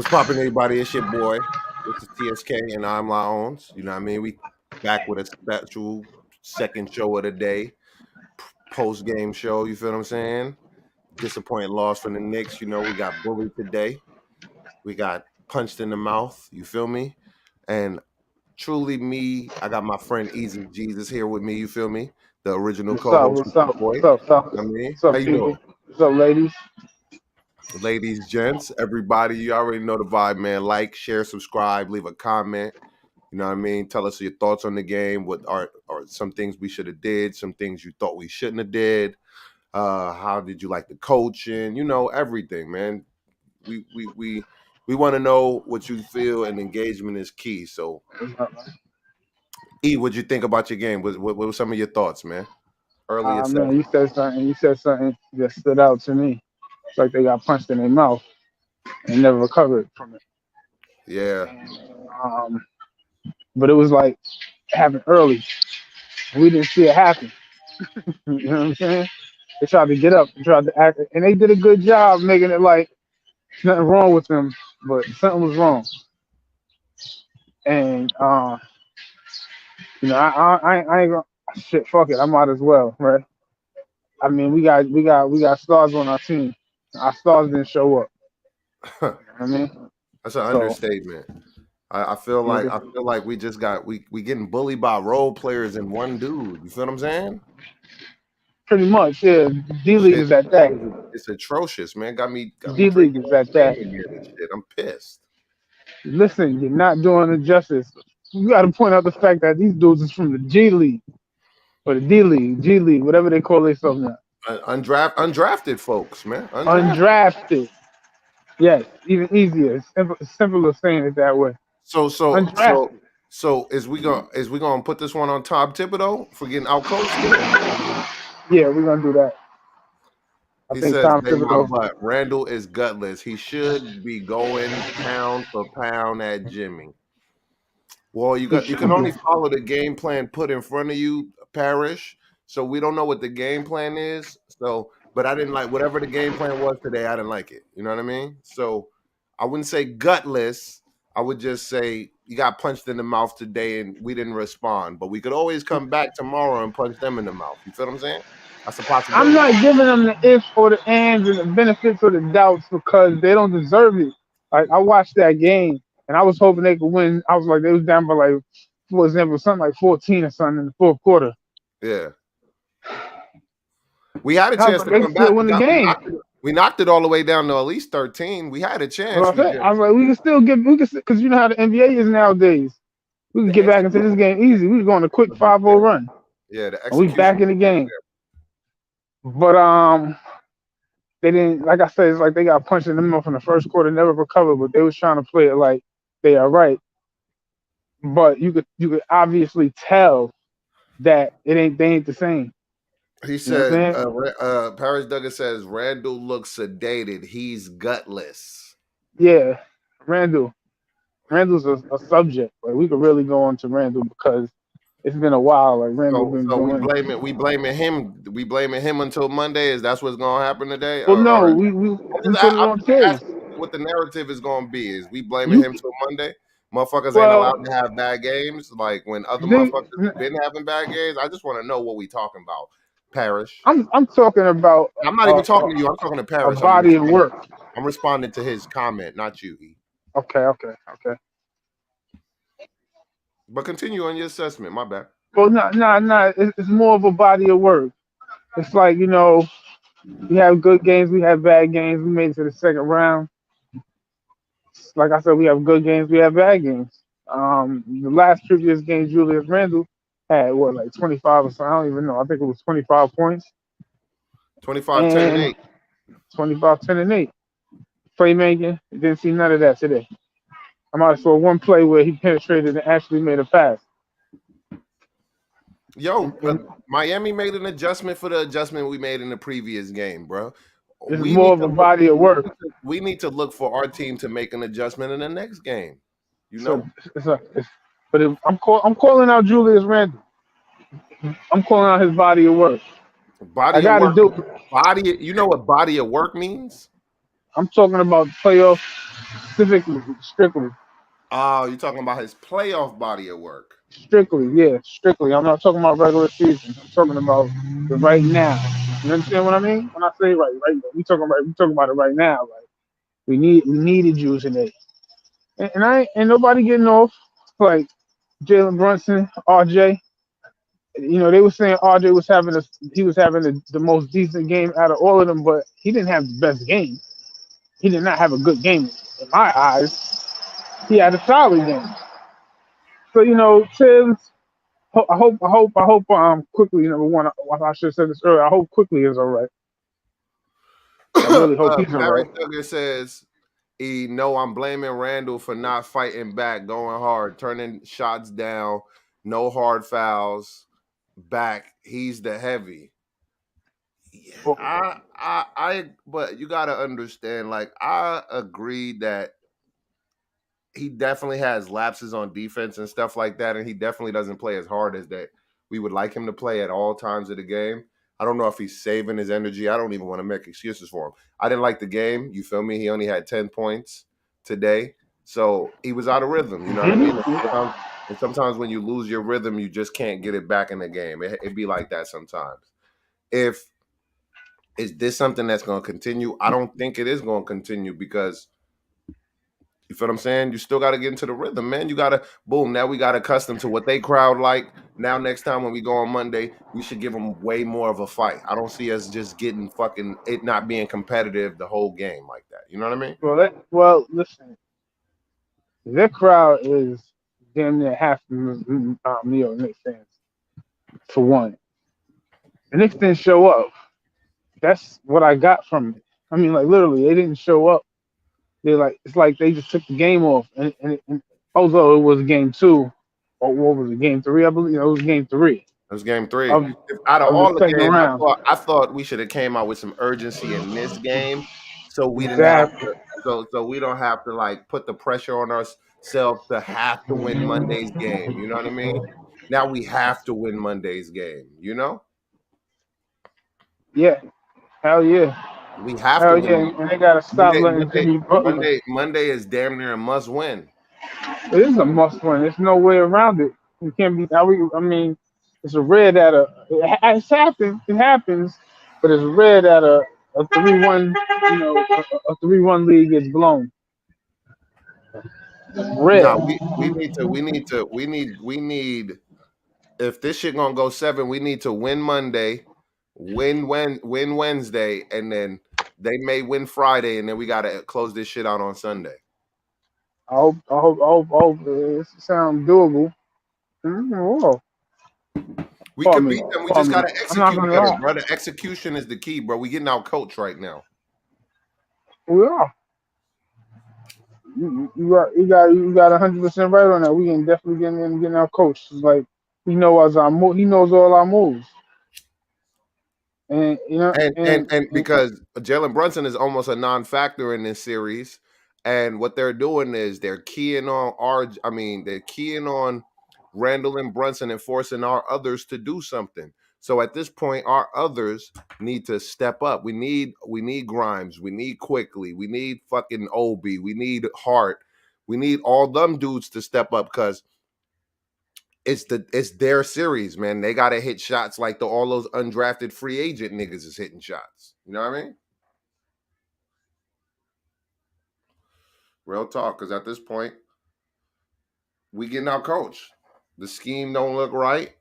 What's poppin', everybody? It's your boy. This is TSK, and I'm La Owns. You know what I mean? We back with a special second show of the day, post game show. You feel what I'm saying? Disappointing loss from the Knicks. You know, we got bullied today. We got punched in the mouth. You feel me? And truly, me. I got my friend Easy Jesus here with me. You feel me? The original What's up? co-host, What's up? boy. What's up, fellas? I mean, What's up, how you people? doing? What's up, ladies? Ladies, gents, everybody, you already know the vibe, man. Like, share, subscribe, leave a comment. You know what I mean? Tell us your thoughts on the game. What are some things we should have did, some things you thought we shouldn't have did. How did you like the coaching? You know, everything, man. We want to know what you feel, and engagement is key. So, E, what'd you think about your game? What were some of your thoughts, man? Early Man, assessment. you said something. You said something that stood out to me. It's like they got punched in their mouth and never recovered from it. Yeah. Um, but it was like happened early. We didn't see it happen. You know what I'm saying? They tried to get up and tried to act, and they did a good job making it like there's nothing wrong with them, but something was wrong. And I ain't gonna shit. Fuck it. I might as well, right? I mean, we got stars on our team. Our stars didn't show up. You know what I mean, That's an so understatement. I feel yeah, like we just got we getting bullied by role players and one dude. You feel what I'm saying? pretty much, yeah. D League Shit is at that. is it's atrocious, man. Got me D League drinking is on at game that. again and shit. I'm pissed. Listen, you're not doing it justice. You got to point out the fact that these dudes is from the G League or the D League, G League, whatever they call themselves now. Undrafted folks, man. Undrafted. Undrafted. Yes, even easier. It's simple as saying it that way. So so so Undrafted. so is we gonna put this one on Tom Thibodeau for getting out coached today? Yeah, we're gonna do that. I He think says, Tom "Lay my Thibodeau. butt. Randall is gutless. He should be going pound for pound at Jimmy." Well, He you should can be. only follow the game plan put in front of you, Parrish. So we don't know what the game plan is. So, but I didn't like whatever the game plan was today. I didn't like it. You know what I mean? So I wouldn't say gutless. I would just say you got punched in the mouth today and we didn't respond. But we could always come back tomorrow and punch them in the mouth. You feel what I'm saying? That's a I'm possibility. not giving them the ifs or the ands and the benefits or the doubts because they don't deserve it. Like I watched that game and I was hoping they could win. I was like they was down by like, for example, something like 14 or something in the fourth quarter. Yeah. We had a I was chance like to they can come still back. win the game. We knocked it all the way down to at least 13. We had a chance. That's We what I said. just I was like we can still get we can because you know how the NBA is nowadays. We can the get back into this game easy. We can go on a quick wasn't 5-0 there. run Yeah, the and we execution back in the wasn't game. But they didn't, like I said, it's like they got punched in the mouth in the first quarter, never recovered, but they was trying to play it like they are right. But you could obviously tell that they ain't the same. there. He You know what I'm said, saying? Paris Duggan says, Randall looks sedated. He's gutless. Yeah. Randall. Randall's a subject. Like we could really go on to Randall because it's been a while. Like Randall been So doing. we blaming him until Monday. Is that's what's gonna happen today? Well, no, Or we put it I'm on just tape. asking what the narrative is gonna be. Is we blaming You him till Monday? Motherfuckers ain't well, allowed to have bad games like when other they, motherfuckers been having bad games. I just want to know what we talking about, Parrish. I'm talking about I'm not even talking to you. I'm talking to a Parrish. body of work. I'm responding to his comment, not you. E. Okay. But continue on your assessment. My bad. Well, no. It's more of a body of work. It's like we have good games, we have bad games. We made it to the second round. Like I said, we have good games, we have bad games. The last previous game, Julius Randle had what like 25 or something. I don't even know. I think it was 25 points 25, 10, and and 8. 25, 10, and 8. Playmaking, didn't see none of that today. I might have saw one play where he penetrated and actually made a pass. Yo, And Miami made an adjustment for the adjustment we made in the previous game, bro. it's We more need of to a look. body of work. We need to look for our team to make an adjustment in the next game. You So, know, but I'm calling out Julius Randle. I'm calling out his body of work. I body of got to work. do. Body. You know what body of work means? I'm talking about playoff specifically, strictly, Oh, you're talking about his playoff body of work. strictly, yeah, strictly. I'm not talking about regular season. I'm talking about the right now. You understand what I mean? When I say right, we talking about it right now. Like we needed you today, and I ain't nobody getting off. Like Jalen Brunson, RJ. They were saying RJ was having he was having the most decent game out of all of them, but he didn't have the best game. He did not have a good game in my eyes. He had a solid game. So Tibbs. I hope. Quickly, number one. I should have said this earlier. I hope quickly is all right. I really hope he's all Barry right. Sugar says, no, I'm blaming Randall for not fighting back, going hard, turning shots down, no hard fouls, back. He's the heavy. Yeah, Well, but you got to understand, like, I agree that he definitely has lapses on defense and stuff like that, and he definitely doesn't play as hard as that we would like him to play at all times of the game. I don't know if he's saving his energy. I don't even want to make excuses for him. I didn't like the game. You feel me? He only had 10 points today. So he was out of rhythm. You know what I mean? And sometimes when you lose your rhythm, you just can't get it back in the game. It be like that sometimes. If is this something that's going to continue? I don't think it is going to continue because you feel what I'm saying? You still got to get into the rhythm, man. You got to, boom, now we got accustomed to what they crowd like. Now, next time when we go on Monday, we should give them way more of a fight. I don't see us just getting fucking, it not being competitive the whole game like that. You know what I mean? listen. Their crowd is damn near half New York Knicks fans. For one, the Knicks didn't show up. That's what I got from it. I mean, like literally, they didn't show up. It's like they just took the game off, and although it was game two, or what was it, game three? I believe it was game three It was game three. of If out of of the all the second games, round. I thought we should have came out with some urgency in this game, so we didn't have Exactly. to. So we don't have to like put the pressure on ourselves to have to win Monday's game. You know what I mean? Now we have to win Monday's game. You know, Yeah. Hell yeah. we have to Hell win yeah. And they gotta stop Monday. letting Monday. Jimmy Butler. Monday is damn near a must win. It is a must win. There's no way around it. You can't be. I mean, it's a rare that it's happened. It happens, but it's rare that a 3-1, a 3-1 lead gets blown. Rare. No, we need. If this shit gonna go seven, we need to win Monday, win Wednesday, and then they may win Friday, and then we gotta close this shit out on Sunday. I hope it sounds doable. Oh, We could pardon me. beat them. We just Pardon me. gotta I'm not execute gonna better, lie. bro. The execution is the key, bro. We getting out coached right now. We are. You got 100% right on that. We can definitely get in and get our coach. It's like he knows all our moves, and And because Jalen Brunson is almost a non-factor in this series, and what they're doing is they're keying on they're keying on Randall and Brunson and forcing our others to do something. So at this point, our others need to step up. We need Grimes, we need Quickly, we need fucking Obi, we need Hart, we need all them dudes to step up because it's their series, man. They gotta hit shots like all those undrafted free agent niggas is hitting shots. You know what I mean? Real talk. Because at this point, we getting our coach. The scheme don't look right.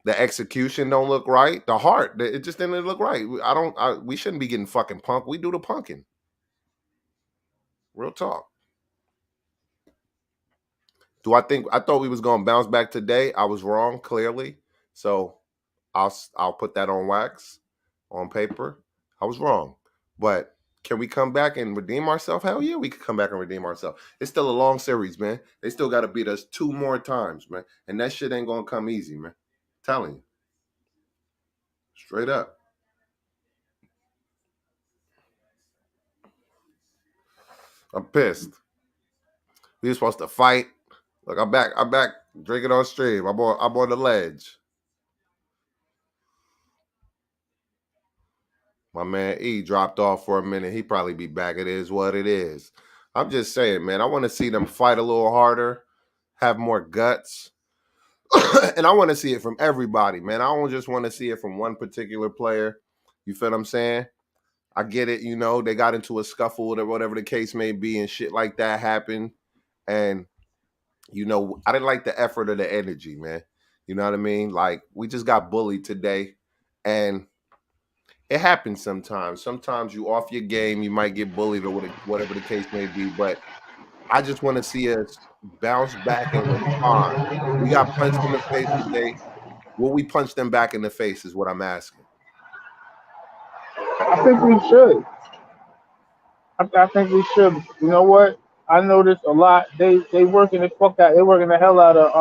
The execution don't look right. The heart, it just didn't look right. We shouldn't be getting fucking punked. We do the punking. Real talk. I thought we was gonna bounce back today? I was wrong, clearly. So I'll put that on wax, on paper. I was wrong, but can we come back and redeem ourselves? Hell yeah, we could come back and redeem ourselves. It's still a long series, man. They still got to beat us 2 more times, man, and that shit ain't gonna come easy, man. Telling you, straight up. I'm pissed. We were supposed to fight. Look, I'm back. I'm back. Drinking on stream. I'm on the ledge. My man E dropped off for a minute. He probably be back. It is what it is. I'm just saying, man. I want to see them fight a little harder, have more guts, and I want to see it from everybody, man. I don't just want to see it from one particular player. You feel what I'm saying? I get it. They got into a scuffle or whatever the case may be, and shit like that happened. And I didn't like the effort or the energy, man. You know what I mean? Like we just got bullied today, and it happens sometimes. Sometimes you off your game, you might get bullied or whatever the case may be. But I just want to see us bounce back and respond. We got punched in the face today. Will we punch them back in the face? Is what I'm asking. I think we should. I think we should. You know what? I noticed a lot. They working the fuck out. They working the hell out of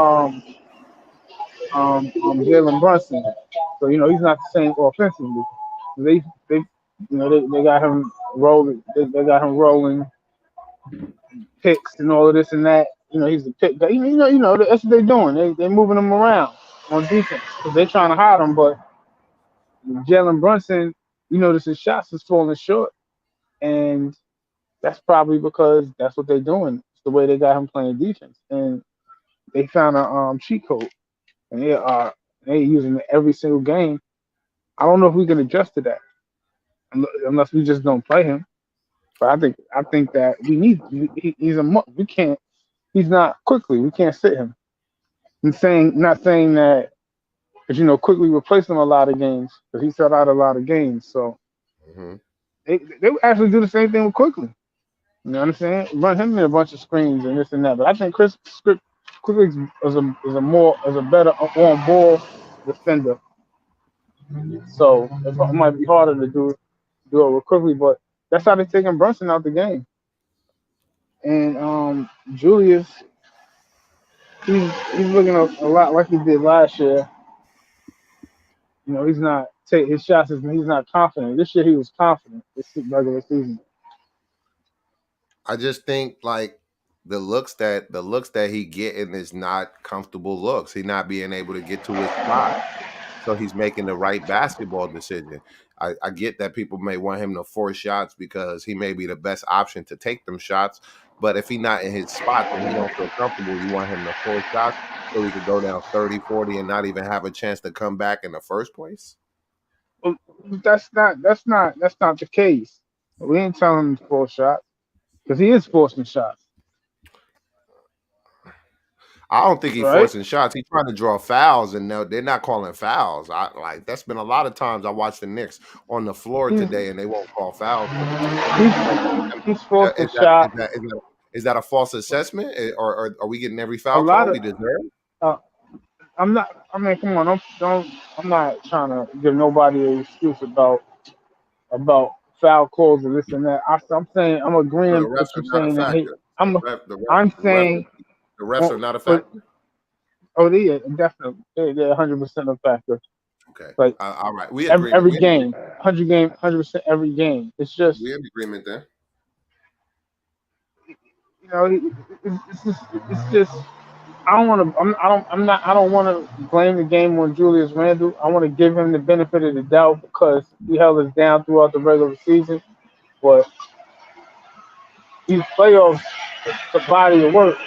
Jalen Brunson. So he's not the same offensively. They they got him rolling. They got him rolling picks and all of this and that. He's the pick guy. That's what they're doing. They moving him around on defense because they're trying to hide him. But Jalen Brunson, his shots is falling short, and that's probably because that's what they're doing. It's the way they got him playing defense, and they found a cheat code, and they using it every single game. I don't know if we can adjust to that unless we just don't play him. But I think that we need he's we can't he's not quickly we can't sit him. I'm saying not saying that because quickly replace him a lot of games because he set out a lot of games. So Hmm. they would actually do the same thing with quickly. You know what I'm saying? Run him in a bunch of screens and this and that. But I think Chris Script quickly is a better on ball defender. So it might be harder to do it with quickly, but that's how they're taking Brunson out the game. And Julius, he's looking a lot like he did last year. He's not take his shots. He's not confident. This year he was confident. This regular season. I just think like the looks that he getting is not comfortable looks. He not being able to get to his spot. So he's making the right basketball decision. I get that people may want him to force shots because he may be the best option to take them shots. But if he's not in his spots and he don't feel comfortable, you want him to force shots so he could go down 30, 40, and not even have a chance to come back in the first place? Well, that's not the case. We ain't telling him to force shots because he is forcing shots, I don't think he's right? forcing shots. He's trying to draw fouls, and no, they're not calling fouls. That's been a lot of times I watched the Knicks on the floor He's today, and they won't call fouls for the team. Like, he's forcing is that is shots. that is that is that a false assessment, or are we getting every A foul lot call of we deserve? uh, I'm not. I mean, come on, don't. I'm not trying to give nobody an excuse about foul calls or this and that. I'm saying I'm So the agreeing with refs you are not a saying that. Hey, factor. I'm The ref, the ref, I'm the ref, saying the refs are oh, not a for factor. they are definitely they're 100% a factor. Okay, Like all right, we every agreement. We in game, agreement. 100% every game. It's just We in agreement then. it's just I don't want to. I don't. I'm not. I don't want to blame the game on Julius Randle. I want to give him the benefit of the doubt because he held us down throughout the regular season. But these playoffs, it's a body of work.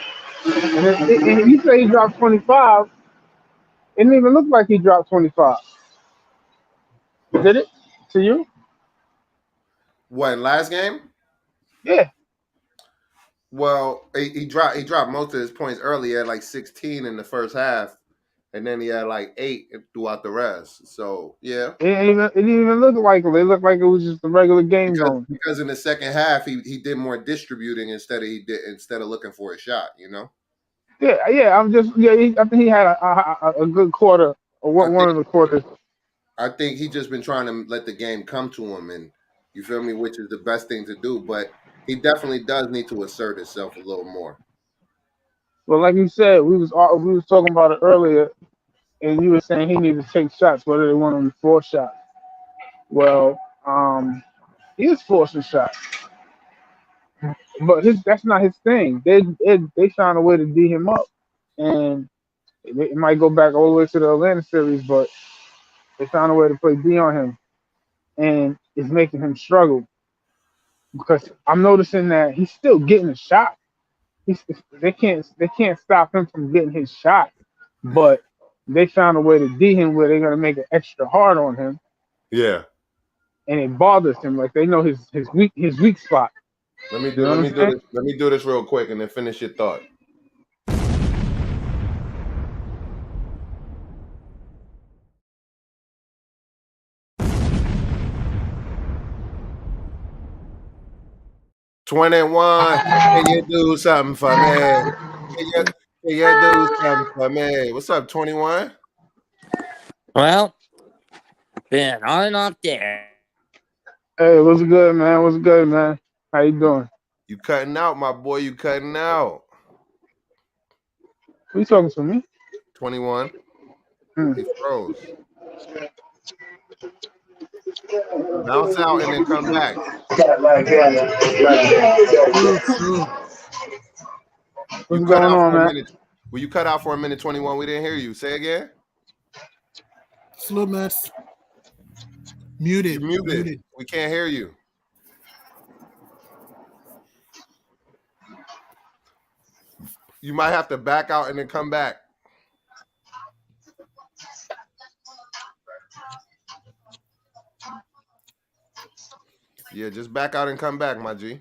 And you say he dropped 25. It didn't even look like he dropped 25. Did it to you? What last game? Yeah. Well, he dropped most of his points early. He had like 16 in the first half, and then he had like 8 throughout the rest. So yeah, It didn't even look like it. It looked like it was just a regular game because zone. because in the second half he did more distributing instead of looking for a shot. Yeah, yeah. I think he had a good quarter, or I one think of the quarters. I think he just been trying to let the game come to him, and you feel me, which is the best thing to do. But he definitely does need to assert himself a little more. Well, like you said, we was talking about it earlier, and you were saying he needs to take shots, whether they want him to force shots. Well, he is forcing shots, but that's not his thing. They found a way to D him up, and it might go back all the way to the Atlanta series, but they found a way to play D on him. And is making him struggle because I'm noticing that he's still getting a shot. He's, they can't stop him from getting his shot, but they found a way to D him where they're gonna make it extra hard on him, Yeah. and it bothers him. Like they know his weak spot. You know what I'm saying? Let me do this real quick and then finish your thought. $21. Can you do something for me? Can you do something for me? What's up, 21? Well, been on and off there. Hey, what's good, man? What's good, man? How you doing? You cutting out, my boy. You cutting out. Who you talking to me? 21. Hmm. He froze. Bounce out and then come back. You What's cut going out on, for a man? minute. Well, you cut out for a minute, 21. We didn't hear you. Say again. Slow mess. You Muted. muted. We can't hear you. You might have to back out and then come back. Yeah, just back out and come back, my G.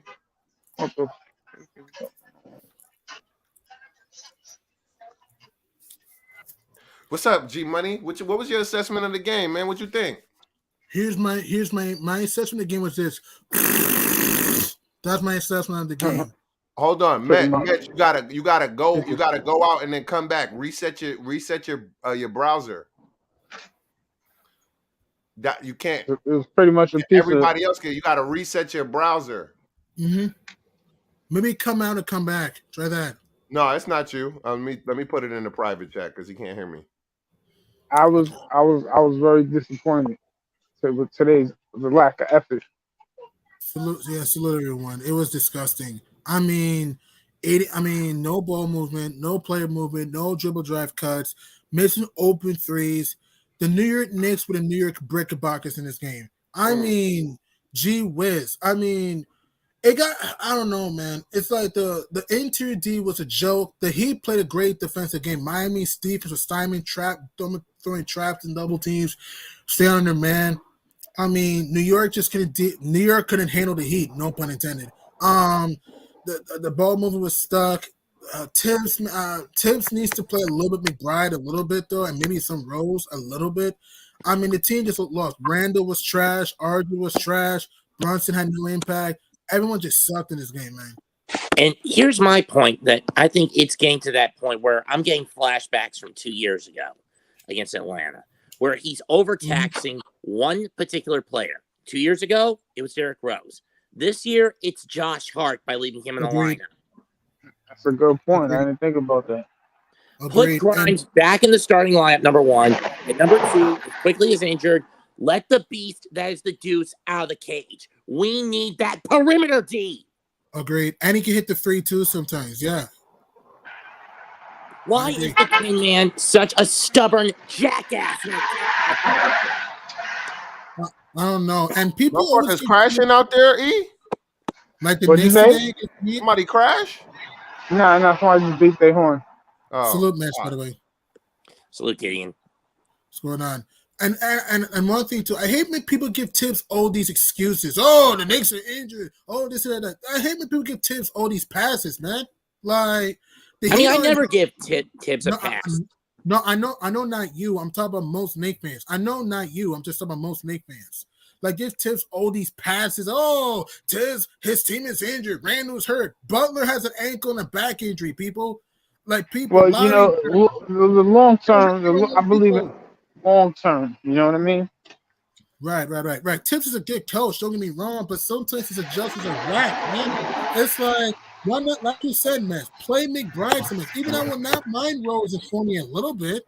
What the- What's up, G Money? What was your assessment of the game, man? What you think? Here's my assessment of the game was this. That's my assessment of the game. Hold on, Pretty Met. much. Met, you gotta go out and then come back. Reset your browser. That you can't. It was pretty much a piece of. Everybody else can. You gotta reset your browser. Maybe come out and come back. Try that. No, it's not you. Let me put it in the private chat because he can't hear me. I was very disappointed with today's the lack of effort. Salute everyone. It was disgusting. I mean, no ball movement, no player movement, no dribble drive cuts, missing open threes. The New York Knicks with a New York Knickerbockers in this game. I mean, gee whiz. I mean, it got. I don't know, man. It's like the interior D was a joke. The Heat played a great defensive game. Miami's defense was stymieing throwing traps and double teams, stay on their man. I mean, New York couldn't handle the heat. No pun intended. The ball movement was stuck. Tibbs needs to play a little bit McBride a little bit though, and maybe some Rose a little bit. I mean, the team just lost. Randall was trash. Argy was trash. Brunson had no impact. Everyone just sucked in this game, man. And here's my point that I think it's getting to that point where I'm getting flashbacks from 2 years ago against Atlanta, where he's overtaxing one particular player. 2 years ago, it was Derrick Rose. This year, it's Josh Hart by leaving him in the lineup. That's a good point. I didn't think about that. Put Grimes back in the starting lineup, number one. And number two, as quickly as injured, let the beast that is the Deuce out of the cage. We need that perimeter D. Agreed. And he can hit the free too sometimes. Yeah. Why is the Tin Man such a stubborn jackass? I don't know. And people motherfuckers crashing out there, E? Like the What'd you Knicks say? Somebody crash? Nah, somebody just beat their horn. Oh, Salute, match, by the way. Salute, Gideon. What's going on? And one thing too, I hate when people give Tibbs all these excuses. Oh, the Knicks are injured. Oh, this and that. I hate when people give Tibbs all these passes, man. Like, I never give Tibbs a pass. No, I know, not you. I'm talking about most Knicks fans. I know, not you. I'm just talking about most Knicks fans. Like, give Tibbs all these passes. Oh, Tibbs, his team is injured. Randall's hurt. Butler has an ankle and a back injury. People, Well, you know, the long term. I believe in long term. You know what I mean? Right. Tibbs is a good coach. Don't get me wrong, but sometimes his adjustments are whack, man. It's like, why not, like you said, man, play McBride some. Even I would not mind Rose for me a little bit.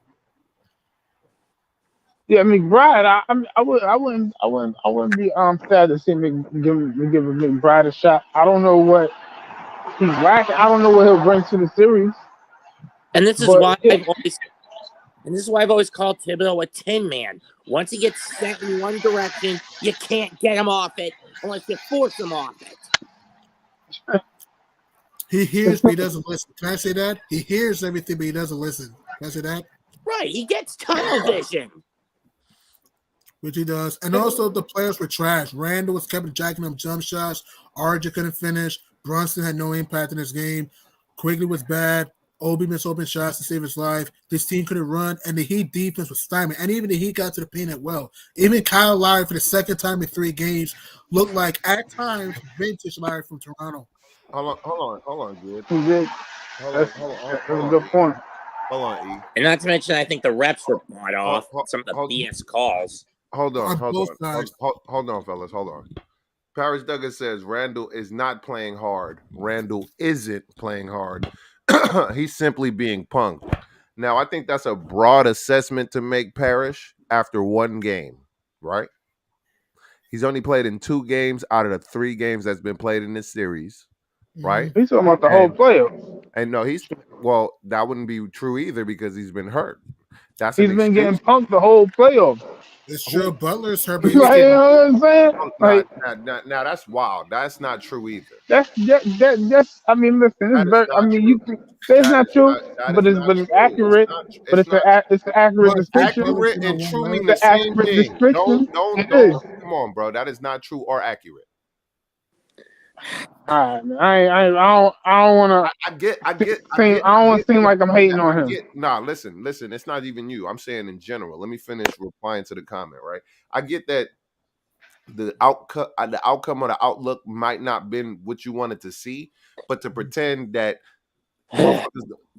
Yeah, McBride. I wouldn't be sad to see give a McBride a shot. I don't know what he's lacking. I don't know what he'll bring to the series. And this is why I've always And this is why I've always called Thibodeau a tin man. Once he gets set in one direction, you can't get him off it unless you force him off it. He hears, but he doesn't listen. Can I say that? He hears everything, but he doesn't listen. Can I say that? Right, he gets tunnel vision. Which he does. And also the players were trash. Randall was kept jacking up jump shots. RJ couldn't finish. Brunson had no impact in this game. Quigley was bad. Obi missed open shots to save his life. This team couldn't run, and the Heat defense was stymied. And even the Heat got to the paint as well. Even Kyle Lowry, for the second time in 3 games, looked like, at times, vintage Lowry from Toronto. Hold on, dude. He did. That's a good point. Hold on, E. And not to mention, I think the reps were bought off some of the BS calls. Hold on, sides. hold on, fellas, hold on. Paris Douglas says Randall is not playing hard. Randall isn't playing hard. He's simply being punked. Now, I think that's a broad assessment to make, Parrish, after 1 game, right? He's only played in 2 games out of the 3 games that's been played in this series, right? He's talking about the whole playoffs. And no, that wouldn't be true either because he's been hurt. He's been getting punked the whole playoffs. It's true. Butler's hurt. Like, you know what I'm saying? Like, now that's wild. That's not true either. That's. I mean, listen. It's very, I mean, it's not true, but it's accurate. But it's an accurate description. Accurate and true mean It's the an same accurate thing. description. Don't. Come on, bro. That is not true or accurate. All right, I don't want to. I get. I don't want to seem like I'm hating on him. Nah, listen. It's not even you. I'm saying in general. Let me finish replying to the comment. Right. I get that the outcome or the outlook might not been what you wanted to see, but to pretend that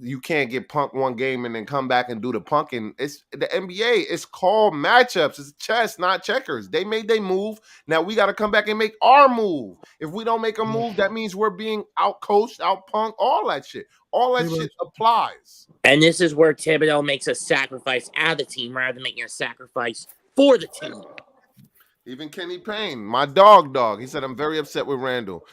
you can't get punked 1 game and then come back and do the punking. It's the NBA. It's called matchups. It's chess, not checkers. They made their move. Now we got to come back and make our move. If we don't make a move, that means we're being out coached, out punked, all that shit. All that shit applies. And this is where Thibodeau makes a sacrifice out of the team rather than making a sacrifice for the team. Even Kenny Payne, my dog. He said, I'm very upset with Randall.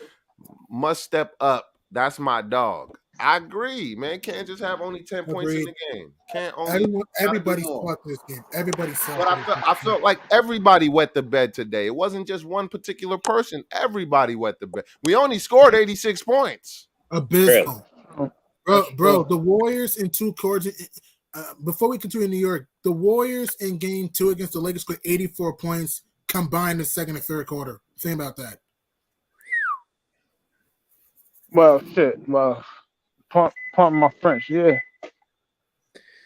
Must step up. That's my dog. I agree, man. Can't just have only 10 points in the game. Can't only. Everybody fought this game. Everybody fought. But I felt like everybody wet the bed today. It wasn't just one particular person. Everybody wet the bed. We only scored 86 points. Abysmal, bro. The Warriors in 2 quarters. Before we continue in New York, the Warriors in Game 2 against the Lakers scored 84 points combined the second and third quarter. Think about that. Well, shit. Well. Pump my French, yeah.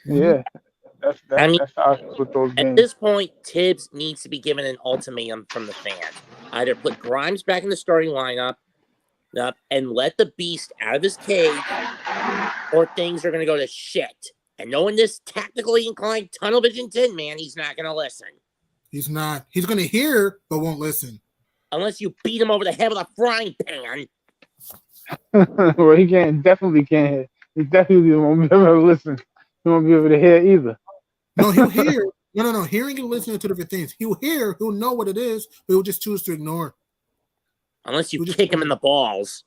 That's how with those games. At this point, Tibbs needs to be given an ultimatum from the fans. Either put Grimes back in the starting lineup and let the beast out of his cage, or things are going to go to shit. And knowing this tactically inclined tunnel vision tin man, he's not going to listen. He's not. He's going to hear, but won't listen. Unless you beat him over the head with a frying pan. Well, he definitely can't hear. He definitely won't be able to listen. He won't be able to hear either. No, he'll hear. No. Hearing and listening are 2 different things. He'll hear. He'll know what it is, but he'll just choose to ignore. Unless you kick him in the balls.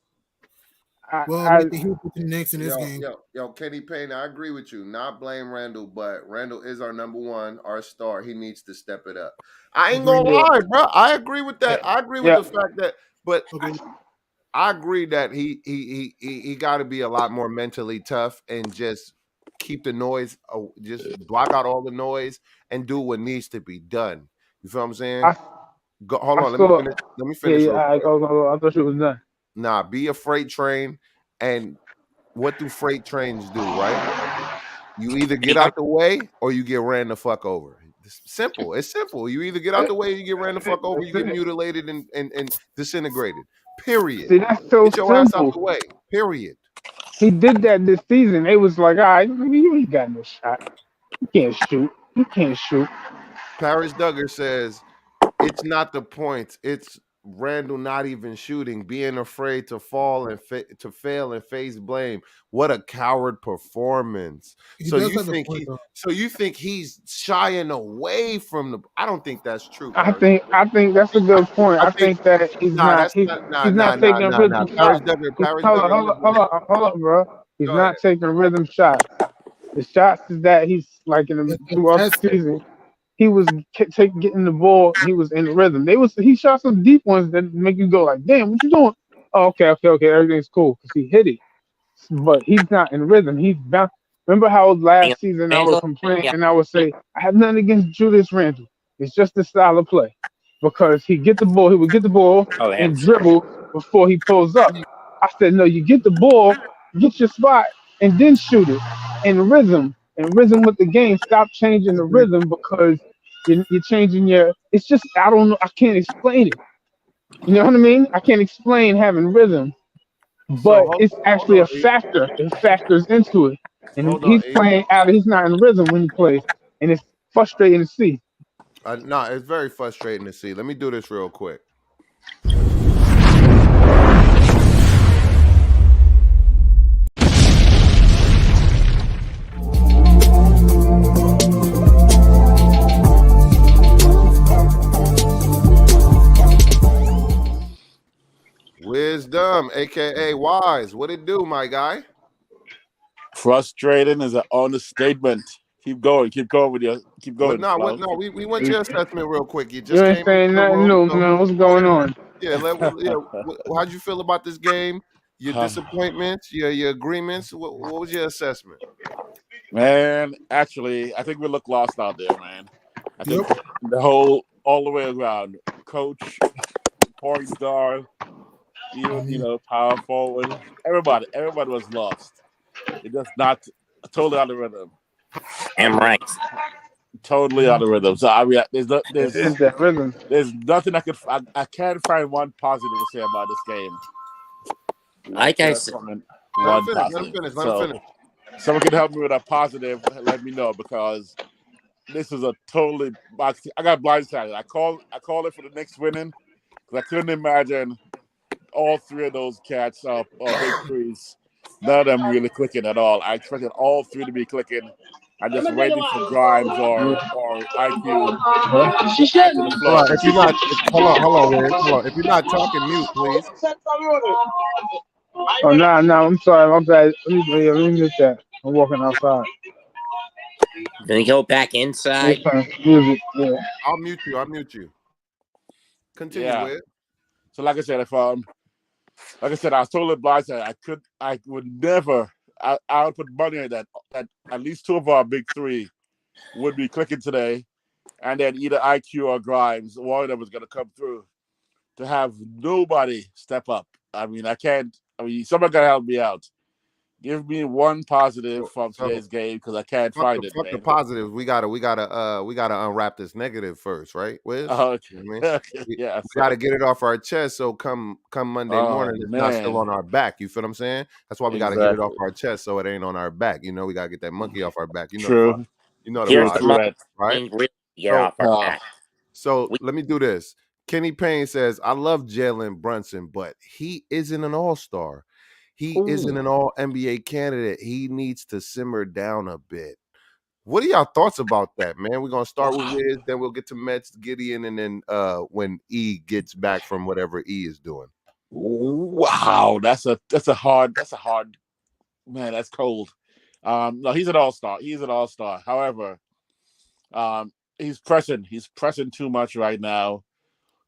He put the Knicks in this game. Yo, Kenny Payne, I agree with you. Not blame Randall, but Randall is our number 1, our star. He needs to step it up. I ain't gonna lie, bro. I agree with that. I agree with the fact that, but I agree that he got to be a lot more mentally tough and just keep the noise, just block out all the noise and do what needs to be done. You feel what I'm saying? Hold on, let me finish. Yeah, I thought you was done. Nah, be a freight train, and what do freight trains do, right? You either get out the way or you get ran the fuck over. It's simple. It's simple. You either get out the way or you get ran the fuck over, you get mutilated and disintegrated. Period. See, that's so get your ass out the way. Period. He did that this season. It was like, all right, you ain't got no shot. You can't shoot. You can't shoot. Paris Duggar says, it's not the points. It's Randall not even shooting, being afraid to fall and to fail and face blame. What a coward performance! So you think he's shying away from the? I don't think that's true. I think that's a good point. I think that he's not taking rhythm shots. Hold on, bro. He's not taking rhythm shots. The shots is that he's like in the It's throughout the tested. season. He was getting the ball. He was in rhythm. He shot some deep ones that make you go like, damn, what you doing? Oh, okay, everything's cool because he hit it, but he's not in rhythm. He's bound. Remember how last season I would Randall? complain Yeah. and I would say I have nothing against Julius Randle. It's just the style of play because he would get the ball Oh, and him. dribble before he pulls up. I said no, you get the ball, get your spot, and then shoot it in rhythm. In rhythm with the game. Stop changing the Agreed. rhythm because you're changing your. It's just I don't know. I can't explain it. You know what I mean? I can't explain having rhythm, So but it's hold actually on, a factor. It factors into it, and hold on, he's playing out. He's not in rhythm when he plays, and it's frustrating to see. No, it's very frustrating to see. Let me do this real quick. Wisdom, aka Wise. What it do, my guy? Frustrating is an understatement. Keep going with your, keep What going, not? What Flo. no? We went your assessment real quick. You You just ain't came into saying the nothing room, new, so man. What's what? going on? How'd you feel about this game? Your disappointments, your agreements. What was your assessment? Man, actually, I think we look lost out there, man. I think Yep. all the way around, coach, point guard, even Mhm. power forward, everybody was lost. It just not totally out of rhythm, Am right. totally out of rhythm. So I mean, It is that rhythm. there's nothing I can't find one positive to say about this game. I Like I can't said, find Let him one finish. Let him positive. finish. Let him So finish. someone can help me with a positive. Let me know because this is a totally. I got blindsided. I called it for the Knicks winning because I couldn't imagine all three of those cats big threes. None of them really clicking at all. I expected all three to be clicking. I'm just waiting for Grimes or IQ to add to the Hold on. flow. If you're not, hold on, Wiz. Hold on. If you're not talking, mute, please. Oh, nah. I'm sorry. My bad. Let me miss that. I'm walking outside. then go back We're inside. playing music. Yeah. I'll mute you. I'll mute you. Continue, Yeah. Wiz. So like I said, I was totally blindsided. I would never. I would put money on that at least two of our big three would be clicking today, and then either IQ or Grimes, one of them was going to come through. To have nobody step up, I mean, I can't. I mean, someone got to help me out. Give me one positive from So today's game because I can't find it, fuck the man. positives. We gotta unwrap this negative first, right, Wiz? You know what I mean? Yeah. We gotta get it off our chest so come Monday Oh morning, it's not still man, on our back. You feel what I'm saying? That's why we gotta get it off exactly. our chest so it ain't on our back. We gotta get that monkey off our back. True, You know the Here's true, the vibes, true. moment That. right? we really get So off our back. so We let me do this. Kenny Payne says, I love Jalen Brunson, but he isn't an all-star. He isn't Ooh. an all NBA candidate. He needs to simmer down a bit. What are y'all thoughts about that, man? We're gonna start with Wow. Wiz, then we'll get to Mets, Gideon, and then when E gets back from whatever E is doing. Wow, that's a hard man. That's cold. No, he's an all star. He's an all star. However, he's pressing. He's pressing too much right now.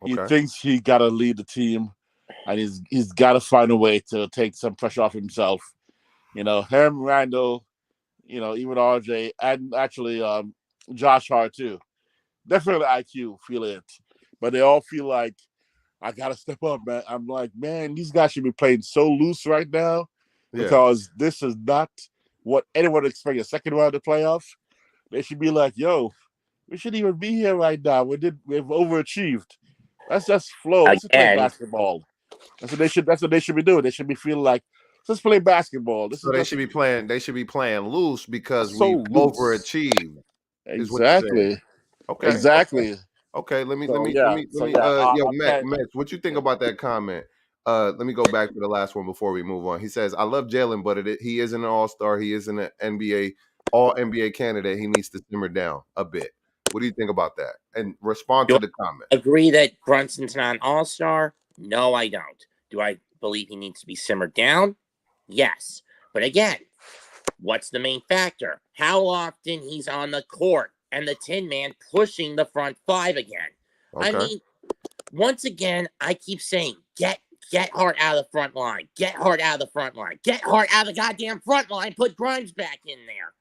He Okay. thinks he got to lead the team, and he's got to find a way to take some pressure off himself. Him, Randall, even RJ, and actually Josh Hart too. Definitely IQ feel it, but they all feel like I gotta step up, man. I'm like, man, these guys should be playing so loose right now Yeah. because this is not what anyone expects. A second round of playoffs, they should be like, yo, we shouldn't even be here right now. We've overachieved. That's just flow. Let's just play again. basketball. That's what they should be doing. They should be feeling like, let's play basketball. This So is they just should be playing. They should be playing loose because so we've loose. overachieved. Is what you're saying. Exactly. Okay. Okay. Exactly. Okay. Let me. Let So me. Let yeah. me. Let So me. yeah. Yo, I Matt. can't. Matt, what you think Yeah. about that comment? Let me go back to the last one before we move on. He says, "I love Jalen, but he isn't an All Star. He isn't an NBA All NBA candidate. He needs to simmer down a bit." What do you think about that? And respond Do to I the comment. agree that Brunson's not an all star? No, I don't. Do I believe he needs to be simmered down? Yes. But again, What's the main factor? How often he's on the court and the Tin Man pushing the front five again. I Okay. mean, once again, I keep saying, get Hart out of the front line. Get Hart out of the front line. Get Hart out of the goddamn front line. Put Grimes back in there.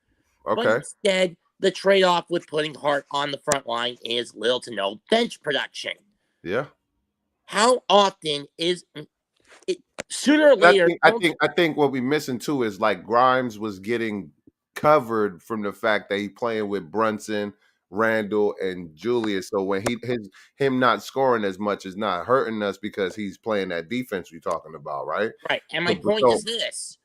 But Okay. instead, the trade-off with putting Hart on the front line is little to no bench production. Yeah. How often is it? Sooner or I later, think what we missing too is like Grimes was getting covered from the fact that he playing with Brunson, Randall, and Julius. So when him not scoring as much is not hurting us because he's playing that defense we're talking about, right? right. And my point is this.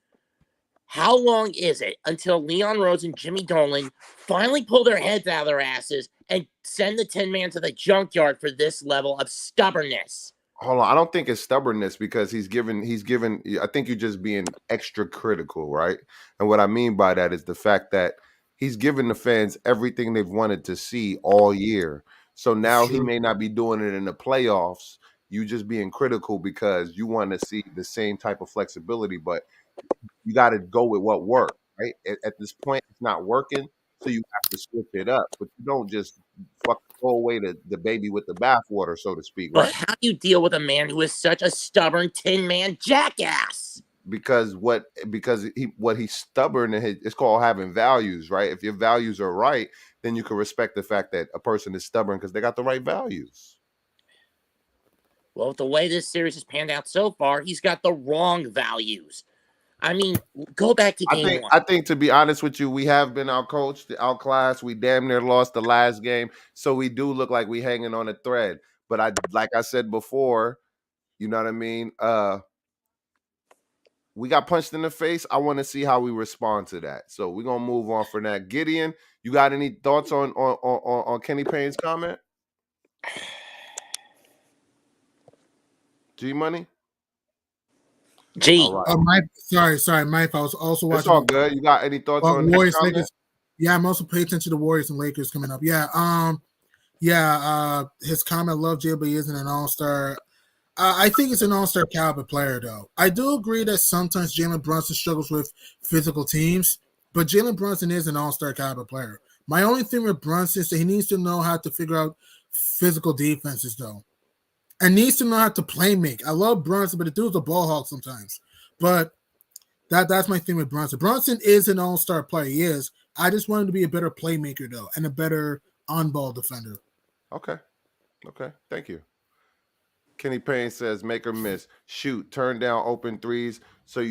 How long is it until Leon Rose and Jimmy Dolan finally pull their heads out of their asses and send the Tin Man to the junkyard for this level of stubbornness? Hold on, I don't think it's stubbornness because he's given. I think you're just being extra critical, right? And what I mean by that is the fact that he's given the fans everything they've wanted to see all year. So now he may not be doing it in the playoffs. You just being critical because you want to see the same type of flexibility, but you got to go with what worked, right? At this point, it's not working, so you have to switch it up. But you don't just fucking throw away the baby with the bathwater, so to speak, But right? how do you deal with a man who is such a stubborn Tin Man jackass? Because he's stubborn and it's called having values, right? If your values are right, then you can respect the fact that a person is stubborn because they got the right values. Well, with the way this series has panned out so far, he's got the wrong values. I mean, go back to game one. I think to be honest with you, we have been outcoached, outclassed. We damn near lost the last game, so we do look like we hanging on a thread. But like I said before, you know what I mean? We got punched in the face. I want to see how we respond to that. So we're gonna move on from that. Gideon, you got any thoughts on Kenny Payne's comment? G Money? G. All right. Sorry, Mike. I was also It's watching. all good. You got any thoughts on Warriors, comment? Lakers? Yeah, I'm also paying attention to Warriors and Lakers coming up. Yeah, his comment, love Jay, but he isn't an all-star. I think he's an all-star caliber player, though. I do agree that sometimes Jalen Brunson struggles with physical teams, but Jalen Brunson is an all-star caliber player. My only thing with Brunson is that he needs to know how to figure out physical defenses, though, and needs to know how to play make. I love Brunson, but the dude's a ball hawk sometimes. But that's my thing with Brunson. Brunson is an all-star player. He is. I just want him to be a better playmaker, though, and a better on-ball defender. Okay. Thank you. Kenny Payne says, make or miss. Shoot, turn down open threes. So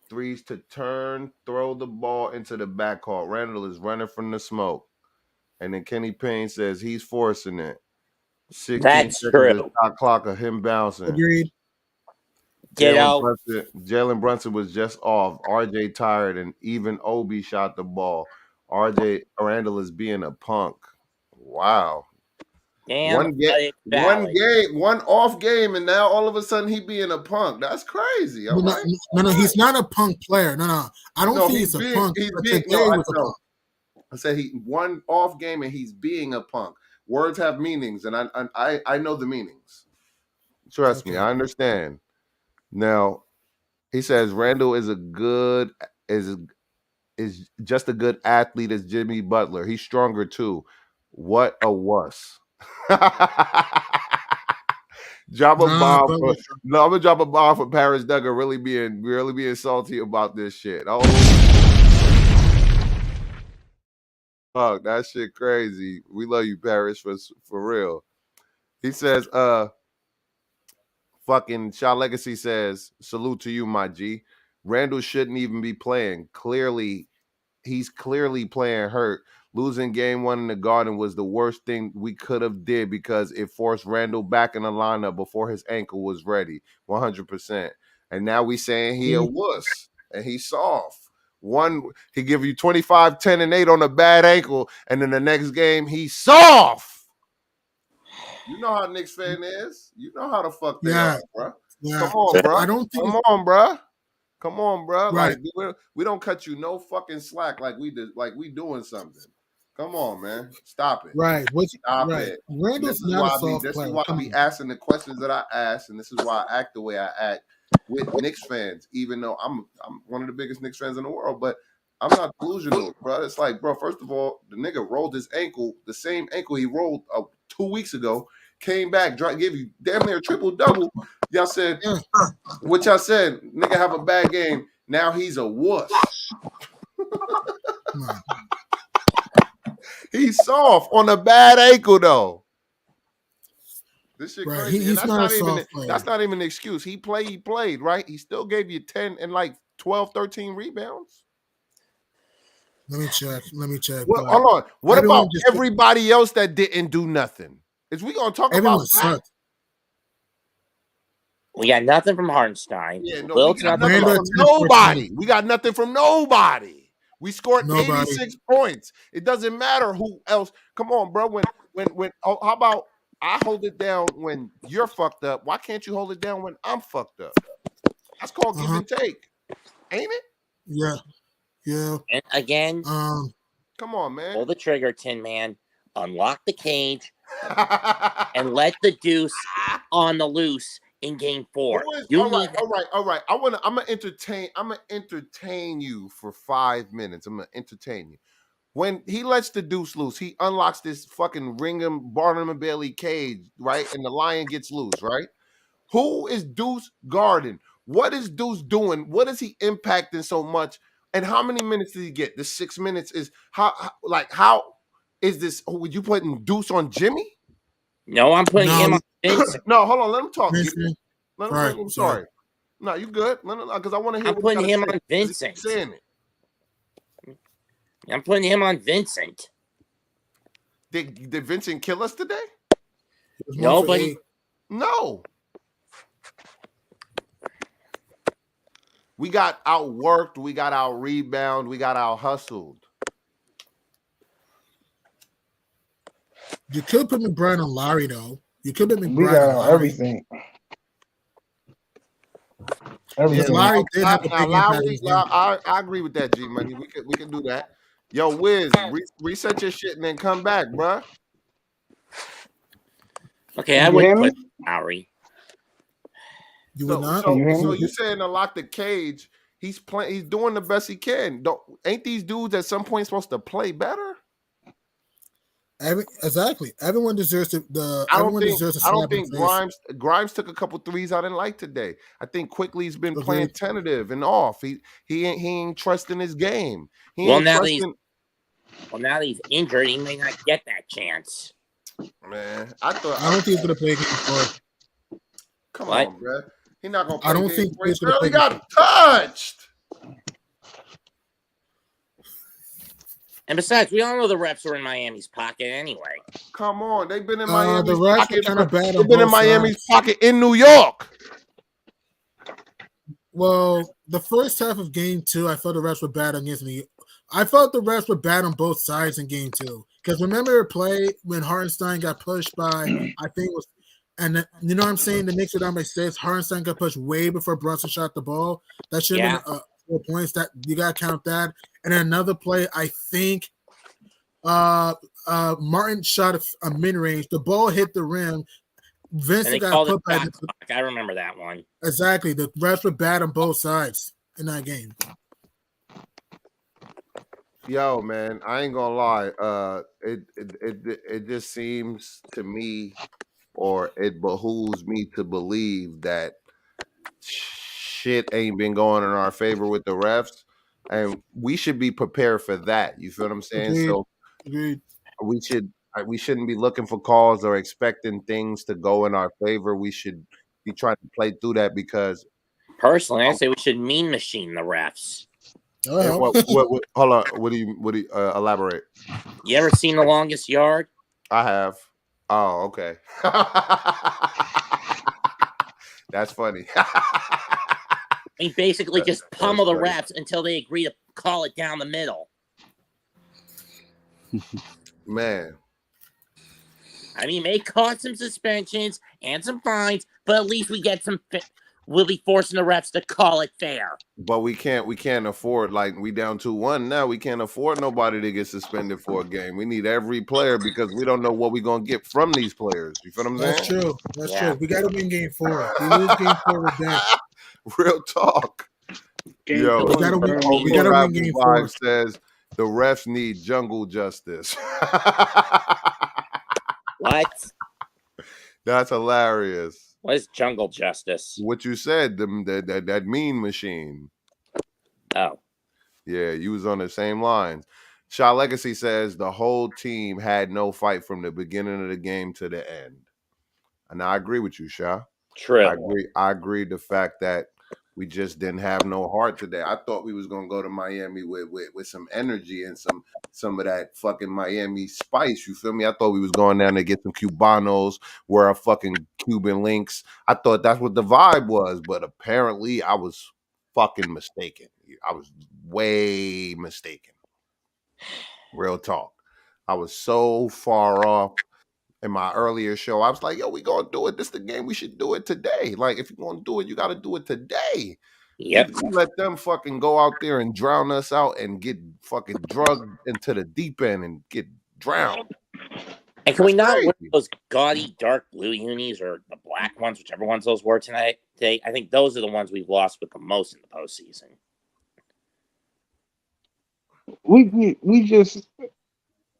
threes to turn, throw the ball into the backcourt. Randall is running from the smoke. And then Kenny Payne says he's forcing it. 16 That's seconds true. of shot clock of him bouncing. Agreed. Jalen Brunson was just off. RJ tired, and even Obi shot the ball. RJ Randall is being a punk. Wow. Damn, one off game, and now all of a sudden he being a punk. That's crazy. All right. No, he's not a punk player. No. I don't think he's a punk. I said he one off game and he's being a punk. Words have meanings, and I know the meanings. Trust me, I understand. Now, he says Randall is just a good athlete as Jimmy Butler. He's stronger too. What a wuss. I'm gonna drop a bomb for Paris Duggar really being salty about this shit. Oh, fuck, that shit crazy. We love you, Paris, for real. He says, fucking Shaw Legacy says, salute to you, my G. Randall shouldn't even be playing. He's clearly playing hurt. Losing game one in the Garden was the worst thing we could have did because it forced Randall back in the lineup before his ankle was ready, 100%. And now we saying he a wuss and he's soft. He give you 25, 10, and 8 on a bad ankle, and then the next game he's soft. You know how Knicks fan is. You know how the fuck they are, bro. Yeah. Come on, bro. Come on, bro. Right. Like we don't cut you no fucking slack like we doing something. Come on, man. Stop it. Right. Stop it. Randall's not a soft player. This is why I be asking the questions that I ask, and this is why I act the way I act. with Knicks fans, even though I'm one of the biggest Knicks fans in the world, but I'm not delusional, bro. It's like, bro, first of all, the nigga rolled his ankle, the same ankle he rolled 2 weeks ago, came back, gave you damn near a triple double. Y'all said, what y'all said, nigga have a bad game. Now he's a wuss. He's soft on a bad ankle though. This shit Right. crazy. He's And that's not a not even soft player. that's not even an excuse. He played, right? He still gave you 10 and like 12, 13 rebounds. Let me check. Well, hold on. What Everyone about just- everybody else that didn't do nothing? Is we gonna talk Everyone about that? sucked. We got nothing from Hartenstein. Yeah, no, we Wilt's got nothing nothing from from nobody. We got nothing from nobody. We scored Nobody. 86 points. It doesn't matter who else. Come on, bro. When how about I hold it down when you're fucked up? Why can't you hold it down when I'm fucked up? That's called give and take, ain't it? Yeah. And again, come on, man. pull the trigger, Tin Man. Unlock the cage and let the deuce on the loose in game 4. All right. I'm gonna entertain you for 5 minutes. I'm gonna entertain you. When he lets the deuce loose, he unlocks this fucking Ringham Barnum and Bailey cage, right? And the lion gets loose, right? Who is Deuce guarding? What is Deuce doing? What is he impacting so much? And how many minutes did he get? The 6 minutes is how is this? Would you putting Deuce on Jimmy? No, I'm putting him on Vincent. No, hold on. Let him talk. Vincent. Let him. I'm sorry. No, you good? Because I want to hear. I'm putting him on Vincent. Saying it. I'm putting him on Vincent. Did Vincent kill us today? Nobody. No. We got outworked. We got out rebound. We got out hustled. You could put McBride on Larry though. You could put McBride We got on Larry. everything. Everything. Larry did have a big impact in his game. I agree with that, G Money. We can do that. Yo, Wiz, reset your shit and then come back, bruh. Okay, I would put Lowry. You would not. So you saying to lock the cage? He's playing. He's doing the best he can. Ain't these dudes at some point supposed to play better? Exactly. Everyone deserves the. I don't think Grimes took a couple threes I didn't like today. I think Quickly's been playing tentative and off. He ain't trusting his game. Now that he's injured, he may not get that chance. Man, I don't think he's gonna play game 4. Come on, bro. He's not gonna play. I don't think he's gonna play. He got touched. And besides, we all know the refs were in Miami's pocket anyway. Come on, they've been in Miami's the refs pocket. Kind of bad they've been in Miami's pocket in New York. Well, the first half of game 2, I felt the refs were bad against me. I felt the refs were bad on both sides in game 2. Because remember a play when Hartenstein got pushed by, I think it was, and you know what I'm saying? The Knicks were down by 6. Hartenstein got pushed way before Brunson shot the ball. That should have been 4 points. That you gotta count that. And then another play, I think Martin shot a mid-range. The ball hit the rim. Vincent got put by I remember that one. Exactly. The refs were bad on both sides in that game. Yo, man, I ain't gonna lie. It just seems to me, or it behooves me to believe that shit ain't been going in our favor with the refs, and we should be prepared for that. You feel what I'm saying? Agreed. So we shouldn't be looking for calls or expecting things to go in our favor. We should be trying to play through that because personally, I say we should mean machine the refs. Hold on. What do you elaborate? You ever seen The Longest Yard? I have. Oh, okay. That's funny. He basically just pummel the refs until they agree to call it down the middle. Man. I mean, it may cause some suspensions and some fines, but at least we get some. We'll be forcing the refs to call it fair. But we can't afford, like, we down 2-1 now. We can't afford nobody to get suspended for a game. We need every player because we don't know what we're going to get from these players. You feel what I'm saying? That's true. That's true. We got to win game 4. We lose game 4, we're done. Real talk. Game Yo, We four gotta and win. Burnley We homie gotta four. win Travel game Vibe 4. says the refs need jungle justice. What? That's hilarious. What is jungle justice? What you said, that mean machine. Oh, Yeah, you was on the same lines. Shaw Legacy says the whole team had no fight from the beginning of the game to the end. And I agree with you, Shaw. I true. agree. I agree the fact that we just didn't have no heart today. I thought we was gonna go to Miami with some energy and some of that fucking Miami spice. You feel me? I thought we was going down to get some Cubanos, wear our fucking Cuban links. I thought that's what the vibe was, but apparently I was fucking mistaken. I was way mistaken. Real talk. I was so far off in my earlier show. I was like, yo, we gonna do it. This the game. We should do it today. Like, if you're gonna do it, you gotta do it today. Yep. We let them fucking go out there and drown us out and get fucking drugged into the deep end and get drowned. And can we That's not wear crazy. those gaudy dark blue unis or the black ones, whichever ones those were tonight? I think those are the ones we've lost with the most in the postseason. We just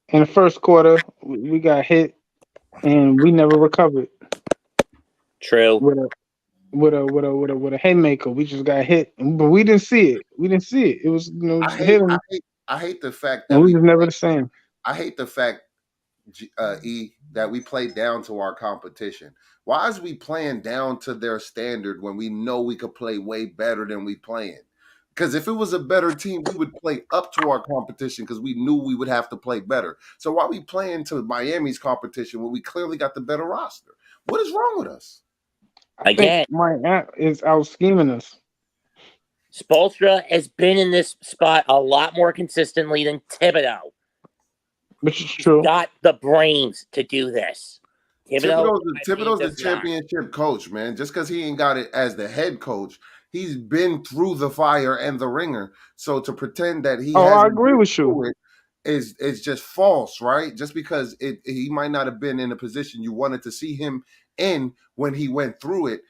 in the first quarter we got hit and we never recovered True. with a haymaker. We just got hit, but we didn't see it. We didn't see it. It was I just hate, hit I him, hate, I hate the fact and that we was never the same. I hate the fact, that we play down to our competition. Why is we playing down to their standard when we know we could play way better than we playing? Because if it was a better team, we would play up to our competition because we knew we would have to play better. So why we playing to Miami's competition when we clearly got the better roster? What is wrong with us? I think Again, my aunt is out scheming us, Spoelstra has been in this spot a lot more consistently than Thibodeau. which is true. Got the brains to do this. Thibodeau, in my opinion, Thibodeau's the does not. championship coach, man. Just because he ain't got it as the head coach, he's been through the fire and the ringer. So to pretend that he Oh, I hasn't agree been with you. through it is just false, right? Just because he might not have been in a position you wanted to see him in when he went through it.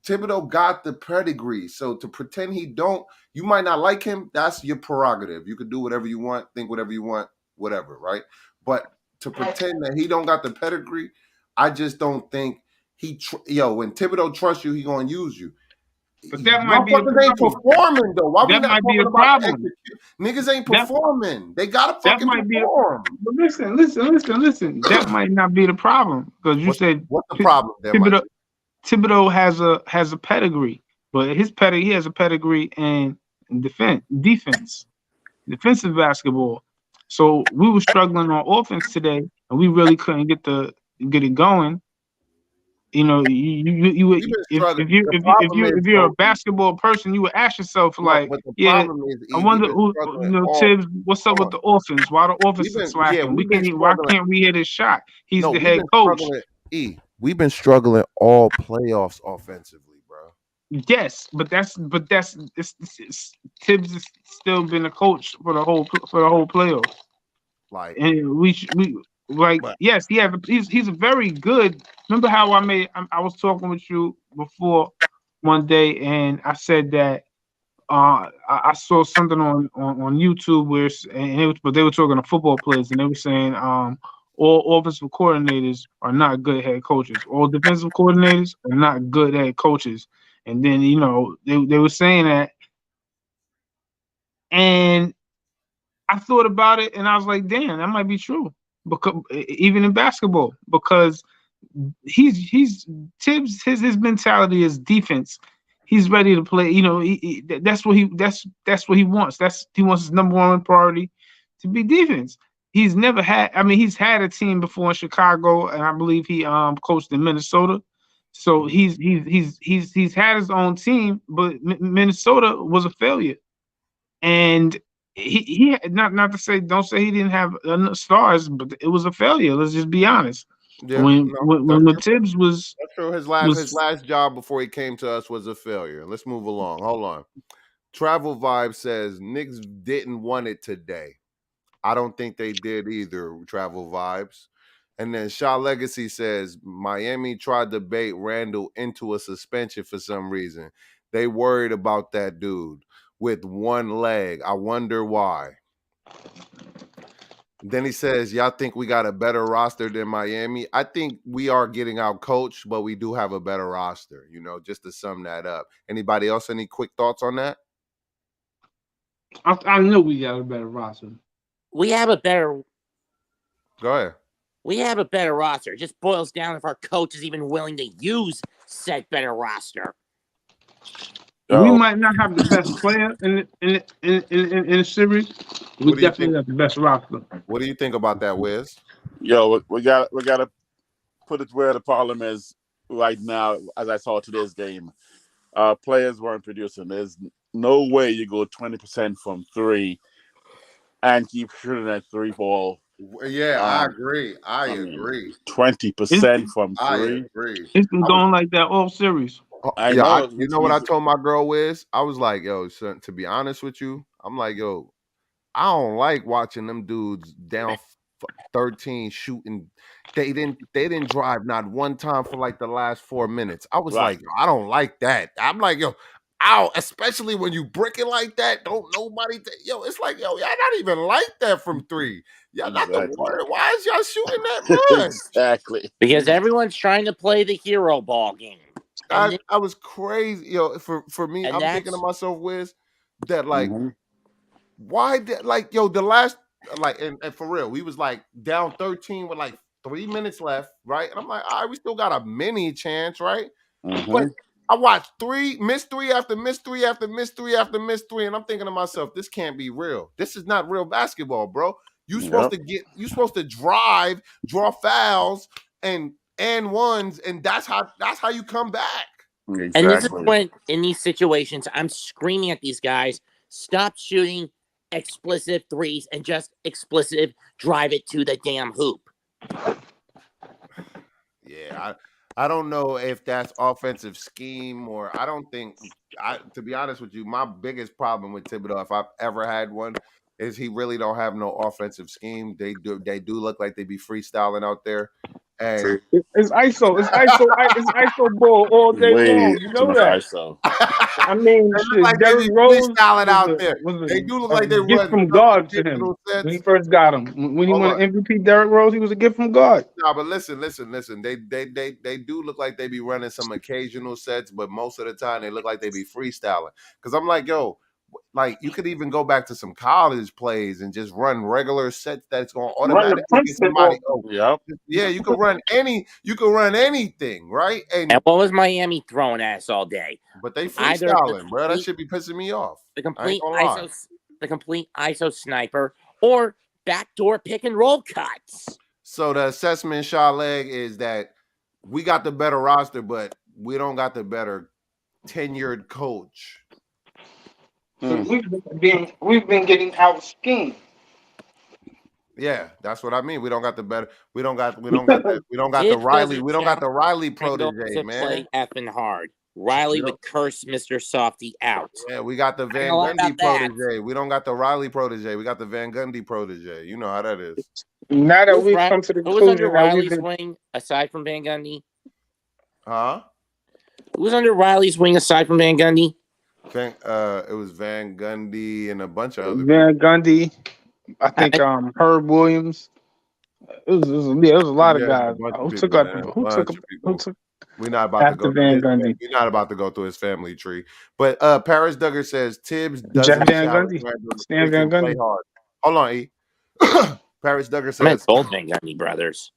Thibodeau got the pedigree. So to pretend he don't, you might not like him, that's your prerogative. You could do whatever you want, think whatever you want, whatever, right? But to pretend that he don't got the pedigree, I just don't think when Thibodeau trusts you, he gonna use you. But that might be the Motherfuckers ain't problem. performing though. Why we That not might be talking the about the problem. execution? Niggas ain't That performing. They gotta that fucking might be. perform. But listen. That might not be the problem because you said What's the problem there, Thibodeau, Mikey? Thibodeau has a pedigree, but he has a pedigree in defensive basketball. So we were struggling on offense today, and we really couldn't get it going. You know, We've been struggling. The problem is if you're a though, basketball person, you would ask yourself no, like, but the yeah, problem is, I we've wonder been who, struggling all. Tibbs, what's up Hold with on. the offense? Why the offense is slacking? We've been Why struggling. can't we hit his shot? He's No, the we've head been coach. struggling. We've been struggling all playoffs offensively, bro. Yes, but Tibbs has still been a coach for the whole playoff, Like, and we like but yes, he's a very good. Remember how I was talking with you before one day, and I said that I saw something on YouTube where but they were talking to football players and they were saying all offensive coordinators are not good head coaches. All defensive coordinators are not good head coaches. And then they were saying that, and I thought about it and I was like, damn, that might be true. Because even in basketball, because he's Tibbs his mentality is defense. He's ready to play. That's what he wants. He wants his number one priority to be defense. He's never had. I mean, he's had a team before in Chicago, and I believe he coached in Minnesota. So he's had his own team, but Minnesota was a failure, and he not to say don't say he didn't have enough stars, but it was a failure. Let's just be honest. yeah, no, When Tibbs that's true. His was last job before he came to us was a failure. Let's move along. Hold on. Travel Vibe says Knicks didn't want it today. I don't think they did either. Travel Vibes, And then Shaw Legacy says Miami tried to bait Randall into a suspension for some reason. They worried about that dude with one leg. I wonder why. Then he says, y'all think we got a better roster than Miami? I think we are getting out coached, but we do have a better roster, just to sum that up. Anybody else, any quick thoughts on that? I know we got a better roster. We have a better Go ahead. We have a better roster. It just boils down if our coach is even willing to use said better roster. We might not have the best player in the series. We definitely have the best roster. What do you think about that, Wiz? Yo, we got to put it where the problem is right now. As I saw today's game, players weren't producing. There's no way you go 20% from three and keep shooting that three ball. Yeah, I agree. I agree. 20% from three. I agree. It's been going like that all series. I know. You know what I told my girl, Wiz? I was like, yo, son, to be honest with you, I'm like, yo, I don't like watching them dudes down 13 shooting. They didn't drive not one time for like the last 4 minutes. I was like, I don't like that. I'm like, yo, ow, especially when you brick it like that. Don't nobody it's like, yo, y'all not even like that from three. Y'all not the word. Why is y'all shooting that much? Exactly. Because everyone's trying to play the hero ball game. I was crazy. Yo, for me, I'm thinking to myself, Wiz, that like why did the last and for real, we was like down 13 with like 3 minutes left, right? And I'm like, all right, we still got a mini chance, right? But I watched miss three after miss three after miss three after miss three, and I'm thinking to myself, this can't be real. This is not real basketball, bro. You supposed to drive, draw fouls, and ones, and that's how you come back. Exactly. And this is when, in these situations, I'm screaming at these guys, stop shooting explicit threes and just explicit drive it to the damn hoop. Yeah, I don't know if that's offensive scheme or I don't think to be honest with you, my biggest problem with Thibodeau, if I've ever had one, is he really don't have no offensive scheme. They do look like they be freestyling out there. And it's ISO ball all day long. You know that. ISO. I mean, like Derrick Rose out there. They do look like they gift from God to him when he first got him. When he won an MVP, Derrick Rose, he was a gift from God. No, but listen. They do look like they be running some occasional sets, but most of the time they look like they be freestyling. Because I'm like, yo, like you could even go back to some college plays and just run regular sets that's going to automatically get somebody. Yeah, you can run anything, right? And what was Miami throwing at us all day? But they freestyling, bro. That should be pissing me off. The complete ISO sniper or backdoor pick and roll cuts. So the assessment, Shaw Leg, is that we got the better roster, but we don't got the better tenured coach. We've been getting out schemed. Yeah, that's what I mean. We don't got the better. We don't got the Riley. We don't got the Riley protege, man. Play effing hard. Riley would curse Mr. Softy out. Yeah, we got the Van Gundy protege. We don't got the Riley protege. We got the Van Gundy protege. You know how that is. Now that we've come to the conclusion, who was under Riley's wing aside from Van Gundy? Huh? Who was under Riley's wing aside from Van Gundy? It was Van Gundy and a bunch of other Van Gundy. I think Herb Williams. It was a lot of guys. Who took we're not about to go through We're not about to go through his family tree. But Paris Duggar says Tibbs doesn't challenge Van Gundy. Play hard. Hold on, E. Paris Duggar says both Van Gundy brothers.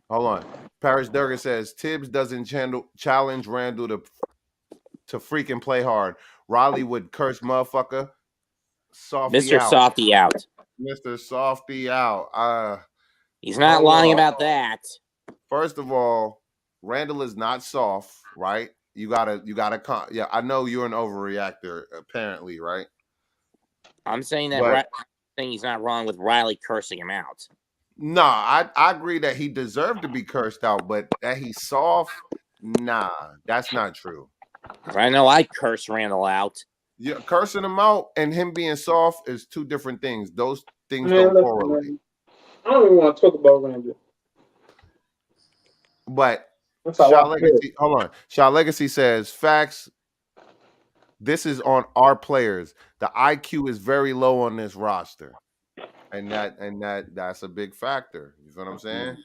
Hold on. Paris Duggar says Tibbs doesn't challenge Randall to freaking play hard. Riley would curse motherfucker. Mr. Softy out. Mr. Softy out. He's not lying about that. First of all, Randall is not soft, right? You gotta. Yeah, I know you're an overreactor, apparently, right? I'm saying that. Saying he's not wrong with Riley cursing him out. No, I agree that he deserved to be cursed out, but that he's soft, nah, that's not true. I know I curse Randall out. Yeah, cursing him out and him being soft is two different things. Those things don't correlate. I don't even want to talk about Randall. But That's how I Shaw feel. Legacy, hold on. Shaw Legacy says facts. This is on our players. The IQ is very low on this roster, and that's a big factor. You know what I'm saying?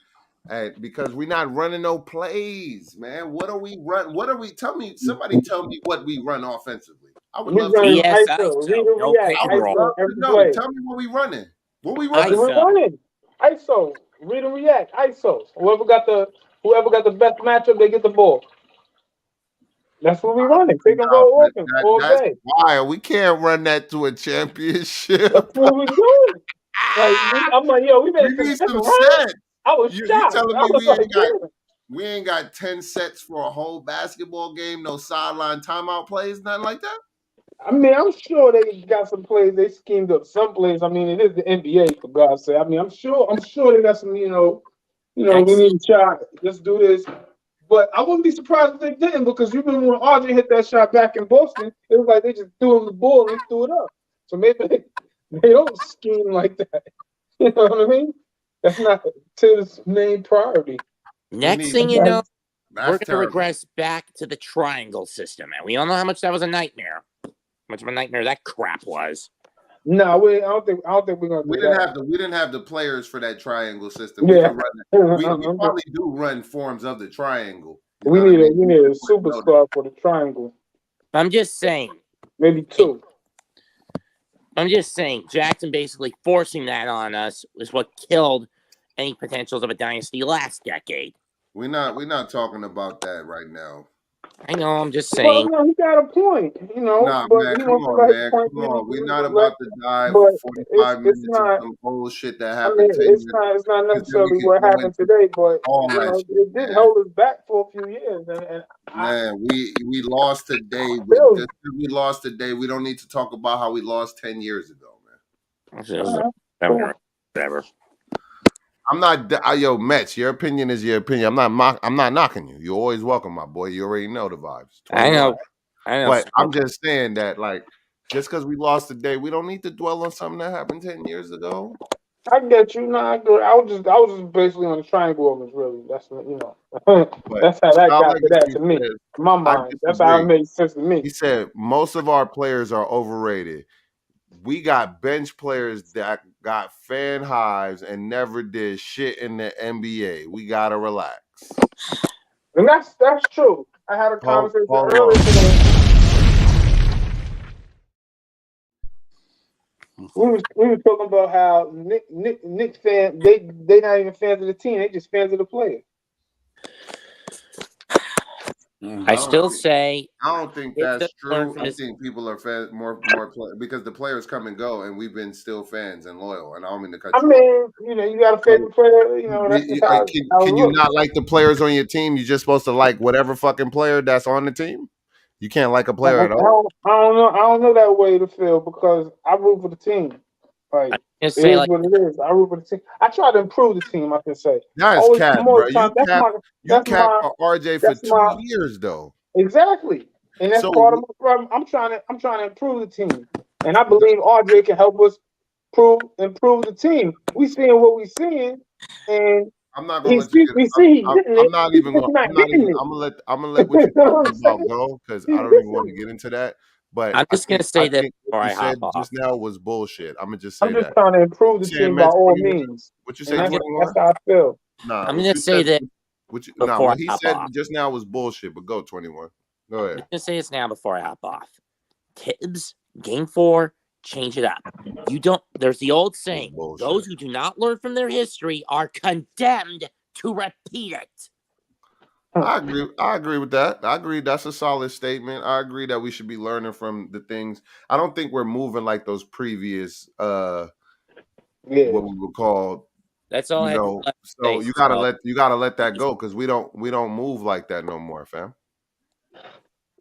And because we're not running no plays, man. What are we run? What are we? Tell me, somebody tell me what we run offensively. I would We love to run know. BS ISO, read ISO, and no react, pick I and would roll. ISO love to every know. play. Tell me what we running. What we That's running? what ISO. we're running. ISO, read and react, ISO. Whoever got the best matchup, they get the ball. That's what we running. Pick and No, roll but offense all that's day. wild. We can't run that to a championship. That's what we doing. Like I'm like, yo, we made We it to the need second some round. sets. I was You shocked. telling I me was like, damn. we ain't got 10 sets for a whole basketball game, no sideline timeout plays, nothing like that? I mean, I'm sure they got some plays. They schemed up some plays. I mean, it is the NBA for God's sake. I mean, I'm sure they got some. We Next, need to try. Let's do this. But I wouldn't be surprised if they didn't because you remember when RJ hit that shot back in Boston, it was like they just threw him the ball and he threw it up. So maybe they don't scheme like that. You know what I mean? That's not Tibbs' main priority. We next need thing you know, we're that's going to terrible. regress back to the triangle system, and we all know how much that was a nightmare. How much of a nightmare that crap was. No, I don't think we're gonna We do didn't that. have the players for that triangle system. We Yeah. could run we probably do run forms of the triangle. You We know what I need a mean? we need a superstar for the triangle. I'm just saying. Maybe two. I'm just saying. Jackson basically forcing that on us was what killed any potentials of a dynasty last decade. We're not talking about that right now. I know. I'm just Well, saying. no, he got a point, Nah, but man, he come wants to on, let his man. point Come be on. We're not let. about to dive But 45 it's minutes of not. some bullshit that I mean, happened 10 years it's not because then we necessarily could what go happened into today, but all that shit, it did man. hold us back for a few years, and Man, we lost today. Bill, Just 'cause we lost today, we don't need to talk about how we lost 10 years ago, man. cool. Whatever. I'm not yo, Mets, your opinion is your opinion. I'm not knocking you. You're always welcome, my boy. You already know the vibes. I 21. know. But I'm just saying that, like, just because we lost today, we don't need to dwell on something that happened 10 years ago. I get you. No, I agree. I was just basically on the triangle of it. Really, that's But that's how that Sal got to that Legacy to me. says, In my I mind, that's how it disagree. makes sense to me. He said most of our players are overrated. We got bench players that got fan hives and never did shit in the NBA. We gotta relax. And that's true. I had a conversation Hold earlier on. today. We were talking about how Nick fan they not even fans of the team, they just fans of the player. I still say I don't think it's that's the learn true. from I this. think people are because the players come and go, and we've been still fans and loyal. And I don't mean to cut I you off. mean, you got a favorite player. That's just how it Can you looks. not like the players on your team? You're just supposed to like whatever fucking player that's on the team. You can't like a I player at all. don't know. I don't know that way to feel because I root for the team. Like I just it say is like what it is. I root for the team. I try to improve the team. I can say. That's Always, cap, I'm bro. always trying. You cap My for RJ for that's 2 my years though. exactly. And that's part of So my problem. I'm trying to improve the team, and I believe RJ can help us improve the team. We seeing what we seeing, and I'm not gonna let you get. we see he's getting I'm it. not He's even just gonna. not getting it. I'm gonna let what You you're know what talking I'm about saying? go because He's I don't even want to missing. get into that. But I'm just gonna I say this think what before you I said hop off. just now was bullshit. I'm gonna just I'm say just that. trying to improve the You saying team by Mets all 21? means, What you and say I'm gonna, 21? that's how I feel. Nah, I'm what gonna you say said. this before What I he hop said off. just now was bullshit. But go 21. Go I'm ahead. gonna say this now before I hop off. Tibbs, game 4, change it up. You don't. There's the old saying: Bullshit. those who do not learn from their history are condemned to repeat it. I agree with that. I agree. That's a solid statement. I agree that we should be learning from the things. I don't think we're moving like those previous Yeah. what we would call, That's all I had to so say. you So, gotta let that go because we don't move like that no more, fam.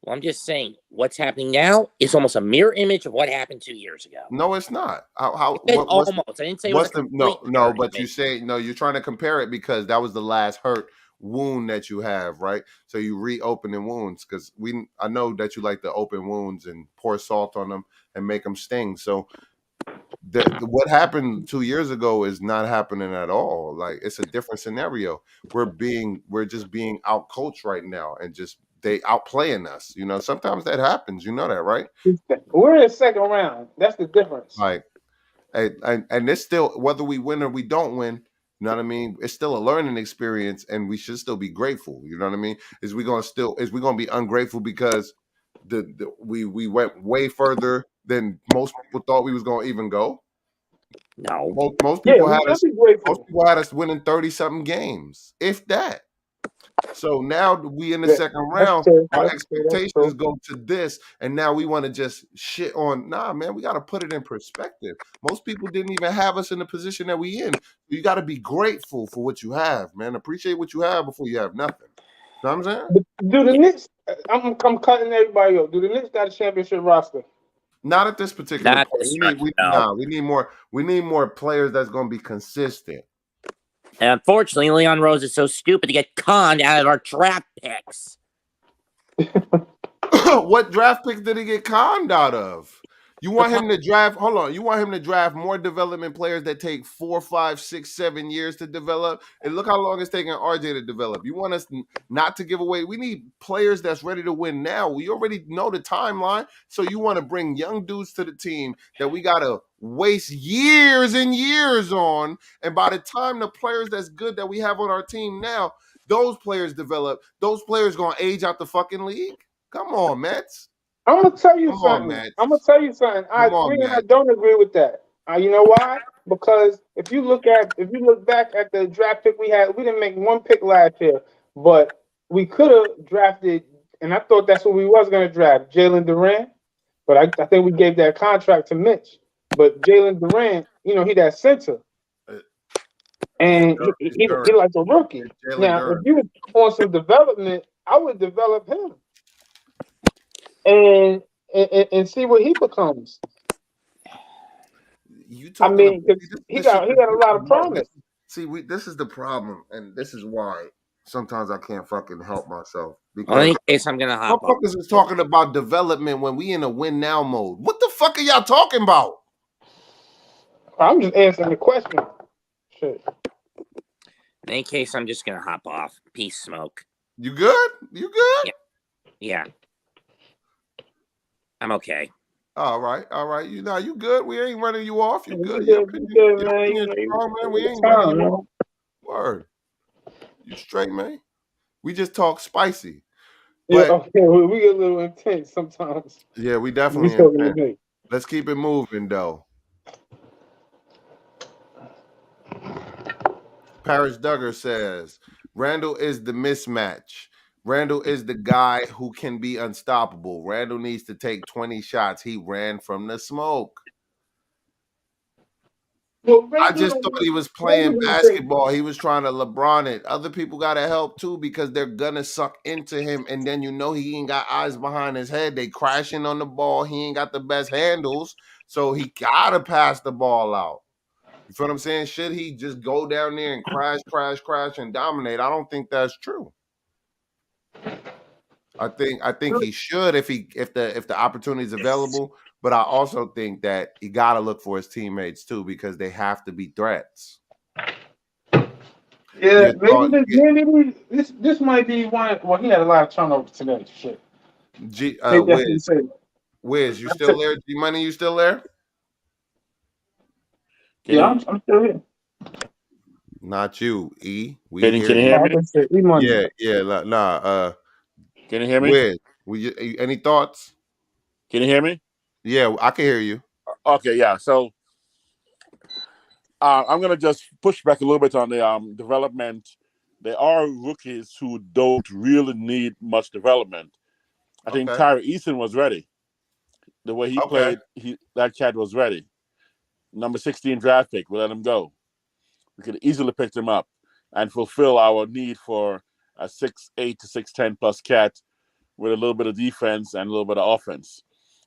well, I'm just saying what's happening now is almost a mirror image of what happened 2 years ago. No, it's not. How It said almost. I didn't say it was what's a the complete no, mirror but you image. say no, you're trying to compare it because that was the last hurt wound that you have, right? So you reopening wounds because I know that you like to open wounds and pour salt on them and make them sting. So what happened 2 years ago is not happening at all. Like it's a different scenario. We're just being out coached right now, and just they outplaying us. You know, sometimes that happens. You know that, right? We're in the second round. That's the difference. Like, and it's still whether we win or we don't win. You know what I mean? It's still a learning experience, and we should still be grateful. You know what I mean? Is we gonna be ungrateful because we went way further than most people thought we was gonna even go? No. Most Yeah, people we had should us. be Most grateful. people had us winning 30-something games, if that. So now we in the Yeah, second that's round. true. Our That's true. That's expectations true. go to this, and now we want to just shit on. Nah, man, we got to put it in perspective. Most people didn't even have us in the position that we in. You got to be grateful for what you have, man. Appreciate what you have before you have nothing. Know what I'm saying? But do the Yeah, Knicks? I'm cutting everybody off. Do the Knicks got a championship roster? Not at this particular not point. this round. We No. nah. We need more players that's going to be consistent. And unfortunately, Leon Rose is so stupid to get conned out of our draft picks. What draft picks did he get conned out of? You want him to draft? Hold on. You want him to draft more development players that take 4, 5, 6, 7 years to develop? And look how long it's taking RJ to develop. You want us not to give away? We need players that's ready to win now. We already know the timeline. So you want to bring young dudes to the team that we gotta waste years and years on. And by the time the players that's good that we have on our team now, those players develop. Those players gonna age out the fucking league. Come on, Mets. I'm gonna tell you Come on, something. Mets. I'm gonna tell you something. I Come on, agree and I Mets. don't agree with that. You know why? Because if you look back at the draft pick we had, we didn't make one pick last year, but we could have drafted, and I thought that's what we was gonna draft, Jalen Durant. But I think we gave that contract to Mitch. But Jalen Durant, he that center, Uh, and He's he Durant. like a rookie. Jalen Now, if Durant. you on some development, I would develop him and and see what he becomes. You I talking about mean, 'cause he this shit got he that got a you lot of promote. promise. This is the problem, and this is why sometimes I can't fucking help myself Well, because in case I'm gonna hop off. motherfuckers is talking about development when we in a win now mode. What the fuck are y'all talking about? I'm just answering the question. Shit. In case I'm just gonna hop off. Peace, smoke. You good? You good? Yeah, I'm okay. All right. You good? We ain't running you off. You good? You good, Your man. opinion's strong, man. We ain't running Time, you man. off. Word. You straight, man. We just talk spicy. Yeah, But okay. We get a little intense sometimes. yeah, we We definitely talking to intense. me. Let's keep it moving though. Paris Duggar says Randall is the mismatch. Randall is the guy who can be unstoppable. Randall needs to take 20 shots. He ran from the smoke. Well, I just thought he was playing basketball. He was trying to LeBron it. Other people got to help too because they're gonna suck into him, and then he ain't got eyes behind his head. They crashing on the ball. He ain't got the best handles, so he gotta pass the ball out. You feel what I'm saying? Should he just go down there and crash, and dominate? I don't think that's true. I think he should if the opportunity is available. But I also think that he got to look for his teammates too because they have to be threats. Yeah, Your thought, maybe this might be one. Well, he had a lot of turnovers today. Shit. Maybe that's what he Wiz, said. Wiz, you still there? G Money, you still there? Can Yeah, you I'm still here. Not you, E. We hear can you you. hear I me? can say money. Yeah, nah. Can you hear me? Wiz, any thoughts? Can you hear me? Yeah, I can hear you. Okay, yeah. So I'm gonna just push back a little bit on the development. There are rookies who don't really need much development. I think Okay, Tyree Eason was ready. The way he okay, played, that cat was ready. Number 16 draft pick. We let him go. We could easily pick him up and fulfill our need for a 6'8" to 6'10" plus cat with a little bit of defense and a little bit of offense.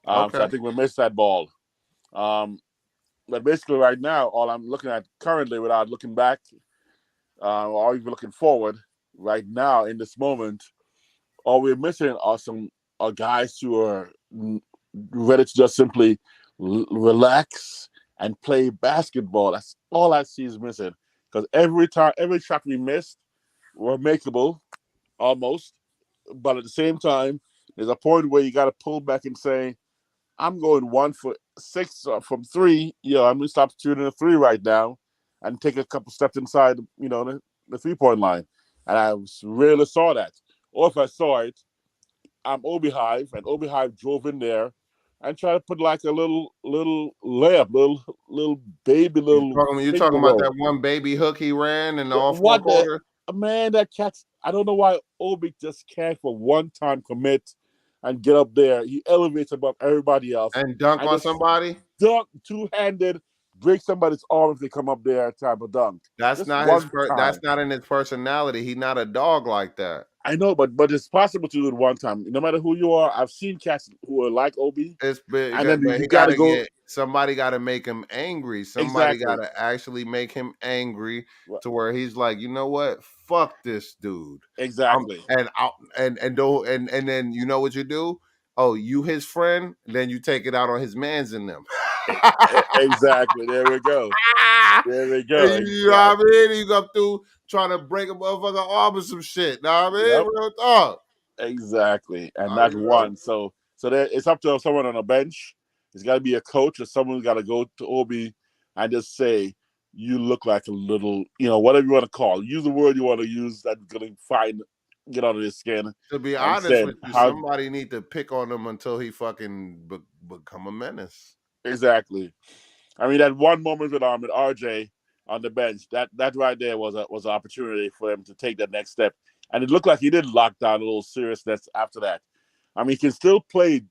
So okay. I think we missed that ball. Um, but basically, right now, all I'm looking at currently, without looking back or even looking forward, right now in this moment, all we're missing are some guys who are ready to just simply relax and play basketball. That's all I see is missing. Because every shot we missed were makeable, almost. But at the same time, there's a point where you got to pull back and say, I'm going 1 for 6 from three. I'm going to stop shooting a three right now and take a couple steps inside, the 3-point line. And I rarely saw that. Or if I saw it, I'm Obi Hive, and Obi Hive drove in there and tried to put like a little layup, little baby, little You're talking finger about that roll. one baby hook he ran in all four What the quarters man? That catch! I don't know why Obi just can't for one time commit and get up there. He elevates above everybody else and dunk and on just somebody. dunk two-handed, break somebody's arm if they come up there type of dunk. That's Just not his. one time. That's not in his personality. He's not a dog like that. I know, but it's possible to do it one time. No matter who you are, I've seen cats who are like Obi, It's big, and then but you he got got to to go get somebody. Got to make him angry. Somebody got exactly, to actually make him angry to where he's like, you know what? Fuck this dude. I'm exactly, and out and do and then you know what you do? Oh, you his friend? Then you take it out on his mans in them. exactly. There we go. There we And go. you know what I Exactly. mean? You go through trying to break a motherfucker arm or some shit. Know what I mean? Yep. Real talk. Exactly, and I not know. one. So there, it's up to someone on a bench. It's got to be a coach or someone who's got to go to Obi and just say, "You look like a little, whatever you want to call. It. Use the word you want to use that's going to get out of his skin." To be And honest said, with you, "How somebody need to pick on him until he fucking become a menace. exactly?" I mean, that one moment with RJ on the bench, that right there was an opportunity for him to take that next step, and it looked like he did lock down a little seriousness after that. I mean, he can still play,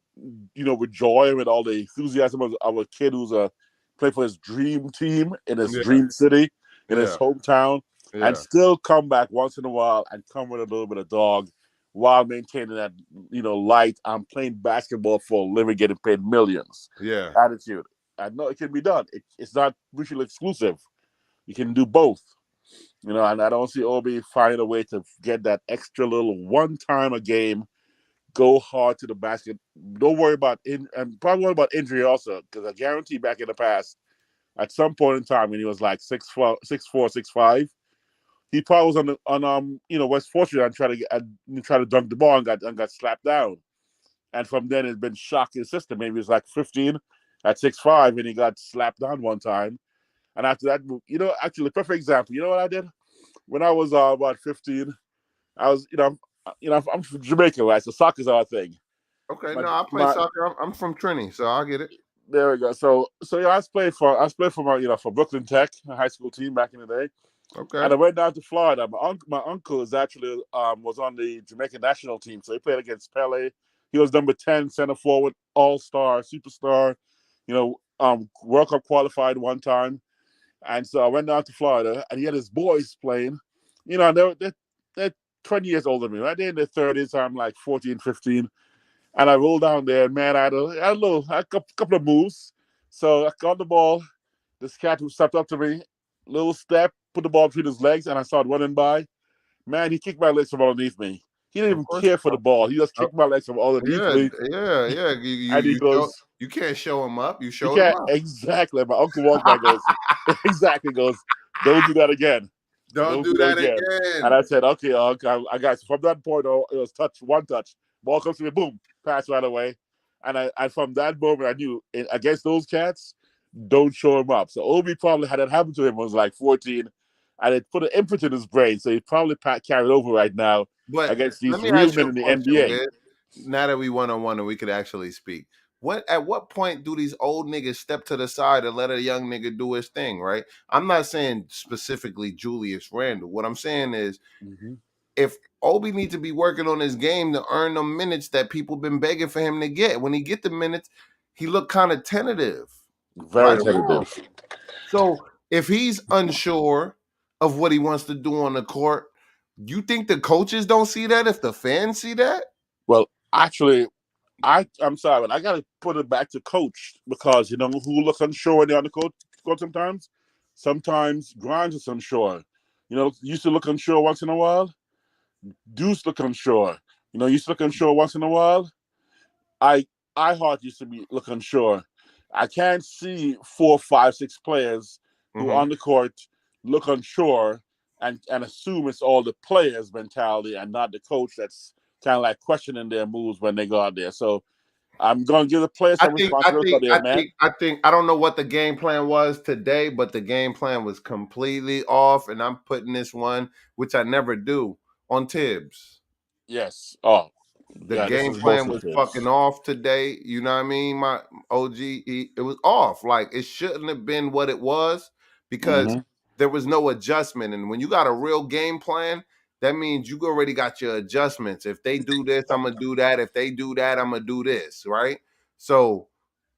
with joy, with all the enthusiasm of a kid who's play for his dream team in his Yeah, dream city, in his yeah, hometown, and yeah, still come back once in a while and come with a little bit of dog while maintaining that, light. I'm playing basketball for a living, getting paid millions yeah. attitude. I know it can be done. It's not mutually exclusive. You can do both. And I don't see Obi finding a way to get that extra little one time a game, go hard to the basket. Don't worry about and probably worry about injury also, because I guarantee back in the past, at some point in time when he was like 6'4", 6'4", 6'5", he probably was on West Fortune and try to dunk the ball and got slapped down. And from then it's been shocking system. Maybe it was like 15 at 6'5", and he got slapped down one time. And after that, actually, perfect example. You know what I did when I was about 15? I was, I'm from Jamaica, right? So soccer's our thing. Okay, My no, I play my soccer. I'm from Trinity, so I get it. There we go. So yeah, I played for my for Brooklyn Tech, a high school team back in the day, and Okay, I went down to Florida. My uncle is actually was on the Jamaican national team, so he played against Pele. He was number 10 center forward, all star, superstar. World Cup qualified one time, and so I went down to Florida, and he had his boys playing. And they're 20 years older than me, right? They're in their 30s. I'm like 14, 15. And I rolled down there, and man, I had a couple of moves. So I got the ball. This cat who stepped up to me, little step, put the ball between his legs, and I started running by. Man, he kicked my legs from underneath me. He didn't of even course. care for the ball. He just Uh, kicked my legs from underneath yeah, me. yeah, yeah. You And he you show. goes, You can't show him up. You you showed him can't up. exactly. My uncle walked by, goes, exactly, goes, don't do that again. Don't Don't do do that that again. And again. I said, okay, I got so from that point on, it was one touch. Ball comes to me, boom, pass right away. And from that moment, I knew against those cats, don't show him up. So Obi probably had that happen to him when he was like 14, and it put an impetus in his brain. So he probably carried over right now But against let these me real ask you men in a the question, NBA. Wiz. Now that we one on one and we could actually speak, at what point do these old niggas step to the side and let a young nigga do his thing? Right. I'm not saying specifically Julius Randle. What I'm saying is, Mm-hmm. if Obi needs to be working on his game to earn the minutes that people been begging for him to get, when he get the minutes, he look kind of tentative. Right Very or wrong. tentative. So if he's unsure of what he wants to do on the court, you think the coaches don't see that if the fans see that? Well, actually, I'm sorry, but I got to put it back to coach, because who looks unsure when they're on the court sometimes. Sometimes Grimes is unsure. Used to look unsure once in a while. Deuce look unsure. Used to look unsure once in a while. I I Heart used to be look unsure, I can't see 4, 5, 6 players who Mhm. on the court look unsure and assume it's all the players' mentality and not the coach that's kind of like questioning their moves when they go out there. So I'm going to give the players I some think, I responsibility for think, their I man. think, I think. I don't know what the game plan was today, but the game plan was completely off, and I'm putting this one, which I never do, on Tibbs. Yes. Oh, The yeah, this game is plan mostly was fucking tips. off today. You know what I mean? My OG, it was off. Like it shouldn't have been what it was because Mm-hmm. there was no adjustment. And when you got a real game plan, that means you already got your adjustments. If they do this, I'm gonna do that. If they do that, I'm gonna do this. Right? So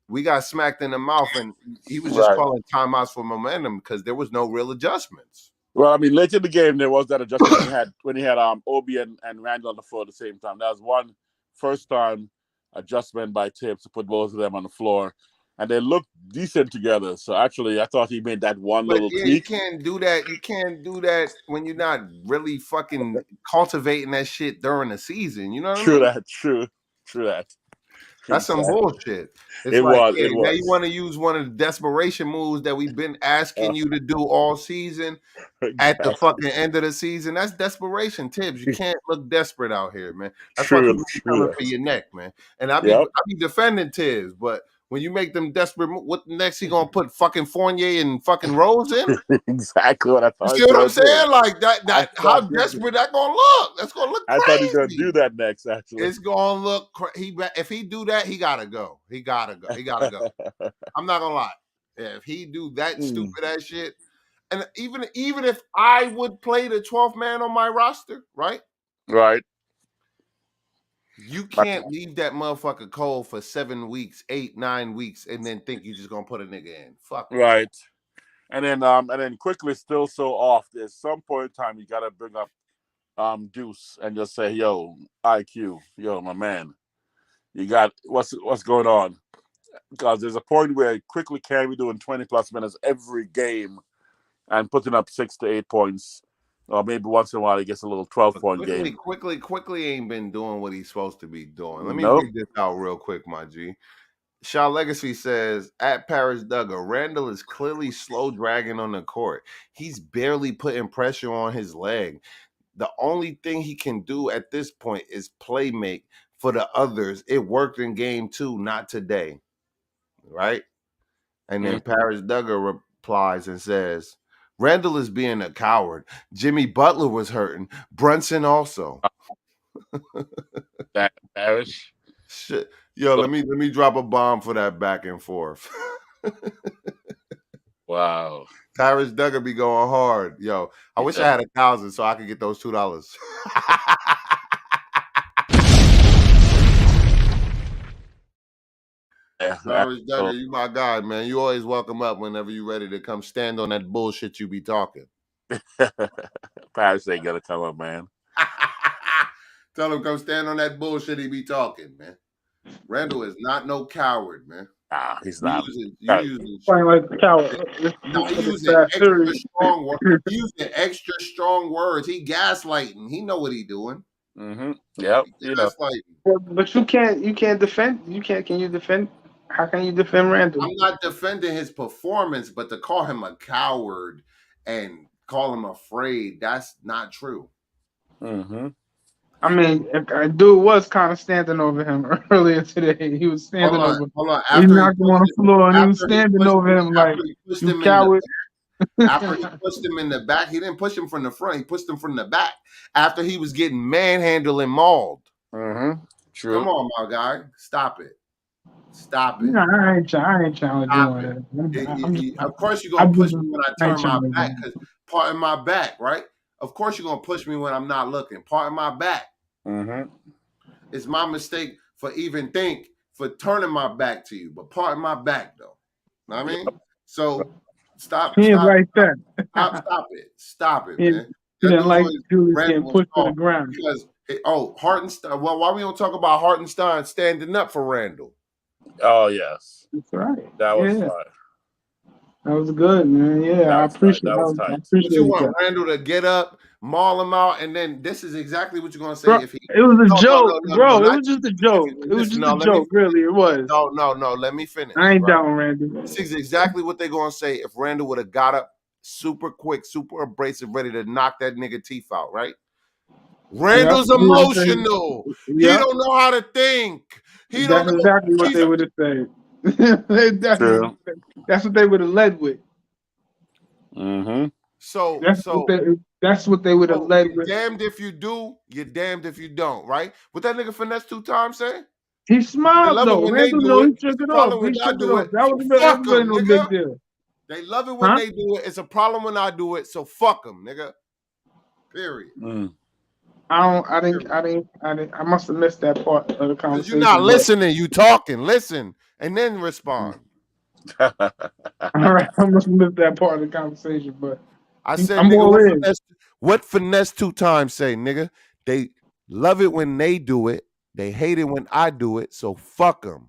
we got smacked in the mouth, and he was just Right. calling timeouts for momentum because there was no real adjustments. Well, I mean, late in the game, there was that adjustment when he had Obi and Randall on the floor at the same time. That was one first time adjustment by Tibbs to put both of them on the floor, and they looked decent together. So actually, I thought he made that one But little yeah, you tweak. can't do that. You can't do that when you're not really fucking cultivating that shit during the season. You know what I True mean? that. True that. That's some Exactly. bullshit. It's It like, was. yeah, It now you was. want to use one of the desperation moves that we've been Uh, asking you to do all season at the exactly. fucking end of the season. That's desperation, Tibbs. You can't look desperate out here, man. That's why True. people be True coming that. for your neck, man. And I Yep. be defending Tibbs, but when you make them desperate, what next? He gonna put fucking Fournier and fucking Rose in? Exactly what I You thought he see was what I'm gonna do. saying? Like that. I How thought he was. desperate that gonna look? That's gonna look I thought he was gonna do crazy. that next. Actually. It's gonna look. If he do that, he gotta go. He gotta go. He gotta go. I'm not gonna lie. Yeah, if he do that Mm, stupid ass shit, and even if I would play the 12th man on my roster, right? right. You can't leave that motherfucker cold for 7 weeks, 8, 9 weeks, and then think you just gonna put a nigga in. Fuck no. Right. And then quickly still so off. There's some point in time you gotta bring up Deuce and just say, yo, IQ, yo, my man, you got what's going on? Because there's a point where quickly can be doing 20 plus minutes every game and putting up 6 to 8 points. Or maybe once in a while he gets a little 12 But point game. quickly ain't been doing what he's supposed to be doing. Let me Nope. read this out real quick, my G. Shaw Legacy says at Paris Duggar, Randall is clearly slow dragging on the court. He's barely putting pressure on his leg. The only thing he can do at this point is play make for the others. It worked in game 2, not today. Right? And then Paris Duggar replies and says, Randall is being a coward. Jimmy Butler was hurting. Brunson also. That Parrish. Shit. Yo, let me drop a bomb for that back and forth. Wow. Tyrus Duggar be going hard. Yo, I wish I had 1,000 so I could get those $2. Yeah. Tyrus Duggar, you my guy, man. You always welcome up whenever you ready to come stand on that bullshit you be talking. Parrish ain't gonna come up, man. Tell him come stand on that bullshit he be talking, man. Randall is not no coward, man. Nah, he's You not. using Playing like a coward. no, he For this using past extra series. strong words. He using extra strong words. He gaslighting. He know what he doing. Mm-hmm. Yep. He gaslighting. But you can't defend. You can't. Can you defend? How can you defend Randall? I'm not defending his performance, but to call him a coward and call him afraid, that's not true. Mm-hmm. I mean, a dude was kind of standing over him earlier today. He was standing over him. Hold on. He knocked him on the floor, and he was standing over him like, "You coward." After he pushed him in the back, he didn't push him from the front. He pushed him from the back after he was getting manhandled and mauled. Mm-hmm. True. Come on, my guy. Stop it. Stop it. No, I ain't challenging it. Of course, you're going to push me when I turn my back because part of my back, right? Of course, you're going to push me when I'm not looking. Part of my back. Mm-hmm. It's my mistake for turning my back to you, but part of my back, though. Know what I mean? So stop. He didn't like that. Stop it, He man. didn't like Julius getting pushed to the ground. Because, Hartenstein, well, why we don't talk about Hartenstein standing up for Randall? Oh, yes. That's right. That was fun. That was good, man. Yeah, I appreciate that was tight. But you want Randall to get up maul him out, and then this is exactly what you're gonna say Bro, if he. it was a joke, No, bro. It not was just a if joke. you It was listen. just No, a let me. joke, really. It was. No. Let me finish. I ain't Right? down, Randy. This is exactly what they're gonna say if Randall would have got up super quick, super abrasive, ready to knock that nigga teeth out. Right? Yep. Randall's emotional. He Yep. don't know how to think. He don't That's know. exactly what they would have said. True. That's what they would have led with. Mm-hmm. So That's what they would have led you're with. damned if you do, you're damned if you don't, right? What that nigga finesse 2 times say? He They smiled love it though. when they Randall do know it. he It's shook a it off. problem when He I shook it do off. it. That So was fuck everybody them, no nigga. big deal. They love it when Huh? they do it. It's a problem when I do it. So fuck them, nigga. Period. I must have missed that part of the Because you're not conversation. But listening. You talking. Listen. And then respond. all right, I must have missed that part of the conversation. But I said, I'm nigga, all in. what finesse 2 times say, nigga? They love it when they do it. They hate it when I do it. So fuck them.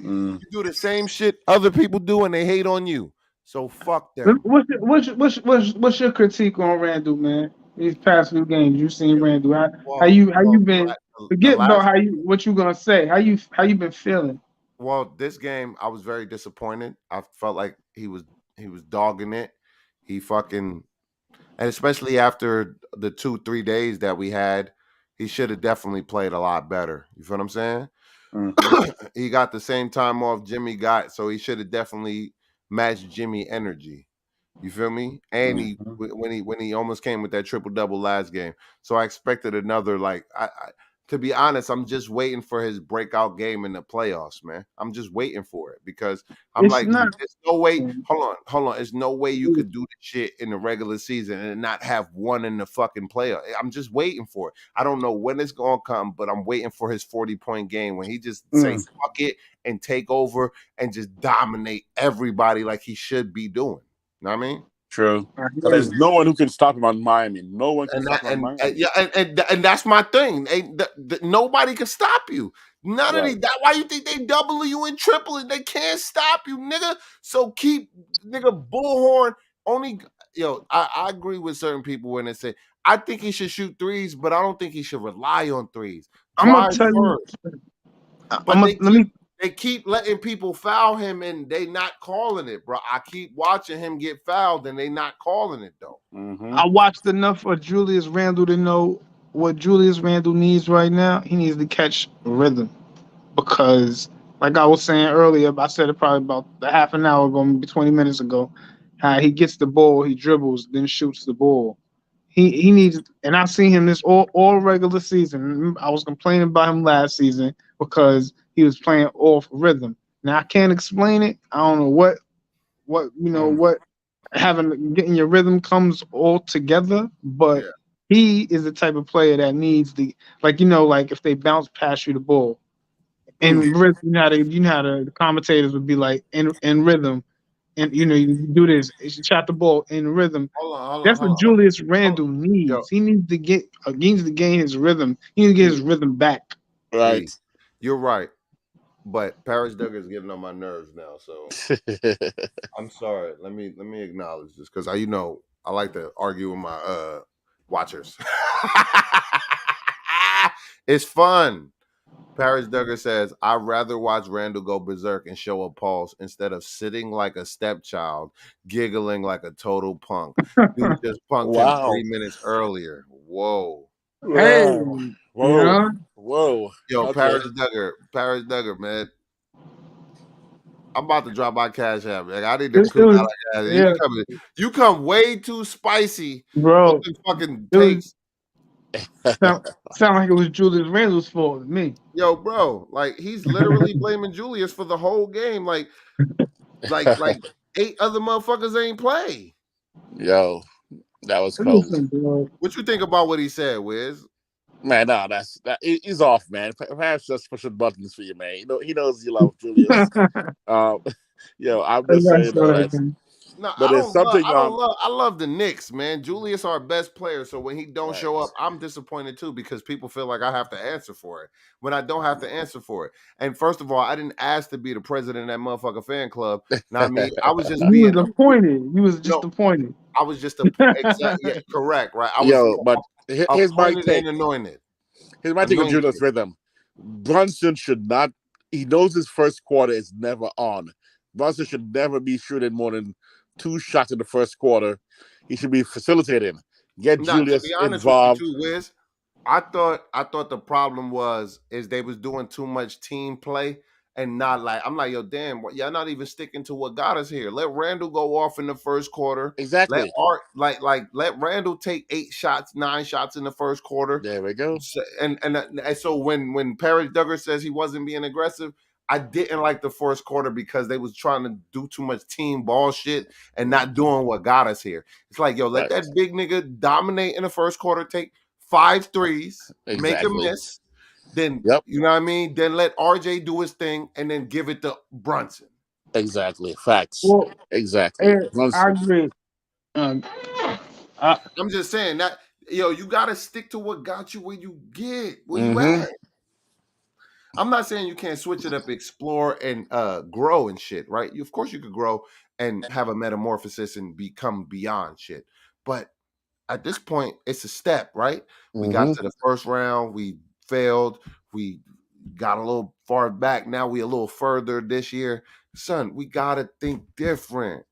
You do the same shit other people do and they hate on you. So fuck them. What's your critique on Randall, man? These past few games you've seen Randall. How you been? The Forget about last what you gonna say. How you been feeling? this game I was very disappointed. I felt like he was dogging it. He fucking and especially after the 2-3 days that we had, he should have definitely played a lot better. You feel what I'm saying? He got the same time off Jimmy got, so he should have definitely matched Jimmy energy. You feel me? And when he almost came with that triple double last game, so I expected another. Like to be honest, I'm just waiting for his breakout game in the playoffs, man. I'm just waiting for it because I'm It's like, not. there's no way. Hold on. There's no way you could do the shit in the regular season and not have one in the fucking playoff. I'm just waiting for it. I don't know when it's gonna come, but I'm waiting for his 40-point game when he just say fuck it and take over and just dominate everybody like he should be doing. You know what I mean? True. Because there's no one who can stop him on Miami. No one can stop him on Miami. And that's my thing. Nobody can stop you. None of these. That why you think they double you and triple it? They can't stop you, nigga. So keep nigga bullhorn. Only I agree with certain people when they say I think he should shoot threes, but I don't think he should rely on threes. I'm gonna Drive tell you. first. But they keep letting people foul him and they not calling it, bro. I keep watching him get fouled and they not calling it though. I watched enough of Julius Randle to know what Julius Randle needs right now. He needs to catch rhythm because, like I was saying earlier, I said it probably about a half an hour ago, maybe 20 minutes ago. How he gets the ball, he dribbles, then shoots the ball. He needs, and I've seen him this all regular season. I was complaining about him last season because he was playing off rhythm. Now I can't explain it. I don't know what what getting your rhythm comes all together, but he is the type of player that needs the like if they bounce past you the ball in rhythm, you know how the commentators would be like in rhythm, and you do this, you shot the ball in rhythm. That's what Julius Randle needs. He needs to gain his rhythm. He needs to get his rhythm back. Right. You're right. But Paris Duggar is getting on my nerves now, so I'm sorry. Let me acknowledge this because I like to argue with my watchers. It's fun. Paris Duggar says, I'd rather watch Randall go berserk and show a pulse instead of sitting like a stepchild, giggling like a total punk. Dude just punked him 3 minutes earlier. Whoa. Hey, Whoa. Yo, Okay. Paris Duggar, man. I'm about to drop my cash app. Like, I need to cook out of gas. You come way too spicy bro. with the fucking It was takes. sound like it was Julius Randle's fault to me. Yo, bro, like he's literally blaming Julius for the whole game. Like 8 other motherfuckers ain't play. Yo, that was cold. What you think about what he said, Wiz? Man, no, he's off, man. Perhaps just pushing buttons for you, man. He knows you love Julius. I'm just saying No, but it's something. I love the Knicks, man. Julius our best player, so when he don't show up, I'm disappointed too because people feel like I have to answer for it when I don't have to answer for it. And first of all, I didn't ask to be the president of that motherfucker fan club. Know what I mean, I was just He was appointed. He was just appointed. I was just exact. Yeah, correct. Right. I was Yo, but here's my appointed and take. anointed. Here's my take on Julius Rhythm. Brunson should not. He knows his first quarter is never on. Brunson should never be shooting more than 2 shots in the first quarter. He should be facilitating. Get Not to Julius be honest with you involved. too, Wiz. I thought the problem is they was doing too much team play and not like I'm like, yo, damn, y'all not even sticking to what got us here. Let Randall go off in the first quarter. Let Exactly. Art let Randall take 8 shots, 9 shots in the first quarter. There we go. And so when Paris Duggar says he wasn't being aggressive, I didn't like the first quarter because they was trying to do too much team ball shit and not doing what got us here. It's like, yo, let Right. that big nigga dominate in the first quarter, take 5 threes, make a Exactly. miss, then Yep. you know what I mean? Then let RJ do his thing and then give it to Brunson. Exactly. Facts. Well, Exactly. I agree. Um, I, I'm just saying that, yo, you gotta stick to what got you where you Mm-hmm. at. I'm not saying you can't switch it up, explore, and grow and shit, right? Of course you could grow and have a metamorphosis and become beyond shit. But at this point, it's a step, right? We got Mm-hmm. to the first round, we failed, we got a little far back. Now we a little further this year. Son, we gotta think different.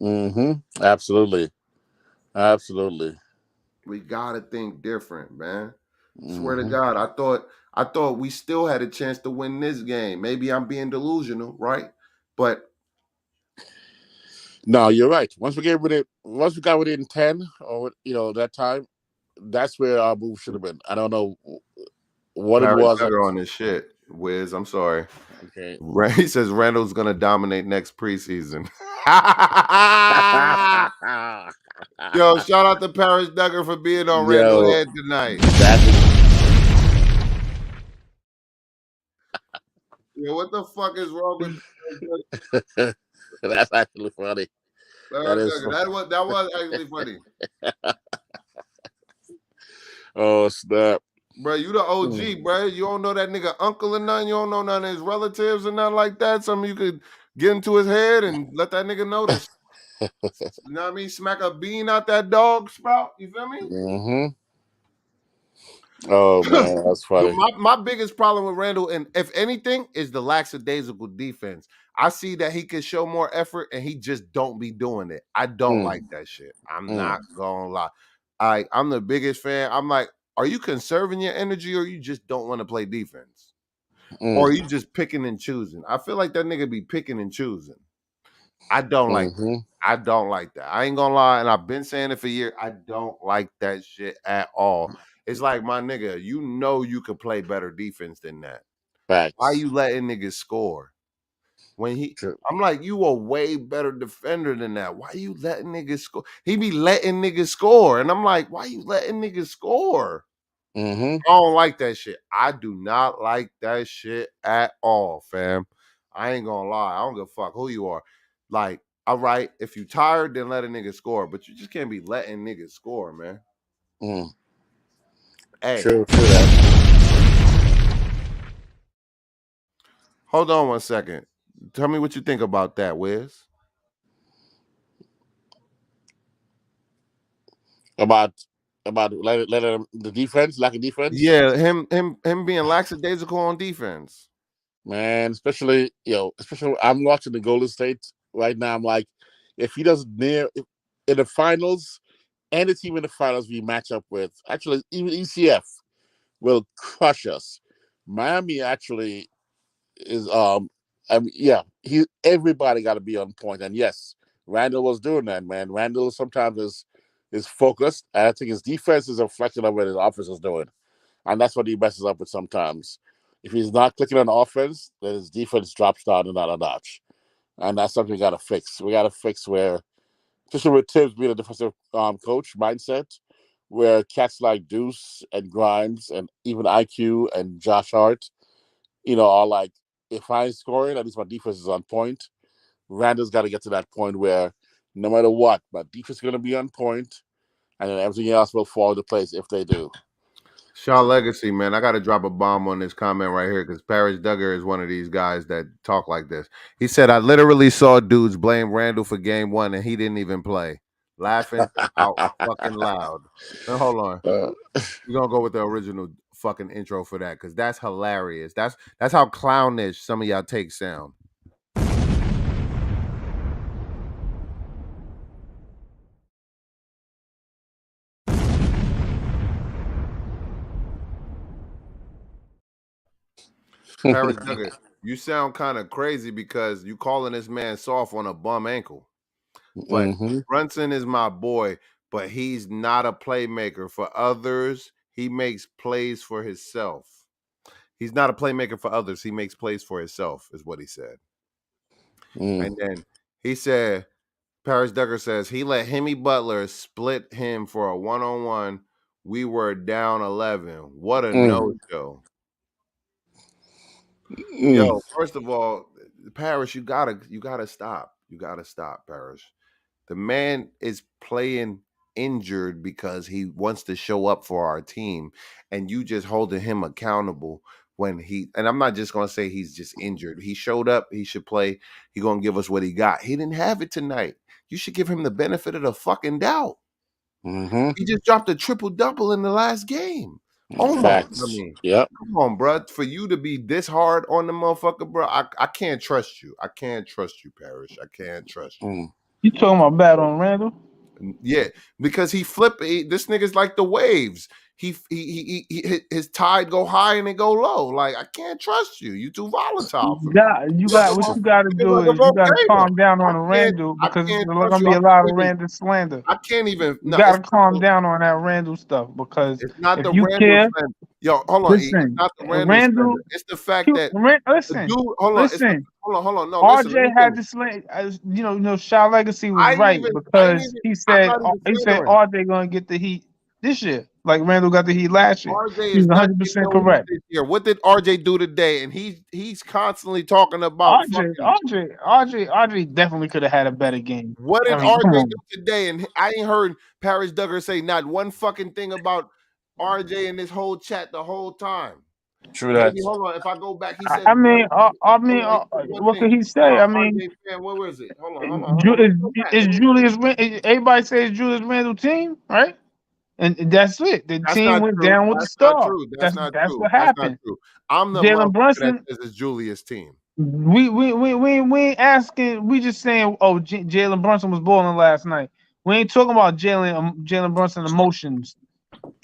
Mm-hmm. Absolutely. Absolutely. We gotta think different, man. Swear to Mm-hmm. God, I thought we still had a chance to win this game. Maybe I'm being delusional, right? But No, you're right. Once we got within 10 or that time, that's where our move should have been. I don't know what it Paris was. Duggar on this shit, Wiz. I'm sorry. Okay. He says Randall's gonna dominate next preseason. Yo, shout out to Paris Duggar for being on Randall Yo, Head tonight. that Yo, what the fuck is wrong with is that's actually funny. That Paris is Duggar? That was actually funny. oh snap. Bro, you the OG, bro. You don't know that nigga uncle or nothing. You don't know none of his relatives or nothing like that. Something you could get into his head and let that nigga know this. You know what I mean? Smack a bean out that dog spout. You feel me? Mm-hmm. Oh man, that's funny. My biggest problem with Randall, and if anything, is the lackadaisical defense. I see that he could show more effort, and he just don't be doing it. I don't like Mm, that shit. I'm mm, not gonna lie. I'm the biggest fan. I'm like, are you conserving your energy, or you just don't want to play defense, or mm, are you just picking and choosing? I feel like that nigga be picking and choosing. I don't like that. mm-hmm. I don't like that. I ain't gonna lie, and I've been saying it for years. I don't like that shit at all. It's like, my nigga, you know you could play better defense than that. Why Facts. you letting niggas score? When True. I'm like, you a way better defender than that. Why you letting niggas score? He be letting niggas score, and I'm like, why you letting niggas score? Mm-hmm. I don't like that shit. I do not like that shit at all, fam. I ain't gonna lie. I don't give a fuck who you are. Like, all right, if you tired, then let a nigga score. But you just can't be letting niggas score, man. Mm. Hey, True. True that. hold on one second. Tell me what you think about that, Wiz. About letting the defense lack of defense. Yeah, him being lackadaisical on defense. Man, especially I'm watching the Golden State right now. I'm like, if he doesn't in the finals, any team in the finals we match up with, actually even ECF will crush us. Miami actually is I mean, yeah, he everybody got to be on point, and yes, Randall was doing that, man. Randall sometimes is focused, and I think his defense is a reflection of what his offense is doing, and that's what he messes up with sometimes. If he's not clicking on offense, then his defense drops down another notch, and that's something we got to fix. We got to fix where, especially with Tibbs being a defensive coach mindset, where cats like Deuce and Grimes and even IQ and Josh Hart, are like, if I ain't scoring, at least my defense is on point. Randall's got to get to that point where no matter what, my defense is going to be on point, and then everything else will fall into place if they do. Shaw Legacy, man. I got to drop a bomb on this comment right here because Paris Duggar is one of these guys that talk like this. He said, I literally saw dudes blame Randall for game one and he didn't even play. Laughing out fucking loud. Now, hold on. We're going to go with the original fucking intro for that because that's hilarious. That's how clownish some of y'all take sound. Paris Duggar, you sound kind of crazy because you calling this man soft on a bum ankle. But Brunson is my boy, but he's not a playmaker for others. He makes plays for himself. He's not a playmaker for others. He makes plays for himself, is what he said. And then he said, Paris Duggar says, he let Hemi Butler split him for a one-on-one. We were down 11. What a no-show. Yo, first of all, Paris, you gotta stop. You gotta stop, Paris. The man is playing injured because he wants to show up for our team, and you just holding him accountable when and I'm not just gonna say he's just injured. He showed up, he should play, he gonna give us what he got. He didn't have it tonight. You should give him the benefit of the fucking doubt. He just dropped a triple-double in the last game. Facts. I mean, yep. Come on, bro. For you to be this hard on the motherfucker, bro, I can't trust you. I can't trust you, Parrish. I can't trust you. You talking about bad on Randall? Yeah, because this nigga's like the waves. His tide go high and it go low. Like, I can't trust you. You too volatile for me. What you got to do like a is you got to volcano. calm down on Randall I because can't there's trust gonna you. be a lot of Randall slander. I can't even. You No, got to calm down on that Randall stuff because it's not if the you Randall care, slander. Yo, hold on. It's listen, not the Randall Randall. slander. It's the fact that the dude. Hold on. Hold on. No, listen. RJ had to slant. Shaw Legacy was right because he said RJ gonna get the heat this year, like Randall got the heat last year. RJ He's is not 100% correct. this year. What did RJ do today? And he's constantly talking about RJ definitely could have had a better game. What did come RJ on. do today? And I ain't heard Paris Duggar say not one fucking thing about RJ in this whole chat the whole time. True that. Maybe, hold on. If I go back, he said. What could he say? I mean, RJ fan, where was it? Hold on. Is Julius? Everybody says Julius Randle team, right? And that's it. The team went down with the star. That's not true. What happened. True. I'm the Jalen motherfucker Brunson. that says it's Julius' team. We ain't asking. We just saying, Jalen Brunson was balling last night. We ain't talking about Jalen Brunson emotions.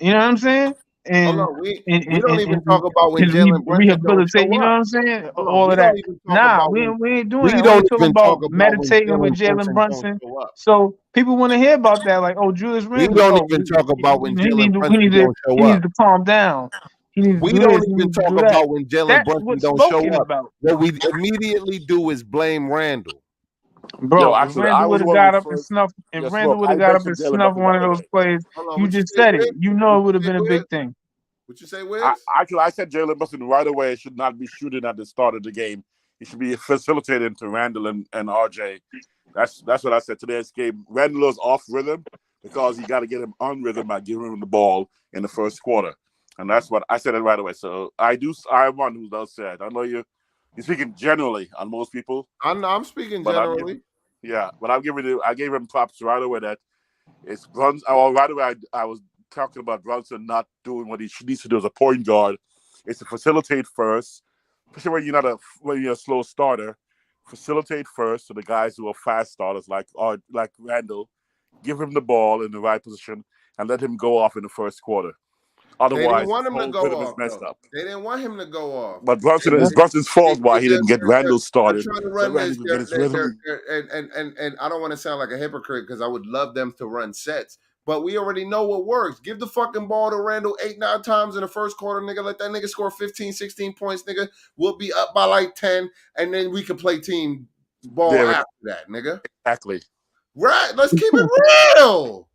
You know what I'm saying? And hold on, we don't even talk about when Jalen Brunson rehabilitate. You know what I'm saying? All of that. Nah, we ain't doing that. We're talking about meditating with Jalen Brunson. So people want to hear about that, like, Julius Randle. We don't even talk about when Jalen Brunson don't show up. He needs to calm down. We don't even talk about when Jalen Brunson don't show up. What we immediately do is blame Randall. Bro, if Randall would have got up and snuffed, one of those plays, you just said it. You know it would have been a big thing. What you say, Wiz? I said Jalen Brunson right away should not be shooting at the start of the game. He should be facilitating to Randall and RJ. That's what I said today's game. Randall is off rhythm because you got to get him on rhythm by giving him the ball in the first quarter. And that's what I said it right away. So I'm one who does say it. I know you're speaking generally on most people. I'm speaking generally. But I gave him props right away that it's Brunson. Right away I was talking about Brunson not doing what he needs to do as a point guard. It's to facilitate first, especially when you're a slow starter. Facilitate first to the guys who are fast starters like Randall. Give him the ball in the right position and let him go off in the first quarter. Otherwise, they didn't want him to go off. Messed up. They didn't want him to go off. But it's Brunson's fault why he didn't get Randall started. They're trying to run this, and I don't want to sound like a hypocrite because I would love them to run sets. But we already know what works. Give the fucking ball to Randall 8-9 times in the first quarter, nigga. Let that nigga score 15, 16 points, nigga. We'll be up by like 10, and then we can play team ball after that, nigga. Exactly. Right. Let's keep it real.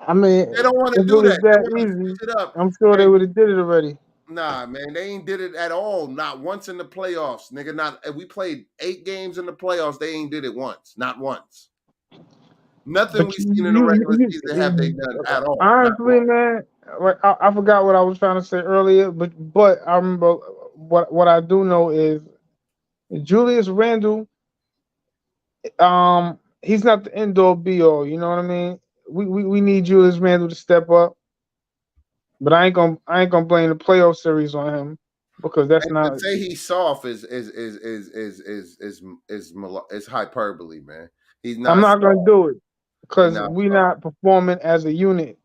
I mean, they don't want to do that. Easy. I'm sure they would have did it already. Nah, man, they ain't did it at all. Not once in the playoffs, nigga. We played 8 games in the playoffs. They ain't did it once. Not once. Nothing we've seen in the regular season have they done at all. Honestly, man, like I forgot what I was trying to say earlier, but I remember what I do know is Julius Randle. He's not the end all be all. You know what I mean? We need Julius Randle to step up, but I ain't gonna blame the playoff series on him because that's And not. to say he's soft is hyperbole, man. He's I'm not not soft. gonna do it He's because not we soft. not performing as a unit.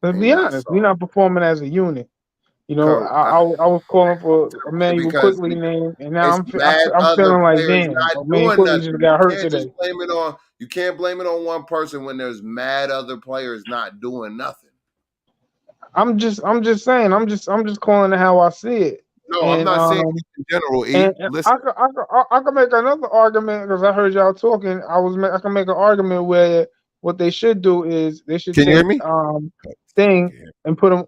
Let's He's be not honest, we're soft. not performing as a unit. You know, Cause I was calling for Emmanuel because Quickly name, and now it's mad I'm other feeling like players damn, not Emmanuel doing Quickly nothing. just You got hurt can't just today. blame it on one person when there's mad other players not doing nothing. I'm just saying, I'm just calling it how I see it, No, I'm and not saying in general, E. and Listen, I could make another argument because I heard y'all talking. I can make an argument where what they should do is they should can you hear take me? thing Yeah, and put him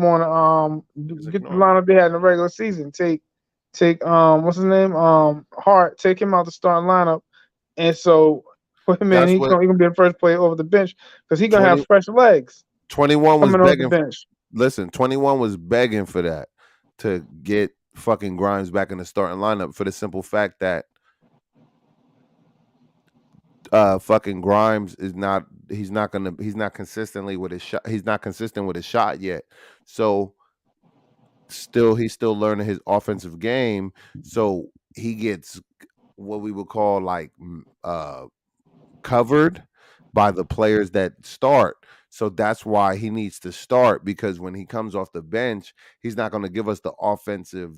on just get the ignore me. lineup they had in the regular season. Take what's his name Hart, take him out the starting lineup, and so put him in. That's what He gonna be the first player over the bench because he gonna have 20, fresh legs 21 was coming off the begging. bench. Listen, 21 was begging for that to get fucking Grimes back in the starting lineup for the simple fact that fucking Grimes is not he's not consistently with his shot. He's not consistent with his shot yet. So he's still learning his offensive game. So he gets what we would call like covered by the players that start. So that's why he needs to start, because when he comes off the bench, he's not going to give us the offensive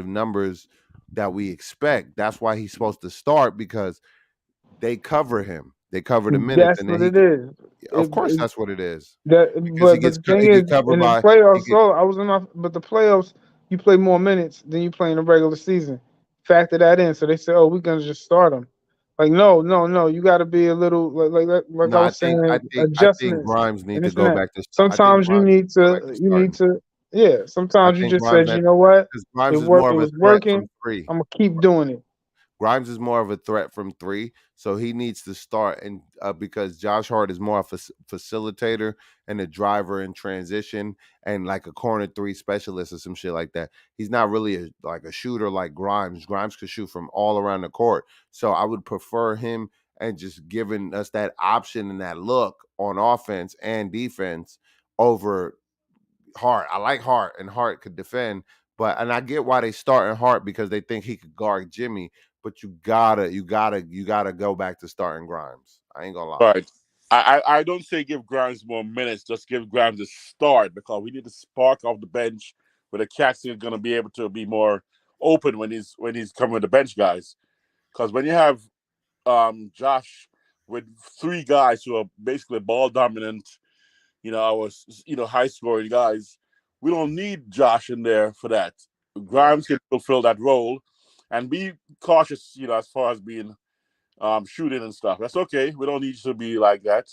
numbers that we expect. That's why he's supposed to start, because they cover him. They cover the minutes, That's and then what it is. of It, course it, that's what it is, That, because but the thing he is, get covered in the by he playoffs, get so I was enough. But the playoffs, you play more minutes than you play in the regular season. Factor that in. So they say, "Oh, we're gonna just start them." Like, no, no, no. You got to be a little like no, I was saying, I think adjustments Grimes need and to this and go that. back to I think Sometimes Grimes needs to go back to you need starting. to, yeah. I Sometimes you think just Grimes said, had you know what, because Grimes is more it of a was threat from working. three. I'm gonna keep doing it. Grimes is more of a threat from three, so he needs to start. And because Josh Hart is more of a facilitator and a driver in transition, and like a corner three specialist or some shit like that. He's not really like a shooter like Grimes. Grimes could shoot from all around the court. So I would prefer him and just giving us that option and that look on offense and defense over Hart. I like Hart, and Hart could defend, and I get why they start in Hart, because they think he could guard Jimmy. But you gotta go back to starting Grimes. I ain't gonna lie. Right. I don't say give Grimes more minutes, just give Grimes a start because we need to spark off the bench where the cats are going to be able to be more open when he's coming with the bench guys. Because when you have Josh with three guys who are basically ball dominant, our high scoring guys, we don't need Josh in there for that. Yeah, Grimes can fulfill that role, and be cautious, as far as being shooting and stuff. That's okay. We don't need you to be like that.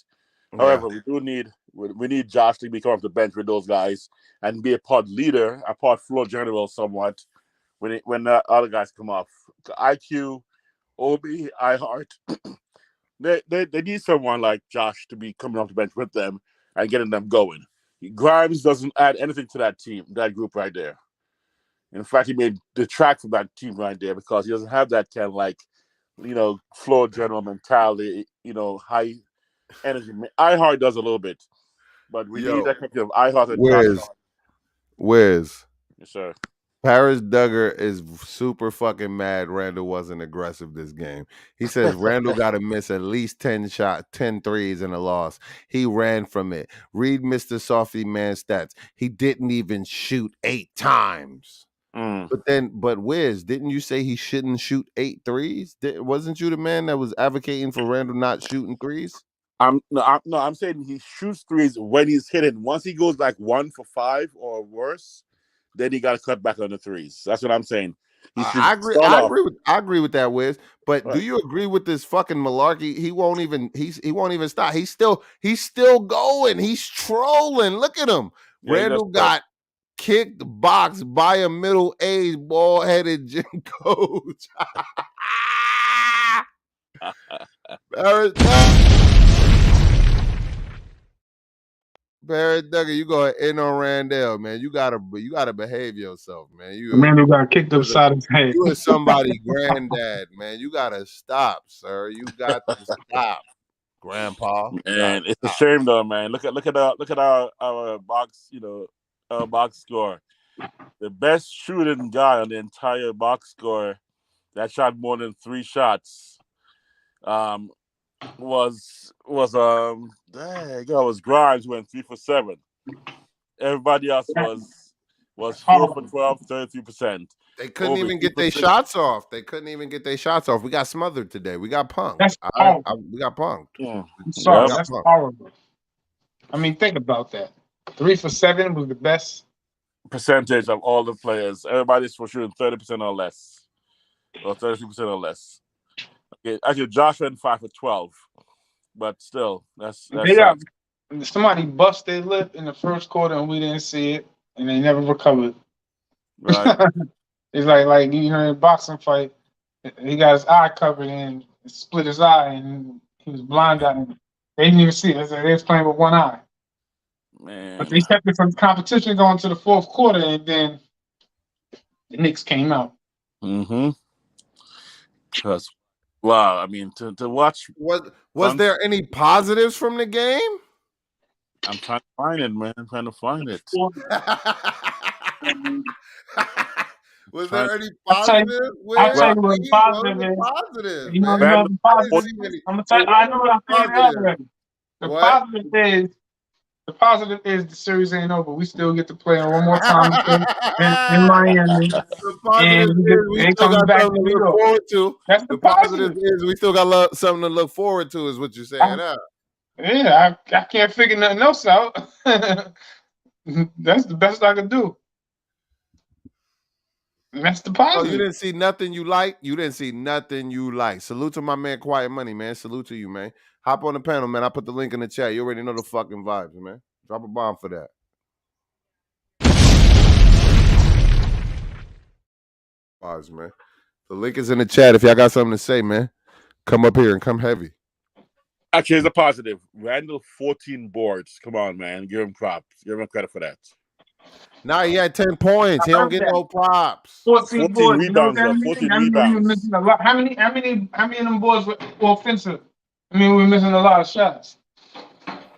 yeah. However, we need Josh to be coming off the bench with those guys and be a pod leader, a pod floor general somewhat when the other guys come off. IQ, Obi, iHeart, they need someone like Josh to be coming off the bench with them and getting them going. Grimes doesn't add anything to that team, that group right there. In fact, he may detract from that team right there because he doesn't have that kind of floor general mentality, high energy. iHeart does a little bit, but we need Yo, that kind of iHeart and Josh Wiz, Hart. Wiz. Yes, sir. Paris Duggar is super fucking mad Randall wasn't aggressive this game. He says Randall got to miss at least 10 threes in a loss. He ran from it. Read Mr. Softy Man stats. He didn't even shoot 8 times. Mm. But Wiz, didn't you say he shouldn't shoot 8 threes? Wasn't you the man that was advocating for Randall not shooting threes? I'm saying he shoots threes when he's hitting. Once he goes like 1 for 5 or worse, then he got to cut back on the threes. That's what I'm saying. He should I agree. start off I agree with that, Wiz. But do right. you agree with this fucking malarkey? He won't even stop. He's still going. He's trolling. Look at him. Yeah, he does. Randall got kicked boxed by a middle-aged bald-headed gym coach. Paris, Barrett Duggar, you go in on Randall, man. You gotta behave yourself, man. Randall got kicked You was upside his head. you was somebody granddad, man. You gotta stop, sir. You got to stop, Grandpa. And it's a shame though, man. Look at our box, our box score. The best shooting guy on the entire box score that shot more than 3 shots was Grimes, went 3 for 7. Everybody else was 4 for 12, 33%. They couldn't even get their shots off. We got smothered today. We got punked. That's we got punked. I'm sorry, that's horrible. I mean, think about that. 3 for 7 was the best percentage of all the players. Everybody's for shooting 30% or less, or 32% or less. Okay, actually, Josh went 5 for 12, but still, that's somebody bust their lip in the first quarter and we didn't see it, and they never recovered. Right. It's like in a boxing fight, he got his eye covered and split his eye, and he was blinded. They didn't even see it. They was playing with one eye. Man. But they kept it from competition going to the fourth quarter, and then the Knicks came out. Mm-hmm. Because, wow, I mean, to watch. Was there any positives from the game? I'm trying to find it, man. I'm trying to find it. Was there any positive? I'll tell you what positive is. You know the positive. I'm gonna tell you. I know what I'm saying already. The positive is the series ain't over. We still get to play one more time in Miami. The positive is we still got something to look forward to. That's the positive. Is we still got something to look forward to, is what you're saying, huh? Yeah, I can't figure nothing else out. That's the best I could do. And that's the positive. Oh, you didn't see nothing you like? Salute to my man Quiet Money, man. Salute to you, man. Hop on the panel, man. I put the link in the chat. You already know the fucking vibes, man. Drop a bomb for that. Vibes, man. The link is in the chat. If y'all got something to say, man, come up here and come heavy. Actually, it's a positive. Randall, 14 boards. Come on, man. Give him props. Give him credit for that. Now he had 10 points. He don't get no props. 14 boards. Rebounds. 14 rebounds. How many of them boards were offensive? I mean, we're missing a lot of shots.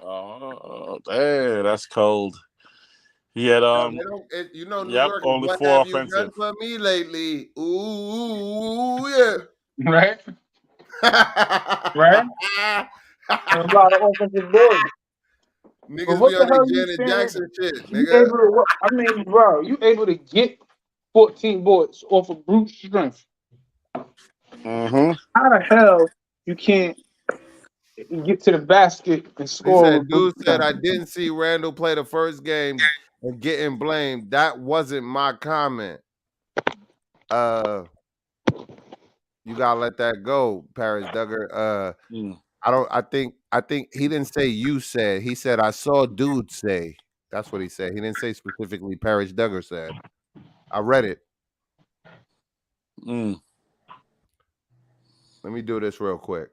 Oh, damn, that's cold. He had New York, only what 4 have offensive. You done for me lately? Ooh, yeah. Right. Right. A lot of offensive boards. Niggas be on the Janet Jackson shit, nigga. Bro, you able to get 14 boards off of brute strength? Mm-hmm. How the hell you can't get to the basket and score? Dude said, I didn't see Randall play the first game and getting blamed. That wasn't my comment. You gotta let that go, Paris Duggar. I think he didn't say you said. He said I saw dude say. That's what he said. He didn't say specifically Paris Duggar said. I read it. Let me do this real quick.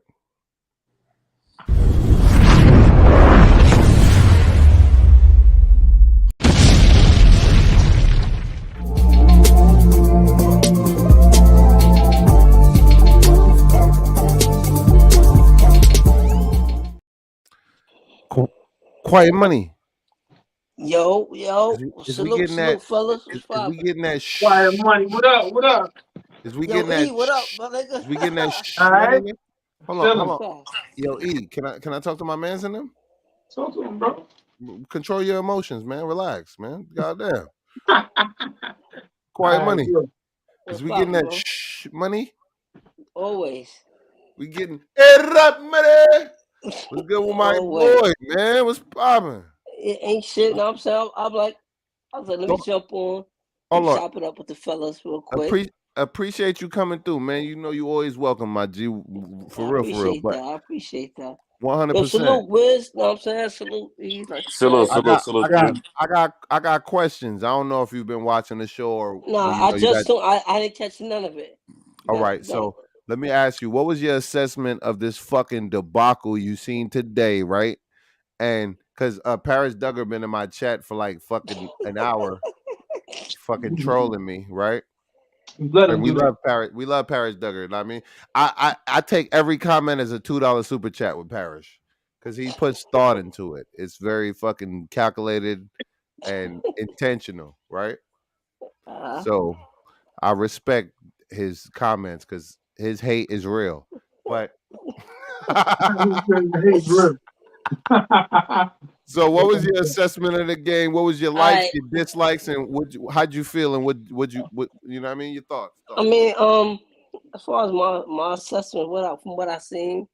Quiet Money. Yo, is we getting that, fellas. Is we getting that Quiet Money? What up? Is we getting that? What up, my nigga? Is we getting that All right. Hold on. Yo, E, can I talk to my mans in them? Talk to him, bro. Control your emotions, man. Relax, man. Goddamn. Quiet Money. Is we getting that money? Always. We getting rap money. What's good with my boy, man? What's poppin'? It ain't shit. No, I'm saying I was like, let me jump on. Chop it up with the fellas real quick. Appreciate you coming through, man. You know you always welcome, my G. For real. But I appreciate that. 100%. Salute, Wiz. No, I'm saying salute. He's like, salute. I got questions. I don't know if you've been watching the show or. No, I didn't catch none of it. All right, so let me ask you, what was your assessment of this fucking debacle you seen today, right? And because Paris Duggar been in my chat for like fucking an hour, fucking trolling me, right? Let And him we do it. love Paris. We love Paris Duggar. You know what I mean, I take every comment as a $2 super chat with Paris because he puts thought into it. It's very fucking calculated and intentional, right? So I respect his comments because his hate is real. But Hey, Drew. so, what was your assessment of the game? What was your likes, I your dislikes, and how'd you feel? And what you know what I mean? Your thoughts. I mean, as far as my assessment, from what I seen,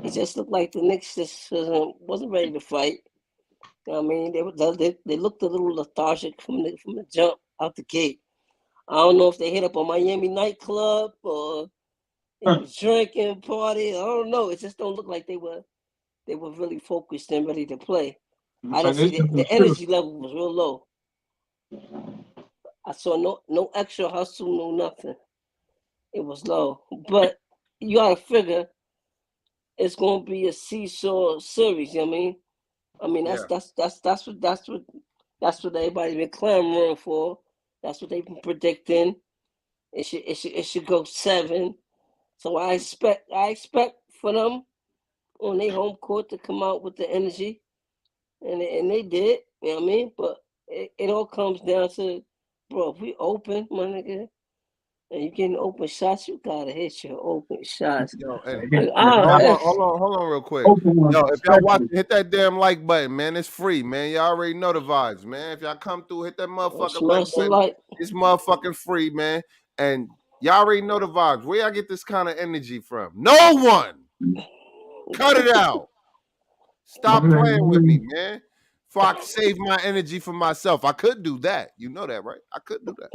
it just looked like the Knicks just wasn't ready to fight. You know what I mean, they looked a little lethargic from the jump out the gate. I don't know if they hit up a Miami nightclub or it was drinking party. I don't know. It just don't look like they were really focused and ready to play. I didn't see the energy level was real low. I saw no extra hustle, no nothing. It was low. But you gotta figure it's gonna be a seesaw series, you know what I mean? I mean that's what everybody's been clamoring for. That's what they've been predicting. It should go 7. So I expect for them on their home court to come out with the energy, and they did. You know what I mean? But it all comes down to, bro, if we open, my nigga, and you getting open shots, you gotta hit your open shots. Yo, and Hit hold on, real quick. open ones, Yo, if y'all watch, especially. hit that damn like button, man. It's free, man. Y'all already know the vibes, man. If y'all come through, hit that motherfucking like Smash the button. light. It's motherfucking free, man. And y'all already know the vibes. Where y'all get this kind of energy from? No one. Cut it out. Stop playing with me, man. Before I save my energy for myself. I could do that. You know that, right? I could do that.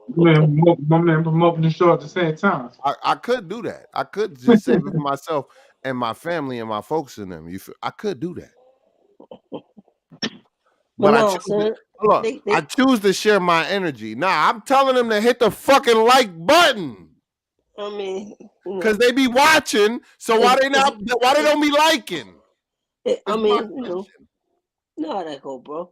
My man promoting the show at the same time. I could do that. I could just save it for myself and my family and my folks in them. I could do that. But I choose to, look, I choose to share my energy. Nah, I'm telling them to hit the fucking like button. I mean, because they be watching. So why they don't be liking? I mean, you know how that go, bro.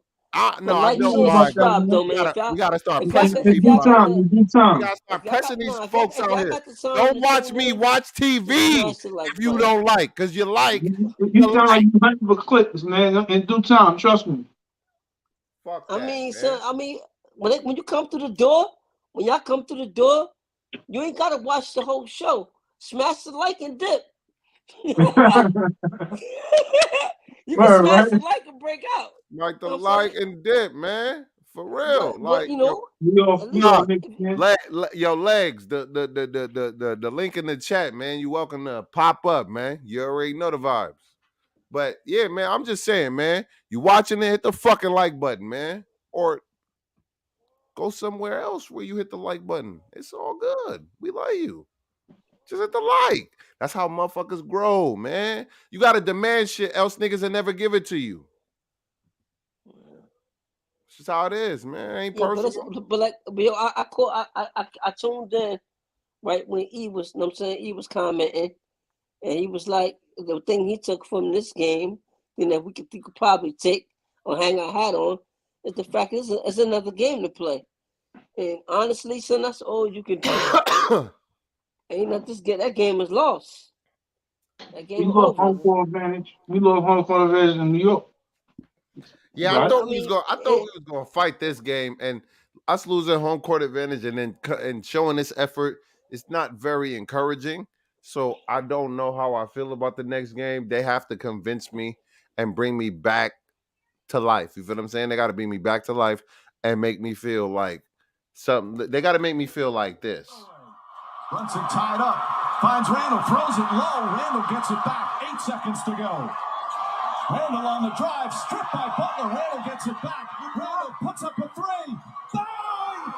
No, like, I don't. share, Right. subscribe, though, man. We gotta start In pressing due people. time. We gotta start pressing these folks out here. Don't watch me watch TV if you don't like, because you like. You sound like you hunting for clicks, man. In due time, trust me. Fuck that, I mean, man. son. I mean, when you come through the door, when y'all come through the door, you ain't gotta watch the whole show. Smash the like and dip. You can smash the like and break out. Like the like and dip, man. For real. But like you know, yo, legs. The link in the chat, man. You welcome to pop up, man. You already know the vibes. But yeah, man, I'm just saying, man. You watching it, hit the fucking like button, man. Or go somewhere else where you hit the like button. It's all good. We love you. Just hit the like. That's how motherfuckers grow, man. You gotta demand shit, else niggas will never give it to you. It's just how it is, man. It ain't personal. But like, I tuned in right when E was, you know what I'm saying, E was commenting, and he was like, the thing he took from this game, that we could probably take or hang our hat on, is the fact it's another game to play. And honestly, son, that's all you can do. Ain't not just that game is lost. That game we love home court advantage. We love home court advantage in New York. Yeah, right? I thought we was gonna fight this game, and us losing home court advantage and showing this effort is not very encouraging. So I don't know how I feel about the next game. They have to convince me and bring me back to life. You feel what I'm saying? They got to bring me back to life and make me feel like something. They got to make me feel like this. Runs it tied up. Finds Randall, throws it low. Randall gets it back. 8 seconds to go. Randall on the drive, stripped by Butler. Randall gets it back. Randall puts up a 3. Bang!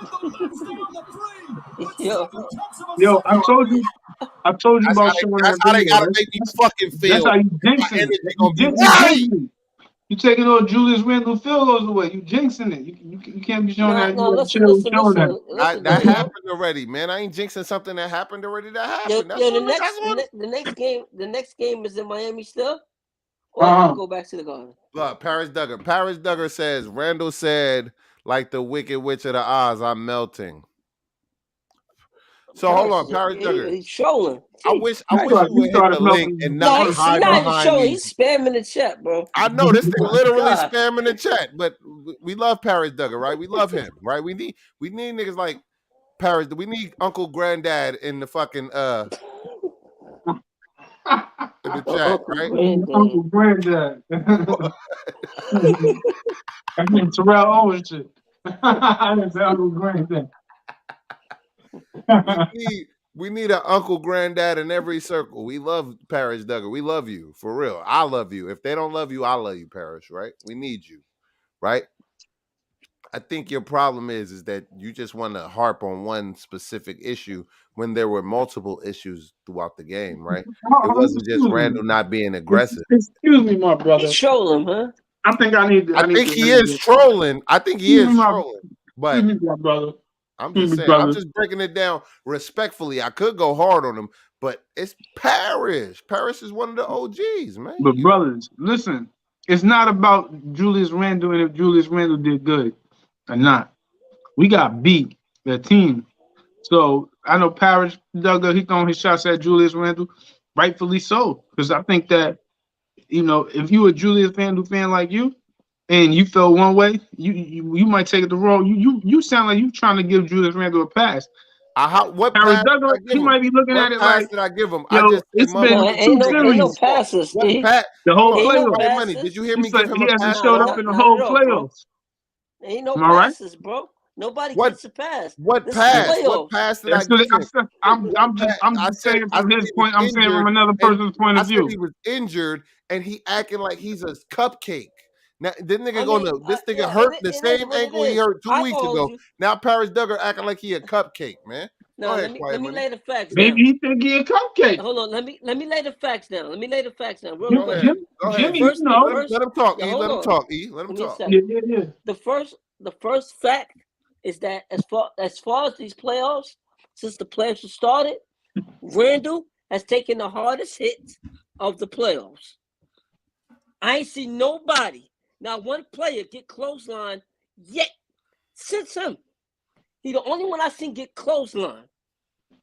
Randall knocks down the 3. Yo, I told you about showing that video. That's how they gotta make me fucking feel. That's how you jinx it. Energy gonna be right. You taking all Julius Randle field goals away. You jinxing it. You can't be showing that. No, You listen, showing listen, that. listen, listen, That though, yo. happened already, man. I ain't jinxing something that happened already. That Yo, happened. That's yo, all. That's all. the next game is in Miami still, or you go back to the Garden. Look, Paris Duggar. Paris Duggar says Randall said, like the Wicked Witch of the Oz, I'm melting. So hold on, Paris Duggar. He's trolling. I wish You you would hit started the link melting. and No, not he's hide not even behind showing. these. He's spamming the chat, bro. I know this thing literally God. spamming the chat, but we love Paris Duggar, right? We love him, right? We need niggas like Paris. We need Uncle Granddad in the fucking in the chat, right? Uncle Granddad. I mean Terrell Owens shit. I didn't say Uncle Granddad. we need an Uncle Granddad in every circle. We love Paris Duggar. We love you for real. I love you. If they don't love you, I love you, Paris. Right? We need you, right? I think your problem is that you just want to harp on one specific issue when there were multiple issues throughout the game, right? It wasn't just Randall not being aggressive. Excuse me, my brother. He's trolling, huh? I think I need to. I think he is trolling. I think he is trolling. But excuse me, my brother. I'm just saying, I'm just breaking it down respectfully. I could go hard on him, but it's Paris. Paris is one of the OGs, man. But brothers, listen, it's not about Julius Randle and if Julius Randle did good or not. We got beat, the team. So I know Paris Duggar, he throwing his shots at Julius Randle, rightfully so. Because I think that, if you a Julius Randle fan like you, and you feel one way, you might take it the wrong. You sound like you trying to give Julius Randle a pass. What Paris pass Duggar, he might be looking at it like, did I give him? yo, I just it's been ain't no passes. What pass? the whole playoffs. playoffs. Money. Did you hear me give him He a hasn't pass? showed up in the whole playoffs. Ain't no Am I right? passes, bro. Nobody gets a pass. What This pass? is What pass did I give him? I'm just saying from his point. I'm saying from another person's point of view. I said he was injured and he acting like he's a cupcake. Now this nigga hurt the same ankle he hurt 2 weeks ago. Now Paris Duggar acting like he a cupcake, man. No, let me lay the facts down. Maybe he think he a cupcake. Hold on, let me lay the facts down. Real quick. Jimmy, let him talk. E. Let him talk. E. Let him talk. Yeah. The first fact is that as far as these playoffs, since the playoffs have started, Randall has taken the hardest hits of the playoffs. I ain't seen nobody, not one player, get clothesline yet since him. He the only one I seen get clothesline.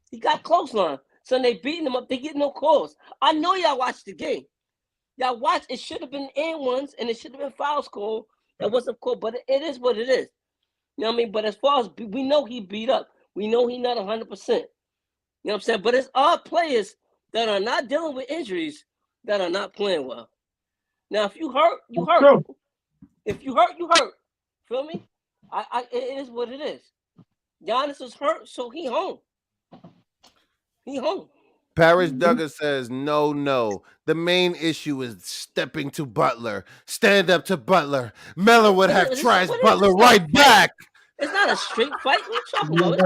He got clothesline. So they beating him up. They get no calls. I know y'all watched the game. Y'all watched. It should have been and ones, and it should have been fouls called. That wasn't called, but it is what it is. You know what I mean? But as far as we know, he beat up. We know he not 100%. You know what I'm saying? But it's our players that are not dealing with injuries that are not playing well. Now, if you hurt, you hurt. True. If you hurt, you hurt. Feel me? It is what it is. Giannis is hurt, so he home. He home. Paris Duggar says, no. The main issue is stepping to Butler. Stand up to Butler. Melo would have trashed Butler right back. It's not a street fight. What you talking about?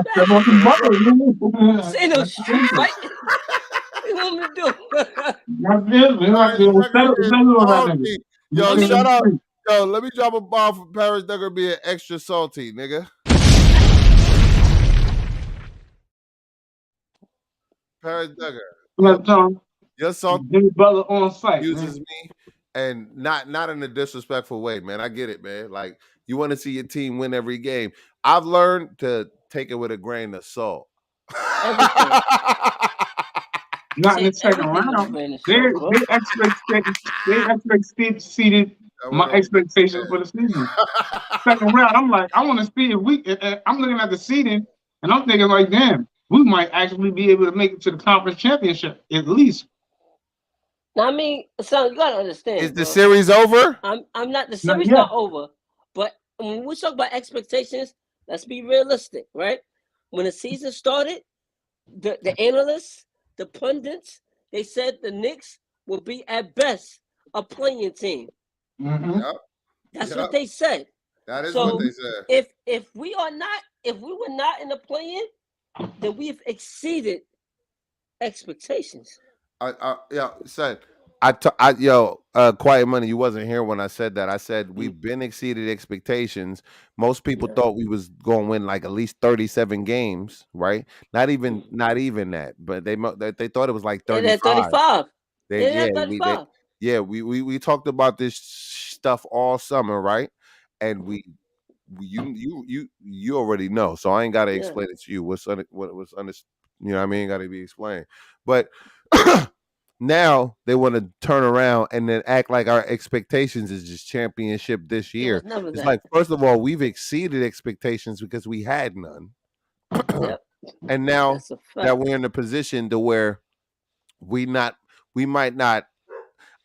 It's ain't no street fight. What you want me to do? Yo, shut up. Yo, let me drop a bomb for Paris Duggar being extra salty, nigga. Paris Duggar. Your song Butler on site uses me, and not in a disrespectful way, man. I get it, man. Like, you want to see your team win every game. I've learned to take it with a grain of salt. Not in the second round. They exceeded my expectations for the season. Second round, I'm like, I want to see if I'm looking at the seeding, and I'm thinking like, damn, we might actually be able to make it to the conference championship at least. I mean, son, you gotta understand. Is the series over? I'm not. The series not over, but when we talk about expectations, let's be realistic, right? When the season started, the analysts, the pundits, they said the Knicks will be at best a playing team. Mm-hmm. Yep. That's what they said. That is what they said. If we were not in the play-in, then we've exceeded expectations. Yeah, son. Quiet Money, you wasn't here when I said that. I said we've been exceeded expectations. Most people Yeah. thought we was going to win like at least 37 games, right? Not even that, but they thought it was like It had 35. 35. They It yeah, had we they 35. yeah, we talked about this stuff all summer, right? And you already know, so I ain't got to Yeah. explain it to you. What was under, you know what I mean? Got to be explained. But now they want to turn around and then act like our expectations is just championship this It was year. never It's that. like, first of all, we've exceeded expectations because we had none. Yep. And now That's a that fact. we're in a position to where we not we might not,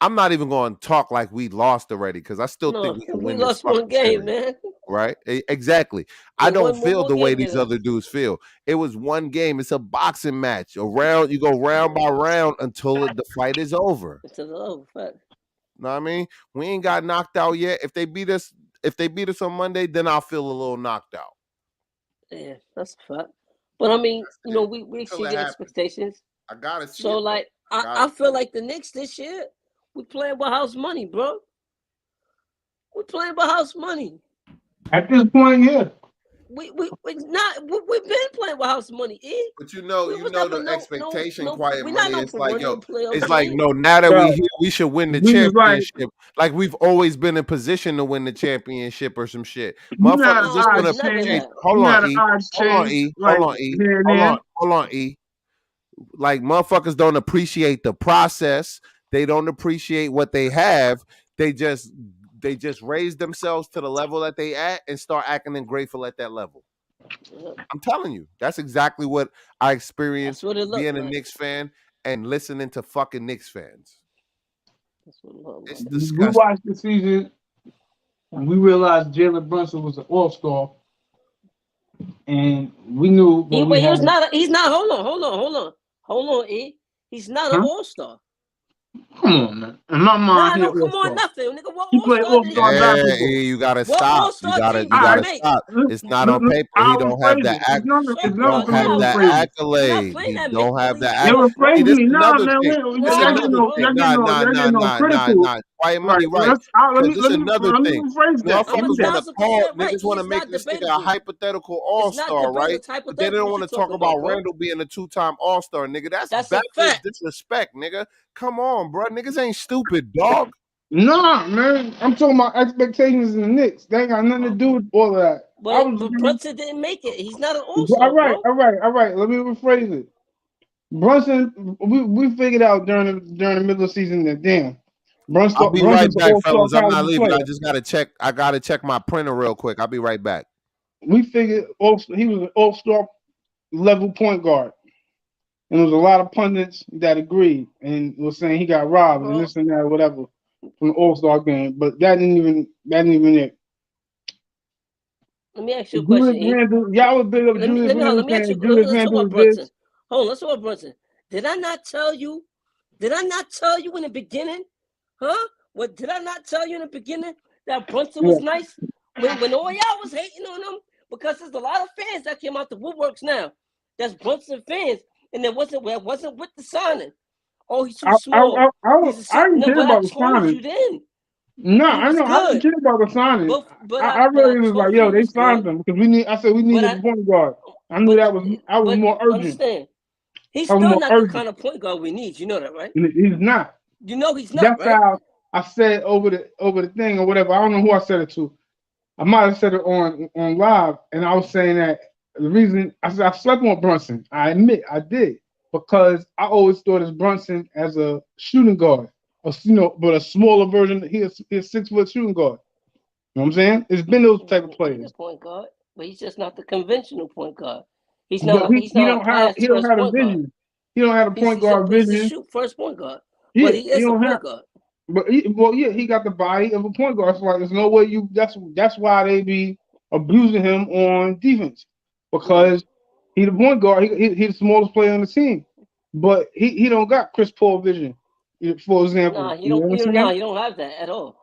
I'm not even going to talk like we lost already because I still think No, we can we win this lost one fucking game, series. man. Right? Exactly. I Yeah, don't one feel more the way game these than other us. dudes feel. It was one game. It's a boxing match. You go round by round until the fight is over. It's a love fact. Know what I mean? We ain't got knocked out yet. If they beat us on Monday, then I'll feel a little knocked out. Yeah, that's a fact. But I mean, you know, we Until it exceeded happens. expectations. I gotta see So it. like Gotta I see feel it. like the Knicks this year, we playing with house money, bro. We playing with house money. At this point, yeah. We've been playing with house money, E. But you We was know never the expectation, Quiet we're not Money. no It's like, perennial yo, playoff it's like, team. no, now that we But here, we should win the we was like, championship. Like we've always been in position to win the championship or some shit. you know how the Motherfuckers just No, want to odds never change. appreciate. that. Hold You know on, how the E. odds Hold on, change, E. like Hold on, E. here and Hold there. on, hold on, E. Like motherfuckers don't appreciate the process. They don't appreciate what they have. They just raise themselves to the level that they at and start acting ungrateful at that level. Yep. I'm telling you, that's exactly what I That's experienced what it looked being a like. Knicks fan and listening to fucking Knicks fans. That's what it looked It's like. We disgusting. watched the season and we realized Jalen Brunson was an all-star, and we knew what we He was had. not. He's not. Hold on, E. He's not an Huh? all-star. Come on, man. In my mind, Nah, he an don't come on, all-star. nothing, nigga. What He played all-star did he all-star even make? Yeah, basketball. E, you gotta What stop. all-star team You did he All gotta right, make? stop. It's not on paper. He I'll don't have rephrase the it. It's he nothing don't for me have to Nah, that rephrase it. we're not accolade. playing He that don't have make-believe the They shit, rephrase See, bro. this me. is Nah, another man. thing. This is Y'all Nah, getting another no, thing. bro. critical. Quiet Right. Money, right? Let Because me this is another let me thing. rephrase that. Let I'm a me Motherfuckers want to call 1,000% right. niggas want to It's make not this nigga a debatable. hypothetical It's not all-star, right? But they hypothetical. don't What want you to talk talking about, about bro? Randall being a two-time all-star, nigga. That's That's a backwards fact. disrespect, nigga. Come on, bro. Niggas ain't stupid, dog. Nah, man. I'm talking about expectations in the Knicks. They ain't got nothing to do with all of that. I was But Brunson didn't make it. He's not an all-star, bro. all right. Let me rephrase it. Brunson, we figured out during the middle of the season that damn, I'll be right Brunson's an back, all-star fellas. I'm not caliber leaving. player. I just gotta check. I gotta check my printer real quick. I'll be right back. We figured he was an all-star level point guard. And there was a lot of pundits that agreed and was saying he got robbed and Bro, this and that, whatever, from the All-Star game. But that didn't even it. let me ask you a question, Julius E. Randle, y'all was big up Julius Let Randle me ask you. saying Julius Let's talk Randle about was this. Brunson. Hold on. Let's talk about Brunson. Did I not tell you? Did I not tell you in the beginning? Huh? What did I not tell you in the beginning that Brunson Yeah. was nice? When all y'all was hating on him, because there's a lot of fans that came out the woodworks now. That's Brunson fans, and it wasn't with the signing. Oh, he's too small. I didn't care But I about the told signing. you then. No, He I was know. I didn't good. care about the signing. I But I really was like, told you yo, he they was signed good. him because I said we But needed I a point guard. I knew but I was more urgent. understand. He's I was still more not the urgent. kind of point guard we need. You know that, right? And he's not. You know he's not, That's right? how I said over the thing or whatever. I don't know who I said it to. I might have said it on live, and I was saying that the reason I said I slept on Brunson. I admit I did because I always thought of Brunson as a shooting guard, but a smaller version. He's a 6 foot shooting guard. You know what I'm saying? It's been those type of He's a players, point guard, but he's just not the conventional point guard. He's but not a he's not a pass he don't first have the point guard. vision. He don't have the point guard He's a vision. shoot first point guard. But Yeah, he he is a don't have. point guard. But he got the body of a point guard. So like, there's no way you. That's why they be abusing him on defense because he the point guard. He the smallest player on the team, but he don't got Chris Paul vision, for example. You know what I'm saying? You don't have that at all.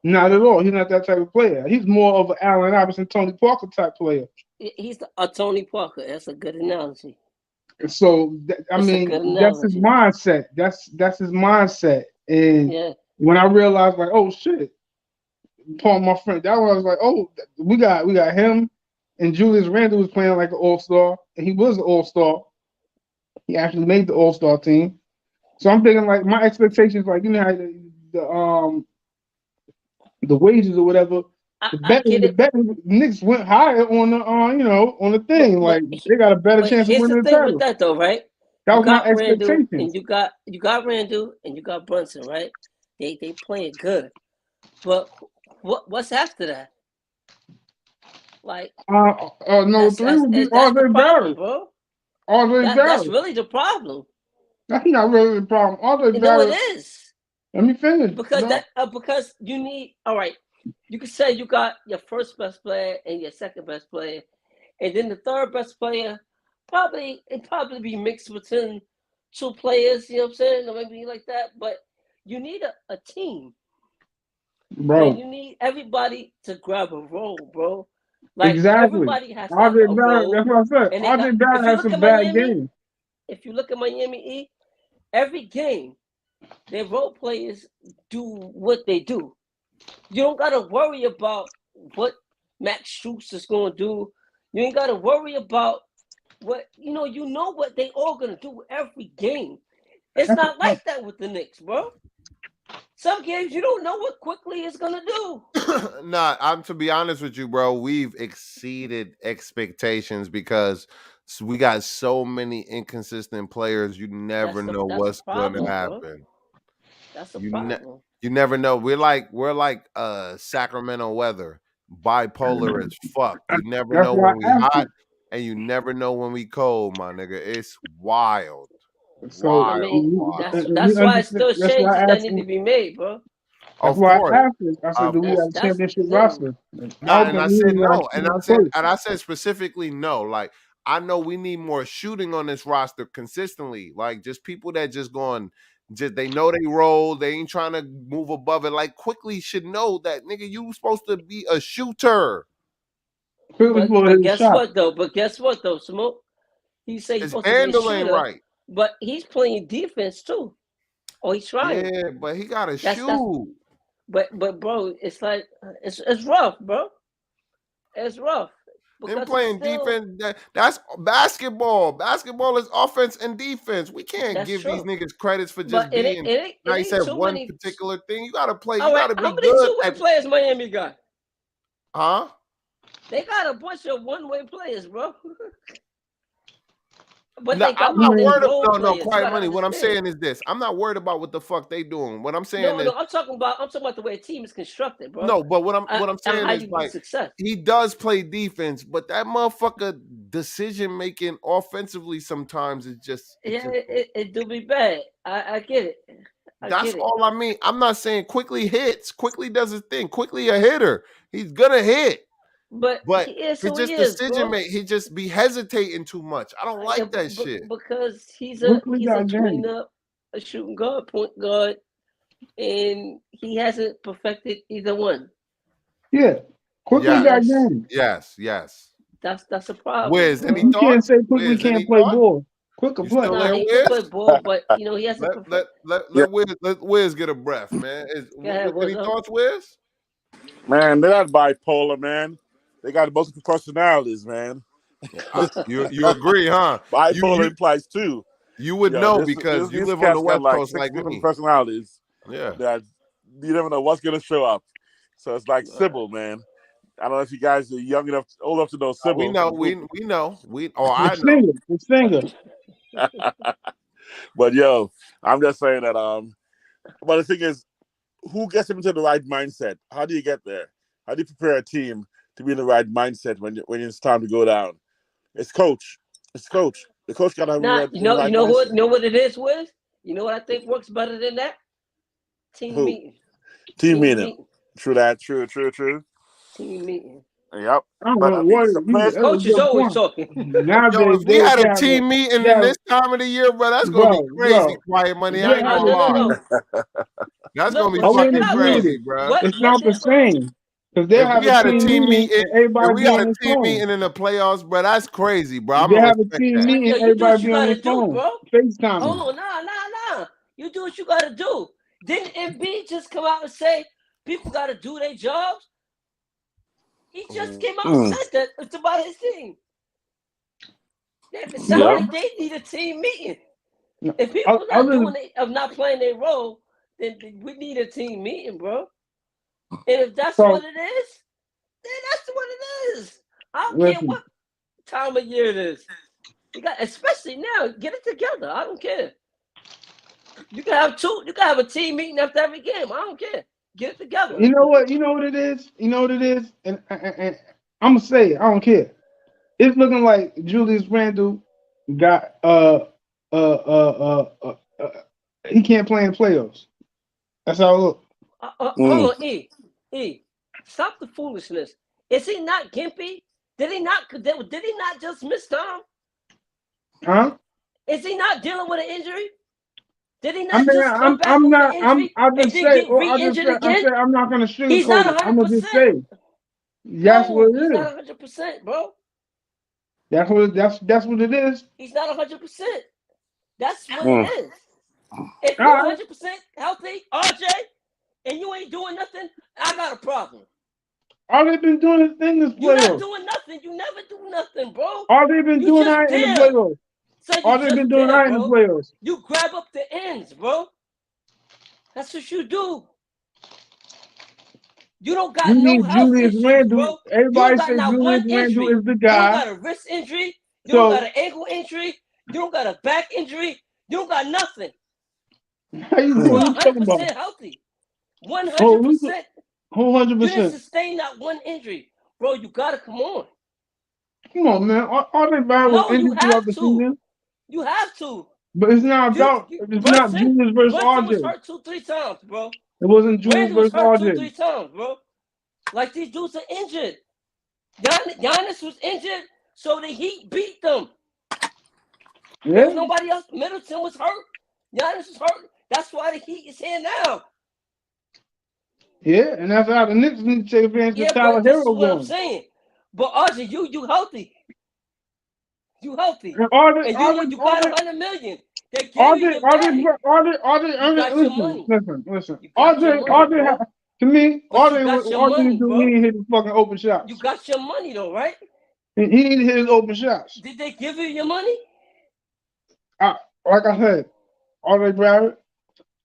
Not at all. He's not that type of player. He's more of an Allen Iverson, Tony Parker type player. He's a Tony Parker. That's a good analogy. So I It's a mean, good that's his analogy. mindset. That's his mindset. And Yeah. when I realized, like, oh shit, Paul, my friend, that was like, oh, we got him and Julius Randle was playing like an all-star, and he was an all-star. He actually made the all-star team. So I'm thinking like my expectations, like you know how the wages or whatever, I get it, the Knicks went higher on the on the thing. Like they got a better but chance of here's the winning the thing with title. that though, right? That You was my got Randall expectations. and you got Randall and you got Brunson, right? They playing good, but what's after that? Like No, three would be that's the RJ problem, Barrett. bro. RJ That's Barrett. really the problem. That's not really the problem. RJ You know it Barrett. is. Let me finish. Because because you need all right. You can say you got your first best player and your second best player, and then the third best player probably be mixed between two players. You know what I'm saying, or maybe like that. But you need a team, bro. and you need everybody to grab a role, bro. Like Exactly. everybody has to have RJ a Barrett. role. That's what I said. And RJ if Barrett you has look some at bad Miami, games. if you look at Miami, every game their role players do what they do. You don't gotta worry about what Max Strus is gonna do. You ain't gotta worry about what you know what they all gonna do every game. It's not like that with the Knicks, bro. Some games you don't know what Quickly is gonna do. Nah, I'm to be honest with you, bro. We've exceeded expectations because we got so many inconsistent players. You never know That's the what's going to problem, bro. happen. That's the You problem. you never know. We're like Sacramento weather, bipolar as fuck. You never That's know why when we I asked hot, you. and you never know when we cold, my nigga. It's wild, So I wild, mean, wild. that's we why it's understand. still That's why changes I that asked need to you. be made, bro. That's Of why I course, asked you. I said, of do we have a That's championship the thing. roster? I Nah, don't and think I we said even got no, a place. and I said specifically no. Like I know we need more shooting on this roster consistently. Like just people that just going, just they know they roll. They ain't trying to move above it. Like quickly should know that nigga, you supposed to be a shooter. Quickly for But his guess shot. what though? Smoke. He said he's His supposed to be a handle ain't shooter, right. but he's playing defense too. Or he's trying. Yeah, but he got to That's shoot. but bro, it's like it's rough, bro. It's rough Him because he's playing still. defense, that's basketball. Basketball is offense and defense. We can't That's give these true. nings credits for But just being it nice ain't at too one many. particular thing. You gotta play, All you right, gotta how be many good two-way at players Miami got? huh? They got a bunch of one-way players, bro. But No, they I'm got not Man, worried role no, players. You quiet gotta money. What I'm understand. saying is this. I'm not worried about what the fuck they doing. What I'm saying No, is I'm talking about the way a team is constructed, bro. no, but what I'm And saying how is you get like success. he does play defense, but that motherfucker decision making offensively sometimes is just Yeah, it do be bad. I get it. I that's get it. all I mean. I'm not saying quickly hits. Quickly does his thing. Quickly a hitter. He's gonna hit. But But he is he who he just is, decision bro. make. He just be hesitating too much. I don't Yeah, like that shit. because quickly he's a got game. tweener, a shooting guard, point guard, and he hasn't perfected either one. Yeah, quickly Yes, got That's game. yes. that's a problem, Wiz, any bro. You can't thoughts? say quickly Wiz, any can't play thoughts? ball. Quick can You play. still Nah, there, he could play Wiz? ball, but he hasn't perfected. Yeah, Let Wiz get a breath, man. Go ahead, Any Wizzo. thoughts, Wiz? man, they're not bipolar, man. They got multiple personalities, man. You agree, huh? Bipolar implies two. You would Yo, know because you these live on the cats got West like Coast six like different me. personalities Yeah. that you never know what's gonna show up. So it's like Sybil, man. I don't know if you guys are old enough to know We Sybil know, from the we movie. we know. The I know. singer, the singer. But yo, I'm just saying that. But the thing is, who gets him into the right mindset? How do you get there? How do you prepare a team to be in the right mindset when it's time to go down? It's coach. It's coach. The coach got to have him Nah, in the right mindset. you know what it is, Wiz? You know what I think works better than that? Team Who? meeting. Team Team meeting. meeting. True that. True. Team meeting. Yep. I don't But know I mean, what some you. players. That's a Coach is good always point. talking. Yo, Nowadays if we had a they have team meeting yeah, this time of the year, bro, that's gonna be crazy. bro. Quiet money. If I they ain't had gonna a lie. No. team, That's gonna Look, be but I check it wouldn't fucking out agree with though. crazy, it. bro. What It's what not the they're gonna same because they'll If have we a had a team team meeting meeting, and everybody be on their phone. in the playoffs, bro, that's crazy, bro. I'm They gonna have a respect team that. meeting, yo, you do everybody what you be on their gotta do, phone, bro. FaceTiming. Hold on, nah. You do what you gotta do. Didn't Embiid just come out and say people got to do their jobs? He just came out and said that it's about his team. It sounds like they need a team meeting. If people are not playing their role, then we need a team meeting, bro. And if that's what it is, then that's what it is. I don't care what time of year it is. You got, especially now, get it together. I don't care. You can have two. You can have a team meeting after every game. I don't care. Get it together. You know what? You know what it is. You know what it is. And I'm gonna say it. I don't care. It's looking like Julius Randle got he can't play in the playoffs. That's how it looks. Hold on, E. Stop the foolishness. Is he not gimpy? Did he not just miss time? Huh? Is he not dealing with an injury? Did he not I mean, just come back from an injury I'm just saying. I'm not gonna sugarcoat He's not it. I'm 100%. gonna just say that's what it he's is. not 100%, bro. That's what it is. He's not 100%. That's what it is. If you're 100% healthy, RJ, and you ain't doing nothing, I got a problem. All they've been doing is in this playoffs. You're not doing nothing. You never do nothing, bro. All they've been doing in the playoffs. So all they've been doing in the playoffs. You grab up the ends, bro. That's what you do. You don't got no health issues, bro. Everybody says Julius Randle is the guy. You don't got a wrist injury. You don't got an ankle injury. You don't got a back injury. You don't got nothing. How you You're 100% healthy. 100%. 100%. You didn't sustain that one injury, bro. You gotta come on. Come on, man. All they bad was injuries throughout the season. You have to. But it's not about. It's not Julius versus RJ. Was hurt 2-3 times, bro. It wasn't Julius versus RJ. 2-3 times, bro. Like these dudes are injured. Giannis was injured, so the Heat beat them. Yeah. There was nobody else. Middleton was hurt. Giannis was hurt. That's why the Heat is here now. Yeah, and that's how the Knicks need to take advantage of Tyler Hero going. What I'm saying. But RJ, you healthy. You healthy. And you got $100 million. They give you listen. RJ, to me, RJ need to hit his fucking open shots. You got your money though, right? He need to hit his open shots. Did they give you your money? Like I said, RJ Barrett,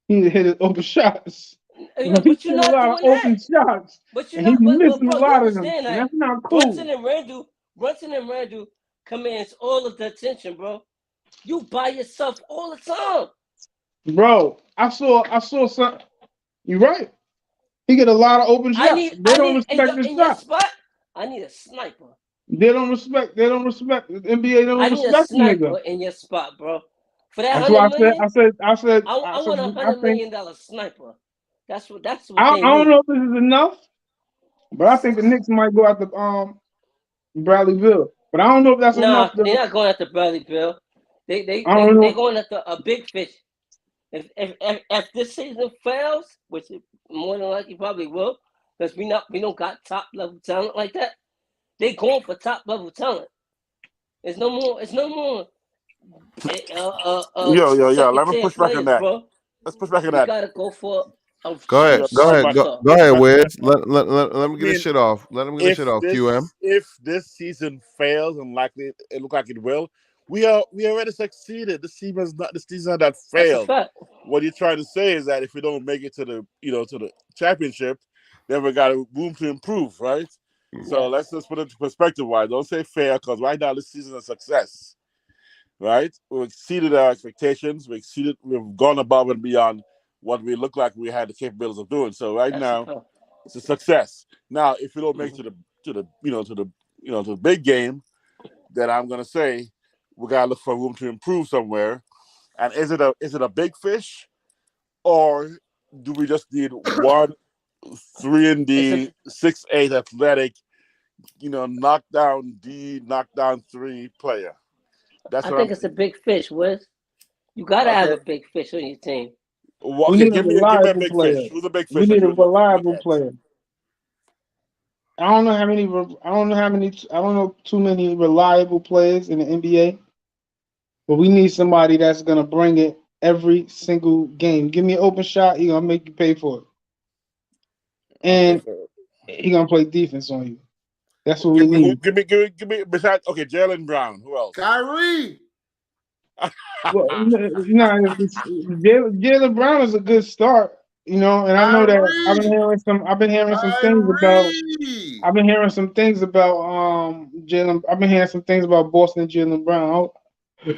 he need to hit his open shots. But you're not doing open shots. But you're not missing a lot of them. That's not cool. Brunson and Randle commands all of the attention, bro. You by yourself all the time. Bro, I saw something. You're right. He get a lot of open shots. They don't respect his shot. I need a sniper. They don't respect. The NBA don't respect. I need a sniper in your spot, bro. For that $100 million. I said. I want $100 million sniper. That's what. I don't know if this is enough, but I think the Knicks might go after Bradley Beal. But I don't know if that's enough. They're not going after Bradley Beal. They're going after a big fish. If this season fails, which more than likely probably will, because we don't got top level talent like that. They going for top level talent. It's no more. Let me push back on that. Bro. Let's push back on that. You gotta go for. Go ahead, Wiz. Let me get this shit off. Let him get this shit off. QM. If this season fails, and likely it look like it will, we already succeeded. This season that failed. What you're trying to say is that if we don't make it to the championship, then we got room to improve, right? So let's just put it into perspective. Why? Don't say fail, because right now this season is a success, right? We exceeded our expectations. We've gone above and beyond what we look like we had the capabilities of doing. So now it's a success. Now, if we don't make it to the big game, then I'm gonna say we gotta look for room to improve somewhere. And is it a big fish, or do we just need 1 3-and-D 6'8" athletic, knockdown 3 player? I think it's a big fish, Wiz. You gotta have a big fish on your team. Well, give me a big fish. Who's a big fish? We need a reliable player. I don't know too many reliable players in the NBA, but we need somebody that's gonna bring it every single game. Give me an open shot, he gonna make you pay for it, Okay, and so he gonna play defense on you. That's what we give me, need. give me. Besides, okay, Jalen Brown. Who else? Kyrie. Well, Jalen Brown is a good start, and I know that Kyrie. I've been hearing some things about Kyrie. I've been hearing some things about Jalen. I've been hearing some things about Boston and Jalen Brown.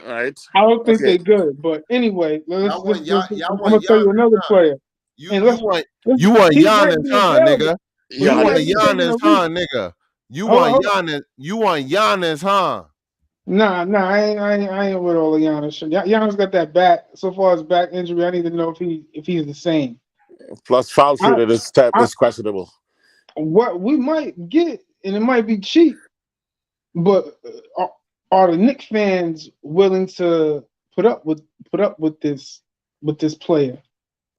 Right. I don't think Okay. they're good, but anyway, Y'all I'm want gonna tell you Giannis, another huh? player, and You want he might Giannis, be huh, available, nigga? but You he want might Giannis. be taking Giannis, a huh, week. nigga? Hold on, hold on. You want Giannis, huh? Nah, I ain't with all of Giannis shit. Giannis got that back. So far as back injury, I need to know if he's the same. Plus foul I, shooting this type I is questionable. what we might get, and it might be cheap, but are the Knicks fans willing to put up with this player?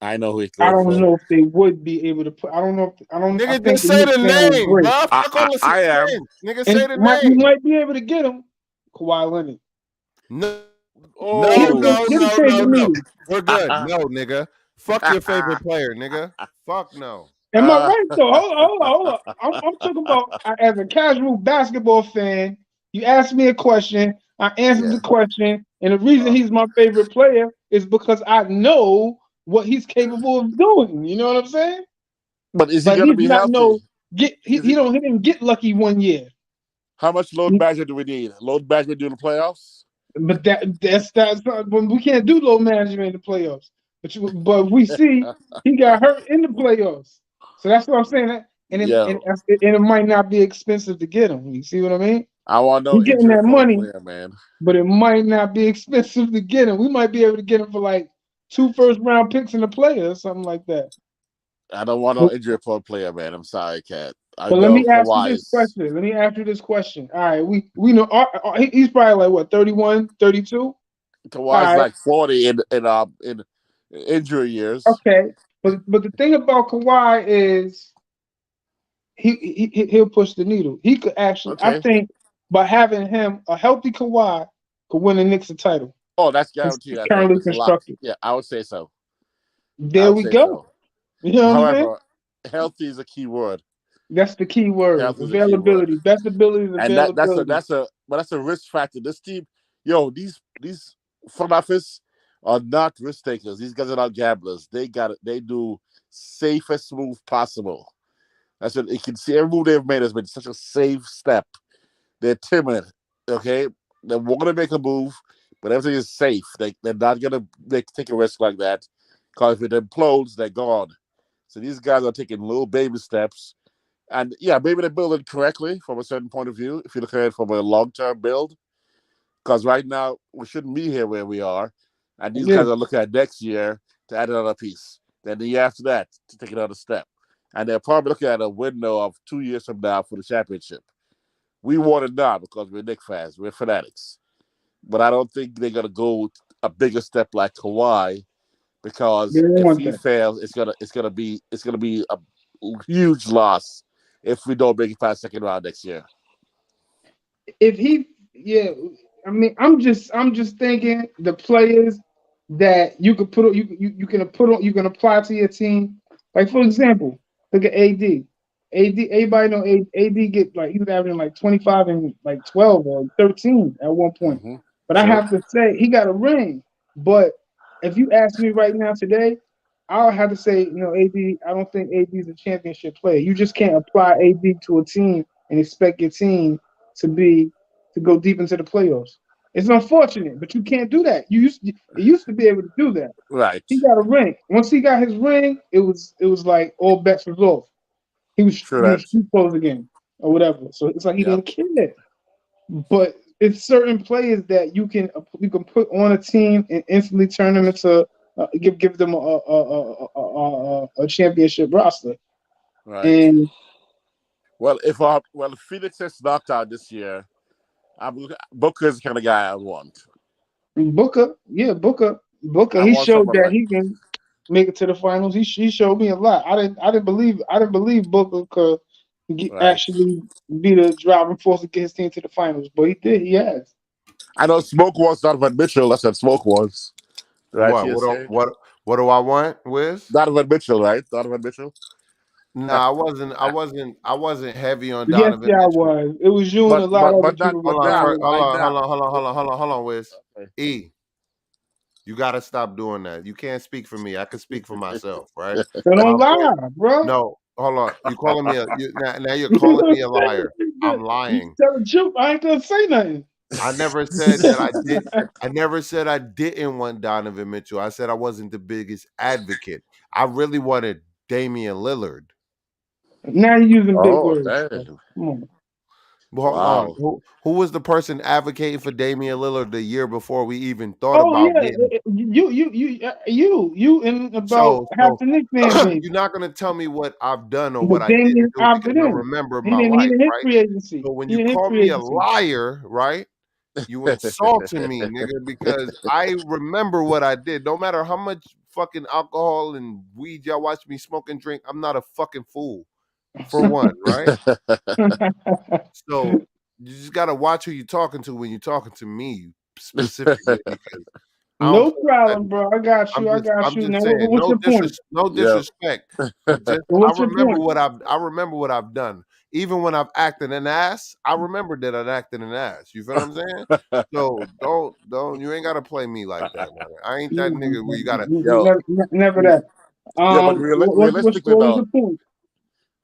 I know who he's I going don't for. know if they would be able to put. I don't know. I Nigga, think just the say Knicks the fan will name, break, bro. Fuck all the I am. suspense. Nigga, say and the we name. might be able to get him. Kawhi Leonard. No, Oh He'll change the no. needle. We're good. No, nigga. Fuck your favorite player, nigga. Fuck no. Am I right though? Hold on. I'm talking about as a casual basketball fan. You asked me a question. I answered yeah. the question, and the reason he's my favorite player is because I know what he's capable of doing. You know what I'm saying? But is he Like gonna he's be not healthy? he Is he? he didn't get lucky one year. How much load management do we need? Load management during the playoffs? But that's not, when we can't do low management in the playoffs. But we see he got hurt in the playoffs, so that's what I'm saying. Yo, And it might not be expensive to get him. You see what I mean? I want no He's getting injury that prone money, player, man. but it might not be expensive to get him. We might be able to get him for like 2 first-round picks in the player or something like that. I don't want no But, injury prone player, man. I'm sorry, Cat. I but let know me ask you this Kawhi is. question. Let me ask you this question. All right, we know he's probably like what 31, 32. All Kawhi's right. like 40 in injury years. Okay, but the thing about Kawhi is he'll push the needle. He could actually, I Okay. think, by having him a healthy Kawhi could win the Knicks a title. Oh, that's It's guaranteed. I think currently it's a lot. constructed. Yeah, I would say so. I There would we say go. so. You know what I'm saying? However, healthy is a key word. That's the key word. Health is a key word, Availability. Best ability is and availability. that's a risk factor. This team, yo, these front office are not risk takers. These guys are not gamblers. They got it. They do safest move possible. That's what you can see. Every move they've made has been such a safe step. They're timid. Okay, they want to make a move, but everything is safe. They're not gonna take a risk like that, because if it implodes, they're gone. So these guys are taking little baby steps. And yeah, maybe they build it correctly from a certain point of view, if you look at it from a long term build. Because right now, we shouldn't be here where we are. And these Yeah. guys are looking at next year to add another piece. Then the year after that, to take another step. And they're probably looking at a window of 2 years from now for the championship. We want it now because we're Knicks fans, we're fanatics. But I don't think they're going to go a bigger step like Kawhi, They because don't if want he that. fails, it's gonna be a huge loss if we don't make it past second round next year. If he, yeah, I mean, I'm just thinking the players that you could put you can put on you can apply to your team. Like for example, look at AD. Everybody know AD get like he was averaging like 25 and like 12 or 13 at one point. Mm-hmm. But I True. have to say he got a ring. But if you ask me right now today, I'll have to say, AD, I don't think AD is a championship player. You just can't apply AD to a team and expect your team to be to go deep into the playoffs. It's unfortunate, but you can't do that. It used to be able to do that. Right. He got a ring. Once he got his ring, it was like all bets was off. True He was that. street clothes again or whatever. So it's like he Yep. didn't care. But it's certain players that you can put on a team and instantly turn them into give them a championship roster. Right. And Well, if Phoenix gets knocked out this year, Booker's the kind of guy I want. Booker, I he want showed someone that like. he can make it to the finals. He showed me a lot. I didn't believe Booker could Right. actually be the driving force to get his team to the finals, but he did. He has. I know Smoke wants Donovan Mitchell. That's what Smoke wants. right? What TSA. what do I want, Wiz? Donovan Mitchell, right? Donovan Mitchell. No, I wasn't heavy on Yes, Donovan yeah, I Mitchell. was. It was you and but a lot but of other but not people but Hold that on, now, said first, it. hold right on, now. hold on, Wiz. Okay. E, you gotta stop doing that. You can't speak for me. I can speak for myself, right? So My don't point. lie, bro. No, hold on. You calling me now you're calling me a liar. I'm You lying. tell the truth. I ain't gonna say nothing. I never said that I did. I never said I didn't want Donovan Mitchell. I said I wasn't the biggest advocate. I really wanted Damian Lillard. Now you're using big Oh, words. Bro. dang. Come on. Well, hold on. Wow. Who was the person advocating for Damian Lillard the year before we even thought Oh about yeah, getting? you, and about So, half the Knicks fan base. you're not going to tell me what I've done or But what I didn't Damian do opted because I in. remember He my didn't. He life, didn't hit right? free agency. So when He you didn't hit call free me a agency. liar, right? You insulting me, nigga, because I remember what I did. No matter how much fucking alcohol and weed y'all watch me smoke and drink, I'm not a fucking fool. For one, right? So you just gotta watch who you're talking to when you're talking to me specifically because I don't No play with that. problem, bro. I got you. I got I'm you. just Now, saying, what's your point? no Yeah. disrespect, but just So what's your point? I remember what I've done. Even when I've acted an ass, I remember that I've acted an ass. You feel what I'm saying? So don't you ain't gotta play me like that, man. I ain't that nigga where you gotta Yo, Never that. yeah, but realistically What was though, the point?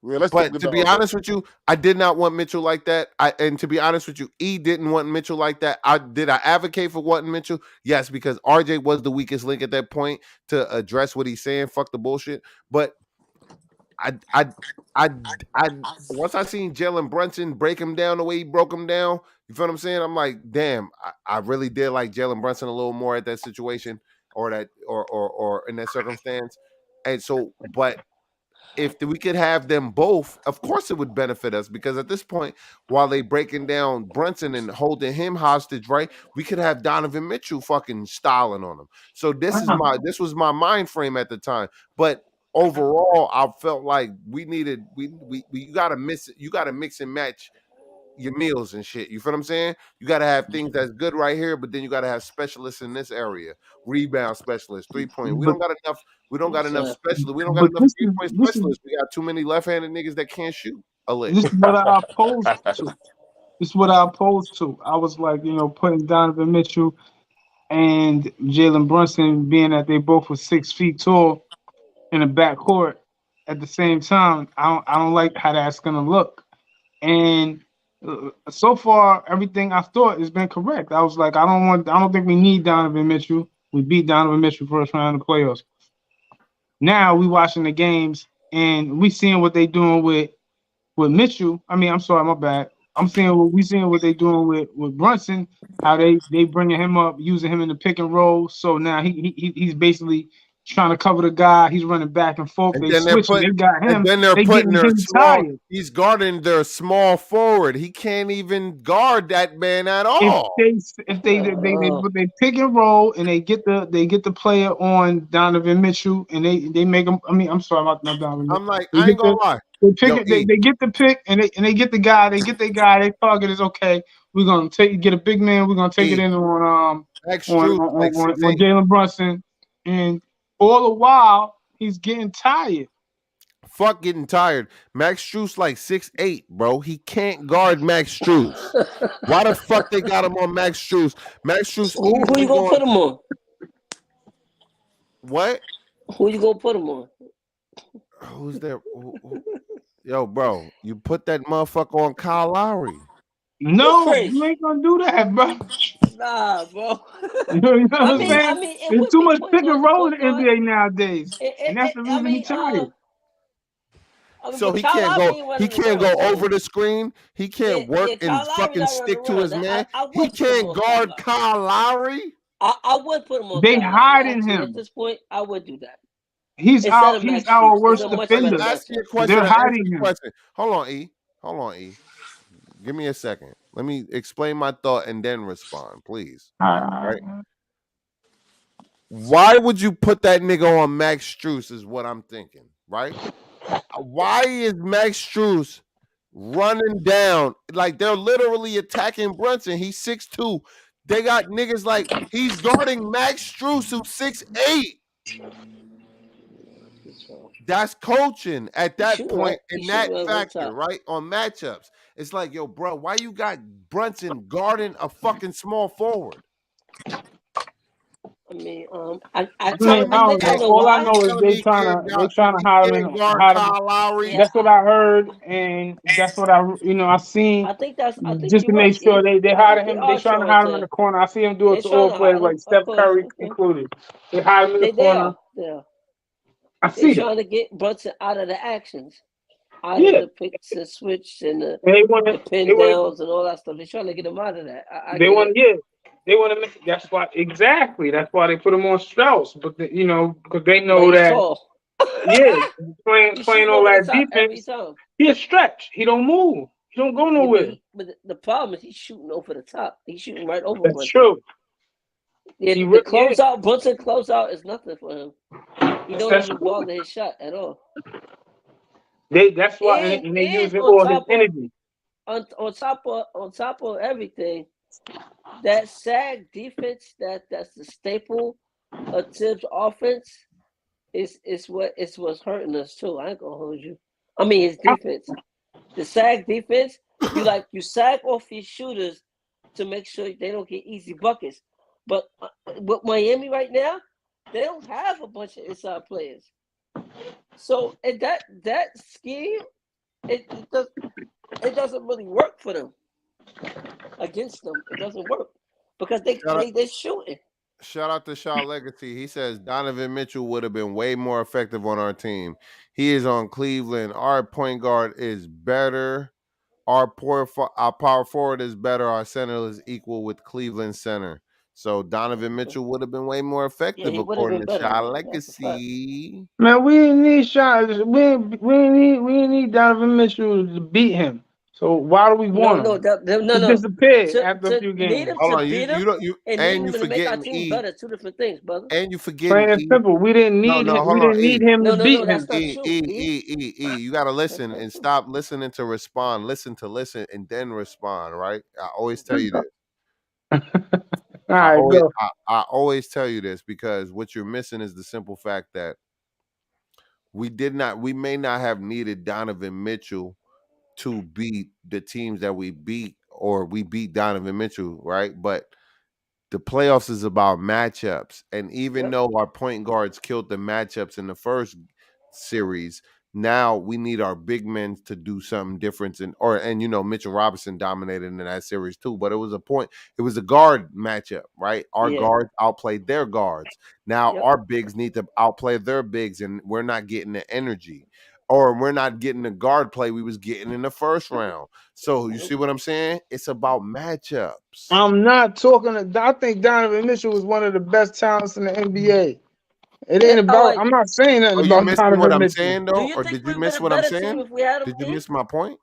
But realistically to be though, honest with you, I did not want Mitchell like that. And to be honest with you, E didn't want Mitchell like that. I advocate for wanting Mitchell? Yes, because RJ was the weakest link at that point to address what he's saying. Fuck the bullshit. But I I I I once I seen Jalen Brunson break him down the way he broke him down, you feel what I'm saying? I'm like, damn, I really did like Jalen Brunson a little more at that situation or that or in that circumstance. And so, but if we could have them both, of course it would benefit us because at this point, while they breaking down Brunson and holding him hostage, right? We could have Donovan Mitchell fucking styling on him. So this was my mind frame at the time. But overall, I felt like we needed you gotta mix and match your meals and shit. You feel what I'm saying? You got to have things that's good right here, but then you got to have specialists in this area, rebound specialists, 3 point. We But don't got enough. We don't got enough Exactly. specialists. We don't got but enough 3 point this is specialists. We got too many left-handed niggas that can't shoot a lick. this is what I opposed to. This is what I opposed to. I was like, putting Donovan Mitchell and Jalen Brunson, being that they both were 6 feet tall in the backcourt at the same time. I don't like how that's gonna look. And so far, everything I thought has been correct. I was like, I don't think we need Donovan Mitchell. We beat Donovan Mitchell first round of the playoffs. Now we watching the games and we seeing what they doing with Mitchell. I mean, I'm sorry, my bad. Seeing what they doing with Brunson. How they bringing him up, using him in the pick and roll. So now he's basically trying to cover the guy. He's running back and forth. And They then they're switching. They putting, got and him. then they're They putting getting their him small. tired. He's guarding their small forward. He can't even guard that man at if all. they they pick and roll and they get the player on Donovan Mitchell and they make him. I mean, I'm sorry, not Donovan Mitchell. I'm like, They I get ain't gonna lie. they pick Yo, it. E, They get the pick and they get the guy. They get their guy. Their target is okay. We're gonna get a big man. We're gonna take it E, in Max Strus like on 6'8". Jalen Brunson, and all the while he's getting tired. Fuck getting tired. Max Strus like 6'8", bro. He can't guard Max Strus. Why the fuck they got him on Max Strus? Max Strus Who you easily gonna going. put him on? What? Who you gonna put him on? Who's there? Yo, bro, you put that motherfucker on Kyle Lowry. Yo, No, you Chris. ain't gonna do that, bro. Nah, bro. You know what I'm I saying? mean, it There's would too be much point pick and guard to roll in point the guard. NBA nowadays, and that's the I reason he's mean, tired. So but Kyle Lowry ain't he running can't go around. So over the screen. He can't work yeah, and Kyle Lowry fucking not running stick to his around. man. I He would put him can't on Kyle guard Lowry. Kyle Lowry. I would put him on They Kyle Lowry. hiding Actually, at him. this point, I would do that He's instead of he's Max our Strus. It's worst a much I better defender. asked you a matchup. question. They're I answered hiding the him. question. Hold on, E. Hold on, E. Give me a second. Let me explain my thought and then respond, please. Right? Why would you put that nigga on Max Strus is what I'm thinking, right? Why is Max Strus running down like they're literally attacking Brunson? He's 6'2", They got niggas like he's guarding Max Strus, who's 6'8". That's coaching at He that shooting right. point He in shooting that right over the factor, top. right? On matchups. It's like, yo, bro, why you got Brunson guarding a fucking small forward? I mean, I mean, I I don't think I know. know All I why. know is Telling me they trying to hide him. Kyle Lowry. Yeah, That's what I heard, and that's what I seen. I think Just to you're right. make sure they I think hiding they him. They are trying to trying hide him in to. the corner. I see him do it They're to trying all to players, hide him, like of Steph course. Curry included. They hide him in the They corner. are. Yeah. I They're see that. trying to get Brunson out of the actions, out of Yeah, the picks and switch and and they want the to. pin downs and all that stuff. They're trying to get him out of that. I They get want it. to. Yeah, they want to make. That's why exactly. That's why they put him on Strauss. But because they But know he's that. tall. Yeah, He's playing shooting all over the that top every defense. time. He a stretch. He don't move. He don't go Yeah, nowhere. but the problem is he's shooting over the top. He's shooting right over That's Brunson. true. Yeah, He the yeah. closeout, Brunson closeout is nothing for him. He don't That's even true. bother his shot at all. That's why, and they And using all his energy. on top of everything, that sag defense that's the staple of Tibbs' offense is what's hurting us too. I ain't gonna hold you. I mean his defense. The sag defense, you sag off your shooters to make sure they don't get easy buckets. But with Miami right now, they don't have a bunch of inside players. So that scheme, it doesn't really work for them. Against them, it doesn't work because they're shooting. Shout out to Shaw Legacy. He says Donovan Mitchell would have been way more effective on our team. He is on Cleveland. Our point guard is better. Our power forward is better. Our center is equal with Cleveland center. So Donovan Mitchell would have been way more Yeah, effective he would have according been to better. Shaw That's a fact. Legacy. Man, we didn't need shots. We didn't need Donovan Mitchell to beat him. So why do we No, want no, him? no, He no. disappeared after a To few need games. him Hold to on, beat you him don't you and need and you him to make our forgetting team E better. Two different things, brother. and you forgetting Plain and E. simple. We didn't No, need no, him. We hold on, didn't E. need him to No, beat that's him. not true. You gotta That's listen not and true. stop listening to respond. Listen to listen and then respond, right? I always tell you this. All right, go. I always tell you this because what you're missing is the simple fact that we may not have needed Donovan Mitchell to beat the teams that we beat, or we beat Donovan Mitchell, right? But the playoffs is about matchups. And even Yep. though our point guards killed the matchups in the first series, now we need our big men to do something different. And Mitchell Robinson dominated in that series too. But it was a guard matchup, right? Our Yeah. guards outplayed their guards. Now Yep. our bigs need to outplay their bigs, and we're not getting the energy. Or we're not getting the guard play we was getting in the first round. So you see what I'm saying? It's about matchups. I'm not talking. I think Donovan Mitchell was one of the best talents in the NBA. It ain't All about. right. I'm not saying nothing Oh, you about missing what Donovan I'm Mitchell. saying Do though, you or think did you we've been miss a what I'm better team saying? if we had him? Did you E? miss my point?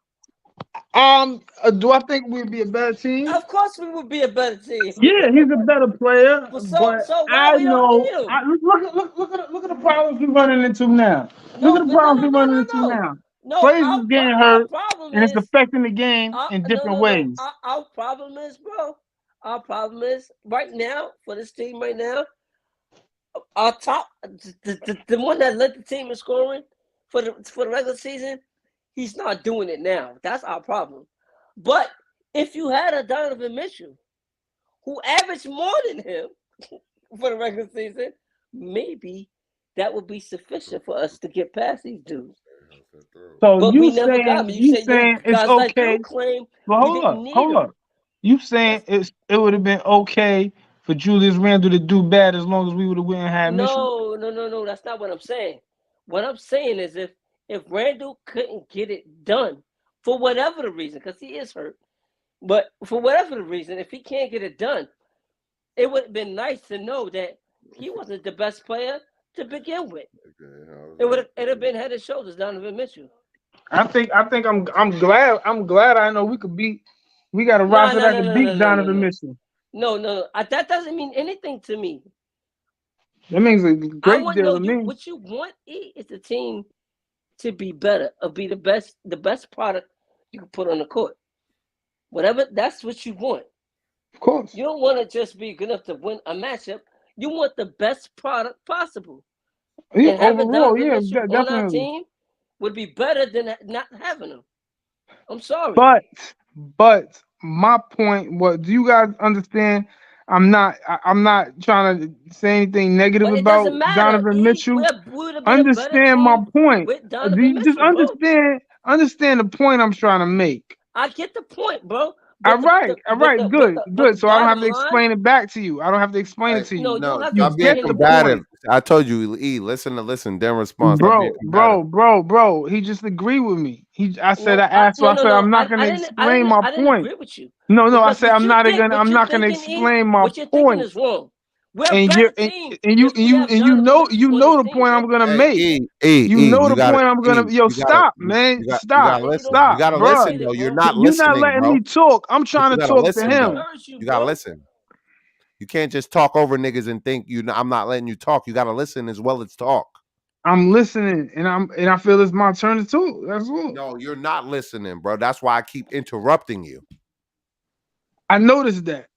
Do I think we'd be a better team? Of course, we would be a better team. Yeah, he's a better player, But but so why I we don't know. need him? Look at the problems we're running into now. Look No, at the but problems we're running into no. now. No, Players is getting our hurt, problem and it's is affecting the game in different no. ways. Our problem is, bro. Our problem is right now for this team right now. Our top, the one that led the team in scoring for the regular season, he's not doing it now. That's our problem. But if you had a Donovan Mitchell who averaged more than him for the regular season, maybe that would be sufficient for us to get past these dudes. So But we never got him. you saying it's Guys like okay? you claim But we didn't need hold him. up. You saying it would have been okay for Julius Randle to do bad as long as we would have went and had Mitchell? No. That's not what I'm saying. What I'm saying is if Randall couldn't get it done for whatever the reason, because he is hurt, but for whatever the reason, if he can't get it done, it would have been nice to know that he wasn't the best player to begin with. It'd have been head and shoulders Donovan Mitchell. I think I'm glad I know we got a roster that can beat Donovan Mitchell. No. That doesn't mean anything to me. That means a I great want deal to me. what you want is the team to be better or be the best product you can put on the court. Whatever, that's what you want. Of course. You don't want to just be good enough to win a matchup. You want the best product possible. Yeah, And having overall, Donovan yeah, Mitchell on our definitely. team would be better than not having him. I'm sorry. But my point was, do you guys understand? I'm not trying to say anything negative But it about doesn't matter, Donovan E. Mitchell. We would have been a better Understand my team point. with Do Donovan you just Mitchell, bro. understand the point I'm trying to make? I get the point, bro. All But right, good, good. the So I don't have bottom to line, explain it back to you. I don't have to explain it Hey, to no, you. you don't no, have to You stop being explain get the anything to combative. point. me. I told you, E, listen to listen. Then respond. Stop being Bro, combative. bro. He just agreed with me. I said No, I asked. So I said I'm no. not gonna explain my I didn't point. agree with you No. I because said I'm what you're not gonna thinking, E, explain my what you're thinking point. is wrong. We're a And better team if we have you Donovan Mitchell on this the team, point bro. I'm gonna Hey, make. You E, know you the gotta, point I'm E, gonna. Yo, you gotta, stop, man, you gotta Man, listen. You stop, gotta you don't bruh. listen, get though. it, You're bro. not You're not listening, letting bro. me talk. I'm But trying you to gotta talk to listen, Nobody though. him. heard you, You gotta bro. listen. You can't just talk over niggas and think I'm not letting you talk. You gotta listen as well as talk. I'm listening, and I feel it's my turn to talk. That's all. No, you're not listening, bro. That's why I keep interrupting you. I noticed that.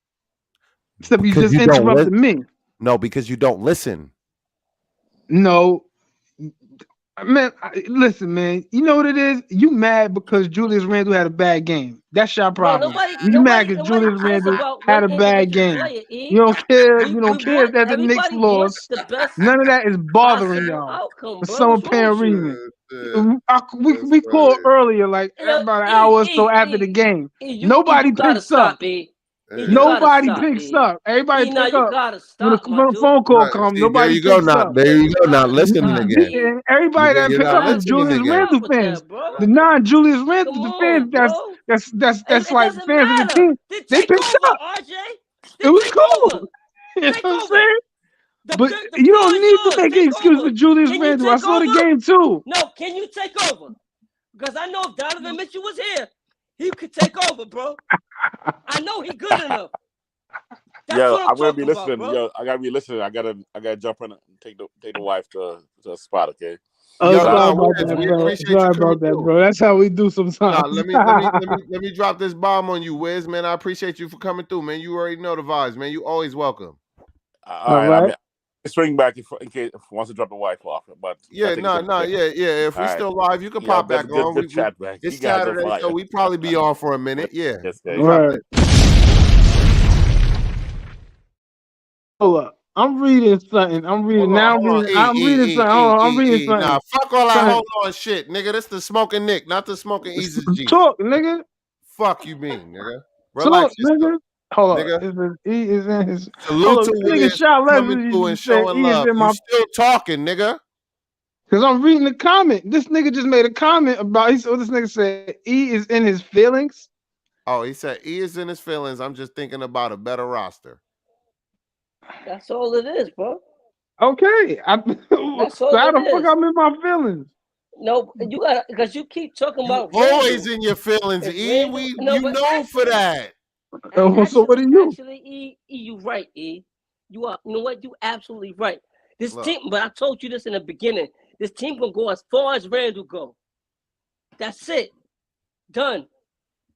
Except you Because just you don't interrupted me. No, because you don't listen. No, man. Listen, man. You know what it is? You mad because Julius Randle had a bad game. That's your Bro, problem. You mad because nobody Julius cares Randle about had one a bad individual game. player, E. You don't care. We You we don't care want that the Knicks everybody wants lost. the best None of that is bothering possible y'all outcome, for bro. some What's wrong apparent with you? reason. That's We called funny. earlier, like Yo, about an hour or so after the E, game. you Nobody gotta picks up. stop, E. E, you gotta Nobody stop, picks E. up. Everybody E, now pick you up gotta when stop, my the dude. phone call Right. comes. See, there Nobody you go. picks Now, up. there Yo, you you go. Not gotta listening stop, again. E. And everybody that You're pick not up is Gotta listening Julius again. Randle stop with fans. that, bro. The non-Julius Randle, Come the fans on, bro. that's It like doesn't fans of the matter. team. Then They take picked over, up. RJ. It Then was take over. cool. You know Take what I'm over. saying? But The you floor don't is need to yours. make an Take excuse for over. Julius Can you Randle. I take saw the over? game too. No, can you take over? Because I know if Donovan Mitchell was here, he could take over, bro. I know he good enough. That's Yo, what I'm I'm gonna be talking about, listening. bro. Yo, I gotta be listening. I gotta jump in and take the wife to a spot. Okay. Oh, Yo, But sorry no, about Wiz, that, we bro. appreciate you Sorry coming about that, through. bro. That's how we do No, sometimes. let me drop this bomb on you, Wiz, man. I appreciate you for coming through, man. You already know the vibes, man. You always welcome. all All right, I right. mean, swing back in case if wants to drop the wife off. But I Yeah, think it's okay. yeah. If All we right. still live, you can Yeah, pop back on. good chat, man. You It's guys are Saturday, so fire. we probably be on for a minute. Yeah, Yes, we guys. drop Word. that. Hold up. I'm reading something. Hold on, hold on. I'm reading something. Hold on. I'm reading Nah, something. fuck all that Something. hold on shit, nigga. This the smoking Nick, not the smoking Easy G. Talk, nigga. Fuck you mean, nigga. Talk, Relax yourself, nigga. Hold up. nigga. E is in his. Hold Salute up. to This nigga Wiz shot coming Leslie through and just said showing E is love. in You my. still talking, nigga. Because I'm reading the comment. This nigga just made a comment about. This nigga said E is in his feelings. Oh, he said E is in his feelings. I'm just thinking about a better roster. That's all it is, bro. Okay. That's So all how it the fuck is. I'm in my feelings? No, you gotta because you keep talking You about always Randall. in your feelings, If E. Randall, We no, you but know for actually, that. So what are you? E, you right, E. You are. You know what? You absolutely right. This Look, team, but I told you this in the beginning. This team gonna go as far as Randall go. That's it. Done.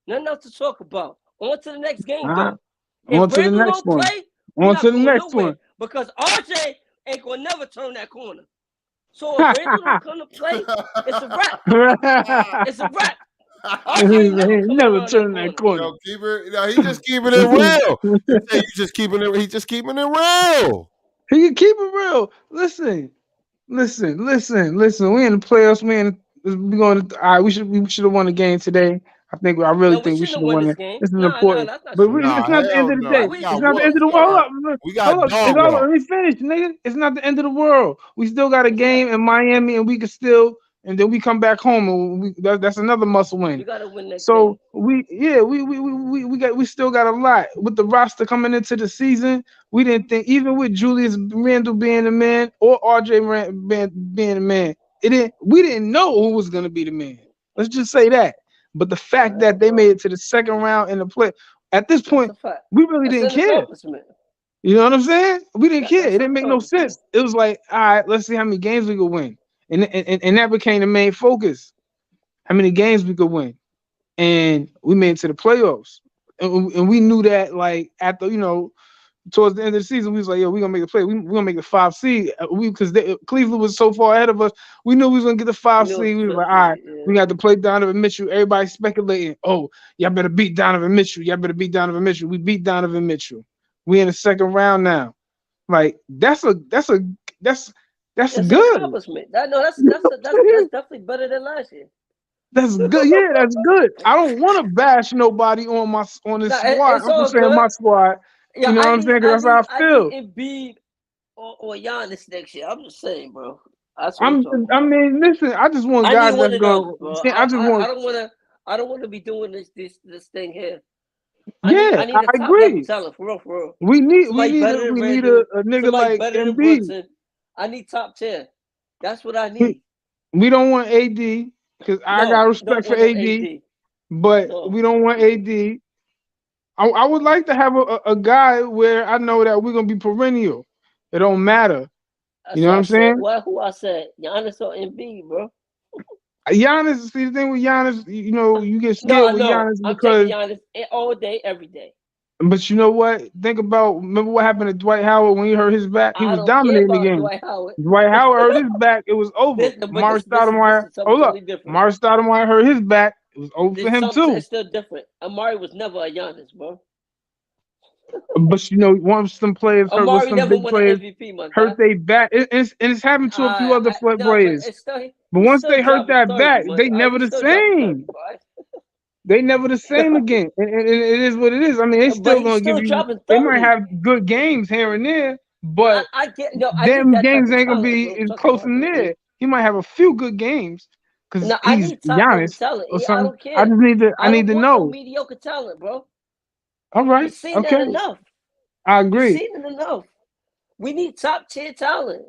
Nothing else to talk about. On to the next game, though. On If to the Randall next don't one. play, we're On to not the going next nowhere one. because RJ ain't gonna never turn that corner. So if Randall don't come to play, it's a wrap. It's a wrap. RJ ain't never coming Never around that turn that corner. corner. yo, keep it. No, he just keeping it real. You say you just keeping it. He just keeping it real. He can keep it real. Listen. We in the playoffs, man. We going to. All right, we should have won the game today. I really No, we think we shouldn't should have have won won this it. game. This is Nah, important. that's not But true. it's Nah, not the end hell of the no. day. We We It's got should have not the won end whooped. of this the game. world. We got Hold up. dog walk. Let me finish, nigga. It's not the end of the world. We still got a It's not. game in Miami, and we can still, and then we come back home, and that's another muscle We win. gotta win that So game. we still got a lot with the roster coming into the season. We didn't think even with Julius Randle being the man or RJ being the man, we didn't know who was gonna be the man. Let's just say that. But the All fact right, that they well, made it to the second round in the play, at this that's point, a fact. we really That's didn't an care. accomplishment. You know what I'm saying? We didn't care. That's It an didn't make no accomplishment. sense. It was like, all right, let's see how many games we could win, and that became the main focus. How many games we could win, and we made it to the playoffs. and we knew that like at the towards the end of the season, we was like, yo, we're gonna make the play. We're gonna make the 5 seed. Because Cleveland was so far ahead of us. We knew we was gonna get the 5 seed. We was like, all right, we got to play Donovan Mitchell. Everybody speculating, oh, y'all better beat Donovan Mitchell. Y'all better beat Donovan Mitchell. We beat Donovan Mitchell. We in the second round now. Like that's It's an good. accomplishment. That's definitely better than last year. That's good. Yeah, that's good. I don't want to bash nobody on this Nah, squad. it's I'm all just saying good. my squad. Yeah, You know what I'm saying? Because that's how I feel. need Embiid or Giannis next year. I'm just saying, bro. That's what I'm talking I about. mean, listen. I just want I guys need one that's of them, going. bro. I just want. I don't want to be doing this thing here. Yeah, I need I a top level agree. talent for real. We need Somebody we better need than a Randall. nigga Somebody like better than Embiid. Brunson. I need top 10. That's what I We, need. we don't want AD because I got No, don't respect for want no AD, AD. but No. we don't want AD. I would like to have a guy where I know that we're gonna be perennial. It don't matter. That's You know what what I I'm said. saying? Who I said? Giannis or Embiid, bro? Giannis, see the thing with Giannis, you get scared with No. Giannis I'm because, taking Giannis all day, every day. but you know what? Remember what happened to Dwight Howard when he hurt his back? He I was don't care dominating the about game. Dwight Howard. Dwight Howard hurt his back. It was over. But Mark this Stoudemire. is something Hold up. totally different. Mark Stoudemire hurt his back. It was over for him too. It's still different. Amari was never a Giannis, bro. But once some players hurt, with Amari some never big won an players MVP, my hurt guy. their back, it's happened to a few other No, but players. it's still But he's once still they hurt dropping that 30, back, my they guy. never He's the still dropping 30, same. They never the same again, and it is what it is. I mean, they But still he's gonna give still you. dropping They might 30. have good games here and there, but I get them that type games of ain't gonna talent. That's be what I'm as talking close about, in though. there. He might have a few good games because Now I he's need top level Giannis talent. or I something. don't I care. just need to. I I need don't to want no know. mediocre talent, bro. All We've right. seen that Okay. enough. I We've agree. seen it enough. We need top tier talent.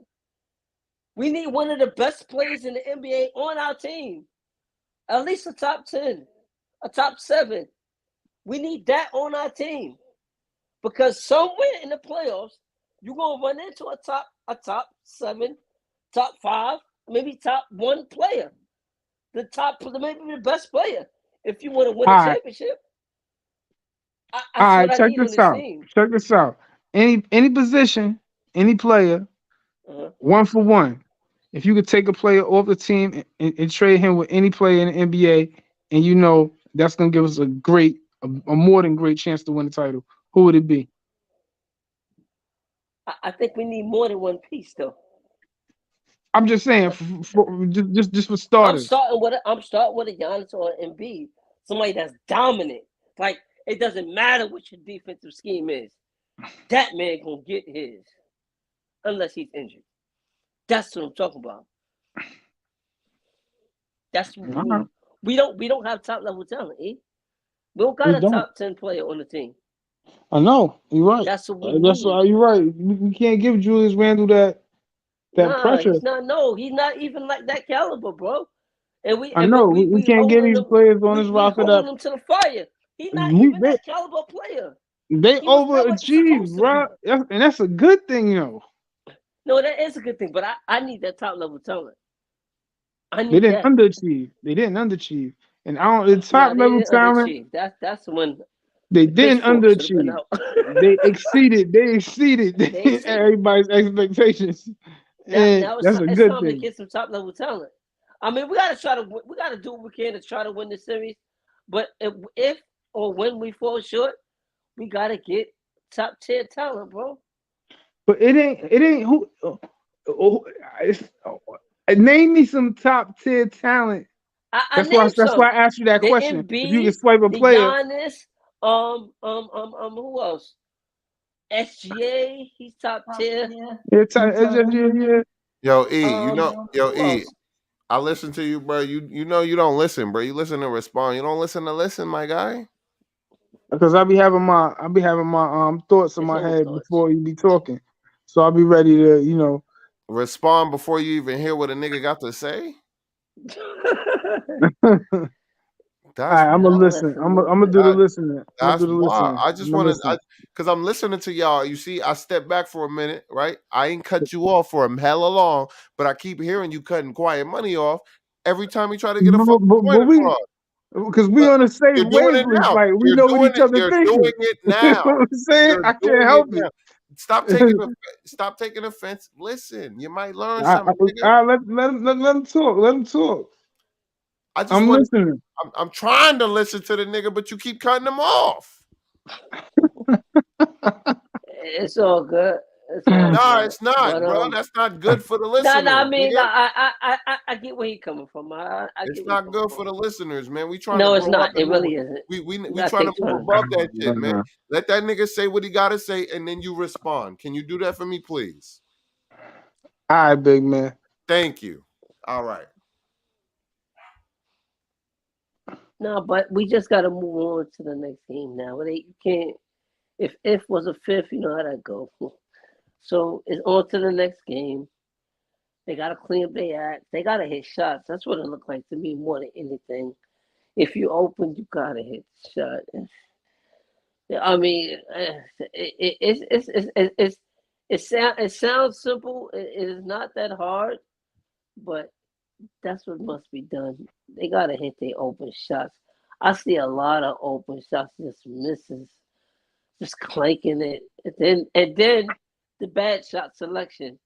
We need one of the best players in the NBA on our team. At least a top 10, a top 7. We need that on our team. Because somewhere in the playoffs, you're gonna run into a top 7, top 5, maybe top 1 player. Maybe the best player. If you want to win All a right. championship. All That's right. what I Check need on this this out. team. Check this out. Any position, any player, Uh-huh. 1-for-1. If you could take a player off the team and trade him with any player in the NBA, and that's gonna give us a more than great chance to win the title, who would it be? I think we need more than one piece, though. I'm just saying, just for starters. I'm starting with a Giannis or an Embiid, somebody that's dominant. Like it doesn't matter what your defensive scheme is, that man gonna get his, unless he's injured. That's what I'm talking about. That's what we need. We don't have top level talent. We don't got We a don't. top 10 player on the team. I know. You're right. That's what we That's need. why you're right. We can't give Julius Randle that Nah, pressure. he's not. No, he's not even like that caliber, bro. And I know. We can't get holding these him. players on this We roster that holding him to the fire. He's not we even they, that caliber player. they He was never overachieve, supposed to bro. be. And that's a good thing, No, that is a good thing, but I need that top level talent. I They need didn't that. underachieve. They didn't underachieve. And I don't the Nah, top they level didn't talent, underachieve. That's when they the didn't pitchfork should have been underachieve. out. They exceeded They exceeded. everybody's expectations. And Now that's a it's good time to thing. get some top level talent. I mean, we gotta do what we can to try to win the series. But if or when we fall short, we gotta get top tier talent, bro. But it ain't name me some top tier talent. I That's why named some. I asked you that The question. If you Embiid, could swipe a the player, Giannis, who else? SGA, he's top tier. yeah. Yo, E, yo, Who E, else? I listen to you, bro. You know you don't listen, bro. You listen to respond. You don't listen to listen, my guy. Because I be having my thoughts in His my own head thoughts. before you be talking. So I'll be ready to. Respond before you even hear what a nigga got to say. That's I'm gonna wild. listen. I'm gonna do the listening. I'm gonna That's do the wild. listening. I just I'm gonna wanted, listen. because I'm listening to y'all. You see, I stepped back for a minute, right? I ain't cut you off for a hella long, but I keep hearing you cutting quiet money off every time you try to get a fucking point But we across. Because we on the You're same doing it wavelength. now. Like we You're know what doing each it. other You're doing thinking. it You know now. what I'm saying? You're I can't doing it help now. it. Stop taking offense. Listen, you might learn I, something, nigga. let him talk. Let him talk. I just I'm want. listening. I'm trying to listen to the nigga, but you keep cutting him off. It's all good. It's all No, good. it's not, But bro. That's not good for the no, no. listeners, I mean, no, nigga. I get where he coming from. I It's get where he not coming good from. for the listeners, man. We trying to No, it's grow up not. and It move. really isn't. You We gotta trying to take move turns. above that shit, man. Nah. Let that nigga say what he gotta say, and then you respond. Can you do that for me, please? All right, big man. Thank you. All right. No, but we just gotta move on to the next game now. You can't. If was a fifth, you know how that go. So it's on to the next game. They gotta clean up their act. They gotta hit shots. That's what it looked like to me more than anything. If you open, you gotta hit the shot. I mean, it sounds simple. It is not that hard, but that's what must be done. They gotta hit their open shots. I see a lot of open shots just misses, just clanking it, and then the bad shot selection.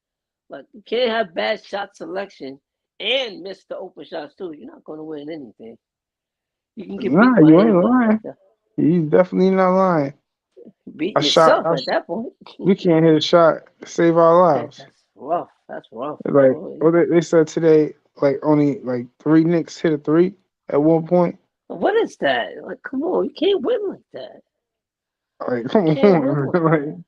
Like you can't have bad shot selection and miss the open shots too. You're not gonna win anything. You can get beat Nah, by you ain't anybody lying. like that. He's definitely not lying. Beating I shot. yourself at that point. We can't hit a shot to save our lives. That's rough. That's rough, Like bro. what they said today, like only like 3 Knicks hit a three at one point. What is that? Like, come on, you can't win like that. Like You come can't win on, like that.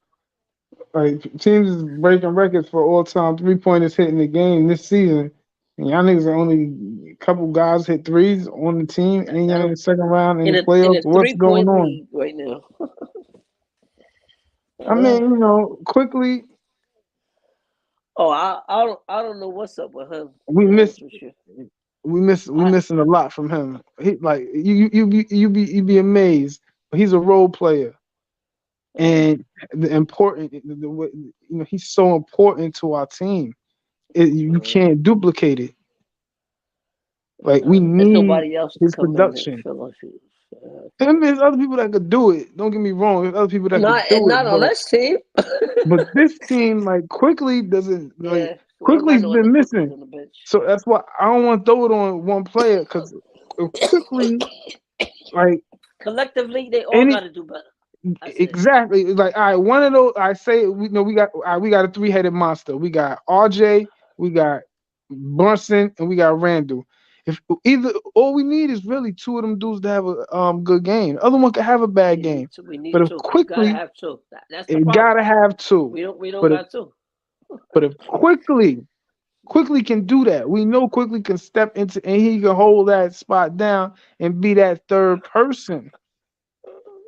like teams is breaking records for all time 3 pointers hitting the game this season. And y'all niggas are only a couple guys hit threes on the team, and y'all in the second round in In the a playoffs. What's going 3-point on? league right now. I mean, quickly Oh, I don't know what's up with him. To we be miss honest with you, we I missing a lot from him. He like you be amazed. He's a role player. And the important, he's so important to our team. You can't duplicate it. Like we there's need nobody else to his come in and production. fill our shoes. And there's other people that could do it. Don't get me wrong. There's other people that could Not do it, not on this team. but this team like quickly doesn't like Yeah, we don't got quickly's no other been quickies missing. on the bench. So that's why I don't want to throw it on one player because quickly like Collectively, they all any got to do better. That's it. exactly like all right, one of those I say we got a 3-headed monster. We got RJ, we got Brunson, and we got Randall. If either all we need is really two of them dudes to have a good game. The other one could have a bad You need game. to. We But need if to. We gotta quickly have two. That's the it problem. gotta have two. We don't But if got two. quickly can do that. We know quickly can step into and he can hold that spot down and be that third person.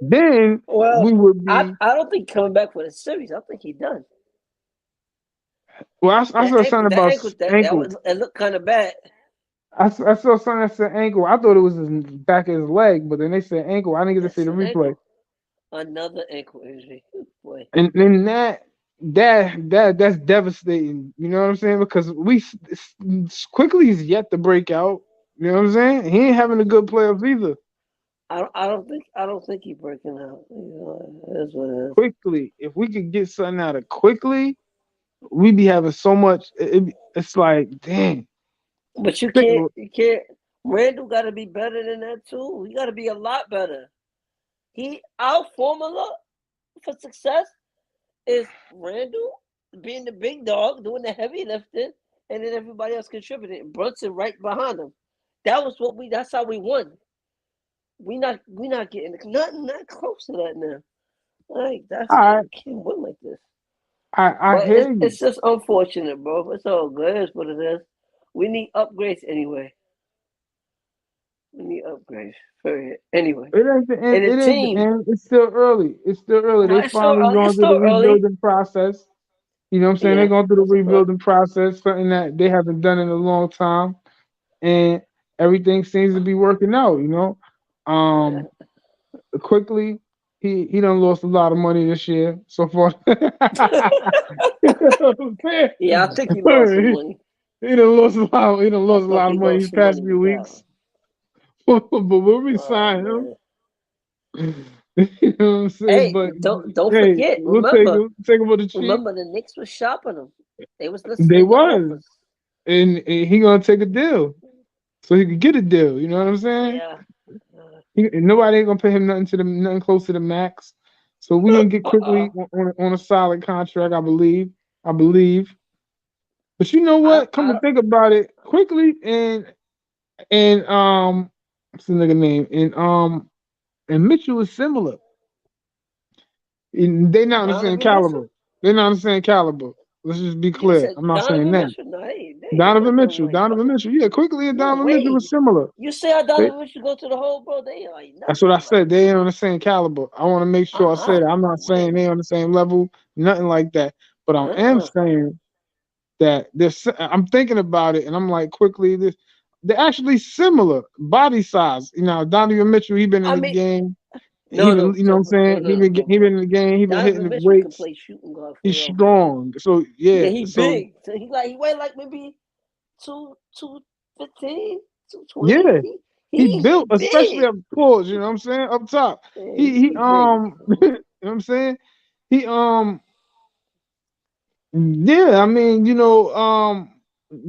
Then Well, we would I be I don't think coming back for the series. I think he done. well. I That saw ankle, something that about ankle, that ankle. was it looked kind of bad. I saw something that said ankle. I thought it was his back of his leg, but then they said ankle. I didn't get to see That's the an replay. ankle. Another ankle injury. Boy. And then that's devastating. You know what I'm saying? Because quickly is yet to break out. You know what I'm saying? He ain't having a good playoffs either. I don't think he's breaking out. That's what it is. Quickly, if we could get something out of quickly, we'd be having so much. It's like, dang. But you Think, can't. Randall got to be better than that too. He got to be a lot better. Our formula for success is Randall being the big dog, doing the heavy lifting, and then everybody else contributing. Brunson right behind him. That's how we won. We not getting nothing not close to that now. Like all right, you can't win like this. I But hear you. it's just unfortunate, bro. It's all good. It's what it is. We need upgrades anyway. We need upgrades. Period. Anyway, It ain't the end. and the It ain't the team. end. It's still early. It's still early. No, They finally it's going through the still early. rebuilding process. You know what I'm saying? They're Yeah, going through the that's a fact. rebuilding process, something that they haven't done in a long time, and everything seems to be working out. Yeah. Um, quickly, he done lost a lot of money this year so far. You know what I'm Yeah, I think he lost some saying? money. He done lost a lot. He done I lost a thought lot he of money lost these some money past few with that one. weeks. but when we Oh sign him, man. you know what I'm saying? Hey, But don't hey, forget. we'll Remember, take him for the cheap. remember the Knicks was shopping him. They was They listening to was, offers. and he gonna take a deal so he could get a deal. You know what I'm saying? Yeah. Uh, Nobody ain't gonna pay him nothing close to the max. So we're gonna get quickly on a solid contract, I believe. I believe. But you know I what? Come I to don't. think about it, quickly and what's the nigga name? And Mitchell is similar. They not on the same Donovan Mitchell. caliber. They're not on the same caliber. Let's just be You clear. said I'm not saying Donovan that. Mitchell? No, they ain't Donovan nothing Mitchell. like. Donovan Mitchell. Yeah, quickly and No Donovan Mitchell way. was similar. You see how They, Donovan Mitchell go to the hole, bro? They ain't that's what I nothing like. said. They ain't on the same caliber. I want to make sure I say that. I'm No not saying way. they on the same level, nothing like that. But I am Uh-uh. saying that there's. I'm thinking about it, and I'm like, quickly, they're actually similar body size. You know, Donovan Mitchell, he been in I the mean, game. He no, been, no, you know what I'm no, saying? no, no. He been in the game. He been hitting Donovan the Mitchell can weights. play shooting guard He's for real. strong. So yeah. Yeah, he So big. So he weigh like maybe 215, 220. yeah, he He built, especially big. up close. You know what I'm saying? Up top. Yeah, He he big. you know what I'm saying? He yeah. I mean,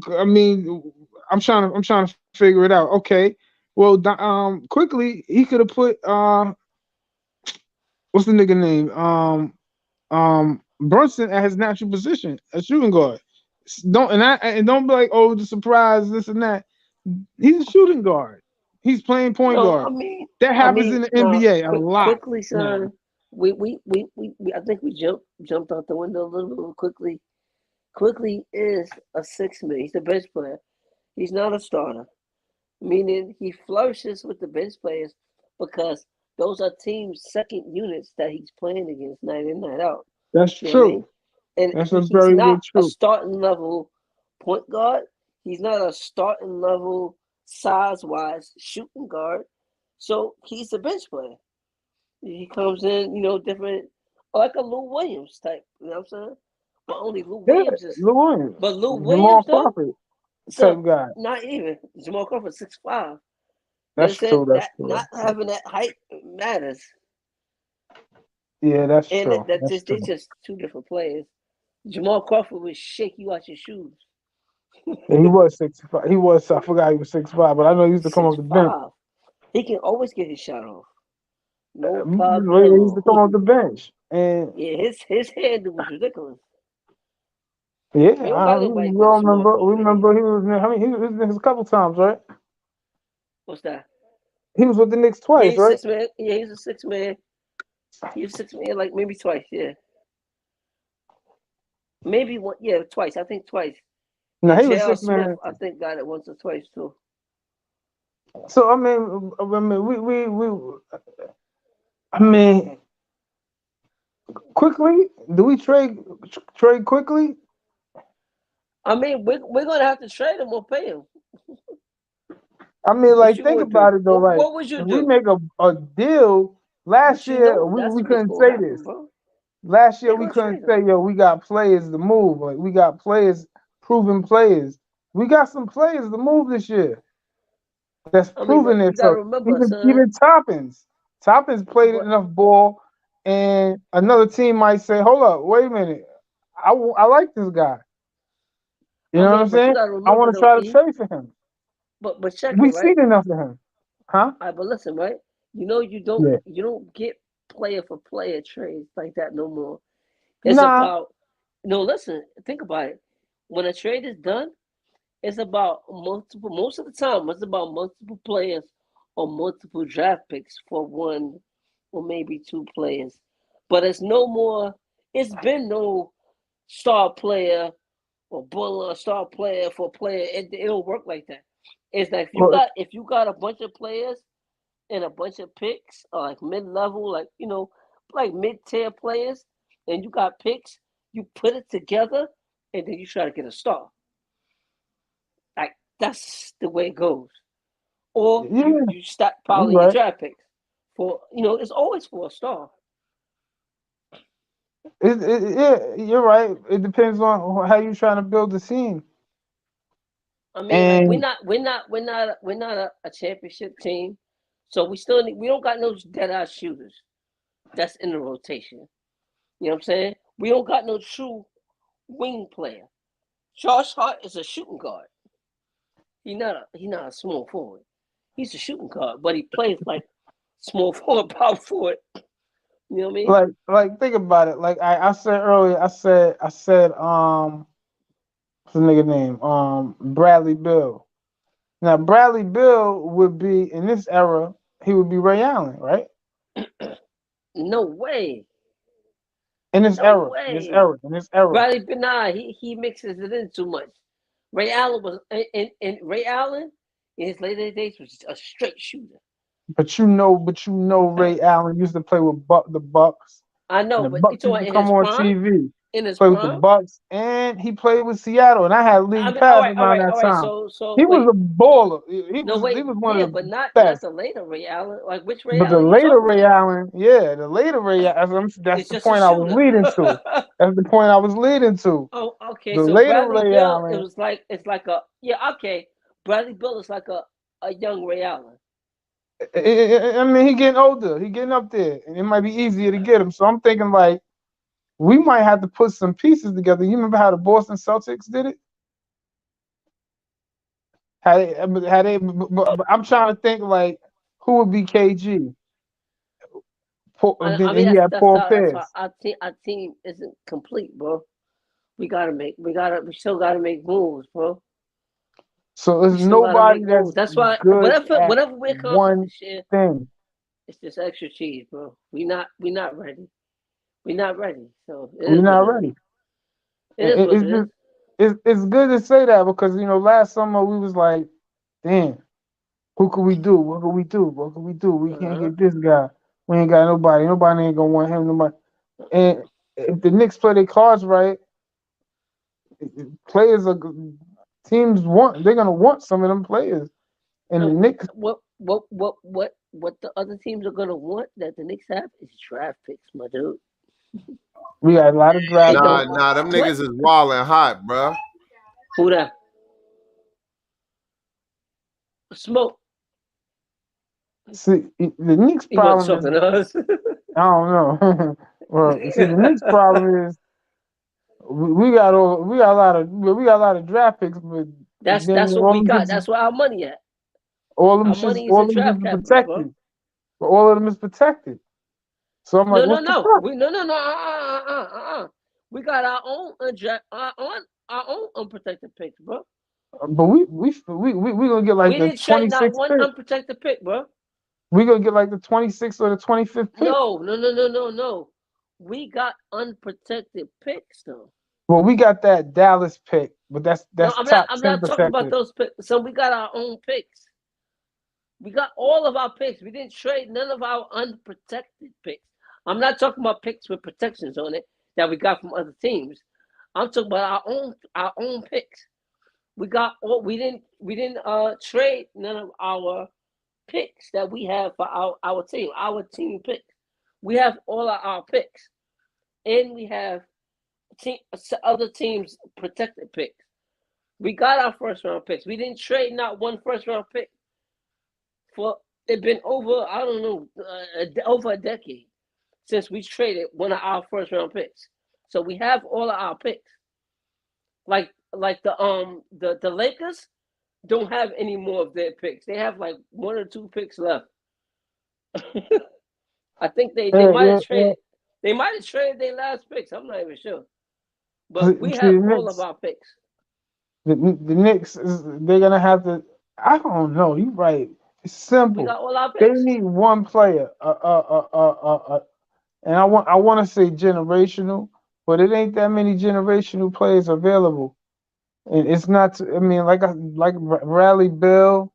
I mean, I'm trying to figure it out. Okay. Well, quickly he could have put what's the nigga name? Brunson at his natural position as shooting guard. Don't be like, oh, the surprise, this and that. He's a shooting guard. He's playing point No, guard. That happens in the now NBA a lot quickly, now. son. We I think we jumped out the window a little bit quickly. Quickly is a six man. He's the bench player. He's not a starter, meaning he flourishes with the bench players because those are teams' second units that he's playing against night in, night out. That's You know what I mean? true. And That's a he's very not good a truth. starting level point guard. He's not a starting level size wise shooting guard. So he's a bench player. He comes in, different, like a Lou Williams type. You know what I'm saying? But only Lou Yeah, Williams is. Lou Williams, But Lou Jamal Williams though, Crawford type so guy. not even Jamal Crawford 6'5". You That's understand true. That's that true. not having that height matters, Yeah, that's and true. that That's just they're true. just two different players. Jamal Crawford would shake you out your shoes. Yeah, he was 6'5". He was. I forgot he was 6'5", but I know he used to come Six off the bench. five. He can always get his shot off. No He used to come off problemo. the bench, and Yeah, his handle was ridiculous. yeah, We don't got we nobody good as all Jamal remember. We Crawford here. remember he was. I mean, he was with the Knicks a couple times, right? What's that? He was with the Knicks Yeah, twice, he's right? 6 man. Yeah, he's a 6 man. He was 6 man, like maybe twice. Yeah, maybe one. Yeah, twice. I think twice. No, And he was J.R. six Smith, man. I think, got it once or twice too. So I mean, quickly. Do we trade quickly? I mean, we're gonna have to trade him or pay him. I mean, What like, you think would do? about it though. What Like, would you if we do? make a deal last But year, that's we what's couldn't gonna say this. happen, bro. Last year They're we gonna couldn't trade him. say, yo, we got players to move. Like, we got players, proven players. We got some players to move this year. That's I mean, proven but you gotta themselves. remember, Even son. Toppins. Toppins played But enough ball, and another team might say, hold up, wait a minute. I like this guy. You I know what I'm mean, but you saying? gotta I remember want to though, try to E. trade for him. But check it, We right? seen enough of him. Huh? All right, but listen, right? You know Yeah. you don't get player for player trades like that no more. It's Nah. about no. Listen, think about it. When a trade is done, it's about multiple. Most of the time, it's about multiple players or multiple draft picks for one or maybe two players. But it's no more. It's been no star player or bull or star player for player. It don't work like that. It's like Well, if you got a bunch of players and a bunch of picks, or like mid level, like like mid tier players, and you got picks, you put it together, and then you try to get a star. Like that's the way it goes. Or yeah, you stop you're piling your right. draft picks for it's always for a star. Yeah, you're right. It depends on how you're trying to build the team. I mean, like And we're not a championship team, so we don't got no dead eye shooters that's in the rotation. You know what I'm saying? We don't got no true wing player. Josh Hart is a shooting guard. He not a small forward. He's a shooting guard, but he plays like small forward, power forward. You know what I mean? like think about it. Like I said earlier, I said what's the nigga name? Bradley Bill. Now Bradley Bill would be in this era, he would be Ray Allen, right? No way. In this No era, in this way. era, in this era. Bradley Benai, he mixes it in too much. Ray Allen was and Ray Allen in his later days was a straight shooter. But Ray Allen used to play with the Bucks, I and know, the but you Bucks talking used about to in come his on prime? TV. In his Play with the prime? Bucks, and he played with Seattle, and I had I league mean, all pass right, all around right, that all right. time. So He was wait, a baller. He no was he wait, was one yeah, of the but not best. the later Ray Allen. Like which Ray But the Allen you later talking Ray about? Allen, yeah, the later Ray Allen, that's It's the just a point I was shooter. leading to. That's the point I was leading to. Oh, okay. The So later Bradley Ray Bill, it Allen, was like it's like a yeah, okay. Bradley Bill is like a young Ray Allen. I mean, he getting older. He getting up there, and it might be easier to get him. So I'm thinking like we might have to put some pieces together. You remember how the Boston Celtics did it? But I'm trying to think like who would be KG? I mean He had Paul that's why Pierce. our team isn't complete, bro. We still gotta make moves, bro. So We there's still gotta nobody make moves. that's That's why good at whatever we accomplish one this year, thing. it's just extra cheese, bro. We not ready. We not ready. So it We're is what not it is. ready. It is what It's it is. just it's good to say that because last summer we was like, damn, who could we do? What could we do? What could we do? We can't Uh-huh. get this guy. We ain't got nobody. Nobody ain't gonna want him. Nobody. And if the Knicks play their cards right, players are teams want. They're gonna want some of them players. And the And Knicks, what the other teams are gonna want that the Knicks have is draft picks, my dude. we got a lot of They draft Nah, picks. don't nah, them what? niggas is wild and hot, bruh. Who that? Smoke. See, the Knicks He wasn't problem is talking to us. I don't know. Well, see, the Knicks problem is we got a lot of draft picks, but then That's what we got. That's where our money at. Our money is all in them draft shits are capital, bro. protected. But all of them is protected. So I'm like, No, no, what's the no. problem? We no, no, no. We got our own our own unprotected picks, bro. But we gonna get like We the didn't trade not 26th one pick. unprotected pick, bro. We gonna get like the 26th or the 25th pick. No, no, no, no, no, no. We got unprotected picks though. Well, we got that Dallas pick, but No, that's top I'm 10 not talking about protected. those picks. So we got our own picks. We got all of our picks. We didn't trade none of our unprotected picks. I'm not talking about picks with protections on it that we got from other teams. I'm talking about our own picks. We got all we didn't trade none of our picks that we have for our team picks. We have all of our picks, and we have other teams protected picks. We got our first round picks. We didn't trade not one first round pick for it's been over I don't know over a decade since we traded one of our first round picks. So we have all of our picks. Like the Lakers don't have any more of their picks. They have like one or two picks left. I think they Yeah, might have yeah, yeah. traded their last picks. I'm not even sure. But we See, have all of our picks. The Knicks they're gonna have to. I don't know. You're right. It's We simple. got all our They picks. need one player. And I want to say generational, but it ain't that many generational players available. And it's not. I mean, like Bradley Bill.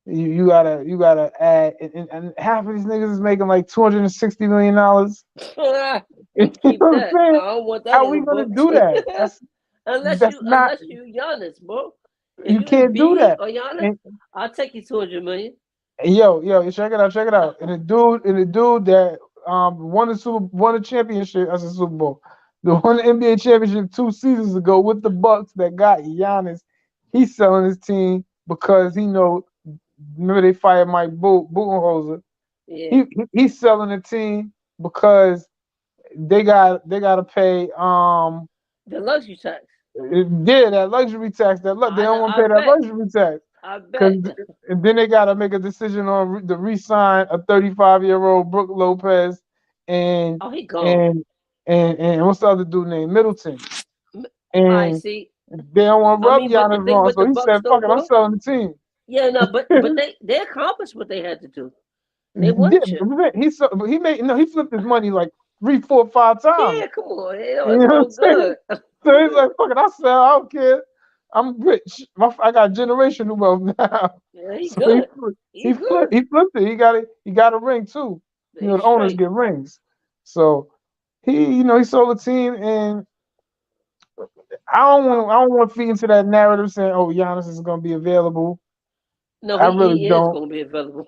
You gotta add, and half of these niggas is making like $260 million. You You know keep what I'm that. I saying? don't want that How on the we gonna books. do that? That's not. Unless you Giannis, bro. If You you can't do Embiid that. or Giannis, And, I'll take you 200 million. yo, check it out. And the dude that won a championship as a Super Bowl, the won the NBA championship 2 seasons ago with the Bucks that got Giannis. He's selling his team because he know. Remember they fired Mike Budenholzer. Yeah, He's selling the team because they got to pay the luxury tax. yeah, that luxury tax. They I don't know. want to pay that luxury tax I because bet. and then they got to make a decision on to re-sign a 35-year-old Brook Lopez and Oh, he gone. and and what's the other dude named Middleton, I and see. they don't want to I rub mean, but the Giannis thing wrong, with so the he Bucks said, though, "Fuck it, I'm bro. selling the team." Yeah, no, but they accomplished what they had to do. They won Yeah, shit. he made no, he flipped his money like 3, 4, 5 times. Yeah, come on. You know, You it's know what all I'm saying? good. So he's like, "Fuck it, I sell. I don't care. I'm rich. I got generational wealth now." Yeah, he So he good. flipped, He good. he flipped it. He got a ring too. You know, He's the owners straight. get rings. So he sold the team, and I don't want to feed into that narrative saying, "Oh, Giannis is going to be available." No, I really he is don't. going to be available.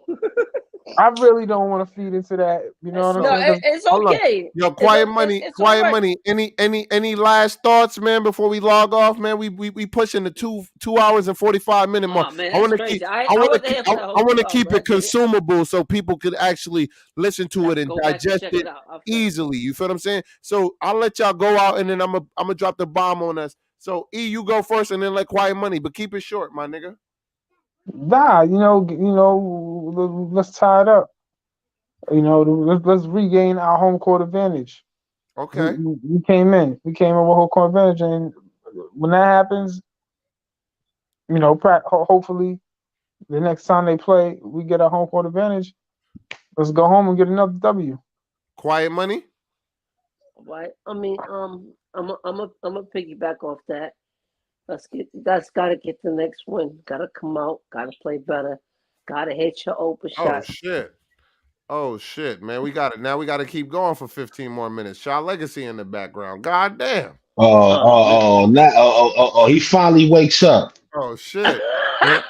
I really don't want to feed into that. You know what I'm No, saying? 'Cause it's Hold on. okay. Yo, quiet money, It's all quiet right. money. Any last thoughts, man, before we log off, man? We pushing the 2 hours and 45 minute mark. Oh man, I that's want to keep crazy. I I want to wasn't keep here for that I whole want to 2 hours, keep but I it get it. consumable so people could actually listen to it and Go back and digest check it it out. I feel it. easily. You feel what I'm saying? So I'll let y'all go out and then I'm gonna drop the bomb on us. So E, you go first and then let quiet money, but keep it short, my nigga. nah, let's tie it up. Let's regain our home court advantage. Okay. We came in. We came in with home court advantage, and when that happens, hopefully the next time they play, we get our home court advantage. Let's go home and get another W. Quiet money. Right. I mean, I'm a piggyback off that. You guys got to get the next one. Got to come out. Got to play better. Got to hit your open Oh shot. shit. Oh shit, man. We got it. Now we got to keep going for 15 more minutes. Shaw Legacy in the background. God damn. Oh man. He finally wakes up. Oh shit.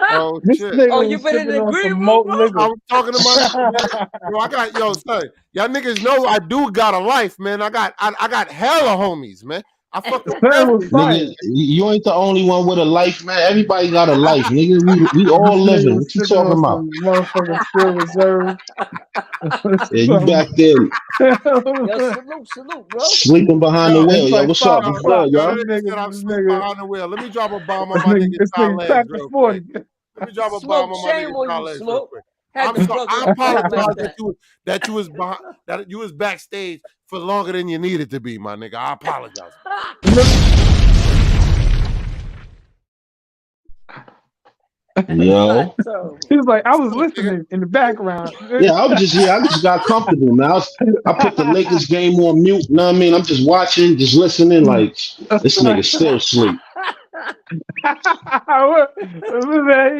Oh This shit. Oh, nigga you was been in sipping the on green some room, malt bro? I liquor. was talking to myself, man. Yo, son, y'all niggas know I do got a life, man. I got hella homies, man. I fucking That was privileged, fire. Nigga, you ain't the only one with a life, man. Everybody got a life, nigga. We This all nigga living. was What you sipping on talking about? some motherfucking Steel Reserve. Yeah, you Some, back there Yo, salute, bro. sleeping behind the Yo, it's wheel. Yo, like what's up? 5 What's o'clock. good, yo, that y'all? This nigga nigga, said I'm this sleep nigga, behind the wheel. Let me drop a bomb on this my nigga, nigga this nigga Chales cracked the real quick. 40. Let me drop a bomb Smoke, on my shame nigga on you, Chales real Smoke. quick. Had I'm the sorry. brother I upset apologize like that. that you was behind, that you was backstage for longer than you needed to be, my nigga. I apologize. Yo. Terrible. He was like, I was Shit, nigga. listening in the background. Yeah, I just got comfortable, man. I put the Lakers game on mute, you know what I mean? I'm just watching, just listening, like this nigga still asleep.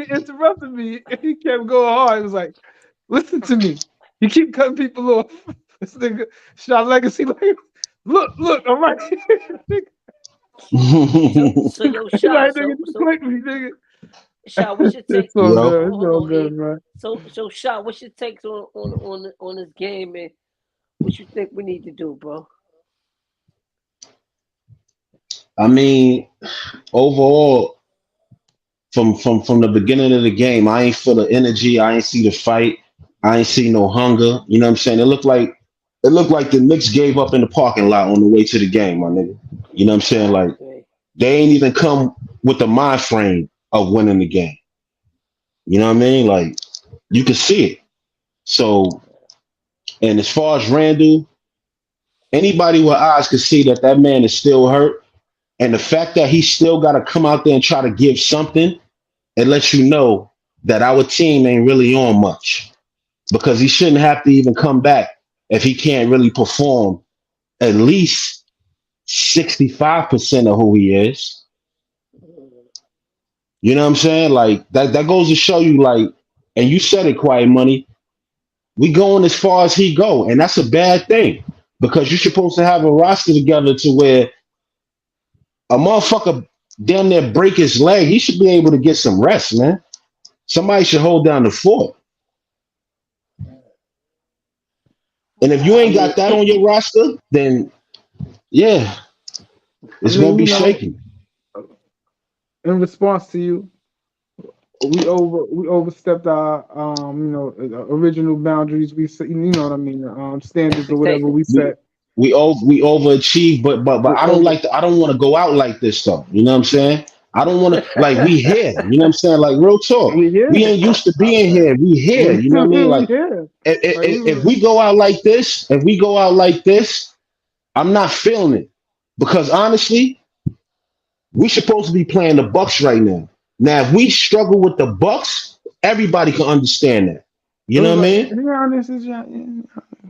He interrupted me. He kept going hard. He was like, listen to me. You keep cutting people off. This nigga, Shot Legacy, like, look, I'm right here. So yo, He Shaw. like, nigga, just click me, nigga. Shaw, what's your take? It's all Yo. good. It's Hold all on, good, E. man. So Shaw, what's your takes on this game and what you think we need to do, bro? I mean, overall, from the beginning of the game, I ain't feel the energy. I ain't see the fight. I ain't see no hunger. You know what I'm saying? It looked like the Knicks gave up in the parking lot on the way to the game, my nigga. You know what I'm saying? I Like agree. they ain't even come with the mind frame of winning the game. You know what I mean? Like you can see it. So, and as far as Randall, anybody with eyes could see that that man is still hurt, and the fact that he still got to come out there and try to give something, it lets you know that our team ain't really on much because he shouldn't have to even come back if he can't really perform at least 65% of who he is. You know what I'm saying? Like that goes to show you, like, and you said it, quiet money. We going as far as he go, and that's a bad thing because you're supposed to have a roster together to where a motherfucker damn near break his leg. He should be able to get some rest, man. Somebody should hold down the fort. And if you I ain't mean, got that on your roster, then yeah, I it's gonna mean, be shaky. in response to you, we overstepped our original boundaries. We set, you know what I mean, standards or whatever Expectation. we We set. we overachieve, but We I don't over like I don't want to go out like this though. You know what I'm saying? I don't want to like we here. You know what I'm saying? Like real talk. we We here. ain't used to I'm being saying. here. We here. You know what I mean? We Like here. Like if we go out like this, if we go out like this, I'm not feeling it because honestly, we supposed to be playing the Bucks right now. Now, if we struggle with the Bucks, everybody can understand that. it You know was what I like, mean? to be honest, yeah.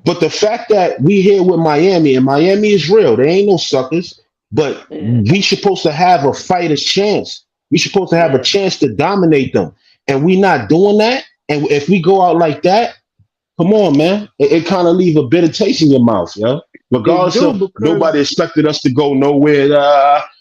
But the fact that we here with Miami and Miami is real, they ain't no suckers. But Yeah, we supposed to have a fighter's chance. We supposed to have a yeah, chance to dominate them, and we not doing that. And if we go out like that, come on, man. It kind of leave a bitter taste in your mouth, yo. It Regardless do of because nobody expected us to go nowhere.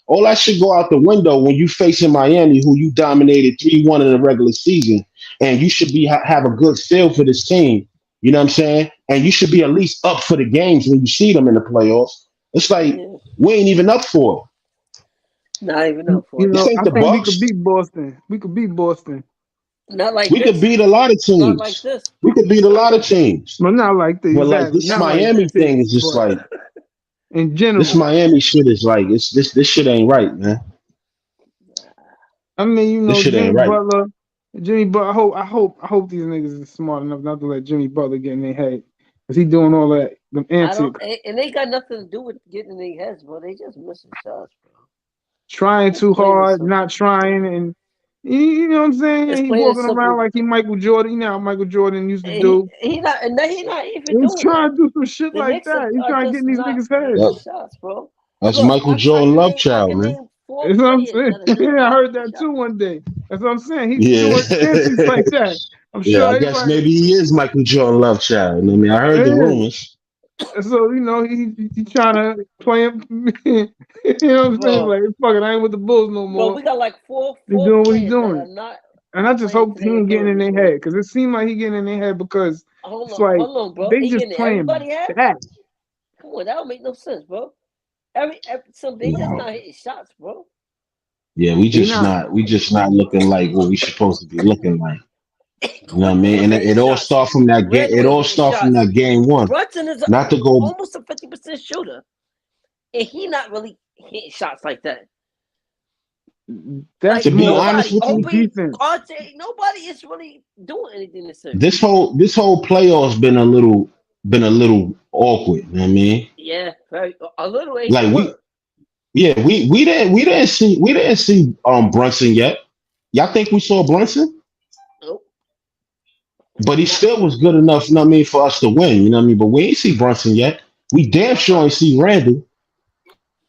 All that should go out the window when you facing Miami, who you dominated 3-1 in the regular season, and you should be have a good feel for this team. You know what I'm saying? And you should be at least up for the games when you see them in the playoffs. It's like yeah. we ain't even up for it. Not even up for it. This ain't I the think we could Bucks. beat Boston. We could beat Boston, Not like We could this. beat a lot of Not like teams. this. We could beat a lot of teams. but not like this. But like Exactly, this not like Miami this. thing is just But like in this general, Miami shit is like it's this shit ain't right, man. I mean, This shit ain't Jimmy right. Butler. Jimmy Butler. I hope these niggas is smart enough not to let Jimmy Butler get in their head, cause he doing all that them I don't, antics, and they got nothing to do with getting in their heads, bro. They just missing shots, bro. trying It's too plain and hard, simple. not trying, and you know what I'm It's saying. He plain and walking around simple. like he Michael Jordan. You know how Michael Jordan used to And do. he not even He's doing that. trying to do some shit The like Knicks that. He's are trying to get just in these not niggas' heads. hitting That, shots, bro. that's Look, Michael Jordan love I child, can man. name four That's what I'm players saying. that are hitting I heard quality that too shots. one day. That's what I'm saying. He's Yeah. doing antics like that. I'm Yeah, sure I guess everybody. maybe he is Michael Jordan love child. I mean, I heard the Yeah. rumors. So he trying to play him. You know what I'm saying? Bro, Like fuck it, I ain't with the Bulls no bro, more. we got like He's four doing what he's players that are doing, not and I just playing hope to he their ain't getting in ability, their bro. head because it seemed like he getting in their head because it's like Hold on, bro. they He just getting playing everybody head? bad. Come on, that don't make no sense, bro. Some they just No. not hitting shots, bro. Yeah, They not. we just not looking like what we supposed to be looking like. You know what I Who mean? is And hitting it all shots? start from that game. Randall It ain't all hitting start from shots. that game one. Brunson is Not to go almost a 50% shooter, and he not really hitting shots like that. That's to Like be more honest nobody, with you, Obi, defense. RJ, nobody is really doing anything this series. this whole playoffs been a little awkward. You know what I mean? Yeah, very a little ain't the Like word. we didn't see Brunson yet. Y'all think we saw Brunson? Nope, But he not still yet. was good enough, you know what I mean, for us to win. You know what I mean? But we ain't see Brunson yet. We damn sure ain't see Randall.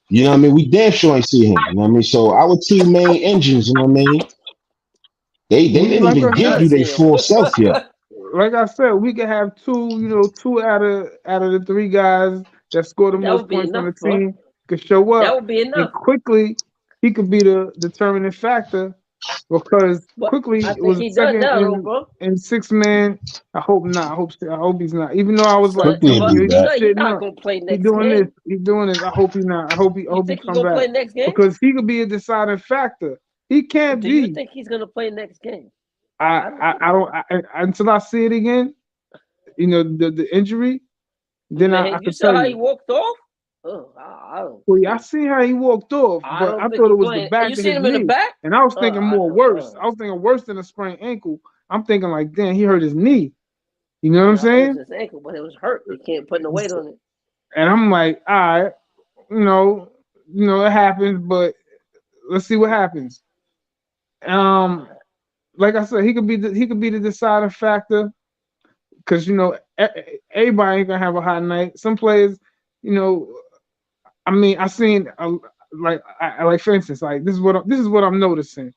You know what I mean? We damn sure ain't see him. You know what I mean? So our two main engines, you know what I mean? They didn't Like even I We give gotta said, you their see him. full self yet. we could have two out of the three guys that score the That most would be points on enough, the bro. team could show That up, would be and enough. quickly he could be the determining factor because But quickly I it think was he done second now, though, bro. in six man. I hope not. I hope he's not. Even though I was like, Quickly But do he's that. he shitting not up. gonna play He next doing this. game. He's doing this. I hope he not. I You hope he think he come gonna back play next game? because he could be a deciding factor. He can't Do you be. think he's gonna play next game? I don't I think I so. don't until I see it again. The injury. Then I Man, you could saw tell how he you. walked off? Oh, I don't. Well, yeah, I seen how he walked off, I but don't I think thought he it was the playing. back You of seen his him in the knee, back? and I was thinking I more don't. worse. I was thinking worse than a sprained ankle. I'm thinking like, damn, he hurt his knee. You know what I'm No, it was saying? his ankle, but it was hurt. They can't put no weight on it. And I'm like, all right, it happens, but let's see what happens. Um, like I said, he could be the deciding factor because everybody ain't gonna have a hot night. Some players, you know, I mean, I seen like for instance, like this is what I'm noticing.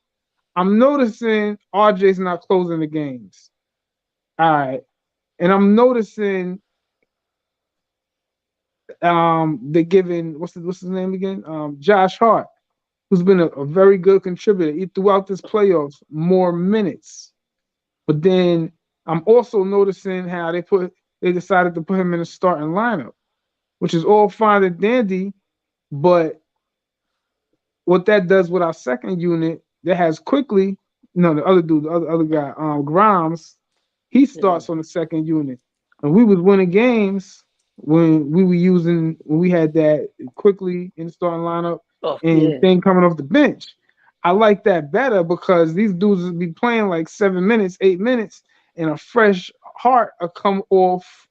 I'm noticing RJ's not closing the games. All right, and I'm noticing they're giving what's his name again? Josh Hart, who's been a very good contributor throughout this playoffs, more minutes. But then I'm also noticing how they decided to put him in a starting lineup, which is all fine and dandy, but what that does with our second unit that has quickly. No, the other dude, the other guy, Grimes, he Yeah. starts on the second unit, and we was winning games when we were using when we had that quickly in the starting lineup Oh and yeah. thing coming off the bench. I like that better because these dudes would be playing like 7 minutes, 8 minutes, and a fresh heart will come off.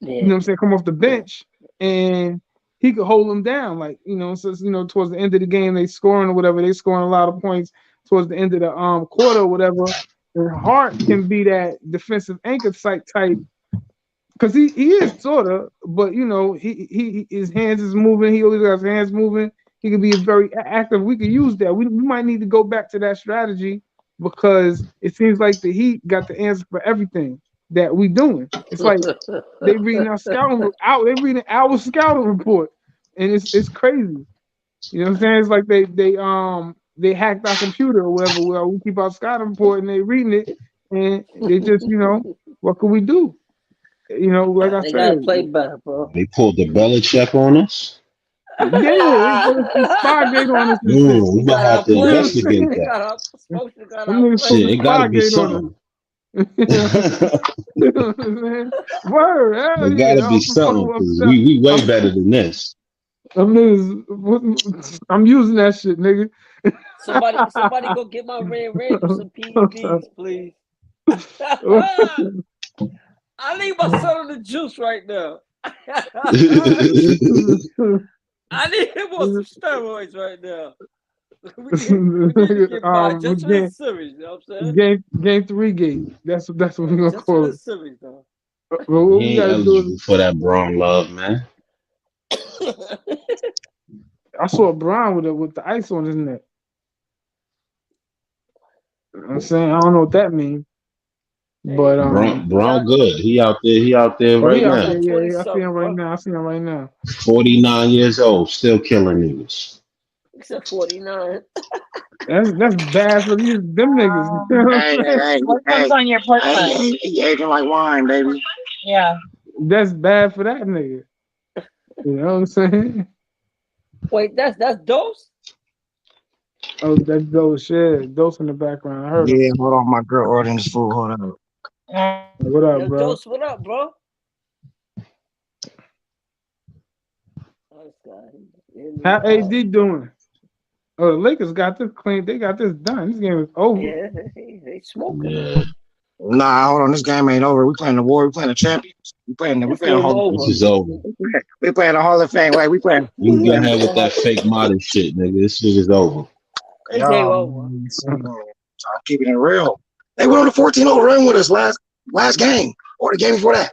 You know Yeah. what I'm saying? Come off the bench, and he could hold them down. Like so towards the end of the game, they scoring or whatever. They scoring a lot of points towards the end of the quarter or whatever. And Hart can be that defensive anchor type because he is sort of, but he his hands is moving. He always got his hands moving. He could be very active. We could use that. We might need to go back to that strategy because it seems like the Heat got the answer for everything that we doing. It's like they reading our scouting out. They reading our scouting report, and it's crazy. You know what I'm saying? It's like they hacked our computer or whatever. Well, we keep our scouting report and they reading it, and they just what can we do? Like I They gotta said, play better, bro. They pulled the Belichick on us. yeah, they put a Spygate on us and shit. We They might got have our to You know what plays. I'm investigate They that. got our supposed to got Them our niggas put Shit, the plays. it got to be Spygate on us. something. You know what I'm saying? Word, hell It got to yeah. be I'm something fucking because upset. we way better than this. I'm using that shit, nigga. Somebody go get my Red Randall some PEDs, please. I need my son on the juice right now. I need him on some steroids right now. We need to get by just for this series, you know what I'm saying? game 3 gate. That's what we're gonna Just for call it. this series, though. But what we He ain't gotta do eligible for that Braun love, man. is I saw Brown with the ice on his neck. You know what I'm saying I don't know what that means. But Braun good. He out there. He out there oh, right he out now. there, yeah, I see him 20-something, right bro. now. I see him right now. 49 years old, still killing niggas. Except 49. That's bad for them niggas. You know what Hey, I'm saying? hey, What's hey, on your plate? hey, he aging like wine, baby. Yeah. That's bad for that nigga. You know what I'm saying? Wait, that's Dose? Oh, that's Dose. Shit, Dose in the background. I heard him. Yeah, hold on, my girl ordering this food. Hold on. What up, Yo, bro? Dose, what up, bro? Oh, this guy. How AD doing? Oh, the Lakers got this clean. They got this done. This game is over. Yeah, they smoking. Yeah, Nah, hold on. This game ain't over. We playing the war. We playing the champions. We playing This the game Hall. this over. is over. We playing the Hall of Fame. Wait, we playing. You can We get playing. ahead with that fake modern shit, nigga. This shit is over. This game Y'all, over. man, I'm keeping it real. They went on a 14-0 run with us last game or the game before that.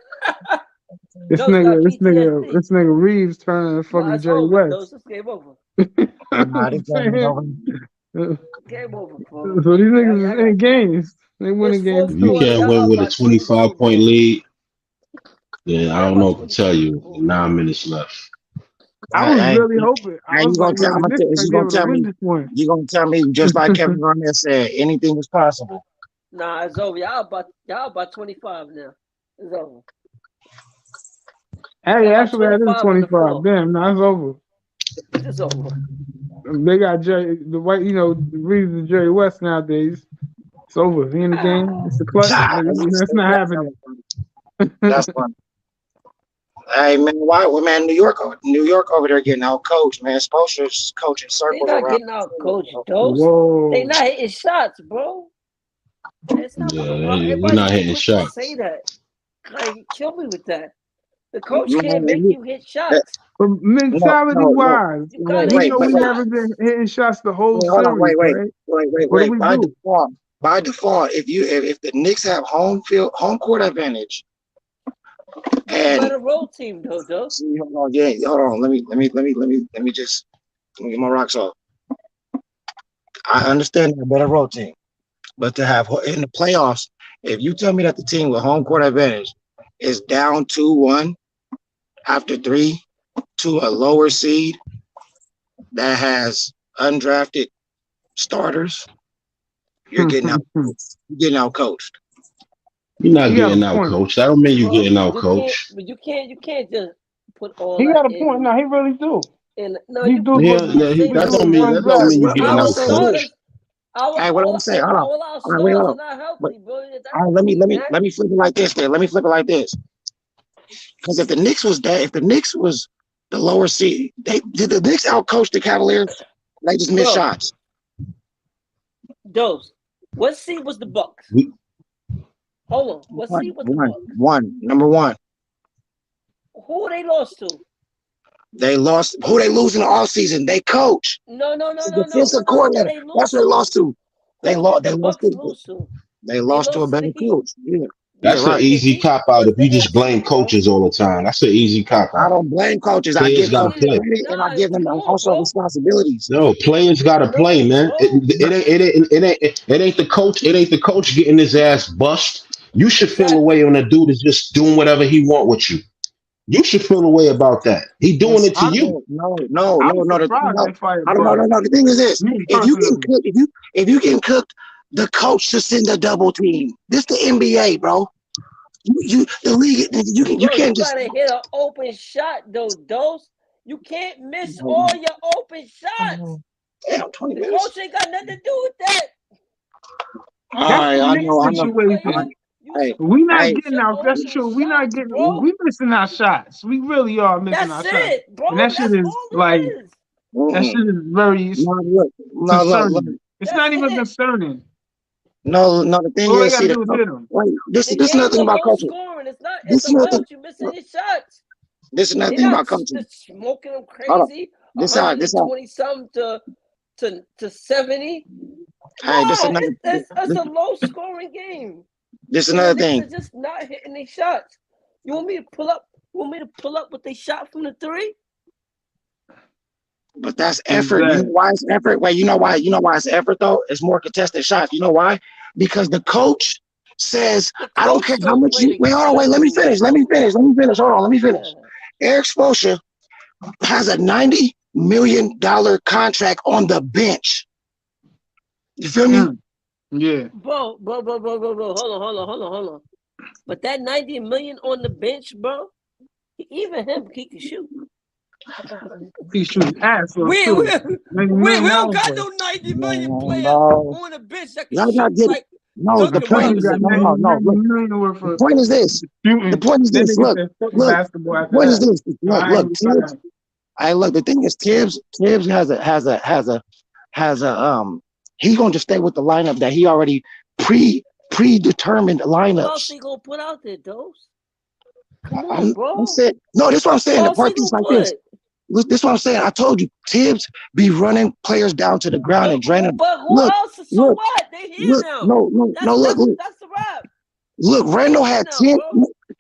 This Dose got nigga PTSD. Reeves turning to Nah, fucking it's Jerry over, West. Dose. This game over. Nah, this game ain't over. Game over, bro. So these niggas Y'all is in got games. They it's winning games If you too. 4-4. can't Y'all win up with a by 20 25 goals, point bro. lead, then I Y'all don't by know what to 20 tell goals, you. bro. 9 minutes left. I was Hey, really hoping. I hey, was you gonna like, tell? yo, the Knicks Is might you be gonna able to tell win me? this one. You gonna tell me just like Kevin Garnett said, anything is possible. Nah, it's over. Y'all by 25 now. It's over. Hey, Y'all by actually, that is 25 in the 25. fourth. Damn, now it's over. It's over. They got the white, Reeves and Jerry West nowadays. It's over. He in the game. It's the clutch. That's not happening. That's fun. Hey man, why? Well, man, New York over there getting out coached, man. Spoelstra's coaching They circles not around. getting out coach Dose. Whoa. They not hitting shots, bro. It's not Yeah, about we're everybody not too hitting quick to shots. say that. Like, kill me with that. The coach Man, can't make you hit shots. But mentality no. wise, You gotta we hit know we shots. haven't been hitting shots the whole Hold on, series, right? What do we do? By default, if the Knicks have home court advantage, and Better road team though, Dose. see, hold on, yeah, hold on. Let me just get my rocks off. I understand they're a better road team, but to have in the playoffs, if you tell me that the team with home court advantage is down 2-1 after 3 to a lower seed that has undrafted starters, you're getting out. You're getting out coached. You're not He got a getting out point. coached. I don't mean you Bro, getting out you coached. can't just put all He that got a point. in. No, he really do. No, He you do. Yeah, can't say that that. don't mean Undrafted. you getting Our out coached. starters, Hey, what do I say? Hold on. all our All right, wait, stars hold are on. not But, healthy, bro. all right, let me flip it like this. Then let me flip it like this. Because if the Knicks was the lower seed, did the Knicks outcoach the Cavaliers? They just missed Bro, shots. Dose. What seed was the Bucks? We, Hold on. What seed was the Bucks? Number one. Who they lost to? They lost. Who they losing all season? They coach. No. The defensive coordinator. That's what they lost to. They Who did lost. the Bucks lose to? They lost to a lost to better the Heat. coach. Yeah. that's an right. easy cop out if you just blame coaches all the time. That's an easy cop I out. don't blame coaches. I Players give gotta coaches play. credit and I give them come on, also bro. responsibilities. No, players gotta play, man. bro. It ain't the coach. It ain't the coach getting his ass bust. You should feel a way when a dude is just doing whatever he want with you. You should feel a way about that. He doing it to you. No. I'm The thing surprised about, they fired I don't Bud. know. The thing is this: Me if you get personally. cooked, if you get cooked, the coach should send a double team. This the NBA, bro. The league. You Bro, can't you just. gotta hit an open shot, though, Dose. You can't miss all your open shots. Damn, 20 The minutes. coach ain't got nothing to do with that. All That's right, the I Knicks know. situation. Hey, We not hey, getting out. That's true. We not getting. bro. We missing our shots. We really are missing our That's shots. it, bro. And that shit That's is all like it is. that shit is very look. concerning. It's That's not even it. concerning. No. The thing All they is, see, gotta do is hit them. wait, this The is another games thing are about low coaching. scoring. It's not. This It's is another thing. about you missing your shots. This is another They're thing not about coaching. just smoking them Hold on. crazy. This how. 120 something to 70. Hey, this No, another. it's a low scoring game. This And the another Knicks thing. are just not hitting their shots. You want me to pull up? You want me to pull up what they shot from the three? But that's effort. You know why it's effort? Wait, you know why it's effort though? It's more contested shots. You know why? Because the coach says, I don't care how much you wait, hold on, wait, let me finish. Hold on, let me finish. Eric Spoelstra has a $90 million contract on the bench. You feel me? Yeah. Bro. Hold on. But that 90 million on the bench, bro, even him, he can shoot. He shoots ass off We too. don't got no 90 million player on the bench that can Y'all not shoot getting like no. The Duncan point is Robinson. no. Look, the point is this. The point is Then this. they get Look. their foot The basketball after point is that. this. Look. Tibbs. The thing is, Tibbs has a he's gonna just stay with the lineup that he already predetermined lineups. Who else he gonna put out there, Dose? Come on, bro. No, this is what I'm saying. The Who else part he is gonna like this. put? This is what I'm saying. I told you, Tibbs be running players down to the ground and draining. But who else? So what? They here now. Look. That's the rap. Look, Randall had 10.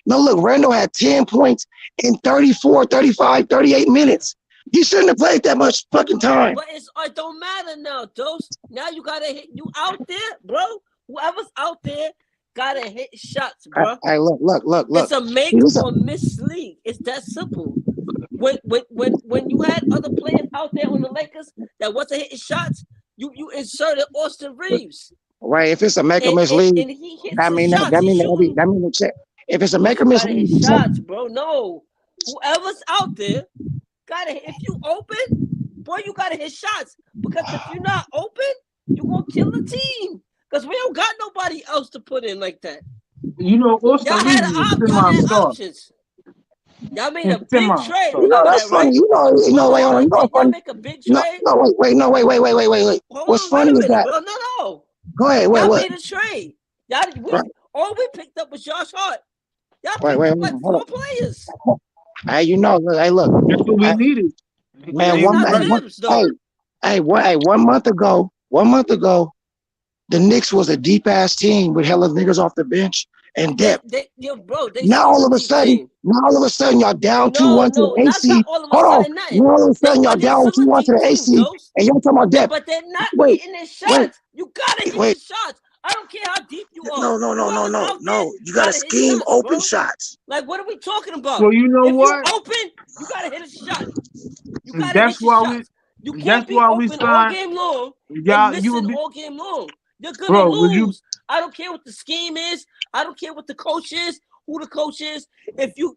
Randall had 10 points in 34, 35, 38 minutes. He shouldn't have played that much fucking time. But it don't matter now, Dose. Now you gotta hit. You out there, bro. Whoever's out there gotta hit shots, bro. Hey, look. It's a make or miss league. It's that simple. When you had other players out there on the Lakers that wasn't hitting shots, you inserted Austin Reeves. Right, if it's a make or miss league, and he hits shots. If it's a make or miss league, shots, bro. No, whoever's out there gotta. If you open, boy, you gotta hit shots. Because if you're not open, you're gonna kill the team. Because we don't got nobody else to put in like that. You know, Austin Y'all had options. Y'all made a big trade. You know that's funny. Right? You know, wait, hold on. You know what's funny? Make a big trade. Wait. What's funny is that? Bro. No. Go ahead. Wait, y'all what? made a trade. All we picked up was Josh Hart. Y'all picked up like 4 players. Hey, you know, look. That's what we needed. Man, one month ago, the Knicks was a deep ass team with hella niggas off the bench and depth. Now all of a sudden, y'all down 2-1 to the AC. Hold on. Now all of a sudden, y'all down 2-1 to the AC, and y'all talking about depth. But they're not hitting their shots. You gotta hit your shots. I don't care how deep you are. No. You gotta scheme open shots. Like, what are we talking about? Well, you know what? If you open, you gotta hit a shot. You gotta that's hit your why shots. You can't be open all game long. All game long. You're gonna lose. I don't care what the scheme is. I don't care what the coach is, who the coach is. If you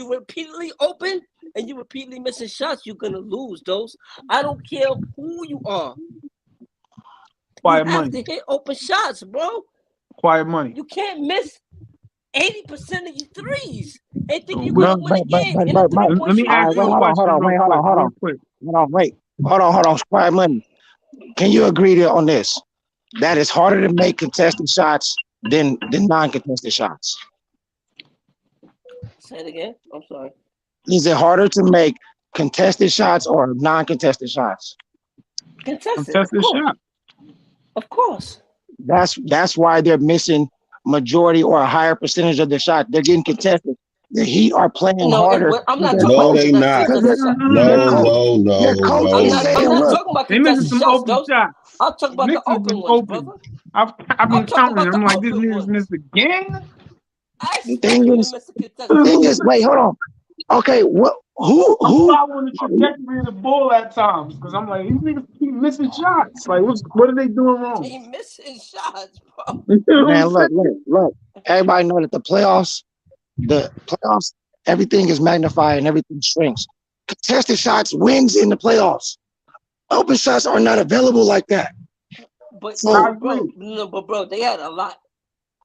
repeatedly open and you repeatedly missing shots, you're gonna lose those. I don't care who you are. Quiet you have money. to hit open shots, bro. Quiet money. You can't miss 80% of your threes and think you're With, gonna Bro, win a game in a but, Mike, let 3-point me shooting ask all right, you wait, a game. question real quick. Real quick. wait, hold on, hold on. Quiet money. Can you agree on this? That it's harder to make contested shots than non-contested shots. Say it again. I'm sorry. Is it harder to make contested shots or non-contested shots? Contested, of Contested course. shot. Of course. That's why they're missing majority or a higher percentage of the shot. They're getting contested. The Heat are playing No, harder. I'm not Their talking No, about coach, they contested not. their, shot. their No, coach, no, their no, coach I'm is no. not. I'm saying, not "Look, talking about They missing contested some shots, open though. shots. I'm talking about the Knicks has open been ones, open. brother. I've I'm been talking counting. about the I'm like, these open niggas missed ones. again. I the expect thing you to is, miss a contested thing shot. is, wait, hold on. Okay, what? I'm Who? following the trajectory of the ball at times because I'm like, these niggas keep missing shots. Like, what are they doing wrong? They missing shots, bro. You know what Man, I'm saying? look. Everybody know that the playoffs, everything is magnified and everything shrinks. Contested shots wins in the playoffs. Open shots are not available like that. But I So agree. bro, they had a lot.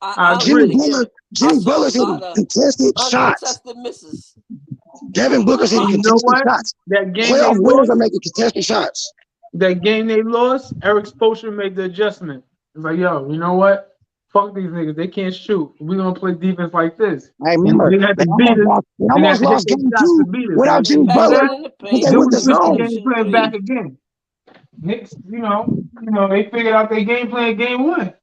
I I don't Jimmy want to agree. hear Butler, it. I Jimmy saw a Butler's lot hitting of contested shots. uncontested misses. Devin Booker's hitting I, You know contested what? shots. That game they Playoff winners lost. are making contested shots. That game they lost. Eric Spoelstra made the adjustment. It's like, yo, you know what? Fuck these niggas. They can't shoot. We gonna play defense like this. I And remember they had they to beat us. They got almost to hit lost their game shots to two beat us. without Like, they Jimmy do passing Butler, that. in the but paint. they Then went we to They switch the let them zone. game shoot plan back threes. again. Knicks, they figured out their game plan game one.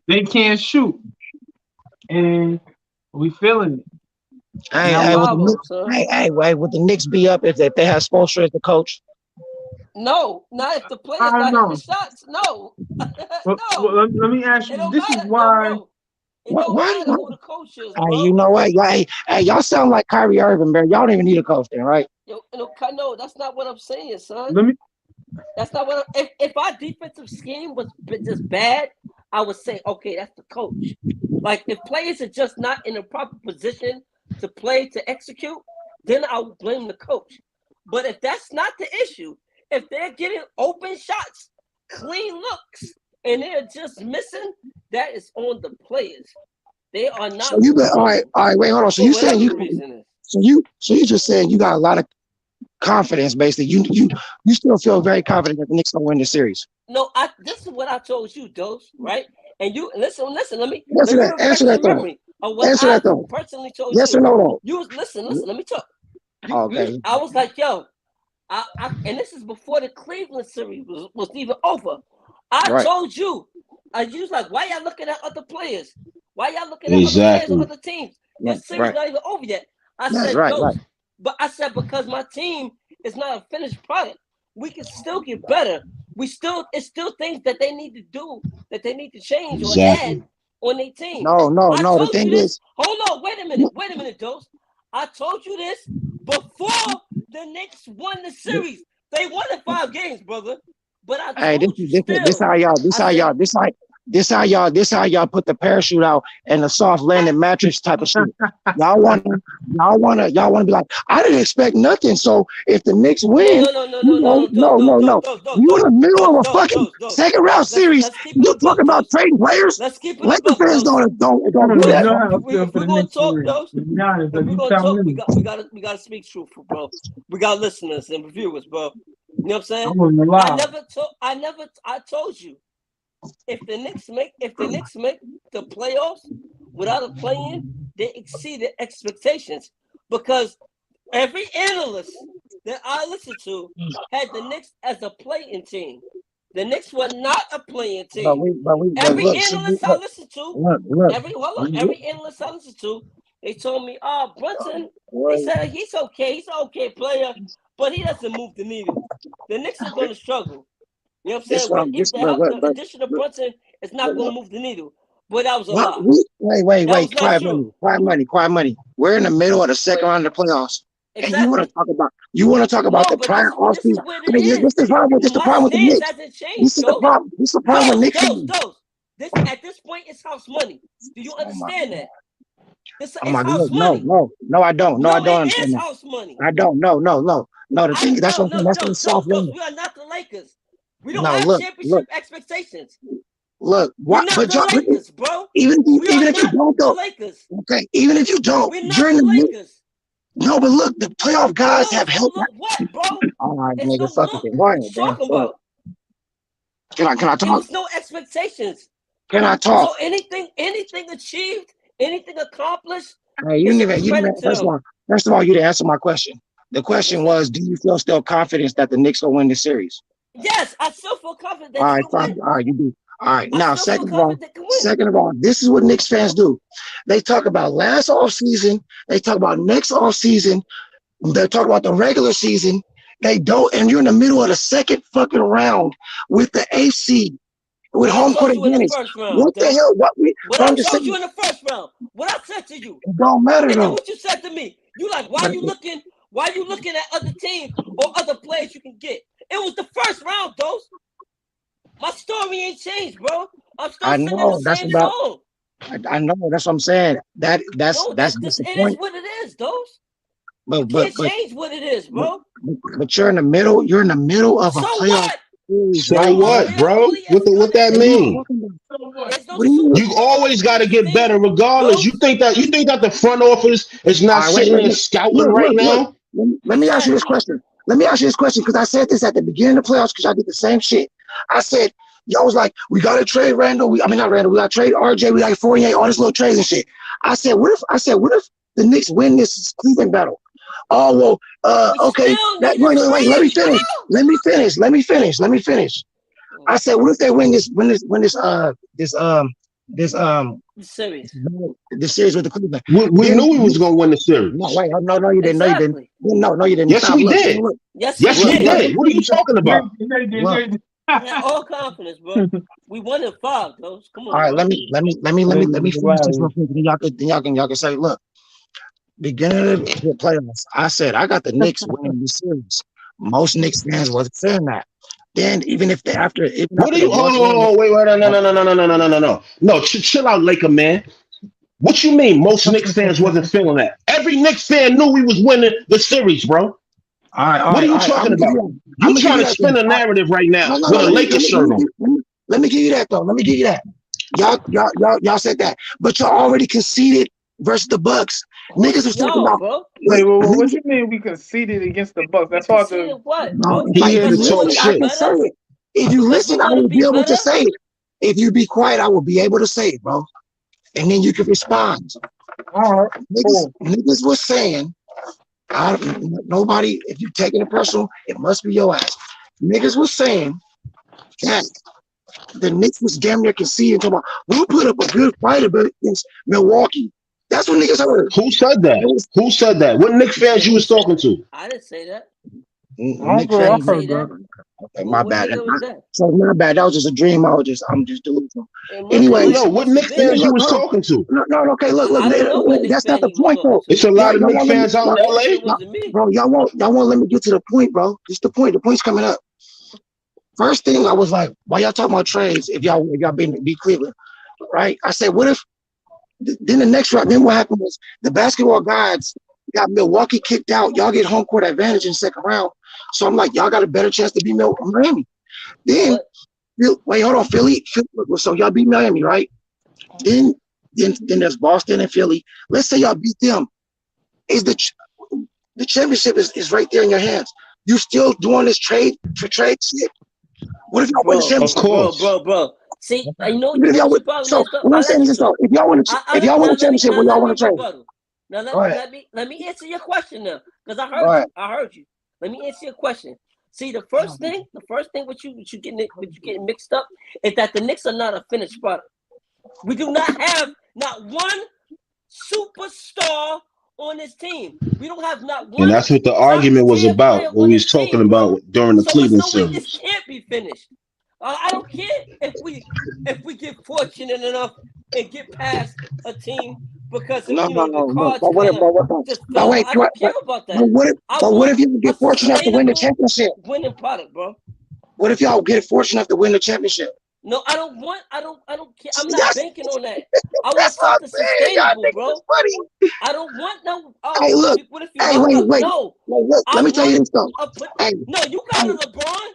They can't shoot. And we feeling it. Hey, Now That's we hey, would the problem, Knicks, son. wait, would the Knicks be up if they had Spoelstra as the coach? No, not if the I players don't not hitting the know. shots. No, Well, no. let me ask It you. don't This is matter. Yo, why bro. It don't matter What? who the coach is, Hey, bro. you know what? Y'all sound like Kyrie Irving, man. Y'all don't even need a coach then, right? No, that's not what I'm saying, son. let me That's not what. If our defensive scheme was just bad, I would say, okay, that's the coach. Like if players are just not in a proper position to play to execute, then I would blame the coach. But if that's not the issue, if they're getting open shots, clean looks, and they're just missing, that is on the players. They are So not you been all right, performing wait, hold on. So for you saying whatever the you reason is. so you just saying you got a lot of confidence, basically. You still feel very confident that the Knicks gonna win the series. No, this is what I told you, Dose, right? And you listen. Let me Answer refresh that your though. memory of what Answer I that though. personally told Yes or you. no though? You was listen. Let me talk. Okay. I was like, yo, and this is before the Cleveland series was even over. I Right. told you, you was like, why y'all looking at other players? Why y'all looking at other players on Exactly. other teams? Right. This series Right. not even over yet. I Right. said, Right. Dose, but I said because my team is not a finished product, we can still get better. It's still things that they need to do, that they need to change or add Exactly. on their team. No. I The told you thing this. is, Hold on, wait a minute, Dose. I told you this before the Knicks won the series. They won in 5 games, brother. But I hey, told you still. this how y'all put the parachute out and the soft landing mattress type of shit. Y'all wanna be like, I didn't expect nothing. So if the Knicks No, win, no. You in the middle of a fucking second round series. Let's keep it You a buck, talking about Dose. trading players? Let's keep it a Lakers buck, fans Dose. I don't don't do even that. know how I feel for We're the gonna Knicks talk, series. Dose. To be honest, If like we're you gonna tell talk, me, we gotta speak truthful, bro. We got listeners and reviewers, bro. You know what I'm I saying? wasn't alive. I told you if the Knicks make the playoffs without a play-in, they exceeded expectations because every analyst that I listened to had the Knicks as a play-in team. The Knicks were not a play-in team. But Every look, analyst I listened to, look. every analyst I listened to, they told me, Brunson, they Look. said he's okay, he's an okay player, but he doesn't move the needle. The Knicks are gonna struggle. You know what I'm saying? The addition of Brunson is not going to move the needle. But that was a lie. That was not true. Quiet money. We're in the middle of the second round of the playoffs. And you want Exactly. to talk about No, the but prior this is offseason. what I it mean, is. this the My problem with the stance Knicks. hasn't changed, This is the Dose. problem. This is the problem with Knicks. This at this point it's house money. Do you understand that? It's My house God. No, money. I don't. No, I don't It understand is that. house money. I don't. No. The thing that's what I'm saying. That's the soft Dose. landing. We are not the Lakers. We don't No, have look, championship expectations. look. We're What? not But the y'all, Lakers, bro. even We are if you not don't the though, Lakers. okay. Even if you don't, We're not during the the Lakers. no, but look, the playoff guys No, have it's no helped. look what, bro? All right, It's no nigga, fuck it. look. Then. Go What ahead, you man. talking Go ahead. about? Can I It talk? was no expectations. Can I talk? So anything achieved, anything accomplished, Hey, you it's a didn't credit even, to them. first of all, you didn't answer my question. The question What's that? was, do you feel still confidence that the Knicks will win this series? Yes, I still feel confident that All they right, can fine. win. All right, you do. All right. I Now, still feel confident they can win. second of all, this is what Knicks fans do. They talk about last offseason. They talk about next offseason. They talk about the regular season. They don't, and you're in the middle of the second fucking round with the AC with What I home court told you in the advantage. first round, What the though. hell? What But I I'm just told saying, you in the first round. What I said to you. it don't matter And then though. what you said to me. You like, why you looking at other teams or other players you can get? It was the first round, those. My story ain't changed, bro. I'm still I singing the know that's same about. song. I know that's what I'm saying. That's No, that's this it is disappointing. what it is, those. You But can't change what it is, bro. but you're in the middle. You're in the middle of a So playoff what? series So right Are now. what, we bro? really as good What as that What are them? you mean? talking about? There's no What do you mean? You superstars always on got to this get better, team, regardless. those. You think that the front office is not All right, sitting there wait. scouting Look, right look, look. now? Let me ask you this Exactly. question. Let me ask you this question because I said this at the beginning of the playoffs because I did the same shit. I said, y'all was like, we got to trade Randall. Not Randall. We got to trade RJ. We got Fournier, all this little trades and shit. I said, what if the Knicks win this Cleveland battle? Oh, well, We okay. still need a Wait, let me trade, finish. bro. Let me finish. I said, what if they win this Series. the series with the Cleveland? We Then knew we was gonna win the no, series. wait, no, you didn't. No, you didn't. Exactly. No, you didn't. Yes, Stop. we Look, did. look, Yes, we Yes, we look, did. did. What are you talking about? look. I had all confidence, bro. We won in 5, those. Come All on, right, bro. let me finish this real quick. Then y'all can say, look, beginning of the playoffs, I said I got the Knicks winning the series. Most Knicks fans wasn't saying that. Then even after What are the you? one game, Wait, no. No, chill out, Laker man. What you mean? Most Knicks fans wasn't feeling that. Every Knicks fan knew we was winning the series, bro. What are you all right. talking about? I'm You gonna give trying you to that. spin a All right, narrative right now no. with a Lakers shirt on? Let me give you that though. Let me give you that. Y'all said that, but y'all already conceded versus the Bucks. Niggas Who's was talking y'all, about. bro? Wait, what Niggas, you mean we conceded against the Bucks? We That's hard to. conceded what, no, bro? if He here you to Because we talk want listen, to I be shit. can say better. it. If you Because we listen, I want to will be be able to better. say it. If you be quiet, I will be able to say it, bro. And then you can respond. All right, cool. Niggas was saying, nobody, if you taking it personal, it must be your ass. Niggas was saying that the Knicks was damn near conceding, talking about, we'll put up a good fight against Milwaukee. That's what niggas heard. Who said that? Who said that? What Knicks fans you Who was said talking that? to? I didn't say that. Nick I I didn't fans. say heard that. that. Okay, my What bad. nigga was that? So my bad. That was just a dream. I'm just delusional. It Anyways, No, wasn't what supposed to Knicks be. fans you look, was hold talking to? on. No, okay, look, I don't know what Knicks that's not fan the he was point talking though. to. It's a lot of Y'all Knicks won't let me, fans out in I just LA. it wasn't me. bro. Y'all won't let me get to the point, bro. This the point. The point's coming up. First thing I was like, why y'all talking about trades if y'all beat Cleveland, right? I said, what if then the next round? Then what happened was the basketball gods got Milwaukee kicked out. Y'all get home court advantage in the second round. So I'm like, y'all got a better chance to beat Miami. Then wait, hold on, Philly. So y'all beat Miami, right? Then there's Boston and Philly. Let's say y'all beat them. Is the championship is right there in your hands. You still doing this trade shit? What if y'all win the Of championship? course. Bro. See, I know Even if y'all what win, you probably so messed up. what I'm I saying let is you this though: talk. if y'all win the championship, will y'all Let win me a trade? rebuttal. Now Go ahead. let me answer your question now, because I Go heard ahead. you. Let me answer your question. See, the first thing what you getting mixed up is that the Knicks are not a finished product. We do not have not one superstar on this team. We don't have not And one that's what the top argument was tier player about, what on we this was talking team, bro. about during the So it's Cleveland no way this series. can't be finished. I don't care if we get fortunate enough and get past a team because of, No, the cards but kind of just fell. wait, I don't care about that. I what want if you a get fortunate enough to win the sustainable championship? winning product, bro. What if y'all get fortunate enough to win the championship? No, I don't care. I'm not That's banking on that. I want that's what I'm something saying. Y'all sustainable, niggas bro. is funny. I don't want no. Hey, look. What if you Hey, luck wait, up? wait. No, Look. I Let me tell want you this though. a put. Hey, No, you got hey, a LeBron.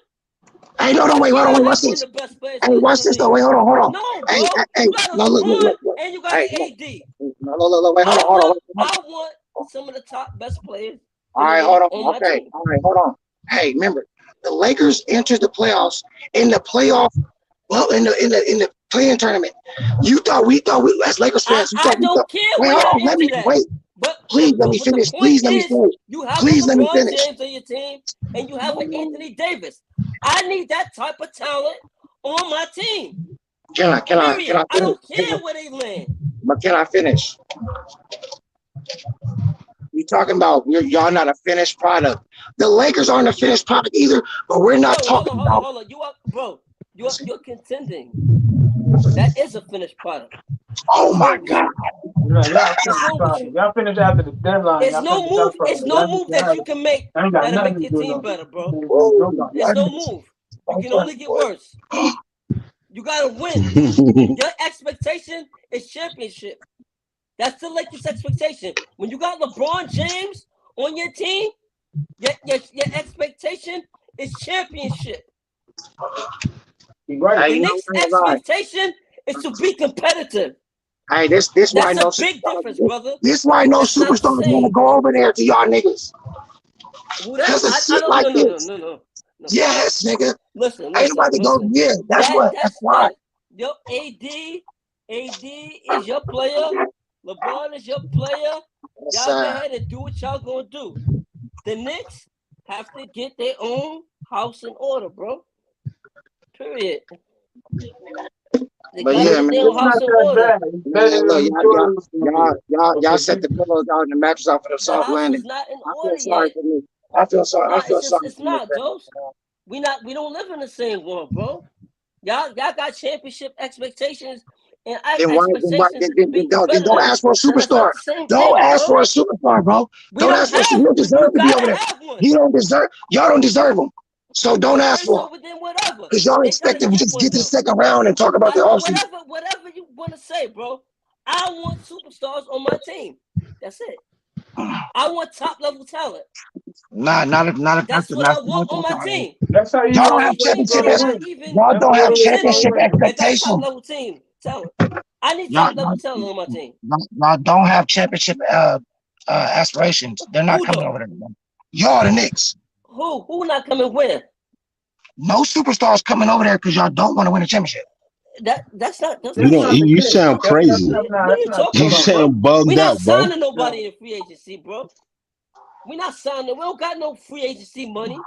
Hey, no, I wait, hold on, can't wait, watch have one of this. the best players Hey, in watch the this though. league. Wait, hold on. No, Hey, bro. hey, You got a no, LeBron look. and you got Hey, an AD. no, wait, hold on, I want some of the top best players All in the right, league hold on. on my Okay, team. all right, hold on. Hey, remember, the Lakers entered the playoffs in the playoff. Well, in the playing tournament. We thought we as Lakers fans. I We thought. don't care Wait, where hold y'all on. Let me into that. wait. But Please let me but the finish. point Please let me is, finish. you have a Please let me LeBron finish. James on your team and you have an Anthony Davis. I need that type of talent on my team. Can I Period. I finish? don't care where they land. But can I finish? You talking about y'all not a finished product. The Lakers aren't a finished product either, but we're not Bro, talking about. hold on. You are, bro. You're contending. That is a finished product. Oh It's my wrong with God. you. Y'all It's finished wrong with Friday. you. Y'all finished after the deadline. It's Y'all no finished up move. Friday. It's no move that you can make I ain't got that'll nothing make to your do team no. better, bro. Ooh, It's y'all no niggas. move. You can only get worse. You gotta win. Your expectation is championship. That's the Lakers' expectation. When you got LeBron James on your team, your expectation is championship. Right. The Knicks' expectation is to be competitive. Hey, this why That's no a big difference, brother. this why no That's not the superstars want to same. go over there to y'all niggas. Who that? Because of I shit don't. like No. this. No. Yes, nigga. Listen. Ain't nobody go. Yeah, that's why. Your AD is your player. LeBron is your player. Yes, Y'all go ahead and do what y'all gonna do. The Knicks have to get their own house in order, bro. Period. They But gotta yeah, get man. their own It's house not in that order. bad. It's better Man, than look, we thought it was going to be. y'all Okay, set the pillows out and the mattress out for the The soft house landing. is not in I feel order sorry yet. for me. I feel No, sorry it's for me. not, Dose. We don't live in the same world, bro. Y'all got championship expectations and expectations to be Then don't competitive. ask for a So that's superstar. not the same Don't thing, ask bro. for a superstar, bro. We Don't don't ask for a have. superstar. You don't You deserve to be over gotta there. have one. You don't deserve. Y'all don't deserve them. So don't ask Okay, for so them. then whatever. Because y'all They gotta expected to get just one get to the though. second round and talk about the offseason. Whatever you want to say, bro. I want superstars on my team. That's it. I want top level talent. Not if That's what I want on my team. that's how you y'all don't know have which way it's championship. going to Cannot win. even Y'all That's don't the have way it's going to championship contending win. and got top expectation. level team talent. I need Y'all, top level talent on my team. y'all don't have championship aspirations. They're not Who coming don't? over there. Y'all the Knicks. Who not coming where? No superstars coming over there because y'all don't want to win a championship. That's not That's not the You case. sound crazy. what are That's you not talking You true. about, bro? sound bugged We not out, bro. signing nobody in free agency, bro. We not signing. We don't got no free agency money.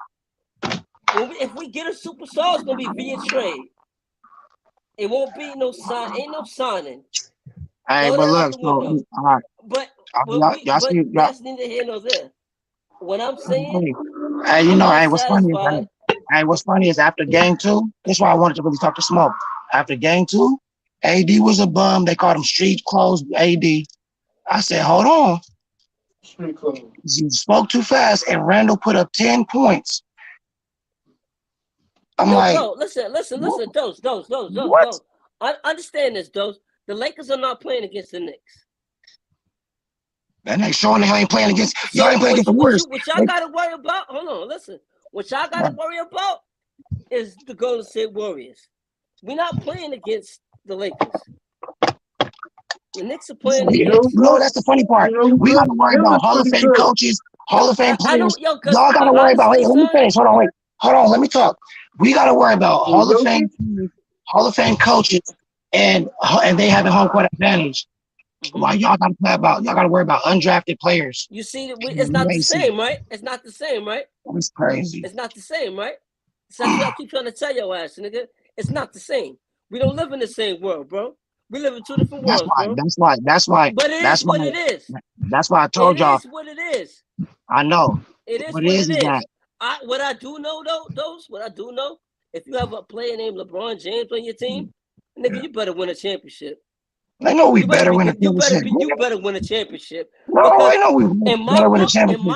If we get a superstar, it's gonna be via trade. It won't be no sign. Ain't no signing. Hey, Throw but that out look, the so window. all right, But y'all see, y'all, that's neither here nor there. What I'm saying, hey, I'm not hey, what's funny is, satisfied. what's funny is after game two, that's why I wanted to really talk to Smoke. After game two, AD was a bum. They called him street clothes AD. I said, hold on. Street clothes. You spoke too fast, and Randall put up 10 points. I'm Yo, like, bro, listen. Dose. what? I understand this, Dose. The Lakers are not playing against the Knicks. And they showing they ain't playing against, y'all So ain't playing against the Warriors. what y'all gotta worry about? Hold on, listen. What y'all gotta worry about is the Golden State Warriors. We're not playing against the Lakers. The Knicks are playing You know against. who good? That's the funny part. You know who We got good? to worry about Philly's Hall of pretty Fame good. coaches, Hall of Fame I know, players. because Y'all got to worry about. Hey, honestly, let me son. finish. Hold on. Let me talk. We got to worry about Hall of Fame, Jokic? Hall of Fame coaches, and they having home court advantage. While y'all got to play about, y'all got to worry about undrafted players. You see, it's not the same, right? It's not the same, right? That's crazy. It's not the same, right? So that's what I keep trying to tell your ass, nigga. It's not the same. We don't live in the same world, bro. We live in two different worlds, bro. That's why. But it is what it is. That's why I It told y'all. is what it is. I know. It is What what is it is. that? What I do know though, what I do know, if you have a player named LeBron James on your team, nigga, you better win a championship. I know we You better better win a you championship. better win a championship. No, I Because know we in my better win a book, championship.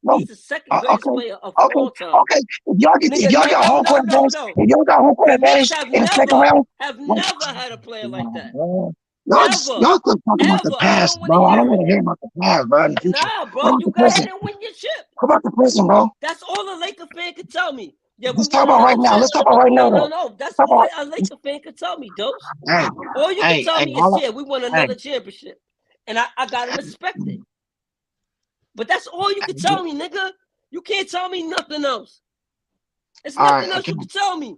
No. he's the second greatest player of all time. Okay. If y'all got home court advantage, No. if y'all got home court The Knicks advantage in the second round, have never had a player like that. y'all Never. y'all still talking about the Ever. I past, don't want to bro. I don't hear want it. to hear about the past, bro. In the future, Nah, what bro, about you the go ahead present? and win your chip. What about the present, bro? That's all a Laker fan can tell me. Yeah, we Let's talk won about right another now. chip. Let's talk about right now, though. No. That's Talk all about, a Laker fan could tell me, Dose. hey, All you can tell me is, all yeah, we won another championship. And I gotta respect it. But that's all you can tell me, nigga. You can't tell me nothing else. It's all nothing right, else you can tell me.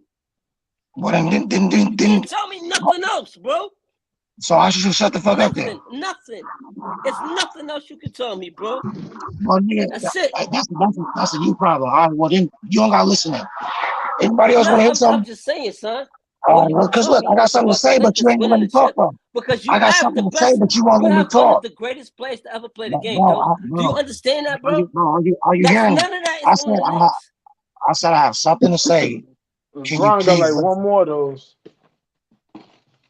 well, then, You can't tell me nothing else, bro. so I should shut the fuck up then. Nothing. It's nothing else you can tell me, bro. Well, nigga, That's it. that's a you problem. All right, well, then you don't got to listen to. Anybody else want to hear I'm something? just saying, son. All right, well, because look, I got something to say, but you ain't gonna let me talk, though. Because you I got have something the to say, best. but you won't You let me have one of talk. the greatest players to ever play the game, No, Do you understand that, bro? Are you That's hearing? none of that I is said on the Knicks. I said I have something to say. Can you LeBron got please like listen? one more of those.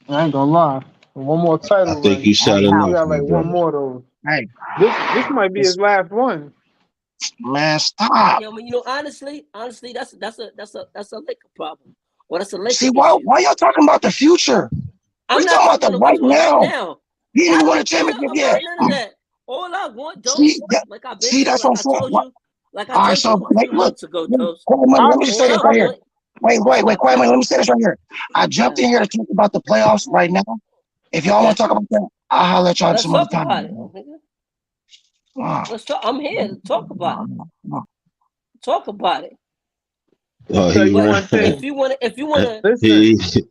I ain't gonna lie. One more I title think you run. said He enough, got my like one brother. more of those. Hey, This might be his last one. man, stop. Yeah, I mean, honestly, that's a Laker problem. Or that's a Laker See, issue. why y'all talking about the future? I'm We not talking about the right now. now. He I didn't win a don't care championship yet. about none of that. All I want, See, Dose, like I've been see, saying, that's what I'm I saying. told you, All right, so a few look, months ago, look, Dose. quiet money. Let me just say All this I right here. want. Wait, quiet money. Let me say this right here. I jumped in here to talk about the playoffs right now. If y'all want to talk about that, I'll holler at y'all Let's some other talk time. about it, nigga. Let's talk. I'm here to talk about it. Talk about it. I'll tell you one But thing. if you wanna, Listen,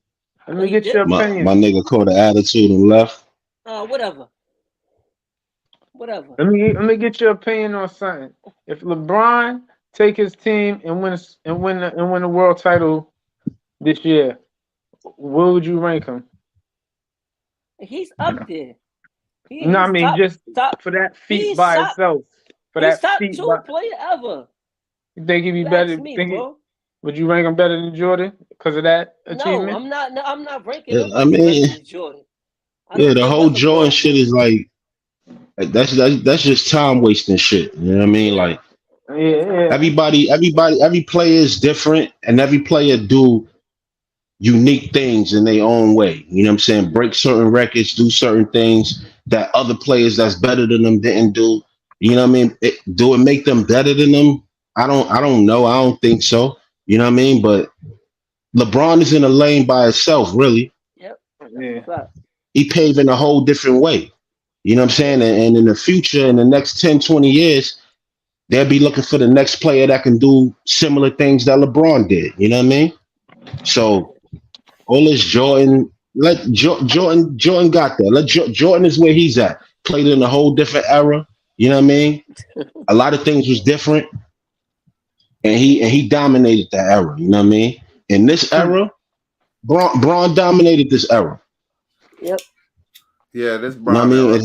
let me get your my opinion. nigga caught an attitude and left. whatever. Let me get your opinion on something. If LeBron take his team and win the world title this year, where would you rank him? He's up there. No, I He's mean just top. for that feat He's by top. itself. For He's that top feat 2 player ever. you think he'd be You better? ask me, bro. Would you rank him better than Jordan because of that No, achievement? I'm not. No, I'm not ranking I nobody better mean, than Jordan. I yeah, don't the care whole what Jordan LeBron shit do. is like that's just time wasting shit. You know what I mean? Yeah. Like Yeah. every player is different, and every player do unique things in their own way. You know what I'm saying? Break certain records, do certain things that other players that's better than them didn't do. You know what I mean? Do it make them better than them? I don't know. I don't think so. You know what I mean? But LeBron is in a lane by itself, really. Yep. Yeah. He paving a whole different way. You know what I'm saying? And in the future, in the next 10, 20 years, they'll be looking for the next player that can do similar things that LeBron did. You know what I mean? So all this Jordan, Jordan got that. Jordan is where he's at. Played in a whole different era. You know what I mean? A lot of things was different, and he dominated that era. You know what I mean? In this era, Braun dominated this era. Yep. Yeah, this You know what I Brown mean? era.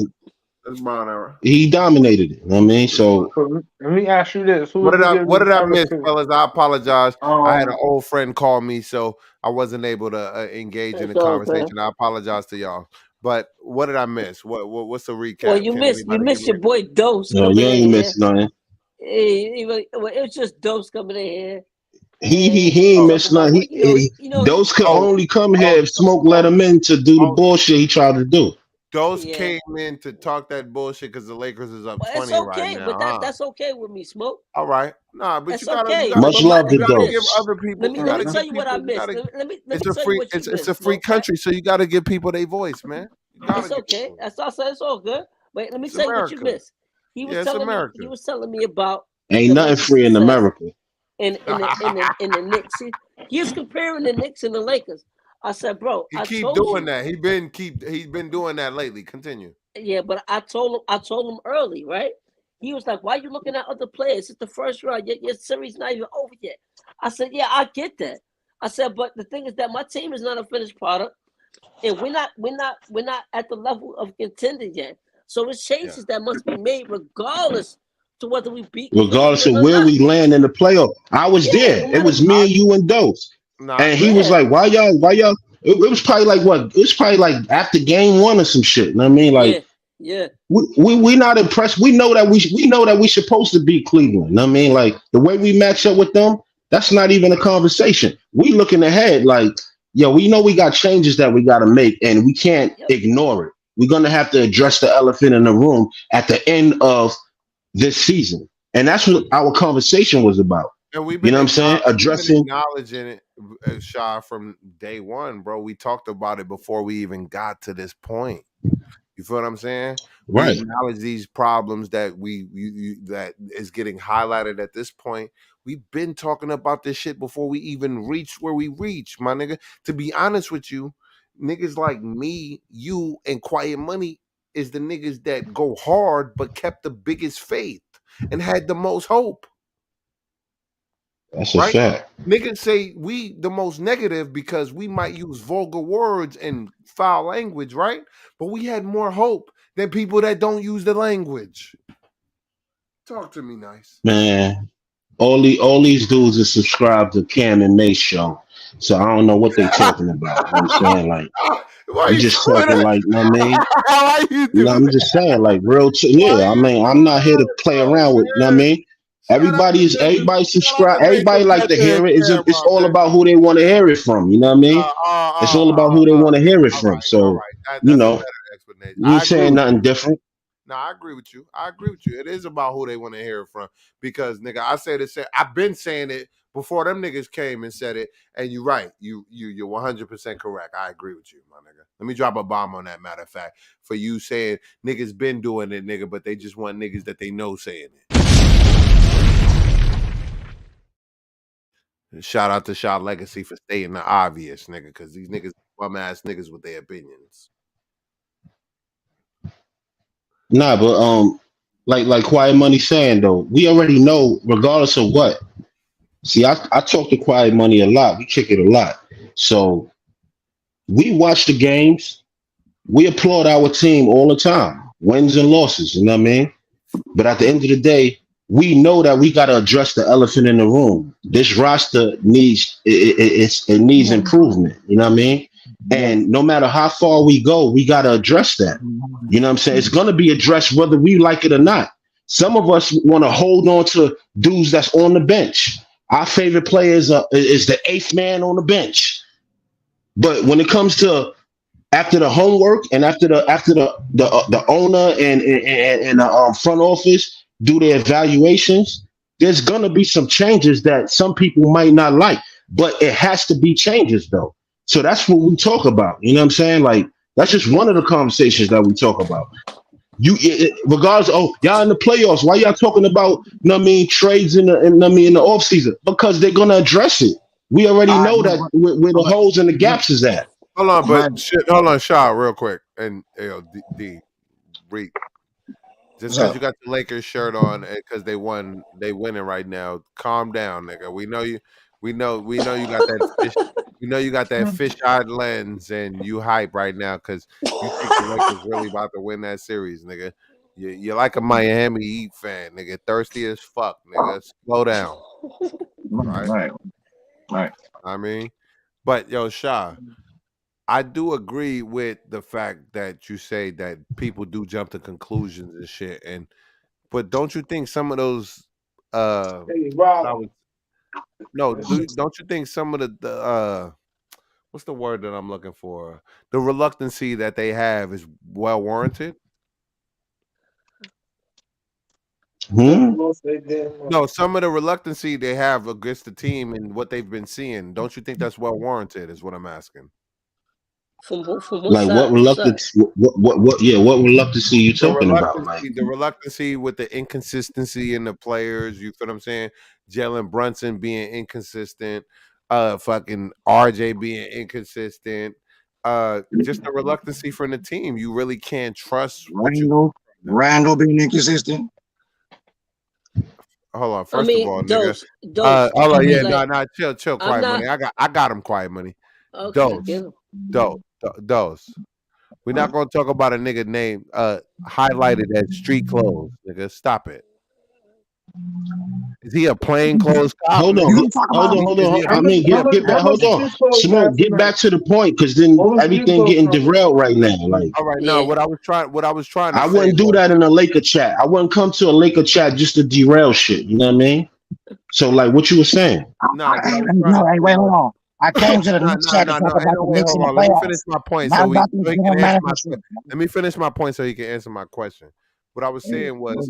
This Brown era. He dominated it. You know what I mean? So So let me ask you this: who would you give What this did I era miss, to? fellas? I apologize. I had an old friend call me, so I wasn't able to engage in the It's all good. conversation. I apologize to y'all. But what did I miss? What's the Well, recap? you Can missed anybody give me? your boy Dose you coming in ain't here. missed nothing. Well, it was just Dose coming in here. He ain't Oh, missed nothing. Those could only come here if Smoke let him in to do the bullshit he tried to do. Those came in to talk that bullshit because the Lakers is up Well, it's 20 right okay, now, but huh? that's okay with me, Smoke. All right. Nah, but That's you gotta okay. Much love to give Dose. other people. Let You me gotta tell give you what I people. You missed. gotta. Let me It's a tell you free. what you It's missed, a free Smoke. Right? country, so you gotta give people their voice, man. You gotta It's give okay. people. That's also it's all good. But let me It's tell you what you America. missed. He was Yeah, it's telling me. America. He was telling me about Ain't the nothing Lakers' free in success America. in the Knicks. He was comparing the Knicks and the Lakers. I said, bro, He I keep told doing you. that. He's been doing that lately. Continue. Yeah, but I told him early, right? He was like, "Why are you looking at other players? It's the first round. Your series not even over yet." I said, "Yeah, I get that." I said, "But the thing is that my team is not a finished product, and we're not at the level of contending yet. So it's changes that must be made, regardless to whether we beat Regardless Cleveland of or where not. we land in the playoff. I was Yeah, there. no It matter. was me and you and Dose. No, I And he agree. was Yeah, like, why y'all? It was probably like what? It was probably like after game one or some shit. You know what I mean? Like yeah. we not impressed. We know that we know that we supposed to beat Cleveland. You know what I mean? Like the way we match up with them, that's not even a conversation. We looking ahead like, yo, we know we got changes that we gotta make and we can't Yep. ignore it. We're gonna have to address the elephant in the room at the end of this season. And that's what our conversation was about. And we've You been know what I'm saying? Addressing acknowledging it, Shy, from day one, bro. We talked about it before we even got to this point. You feel what I'm saying? We right. acknowledge these problems that that is getting highlighted at this point. We've been talking about this shit before we even reached where we reached, my nigga. To be honest with you, niggas like me, you, and Quiet Money is the niggas that go hard but kept the biggest faith and had the most hope, That's a right? fact. Niggas say we the most negative because we might use vulgar words and foul language, right? But we had more hope than people that don't use the language. Talk to me nice. Man, all these dudes are subscribed to Cam and Mace show. So I don't know what they talking about. You know what I'm saying? Like Why we you just doing talking that? like, you know what I mean? Why you You do know, I'm that? just saying, like Why yeah, I you mean, I'm do not here to that, play though, around with, you know what I man? mean? Shout Everybody out subscribe, to Mason everybody like to Fletcher hear and it. It's Camera, all man. about who they want to hear it from, you know what I mean? Uh, uh, It's uh, all about uh, who they uh. want to hear it from. All So, right. you That's a know, better explanation. you I ain't agree saying with you. nothing different. No, I agree with you. I agree with you. It is about who they want to hear it from. Because nigga, I said it. I've been saying it before them niggas came and said it. And you're right. You're 100% correct. I agree with you, my nigga. Let me drop a bomb on that. Matter of fact, for you saying niggas been doing it, nigga, but they just want niggas that they know saying it. Shout out to Shot Legacy for stating the obvious, nigga, because these niggas bum ass niggas with their opinions. Nah, but like Quiet Money saying though, we already know, regardless of what. See, I talk to Quiet Money a lot. We kick it a lot. So we watch the games. We applaud our team all the time, wins and losses. You know what I mean? But at the end of the day, we know that we got to address the elephant in the room. This roster needs it needs improvement. You know what I mean? Yes. And no matter how far we go, we got to address that. You know what I'm saying? It's going to be addressed whether we like it or not. Some of us want to hold on to dudes that's on the bench. Our favorite player is the eighth man on the bench. But when it comes to after the homework and after the owner and the front office do their evaluations, there's gonna be some changes that some people might not like, but it has to be changes though. So that's what we talk about. You know what I'm saying? Like that's just one of the conversations that we talk about. Regardless, oh, y'all in the playoffs, why y'all talking about, you know what I mean, trades in the off season? Because they're gonna address it. We already All right, know that where the but, holes and the gaps is at. Hold on, but, but shit, hold on, Shaw, real quick. And D, Reek, just what's because up? you got the Lakers shirt on because they winning right now. Calm down, nigga. We know you got that fish. We know you got that fish-eyed lens, and you hype right now because you think the Lakers really about to win that series, nigga. You're like a Miami Heat fan, nigga. Thirsty as fuck, nigga. Slow down, right? Right, right. I mean, but yo, Shaw. I do agree with the fact that you say that people do jump to conclusions and shit. But don't you think some of those Hey, I Rob. was no, don't you think some of the what's the word that I'm looking for? The reluctancy that they have is well warranted? Hmm? No, some of the reluctancy they have against the team and what they've been seeing, don't you think that's well warranted is what I'm asking? From what Like what side? What side? reluctance? What reluctancy you talking about? Like, The reluctancy with the inconsistency in the players. You feel what I'm saying? Jalen Brunson being inconsistent, fucking RJ being inconsistent, just the reluctancy from the team. You really can't trust what you Randall, get from them. Randall being inconsistent. Hold on, I first of all, mean, nigga. dose. Hold I on, yeah, mean, like, no, chill, I'm quiet money. not I got him, quiet money. okay. Dose, Get him. dose. We're not gonna talk about a nigga named highlighted as street clothes, nigga. Stop it. Is he a plain clothes cop, hold on, You nigga? can talk about me. Is he a I mean, How much get back. how much Hold on, street clothes Smoke. last Get night? back to the point, because then What was street everything clothes getting from? derailed right now. Like all right? No, Yeah. what I was trying to I say wouldn't do was that in a Laker chat. I wouldn't come to a Laker chat just to derail shit. You know what I mean? So, like, what you were saying? nah. What I was trying to No, hey, say wait, hold was on. I came to the Knicks chat to talk no. Ain't about no the way. Knicks in Hold the on. Let me finish playoffs, my point not about so this he general can answer my. manager shit. Let me finish my point so he can answer my question. What I was saying was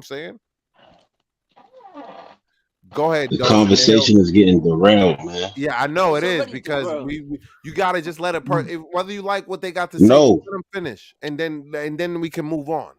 I'm saying? Go ahead, The Dose, and then he'll. conversation is getting derailed, man. Yeah, I know it It's is already because derailed. you gotta just let it whether you like what they got to say, just No, let them finish, and then we can move on.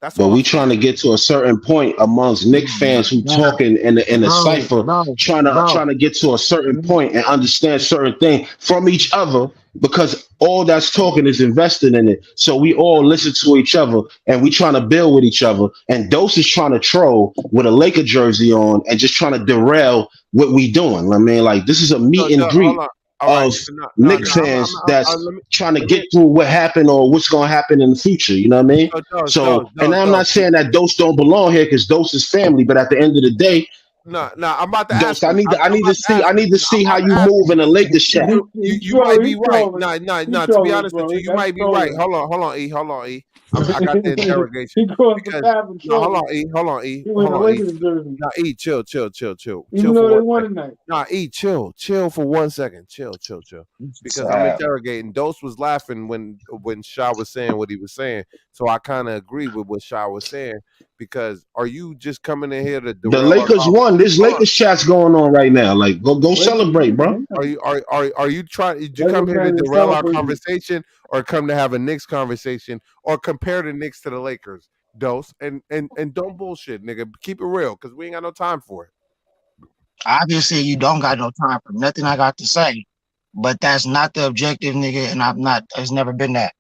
That's but all I'm we saying. trying to get to a certain point amongst Knicks fans who No, talking in the bro, cipher, bro, trying to get to a certain point and understand certain things from each other because all that's talking is invested in it. So we all listen to each other and we trying to build with each other. And Dose is trying to troll with a Laker jersey on and just trying to derail what we doing. I mean, like this is a So, meet and hold greet on. All right, of no, no, no. Knicks fans that's Let me trying to let get me. through what happened or what's going to happen in the future. You know what I mean? So, So, and I'm not saying that Dose don't belong here because Dose is family, but at the end of the day, no, no. I'm about to ask Dose, him. I I'm need to about to see ask him. how I'm you about to ask move him. in a Lakers chat. You might be He's right. trolling. No, no, He's no. To be trolling, honest with bro. you, you That's might be right. trolling. Hold on, E. Hold on, E. I got the interrogation He crossed the because path of no, hold trolling. on, E. Hold on, E. He went Hold the on, E. Lakers jersey, Now, E. Chill, chill, chill, chill, chill even for though they one won second. tonight. Nah, E. Chill for 1 second. Chill, chill, chill. Because I'm sad. interrogating. Dose was laughing when Shaw was saying what he was saying, so I kind of agree with what Shaw was saying. Because are you just coming in here to The derail our Lakers conversation? won. This Hold on. Lakers chat's going on right now. Like, go Lakers, celebrate, bro. Are you trying? Did you come Lakers here to fans are derail our celebrating. conversation, or come to have a Knicks conversation, or compare the Knicks to the Lakers? Dose and don't bullshit, nigga. Keep it real, because we ain't got no time for it. Obviously, you don't got no time for nothing I got to say, but that's not the objective, nigga, and I'm not. It's never been that.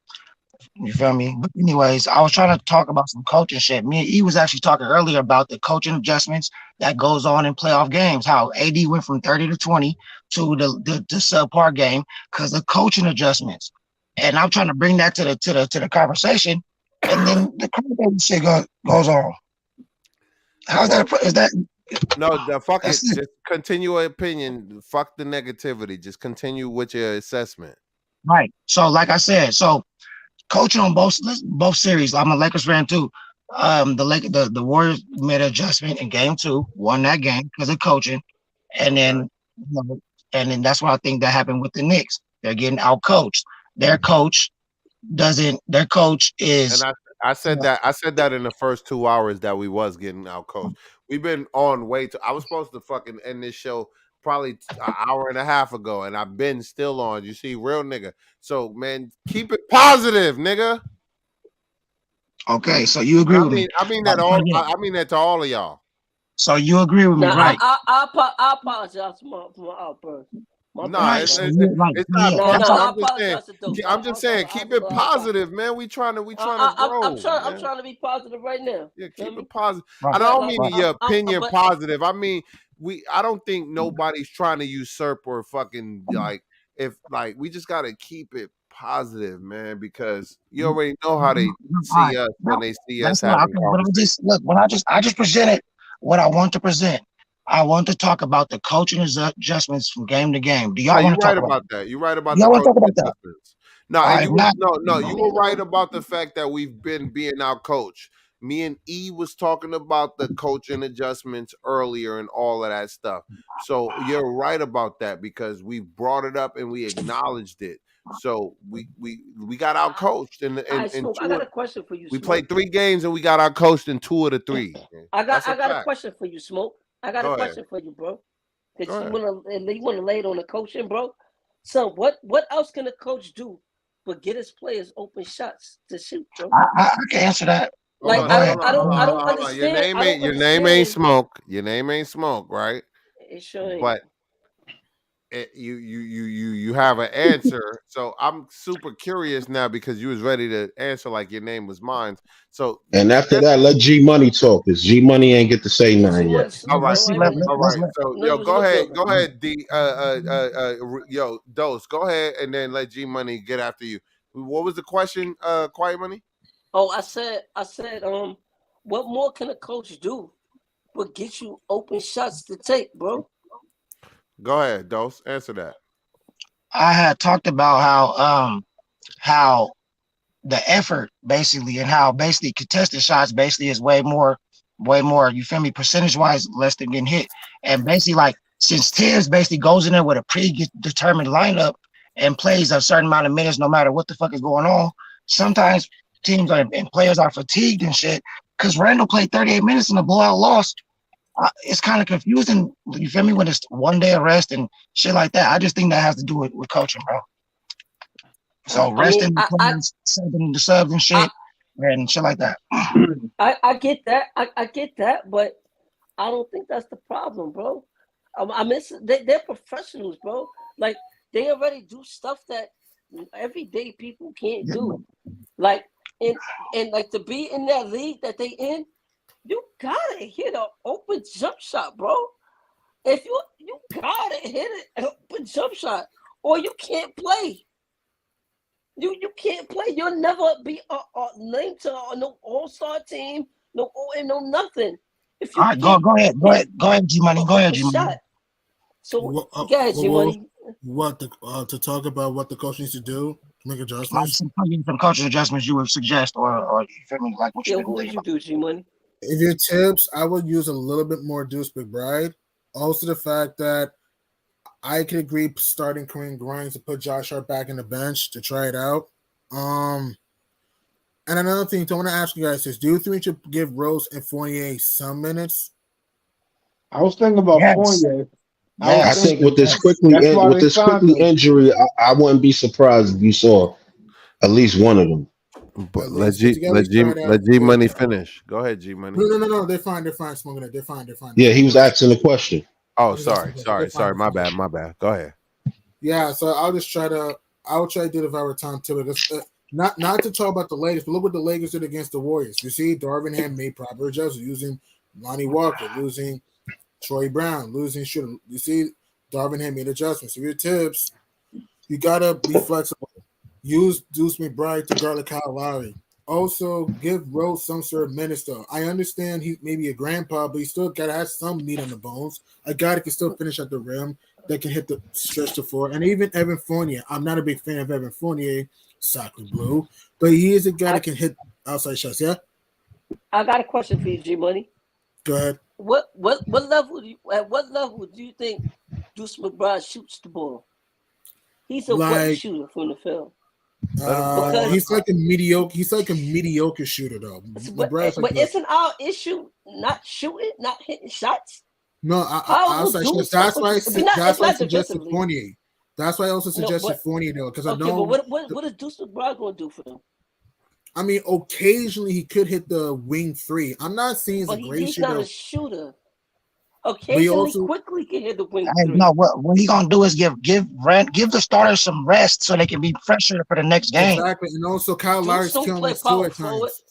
You feel me? But anyways, I was trying to talk about some coaching shit. Me and E was actually talking earlier about the coaching adjustments that goes on in playoff games. How AD went from 30 to 20 to the subpar game because of coaching adjustments. And I'm trying to bring that to the conversation, and then the crybaby shit goes on. How's Well, that? Is that no, fuck that's it. it? Just continue your opinion. Fuck the negativity. Just continue with your assessment. Right. So, like I said, so coaching on both series. I'm a Lakers fan too. The Warriors made an adjustment in game two, won that game because of coaching, and Okay. then you know, and then that's what I think that happened with the Knicks. They're getting out coached. Their coach doesn't. Their coach And is I said that in the first 2 hours that we was getting out coach. We've been on way to. I was supposed to fucking end this show probably an hour and a half ago, and I've been still on. You see, real nigga. So man, keep it positive, nigga. okay. So you And agree with me? I mean But that all. yeah, I mean that to all of y'all. so you agree with me, Now right? I apologize for my outburst. My Nah, bad, Right. it's So bro. it's, you like, it's yeah, not No, that's personal. all. I I'm just saying. apologize to those. I'm just saying. Keep it I apologize. positive, man. We trying to I'm grow, trying. I'm man. trying to be positive right now. Yeah, Feel keep me? it positive. Right. And I don't Like mean Right. your opinion but positive. I mean I don't think nobody's trying to usurp or fucking like if like we just gotta keep it positive, man, because you already know how they All right. see us No, when they see us that's not having okay. But I conversations. just look when I just presented what I want to present. I want to talk about the coaching adjustments from game to game. Do No, y'all you're want to talk right about about that? that. You're right Do about the y'all want to talk coaching about that? adjustments. No, All and right, you if were not, no, I you were mean, right about the fact that we've been being out coached. Me and E was talking about the coaching adjustments earlier and all of that stuff. So you're right about that because we brought it up and we acknowledged it. So we got out coached I in smoke. I two got of, a question for you, we Smoke. played 3 games and we got out coached in 2 of the 3. That's a I got a fact. question for you, Smoke. I got a Go ahead. question for you, bro. Go Because ahead. you wanna lay it on the coaching, bro. So what else can a coach do but get his players open shots to shoot, bro? I can answer that. Hold Like But on, go now, ahead. I don't hold on. understand. I don't Your name ain't understand. smoke. Your name ain't smoke, right? It sure ain't. But you have an answer. So I'm super curious now because you was ready to answer like your name was mine. So And after just that, let G Money talk, because G Money ain't get to say G nothing Money yet. all slow, right, Let's bro. see. I ain't all right. So know yo, you was a lip builder. go ahead, D. Yo, Dose, go ahead, and then let G Money get after you. What was the question? Quiet Money. Oh, I said, what more can a coach do but get you open shots to take, bro? Go ahead, Dose. Answer that. I had talked about how the effort basically and how basically contested shots basically is way more, you feel me, percentage wise less than getting hit. And basically like since Tibbs basically goes in there with a predetermined lineup and plays a certain amount of minutes no matter what the fuck is going on, sometimes teams and players are fatigued and shit. Because Randall played 38 minutes in a blowout loss it's kind of confusing. You feel me? When it's 1 day of rest and shit like that. I just think that has to do with coaching, bro. So I mean, resting the players, subbing the subs and shit, and shit like that. I get that. I get that, but I don't think that's the problem, bro. I mean, they're professionals, bro. Like they already do stuff that everyday people can't do. Like and like to be in that league that they in, you gotta hit an open jump shot, bro. If you gotta hit an open jump shot, or you can't play. You can't play. You'll never be named to no All-Star team, no nothing. If All you right, go can't ahead, G Money. Go ahead, a G Money. shot. So go ahead, G Money. To talk about what the coach needs to do to make Like adjustments. some coaching adjustments you would suggest, or you feel me, like what you Yo, been what would thinking you about. do, G Money? If your tips, I would use a little bit more Deuce McBride. Also, the fact that I could agree starting Kareem Grimes to put Josh Hart back in the bench to try it out. And another thing, I want to ask you guys is: do you think we should give Rose and Fournier some minutes? I was thinking about Yes, Fournier. I was I yes, think thinking yes. that's why they signed him. injury, I wouldn't be surprised if you saw at least one of them. At least to at least try it out. Let G Money finish. Go ahead, G Money. No. They're fine. They're fine. Smoking it. They're fine. Yeah, he was asking the question. Oh, He's asking sorry, a question. They're sorry, fine. my bad. Go ahead. Yeah, so I would try to do the if I were Tom Thibodeau. Not to talk about the Lakers, but look what the Lakers did against the Warriors. You see, Darvin Ham made proper adjustments using Lonnie Walker, losing Troy Brown, losing Shooter. You see, Darvin Ham made adjustments. So your tips, you gotta be flexible. Use Deuce McBride to guard Kyle Lowry. Also, give Rose some sort of minutes though. I understand he may be a grandpa, but he still gotta have some meat on the bones. A guy that can still finish at the rim, that can hit the stretch the floor. And even Evan Fournier. I'm not a big fan of Evan Fournier, soccer blue, but he is a guy that can hit outside shots. Yeah. I got a question for you, G Money. Go ahead. What level at what level do you think Deuce McBride shoots the ball? He's a what shooter from the field? He's like a mediocre shooter though. But isn't our issue not shooting, not hitting shots? No, outside shots. That's why I suggested Fournier. That's why I also suggested Fournier though, because I know. But what is Deuce McBride going to do for them? I mean, occasionally he could hit the wing three. I'm not saying he's a great he's shooter. Not a shooter. Occasionally, quickly can hit the wing three. No, what he gonna do is give the starters some rest so they can be fresher for the next game. Exactly, and also Kyle Lowry's killing us too at times.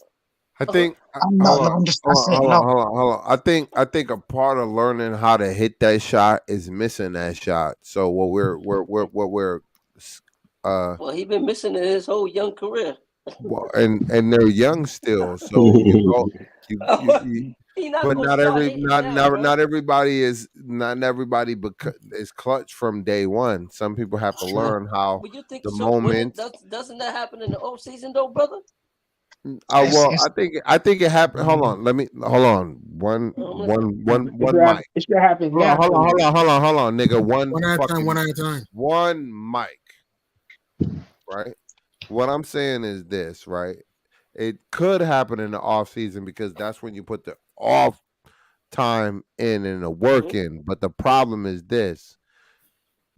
I think. Hold on. I think a part of learning how to hit that shot is missing that shot. So what we're well, he's been missing in his whole young career. Well, and they're young still, so but not everybody is clutch from day one. Some people have to learn how the moment. Doesn't that happen in the off season though, brother? Well, I think it happened. Hold on, one mic. It should happen. Hold on, nigga. One at a time. One mic. Right. What I'm saying is this, right? It could happen in the off season because that's when you put the off time in and the work in. But the problem is this: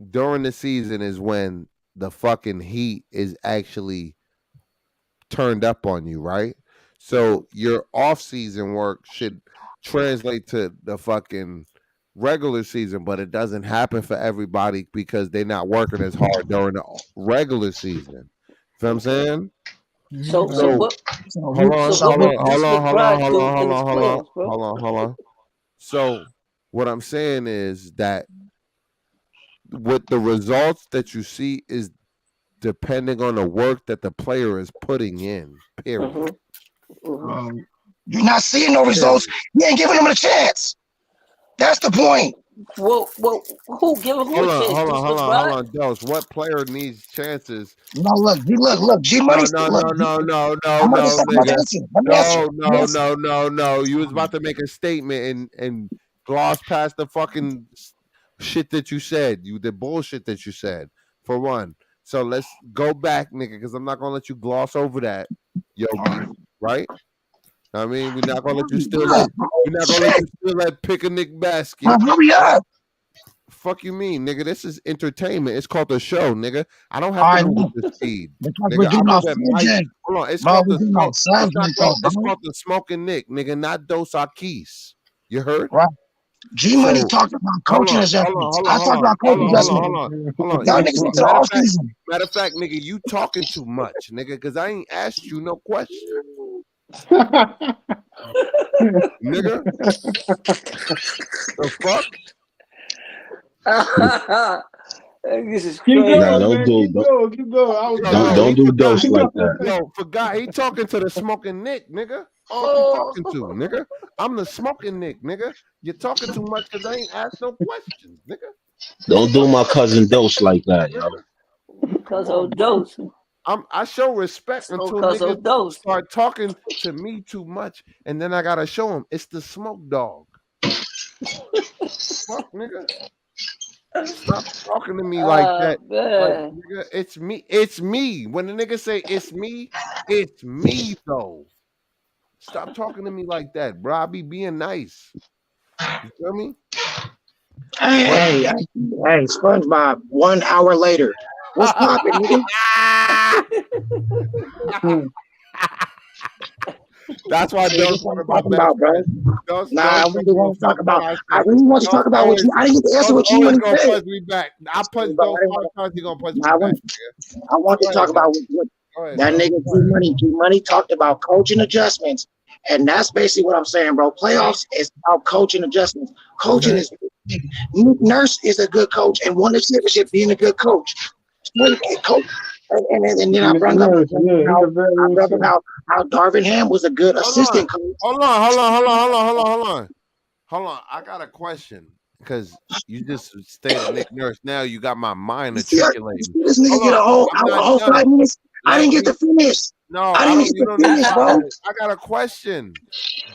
during the season is when the fucking heat is actually turned up on you, right? So your off season work should translate to the fucking regular season, but it doesn't happen for everybody because they're not working as hard during the regular season. You know what I'm saying? Hold on. So what I'm saying is that with the results that you see is depending on the work that the player is putting in. Period. You're not seeing no results. You ain't giving them a chance. That's the point. Well, who giving who a chance? Hold on, Dels. What player needs chances? No, look, G Money. No. You was about to make a statement and gloss past the fucking shit that you said. The bullshit that you said. For one. So let's go back, nigga, because I'm not gonna let you gloss over that, Yogi. Right? I mean, we're not gonna let you steal that. We're not gonna let you steal that picnic basket. Hurry up. Fuck you mean, nigga? This is entertainment. It's called a show, nigga. I don't have to I move know. with the speed, Because we're nigga. I getting move off at my. subject. Hold on. It's Bro, called we're the getting smoke. off subject, though, It's bro. called the smoking Nick, nigga. Not Dos Keys. You heard? Right. G Money So talked about hold coaching on, adjustments. hold I on, hold talked on, about hold coaching on, hold on, adjustments. hold on, hold on. Y'all niggas into the off season. Matter of fact, nigga, you talking too much, nigga, because I ain't asked you no question, nigga. The fuck? This is Keep crazy. Nah, going, don't man. do Keep going. Keep going. I was don't do dose like Yo, that. forgot he talking to the smoking Nick, nigga. Fuck you Oh, talking to, nigga? I'm the smoking Nick, nigga. You're talking too much because I ain't asked no questions, nigga. Don't do my cousin dose like that, yo. cause Come on, of bro. dose. I show respect So until cause niggas of dose. start talking to me too much, and then I gotta show them it's the smoke dog. Fuck, nigga. Stop talking to me like that. Like, Man. nigga, it's me. It's me. When the nigga say it's me though. Stop talking to me like that, bro. I be being nice. You feel me? Hey, SpongeBob, 1 hour later. What's poppin', nigga? That's why See, Doug's that's what one I'm of my talking best about, bro. friends. Doug's Nah, I really gonna want to talk fuck what about. I I say. really want to Doug's talk about what always you. I didn't get to answer what you always want to gonna say. punch me back. I punch Bro, Doug 5 times, he gonna punch me I back. want, I want Go to ahead, talk about Doug. what Go ahead, that Doug. nigga G Money talked about coaching adjustments, and that's basically what I'm saying, bro. Playoffs is about coaching adjustments. Coaching Okay. is Nurse is a good coach and won the championship being a good coach. Coach, and then I brought up how Darvin Ham was a good assistant coach. Hold on. I got a question because you just stated Nick Nurse. Now you got my mind You see matriculating. this nigga Hold get on. a whole I'm not 5 done. minutes. I Let didn't get me. to finish. No, I didn't get you to don't need finish, to. bro. I got a question.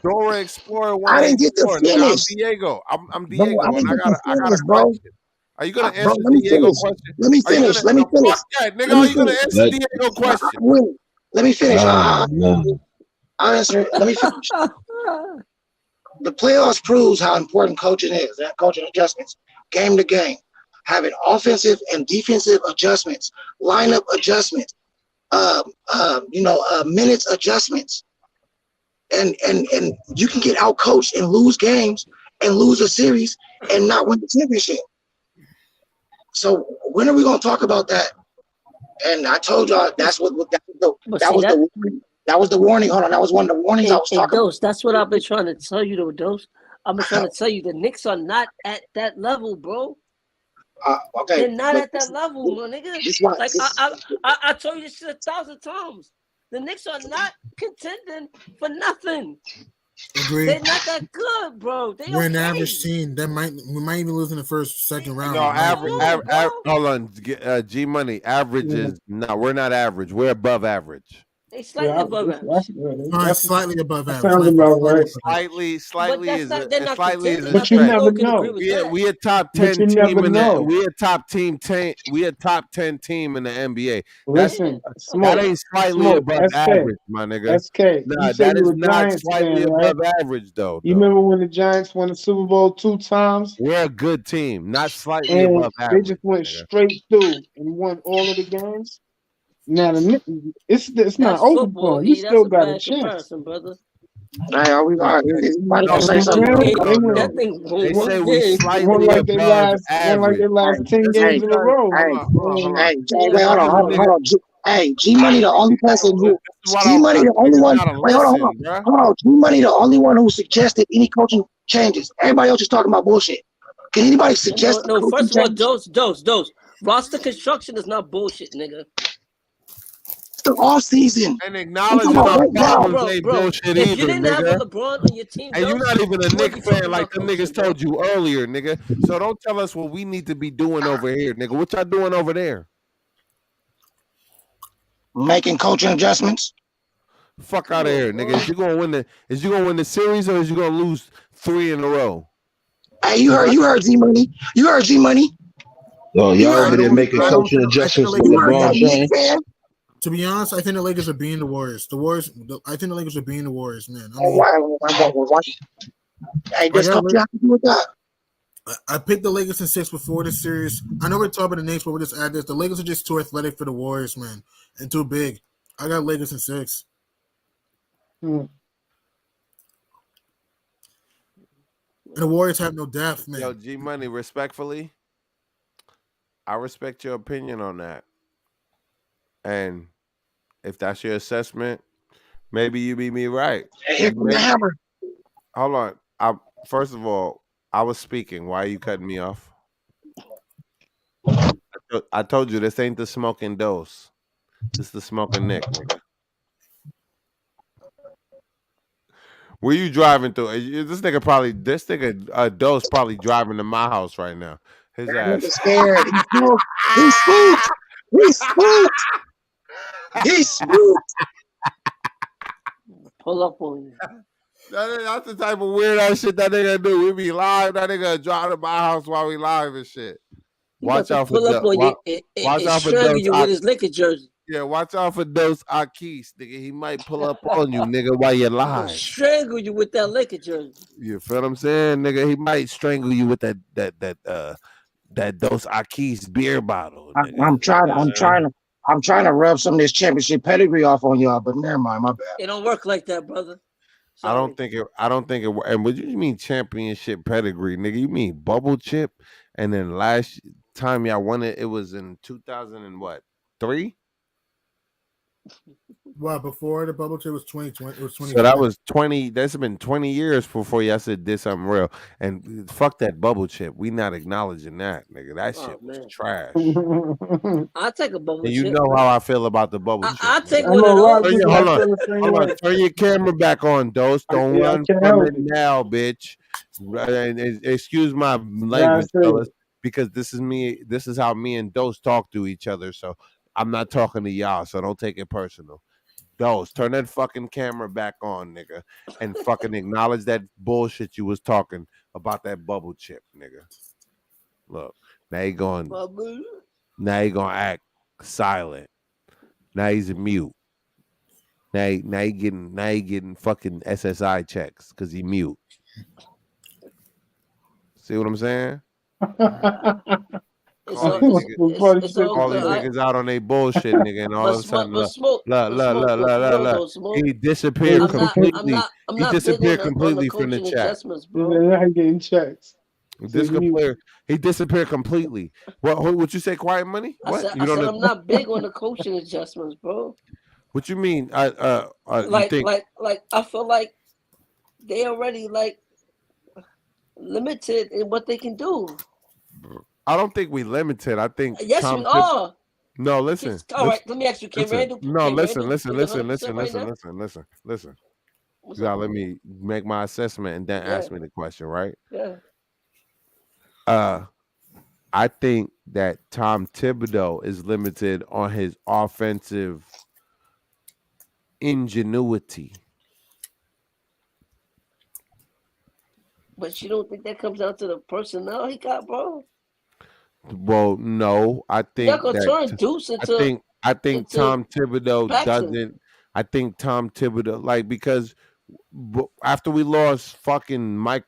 Dora Explorer I didn't get to 184. Nigga, I'm finish. Diego. I'm Bro, Diego, I and didn't get to I got a finish, bro. question. Are you gonna Bro, answer let me Diego finish. question? Let me Are you finish. gonna Let me no, finish. fuck that, nigga? Let Are me you gonna finish. answer Diego question? Let me finish. Man. I'll answer it. Let me finish. The playoffs proves how important coaching is, and coaching adjustments, game to game, having offensive and defensive adjustments, lineup adjustments, minutes adjustments, and you can get out coached and lose games and lose a series and not win the championship. So when are we going to talk about that? And I told y'all that was the warning. Hold on, that was one of the warnings I was talking Dose, that's what I've been trying to tell you, though, Dose. I've been trying to tell you the Knicks are not at that level, bro. Okay, they're not at that level, my nigga. I told you this shit 1,000 times. The Knicks are not contending for nothing. Agreed. They're not that good, bro. We're an average team. We might even lose in the first, second round. No, hold on, G Money. Average is no. We're not average. We're above average. They slightly above average. Slightly above average. Sounds about right. Slightly is a stretch. But you never know. We a top 10 you never team in know. We a top team 10. We a top 10 team in the NBA. Listen, that ain't slightly above average, my nigga. SK, Nah, you say that you is a not Giants slightly fan, right? above average, though. You remember when the Giants won the Super Bowl 2 times? We're a good team, not slightly And above they average. just went straight through and won all of the games. Now it's not over for them. You still got a chance. Brother. They say we slightly won like they above last 10 games in a row. Hold on. Hey, G Money, the only person who G Money, the only one. Wait, hold on. G Money, the only one who suggested any coaching changes. Everybody else is talking about bullshit. Can anybody suggest? No. First of all, dose. Roster construction is not bullshit, nigga. It's the off season. And acknowledging our problems ain't bullshit if either, you didn't nigga. have a LeBron on your team, and you're not even a Knicks fan like them coaching, niggas told you earlier, nigga. So don't tell us what we need to be doing over here, nigga. What y'all doing over there? Making coaching adjustments. Fuck out of here, nigga. Is you gonna win the series or is you gonna lose 3 in a row? Hey, you heard G Money. You heard G Money. Oh, y'all over there making coaching adjustments with LeBron James. To be honest, I think the Lakers are beating the Warriors. I think the Lakers are beating the Warriors, man. I Oh, mean, why? Hey, I this got coach have to do with that. I picked the Lakers in 6 before this series. I know we're talking about the Knicks, but we'll just add this: the Lakers are just too athletic for the Warriors, man, and too big. I got Lakers in 6. Hmm. And the Warriors have no depth, man. Yo, G Money, respectfully, I respect your opinion on that. And if that's your assessment, maybe you beat me right. Hey, here comes the hammer. Hold on. First of all, I was speaking. Why are you cutting me off? I told you this ain't the smoking dose. This is the smoking Nick, nigga. Where you driving through? This nigga Dose probably driving to my house right now. His That ass. nigga scared. He spooked. He spooked. He spooked. Pull up on you. That's the type of weird ass shit that nigga do. We be live. That nigga drive to my house while we live and shit. Watch out for pull up on you watch and out for strangle those. you with his Laker jersey. Yeah, watch out for those Akis, nigga. He might pull up on you, nigga, while you're And live. strangle you with that Laker jersey. You feel what I'm saying, nigga? He might strangle you with that those Akis beer bottle. Nigga. I'm trying to rub some of this championship pedigree off on y'all, but never mind, my bad. It don't work like that, brother. Sorry. I don't think it. And what you mean championship pedigree, nigga? You mean bubble chip? And then last time y'all won it was in 2003. Well, before the bubble chip was 2020. It was 20. So that was 20. That's been 20 years before y'all said did something real. And fuck that bubble chip. We not acknowledging that, nigga. That shit was trash. I'll take a bubble And you chip. know how I feel about the bubble chip. I'll take I one know a lot of of those. people Hold that on. feel the same Hold on. way. Turn your camera back on, Dose. Don't I run can't from help it it. now, bitch. And excuse my language, That's it. fellas, because this is me. This is how me and Dose talk to each other. So I'm not talking to y'all. So don't take it personal. Dose, turn that fucking camera back on, nigga, and fucking acknowledge that bullshit you was talking about that bubble chip, nigga. Look, now he going. Now he gonna act silent. Now he's a mute. Now he getting fucking SSI checks because he mute. See what I'm saying? All these niggas out on their bullshit, nigga, and all of a sudden, look. He disappeared completely. I'm He not disappeared big on completely the from the coaching chat. adjustments, bro. Now he getting checks. He disappeared completely. What you say? Quiet money? I What? said You don't know? I'm not big on the coaching adjustments, bro. What you mean? Like you think? I feel like they already like limited in what they can do. I don't think we limited. I think Yes, we are. No, listen. All right, let me ask you. Can Randall? No, listen. Randall Listen. What's You gotta up, let me make my assessment and then ask me the question, right? Yeah. I think that Tom Thibodeau is limited on his offensive ingenuity. But you don't think that comes down to the personnel he got, bro? Well, no, I think gonna turn Deuce into. I think Tom Thibodeau Paxson. doesn't. I think Tom Thibodeau because after we lost fucking Mike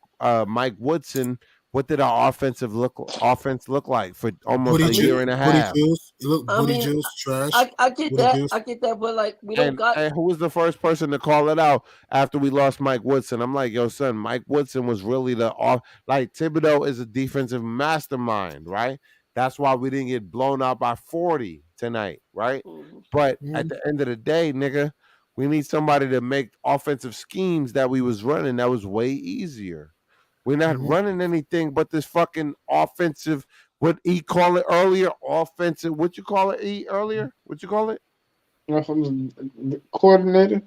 Woodson, what did our offense look like for almost a year and a half? Booty juice, trash. I get that. I get that, but like we don't got. And who was the first person to call it out after we lost Mike Woodson? I'm like, yo, son, Mike Woodson was really Thibodeau is a defensive mastermind, right? That's why we didn't get blown out by 40 tonight, right? Mm-hmm. But at the end of the day, nigga, we need somebody to make offensive schemes that we was running that was way easier. We're not running anything but this fucking offensive. What E call it earlier? Offensive. What you call it? E earlier? What you call it? Coordinator.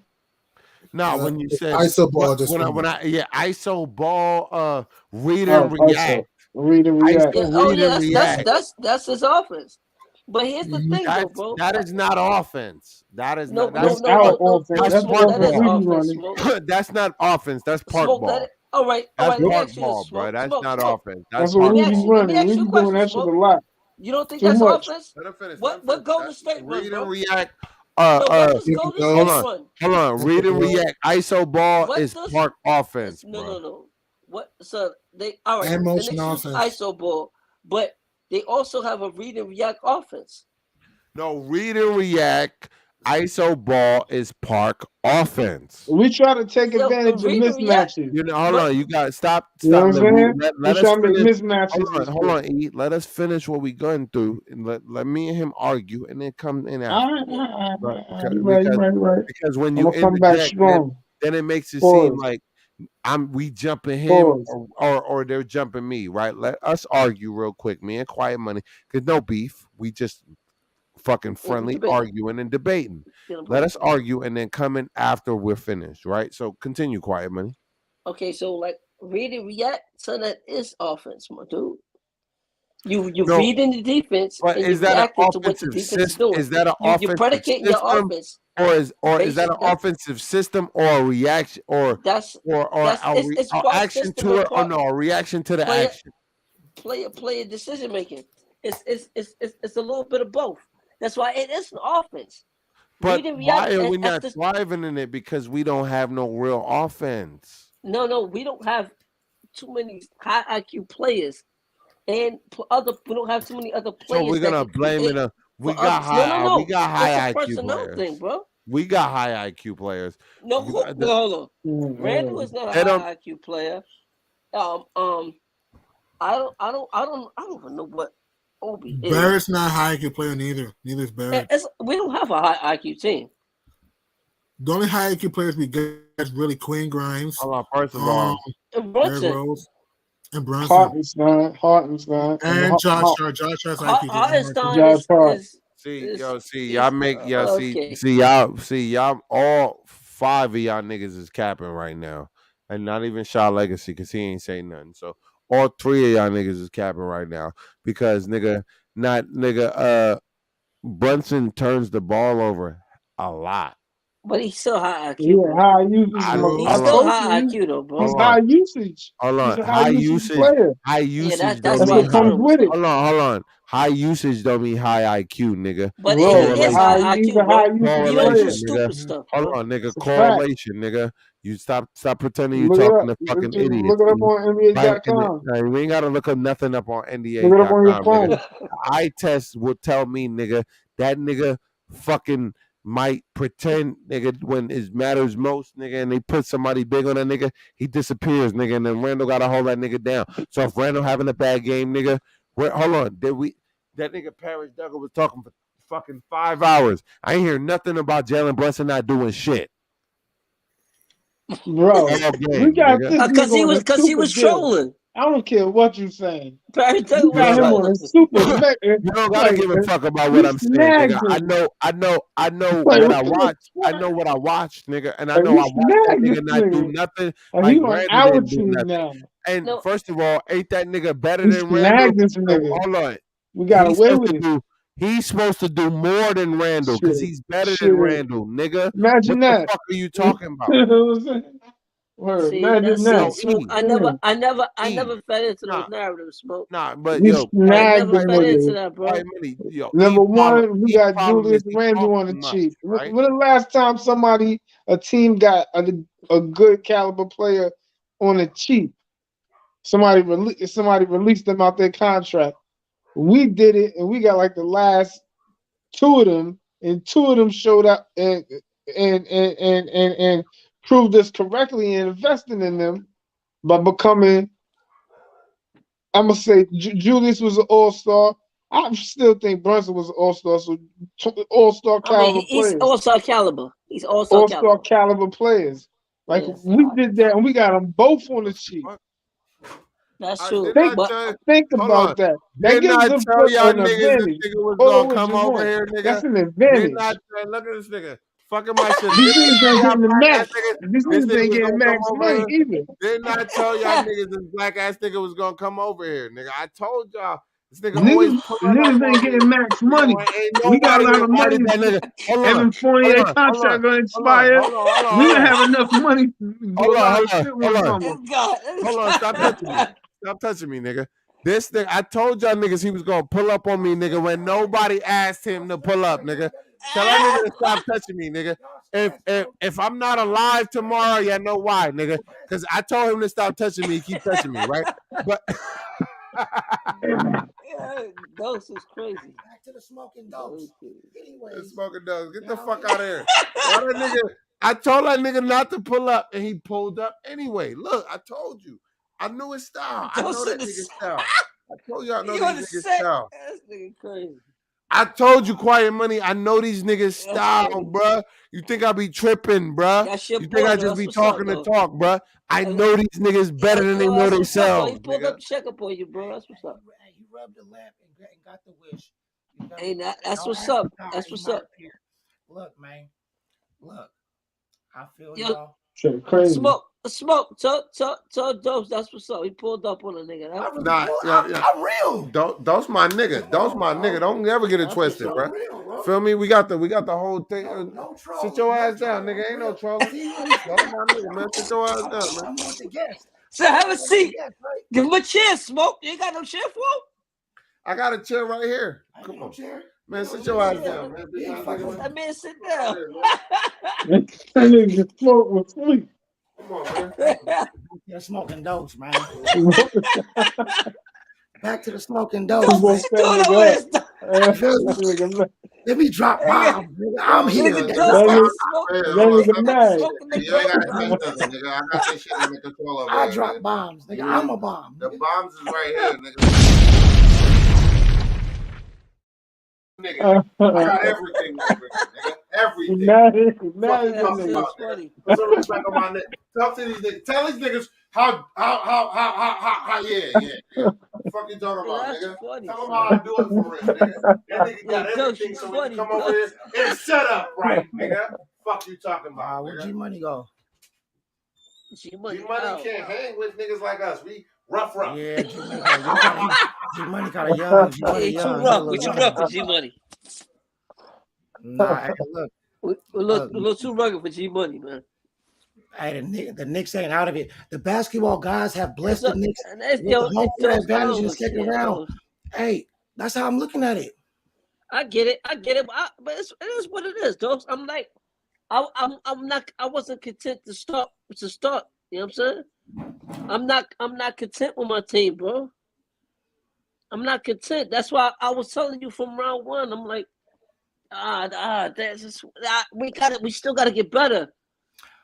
No, when you said ISO ball, ISO ball. Read and react. Read and react. That's his offense. But here's the thing, though, bro. That is not offense. That is not. That's our offense. That's what we running. That's not offense. That's park ball. All right. That's Let me park ask you ball, this, bro. That's Smoke, not Smoke. offense. That's what we be running. We be doing that shit a lot. You don't think Too that's much. offense? Let him finish. What Golden State read run, and react. what does Here we Golden go. State hold on. run? Hold on. Read and react. ISO ball What is does park offense, no bro. no no? What so they all right? And The motion Knicks use offense. ISO ball, but they also have a read and react offense. No, read and react. ISO ball is park offense. We try to take Yo, advantage of read and react. mismatches. You know, hold But on. You got stop. You know what I'm saying? Let We us try to make finish. mismatches. Hold on, E. Let us finish what we going through, and let me and him argue, and then come in after. All right, all right, Right? all right. You right. Because when I'm you gonna come back interject, strong. then it makes it seem Pause. like we jumping him Pause. or they're jumping me, right? Let us argue real quick, me and Quiet Money, because no beef. We just fucking friendly debate. arguing and debating. Let us argue and then come in after we're finished, right? So continue, Quiet Money. Okay, so like read and react, so that is offense, my dude. You No, reading the defense but and you is that an reacting to what the offensive defense is system? doing. Is that an You're offensive predicating your system, offense. or is that an That's offensive system or a reaction or that's it's a part action system to and it? Or part no, a reaction to the player action. player decision making. It's a little bit of both. That's why it is an offense. But Read and why react are we at not this. thriving in it? Because we don't have no real offense. No, we don't have too many high IQ players, and we don't have too many other So players we're that gonna can blame it create on for others. No. we got It's a high IQ personnel thing, players. bro. We got high IQ players. No, hold on. Randall is not a They don't high IQ player. I don't even know what Obi is. Barrett's not a high IQ player neither. Neither is Barrett. We don't have a high IQ team. The only high IQ players we get is really Quinn Grimes. Hold on, first of all, And Derrick Brunson. Rose, and Brunson. Hartenstein, And Josh Hart. Josh Hart's IQ. Hartenstein Josh Hart. y'all all five of y'all niggas is capping right now. And not even Shaw Legacy, because he ain't saying nothing. So all three of y'all niggas is capping right now. Because Brunson turns the ball over a lot. But he's still high IQ. Yeah, high usage. He's still high IQ though, bro. He's high usage. Hold on. He's a high usage player. High usage that's don't why mean the turnovers with it. come. Hold on. High usage don't mean high IQ, nigga. But he is high He's IQ, a high bro. usage He don't do player. stupid stuff, bro. Hold on, nigga. It's a Correlation, nigga. You stop pretending you Look it talking up. to fucking Just idiots. look it up on Right? NBA.com. We ain't gotta look up nothing up on Look it up on your NBA.com, phone. nigga. Eye test will tell me, nigga, that nigga fucking might pretend, nigga, when it matters most, nigga, and they put somebody big on that nigga, he disappears, nigga, and then Randall gotta hold that nigga down. So if Randall having a bad game, nigga, hold on, that nigga Paris Duggar was talking for fucking 5 hours. I ain't hear nothing about Jalen Brunson not doing shit. Bro, we got this because he was trolling. I don't care what you're saying. Paris Duggar You got him on a super. You don't gotta give a fuck about what I'm saying, nigga. I know what I watched. I know what I watched, nigga, and I know I watched that nigga not do nothing. Like he on Randall our didn't do team nothing. now. And first of all, ain't that nigga better We than Randall? snagged this nigga. Hold on. We got away with it. He's supposed to do more than Randall because he's better than Randall, nigga. Imagine what that. The fuck are you talking about? Word. Imagine that. Smoke, I never fed into those narratives, Smoke. Nah, but We yo, snagged the fed into nigga. that, bro. Number one, we got Julius Randle on the cheap. Right? When the last time a team got a good caliber player on the cheap? Somebody released them out their contract. We did it, and we got like the last two of them, and two of them showed up and proved us correctly in investing in them by becoming. I'm gonna say Julius was an all-star. I still think Brunson was an all-star. So all-star caliber he's players. all-star caliber. He's all-star caliber players. Like we did that, and we got them both on the cheap. That's true. Think about that. That Didn't gives I them tell y'all an niggas advantage. this nigga was gonna come over one. here, nigga? That's an advantage. Didn't I look at this nigga? Fucking my shit. These niggas ain't getting the max. These This niggas ain't nigga was getting gonna come max over money here. either. Didn't I tell y'all niggas this black ass nigga was gonna come over here, nigga? I told y'all. This nigga always pulling up Niggas on ain't getting max money. Ain't We got a lot of invited money. that nigga. Hold on. Evan Fournier contract gonna expire. We don't have enough money to do a lot of shit with Hold on, stop touching me. Stop touching me, nigga. This thing, I told y'all niggas he was gonna pull up on me, nigga, when nobody asked him to pull up, nigga. Tell that nigga to stop touching me, nigga. If I'm not alive tomorrow, you know why, nigga? Because I told him to stop touching me. He keep touching me, right? But Yeah, Dose was crazy. Back to the smoking dose. Anyway, smoking dogs. Get the fuck out of here. Why that nigga? I told that nigga not to pull up, and he pulled up anyway. Look, I told you. I knew his style. I know that nigga's style. I told you I know You on the these niggas' set? style. This nigga crazy. I told you, Quiet Money. I know these niggas' style, funny. bruh. You think I be tripping, bruh? That's your You think boy, I though. just That's be what's up, talking to though. talk, bruh? I know these niggas better than they know That's what's up, though. He themselves, pulled nigga. up to check up on you, bro. That's what's up. he rubbed the lamp and got the wish. You feel Hey, me? that's Don't what's ask up. me how That's he what's might up. appear. Look, man. Look, I feel Yo, y'all. Shit, crazy. Smoke. Tell Dose that's what's up. He pulled up on a nigga. I really, Nah, bro, yeah. I'm real. Those my nigga. Those my nigga. Don't ever get it That's twisted, what's up. bruh. Real, bro. Feel me? We got the whole thing. No troll. Sit your ass down, trolling, nigga. Ain't no real. trolling. See you in the That's my nigga, man. Sit your ass down, man. I'm with the guest. So have a seat. Yes, right? Give him a chair, Smoke. You ain't got no chair for him? I got a chair right here. I Come ain't no on, chair. man. Sit your ass down, man. Yeah, Big fuck nigga, with man. That man sit down. That nigga smoke was sleep. Come on, man. You're smoking dose, man. Back to the smoking dose, Dose, man. what you doing over there? Let me drop bombs, nigga. I'm here Nigga, today. Dose Hold got on, the smoke. nigga Got the mad. smoke in the you ain't gotta cup. touch nothing, nigga. I got this shit under control over I here, drop nigga. bombs, nigga. You I'm know, a bomb. The Nigga. bombs is right here, nigga. Nigga, I got everything over here, nigga. Everything. Mad Fuck as you a talking nigga. That's about, nigga? funny. Put some respect on my nigga. Talk to these niggas. Tell these niggas how yeah. Fuck you talking about, That's nigga? funny, Tell them son. how I do it for real, nigga. That nigga got Yeah, Dose, everything, you so when funny, you come over Dose. here, it's set up right, nigga. Fuck you talking about, Where nigga. G Money go? G-Money G-Money can't hang with niggas like us. We rough. Yeah, G Money kind of young. G Yeah, Money he too young. rough. We too rough for G-Money. Nah, hey, look, We a little too rugged for G-Money, man. hey, the Knicks ain't out of it. The basketball guys have blessed the Knicks And that's, with the home court Dose, I advantage in the don't second understand, round. Dose. Hey, that's how I'm looking at it. I get it, but it is what it is, Dose. I'm like, I wasn't content to start. You know what I'm saying? I'm not content with my team, bro. I'm not content. That's why I was telling you from round one. I'm like, that's just, we still gotta get better.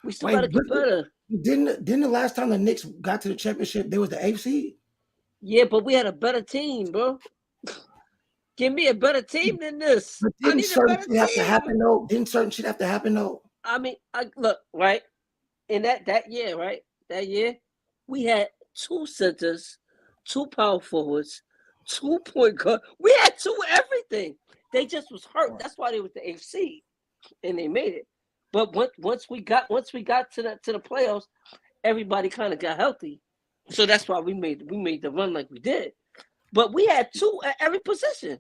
We still gotta get better. Didn't the last time the Knicks got to the championship, there was the eighth seed? Yeah, but we had a better team, bro. Give me a better team than this. But I didn't need a certain better shit have to team. happen though? Didn't certain shit have to happen though? I mean, look, right? In that year, right? That year, we had 2 centers, 2 power forwards, 2 point guard. We had 2 everything. They just was hurt. That's why they was the AFC, and they made it. But once we got to the playoffs, everybody kind of got healthy. So that's why we made the run like we did. But we had 2 at every position.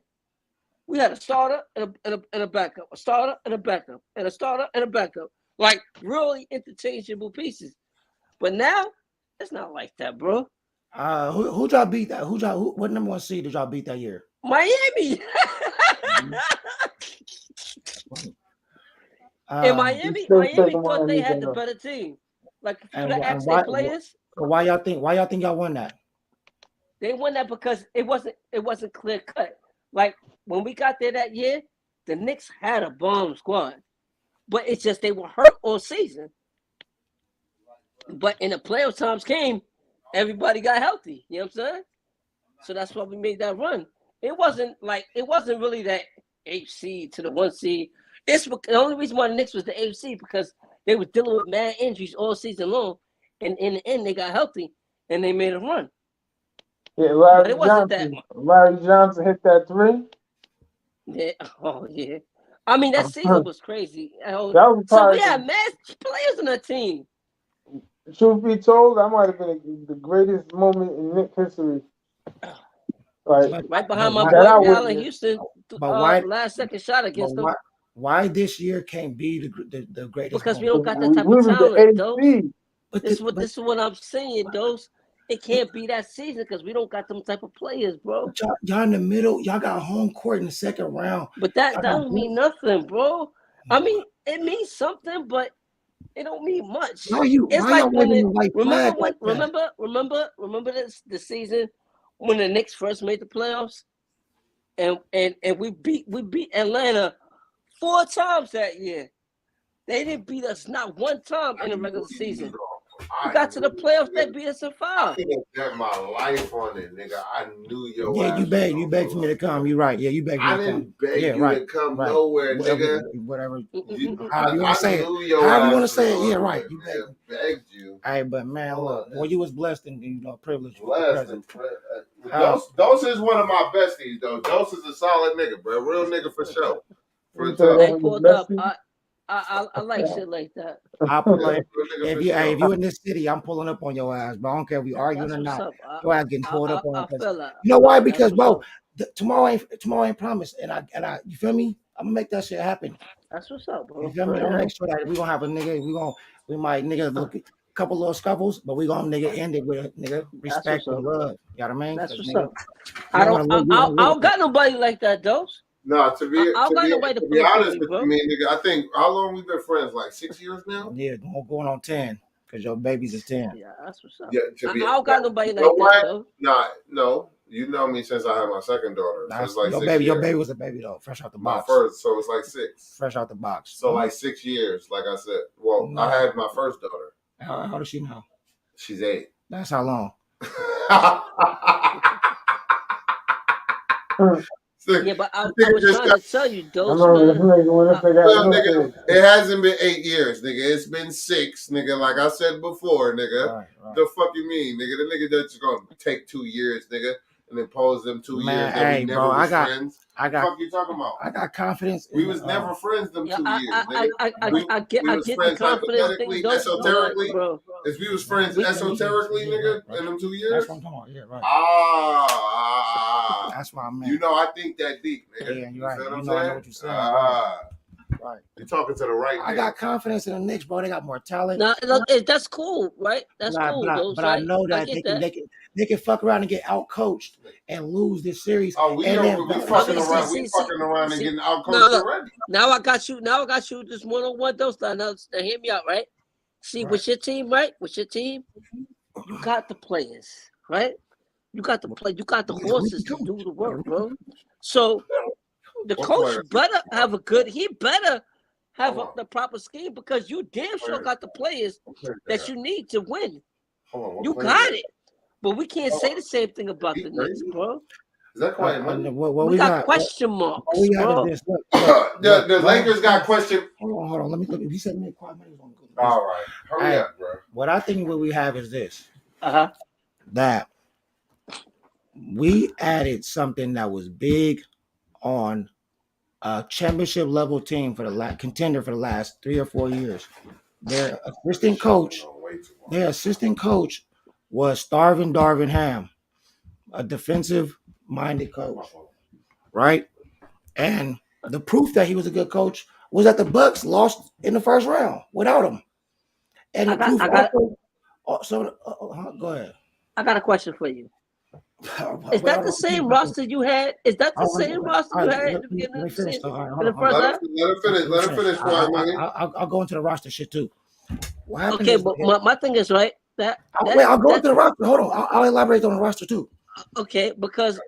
We had a starter and a backup, a starter and a backup, and a starter and a backup. Like really interchangeable pieces. But now it's not like that, bro. Who y'all beat that? What number 1 seed did y'all beat that year? Miami. In Miami thought they had the better team. Like if you would have asked their players. Why y'all think y'all won that? They won that because it wasn't clear cut. Like when we got there that year, the Knicks had a bomb squad, but it's just they were hurt all season. But in the playoff times came, everybody got healthy. You know what I'm saying? So that's why we made that run. It wasn't really that 8 seed to the 1 seed. The only reason why the Knicks was the 8 seed because they were dealing with mad injuries all season long, and in the end they got healthy and they made a run. Yeah, But it wasn't that. Larry Johnson hit that 3. Yeah. Oh yeah. I mean that season was crazy. Was so we had mad players on the team. Truth be told, that might have been the greatest moment in Knicks history. Like right behind my boy Allen Houston, last second shot against them. Why this year can't be the greatest? Because we don't got that type of talent, Dose. This is what I'm saying, Dose. it can't be that season because we don't got them type of players, bro. But y'all in the middle. Y'all got home court in the second round. But that Y'all got don't mean nothing, bro. I mean, it means something, but it don't mean much. why It's y'all like when waving the white flag like that? remember this the season when the Knicks first made the playoffs, and we beat Atlanta 4 times that year. They didn't beat us not one time in the regular season. We got to the playoffs, they beat us in 5. I could have bet my life on it, nigga. I knew your Yeah, ass. you begged for me to come. You're right. Yeah, you begged me to come. I didn't beg Yeah, you right, to come right. nowhere, Whatever, nigga. whatever. I, However you want to say it. knew your However you ass want to was say it. on Yeah, the right. way, You man. begged. Begged you. All right, but man, look, boy, you was blessed and privileged. Blessed and Dose is one of my besties, though. Dose is a solid nigga, bro. Real nigga for sure. For They tough. pulled up. I like shit like that. I'll pull Yeah, up. real nigga for sure. If you in this city, I'm pulling up on your ass, bro. I don't care if we arguing That's or what's not. up. Your ass getting pulled up on. I feel that. You know why? That's Because, what's bro, up. tomorrow ain't promised, and I, you feel me? I'm gonna make that shit happen. That's what's up, bro. You feel me? I'm gonna make sure that we gonna have a nigga. We might nigga look a couple little scuffles, but we gonna nigga end it with nigga respect what's and up. love. You know what I mean? That's 'Cause, what's nigga, up. I don't got nobody like that, Dose. No, I don't got nobody to to pull be up on honest me, with bro. you, man, nigga, I think how long we been friends? Like 6 years now? Yeah, going on 10, because your baby's is 10. Yeah, that's what's up. Yeah, I don't got nobody like that, though. Nah, no. You know me since I had my second daughter. So it's like your 6 baby, years. your baby was a baby though, fresh out the My box. first, so it's like 6. Fresh out the box. So like 6 years, like I said. Well, No. I had my first daughter. How old is she now? She's 8. That's how long. Yeah, but I was trying to tell you, Dose, man. Well, nigga, it hasn't been 8 years, nigga. It's been 6, nigga. Like I said before, nigga. Right. The fuck you mean, nigga? The nigga that's gonna take 2 years, nigga, and impose them 2 Man, years that we never bro, was friends. I got. The fuck you talking about? I got confidence. We was never friends them 2 years, nigga. I get the confidence thing, esoterically. bro. If we was friends esoterically, nigga, in them 2 years. That's what I'm talking about. Yeah, right. That's what I meant. You know, I think that deep, nigga. Yeah, you're right. You I know know what you're saying. Right. You're talking to the right. I got confidence in the Knicks, bro. They got more talent. No, that's cool, right? That's cool. But I know that they can fuck around and get out coached and lose this series. Oh, we fucking around. We fucking around and getting out coached already. Now I got you. Just 1-on-1 those. Now hear me out, right? See, with your team, right? With your team, you got the players, right? You got the play. You got the horses to do the work, bro. So the coach better have he better have the proper scheme because you damn sure got the players that you need to win. You got it. But we can't say the same thing about the Knicks, bro. Is that quiet money? We got question marks, bro. The Lakers got question. Hold on. Let me look. He said quiet money. All right. Hurry up, bro. What I think what we have is this. That we added something that was big on a championship level team for the contender for the last 3 or 4 years. Their assistant coach was Starvin Darvin Ham, a defensive minded coach, right? And the proof that he was a good coach was that the Bucks lost in the first round without him. And the proof go ahead. I got a question for you. Is that the same roster you had? Is that the same roster you had at the beginning of the season? Let him finish. I'll go into the roster shit too. Okay, but my thing is right. I'll go into the roster. Hold on, I'll elaborate on the roster too. Okay, because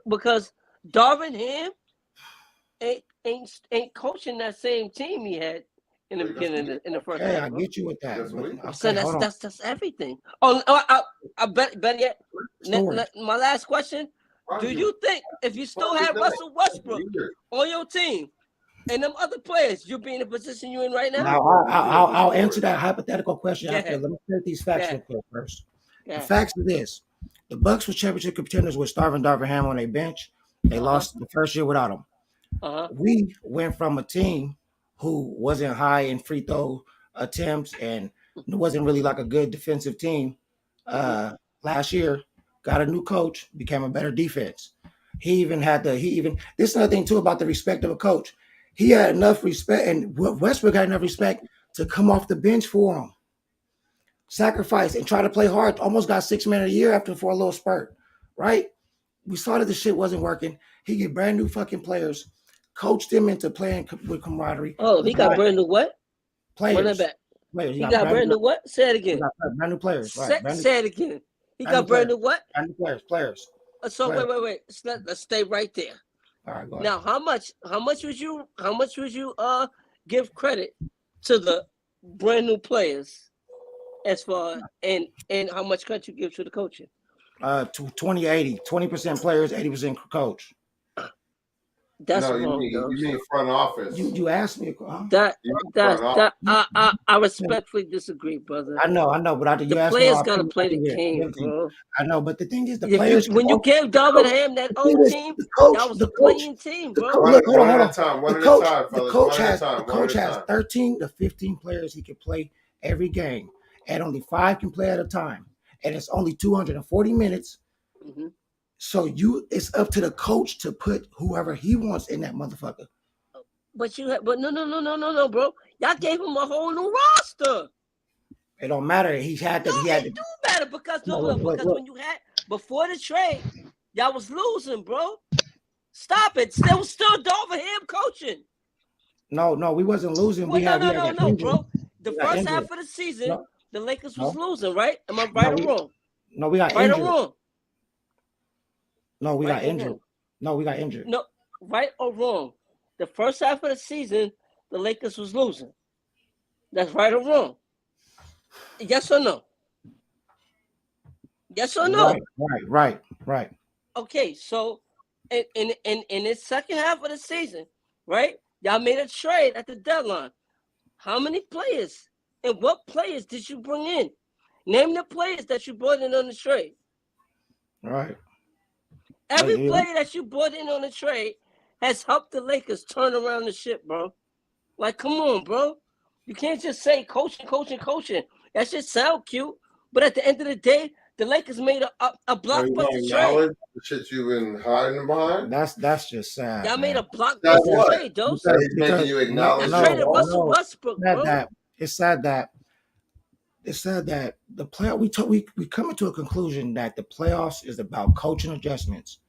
Darvin Ham ain't coaching that same team he had in the beginning in the first. Yeah, I get you with that. So that's everything. I bet yet. My last question: do you think if you still had Russell Westbrook on your team and them other players, you'd be in the position you're in right now? Now I'll answer that hypothetical question after. Let me take these facts real quick first. The facts are this: the Bucks were championship contenders with Starvin Darvin Ham on their bench. They lost the first year without him. We went from a team who wasn't high in free throw attempts and wasn't really like a good defensive team. Last year, got a new coach, became a better defense. This is another thing too about the respect of a coach. He had enough respect, and Westbrook had enough respect to come off the bench for him. sacrificed and tried to play hard. Almost got 6 man of the year after for a little spurt, right? We saw that the shit wasn't working. He get brand new fucking players, coached them into playing with camaraderie. Oh, he got brand new what? Run that Players. back. Players. He got brand new what? Say it again. Brand new players, right? Say it again. He got brand new what? Brand new players. So wait. Let's stay right there. All right, go ahead. Now, how much would you give credit to the brand new players as far and how much credit you give to the coaching? 20-80, 20% players, 80% coach. That's no, wrong. You mean front office. You asked me. I respectfully disagree, brother. I know, but the players gotta play the game, bro. I know, but the thing is, the players. When you gave Darvingham that old team, that was a playing team, bro. One at a time, fellas. The coach has 13 to 15 players he can play every game, and only 5 can play at a time, and it's only 240 minutes. Mm-hmm. So it's up to the coach to put whoever he wants in that motherfucker. But no, bro. Y'all gave him a whole new roster. It don't matter. He had to. It do matter because when you had before the trade, y'all was losing, bro. Stop it. There was still Darvingham coaching. No, we wasn't losing. Well, no, bro. The first half of the season, the Lakers was losing, right? Am I right or wrong? No, we got right injured. Or wrong? No, we got injured. No, we got injured. No, right or wrong? The first half of the season, the Lakers was losing. That's right or wrong? Yes or no? Yes or no? Right. Okay, so in the second half of the season, right? Y'all made a trade at the deadline. How many players and what players did you bring in? Name the players that you brought in on the trade. All right. Every player that you brought in on the trade has helped the Lakers turn around the ship, bro. Like, come on, bro. You can't just say coaching. That shit sound cute, but at the end of the day, the Lakers made a blockbuster trade. The shit you been hiding behind. That's just sad. Y'all made a blockbuster trade, though. He's making you acknowledge. Traded Russell Westbrook, bro. It's sad that the play we come to a conclusion that the playoffs is about coaching adjustments.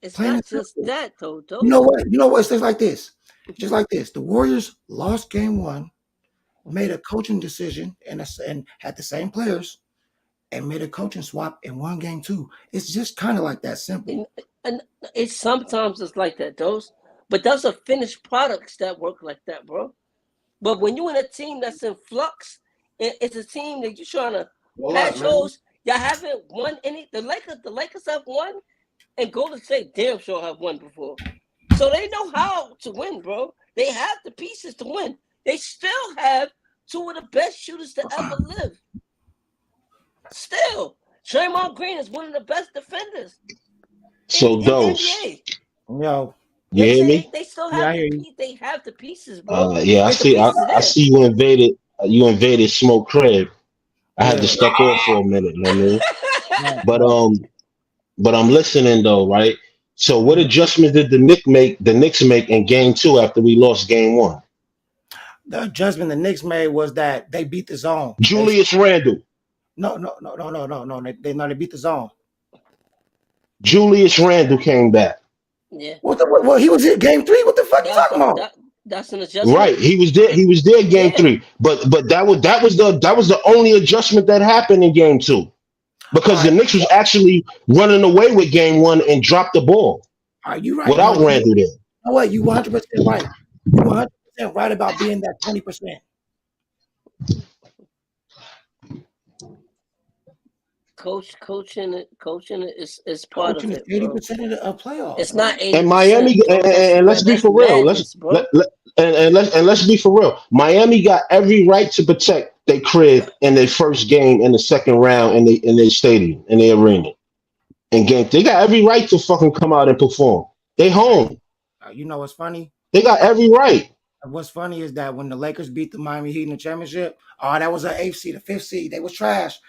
It's not just that though. You know what? It's just like this. The Warriors lost game 1, made a coaching decision and had the same players and made a coaching swap and won game 2. It's just kind of like that simple. And it's sometimes it's like that, but those are finished products that work like that, bro. But when you're in a team that's in flux, it's a team that you're trying to patch holes. Y'all haven't won any. The Lakers have won, and Golden State damn sure have won before. So they know how to win, bro. They have the pieces to win. They still have 2 of the best shooters to ever live. Still, Draymond Green is one of the best defenders. So in those. NBA. Yo. You hear me? They still have they have the pieces, bro. Yeah, I see you invaded. You invaded Smoke Crib. I had to step off for a minute. You know what I mean? But I'm listening though, right? So what adjustments did the Knicks make in game 2 after we lost game 1? The adjustment the Knicks made was that they beat the zone. Julius Randle. No. They beat the zone. Julius Randle came back. Yeah. Well, he was in game 3. What the fuck you talking about? That's an adjustment. Right. He was there game 3. But that was the only adjustment that happened in game 2. Because the Knicks was actually running away with game 1 and dropped the ball. Are you right? Without Randle there. No way, you 100% right. You 100% right about being that 20%. Coaching is part of it. 80% of playoffs. It's not 80%. And Miami, and let's be for real. Let's be for real. Miami got every right to protect their crib in their first game in the second round in their stadium, in their arena. In game, they got every right to fucking come out and perform. They home. You know what's funny? They got every right. What's funny is that when the Lakers beat the Miami Heat in the championship, that was an 8th seed, a 5th seed. They was trash.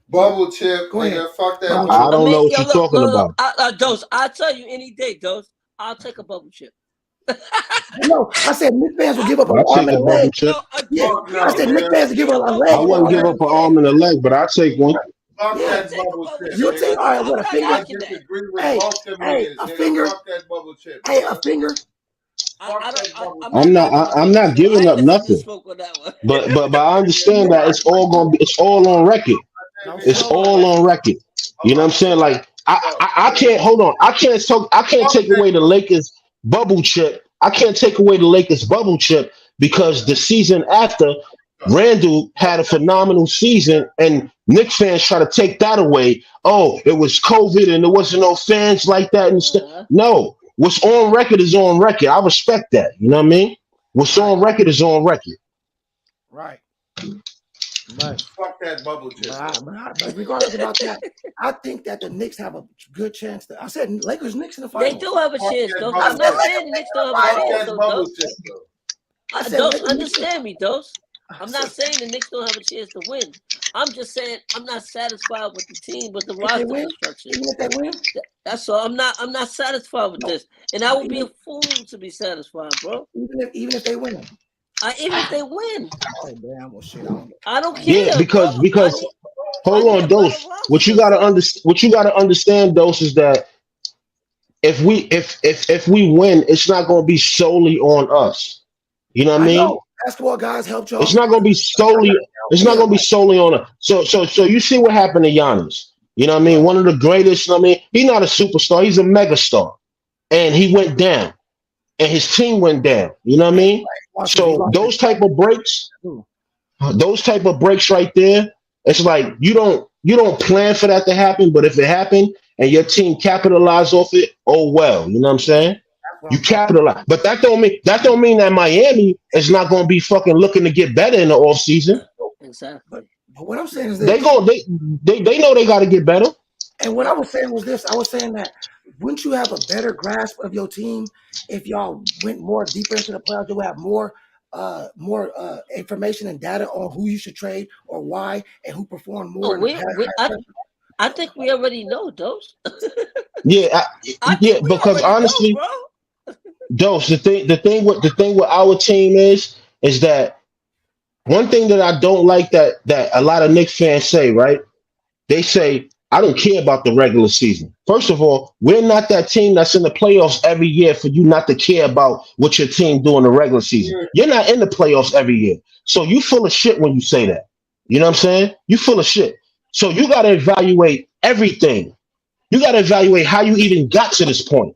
Bubble chip. Go ahead. Fuck that. I don't know what you're talking about. Dose, I'll tell you any day, Dose. I'll take a bubble chip. No, I said Knicks fans will give up an I'll arm take and a a bubble leg. chip. Yeah, Fuck I no, said Knicks man. fans will give up a I leg for wouldn't an give arm. up an arm and a leg, but I'll take one. Fuck Yeah, that bubble chip, you take nigga. all right. What a I'm not finger? I knocking that. disagree with Hey, both them hey, niggas, a nigga. finger. Fuck that bubble chip, Hey, a nigga. finger. I Fuck don't. that bubble I'm chip. not knocking the I'm bubble not chip. I giving ain't up listening to nothing. Smoke on that one. But I understand that it's all on record. No, Hey, it's It's It's not. on all on record. record. You know what I'm saying? Like Yo, I can't hold on. I can't fuck take that away the bubble. Lakers bubble chip. I can't take away the Lakers bubble chip because the season after Randall had a phenomenal season and Knicks fans try to take that away. Oh, it was COVID and there wasn't no fans like that and stuff. Uh-huh. No. What's on record is on record. I respect that. You know what I mean? What's Right, on record is on record. right, but Fuck that bubble chip, though. but regardless about that, I think that the Knicks have a good chance. I said Lakers Knicks in the They finals. do have a Fuck chance, that Dose. I I'm bubble said not chip. saying the Lakers Knicks Knicks in don't the have a Fuck chance, finals. that though, bubble Dose. chip, though. I said Dose, Lakers Knicks. understand me, Dose. I'm So not saying the Knicks don't have a chance to win. I'm just saying I'm not satisfied with the team, with the if they roster win, construction. even if they win, That's all. I'm not satisfied with no, this, and I no, would be a fool to be satisfied, bro. even if they win. Even if they win, Oh damn! Well, shit, I don't. I don't Yeah, care, bro. because I hold need a on, better Dose. What you roster. gotta So understand, Dose, is that if we win, it's not gonna be solely on us. You know what I I mean? know basketball guys helped It's y'all. not gonna be solely. It's not Yeah, gonna be right. solely on us. So you see what happened to Giannis. You know what I mean? One of the greatest. I mean, he's not a superstar. He's a megastar, and he went down, and his team went down. You know what I mean? He So lost his those type of breaks. too. Those type of breaks right there, it's like you don't plan for that to happen, but if it happened and your team capitalized off it, oh well, you know what I'm saying? That's what You I'm talking capitalize, but that don't mean that Miami is not going to be fucking looking to get better in the off season. about. exactly. But what I'm saying is They this, go they know they got to get better. and what I was saying was this. I was saying that wouldn't you have a better grasp of your team if y'all went more deeper into the playoffs? You would have more information and data on who you should trade or why and who performed more Oh, in the past. I think we already know, Dose. Yeah, I yeah, think we because already know, honestly, bro. Dose, the thing with our team is that one thing that I don't like that a lot of Knicks fans say, right? They say, I don't care about the regular season. First of all, we're not that team that's in the playoffs every year for you not to care about what your team do in the regular season. You're not in the playoffs every year. So you full of shit when you say that. You know what I'm saying? You full of shit. So you got to evaluate everything. You got to evaluate how you even got to this point.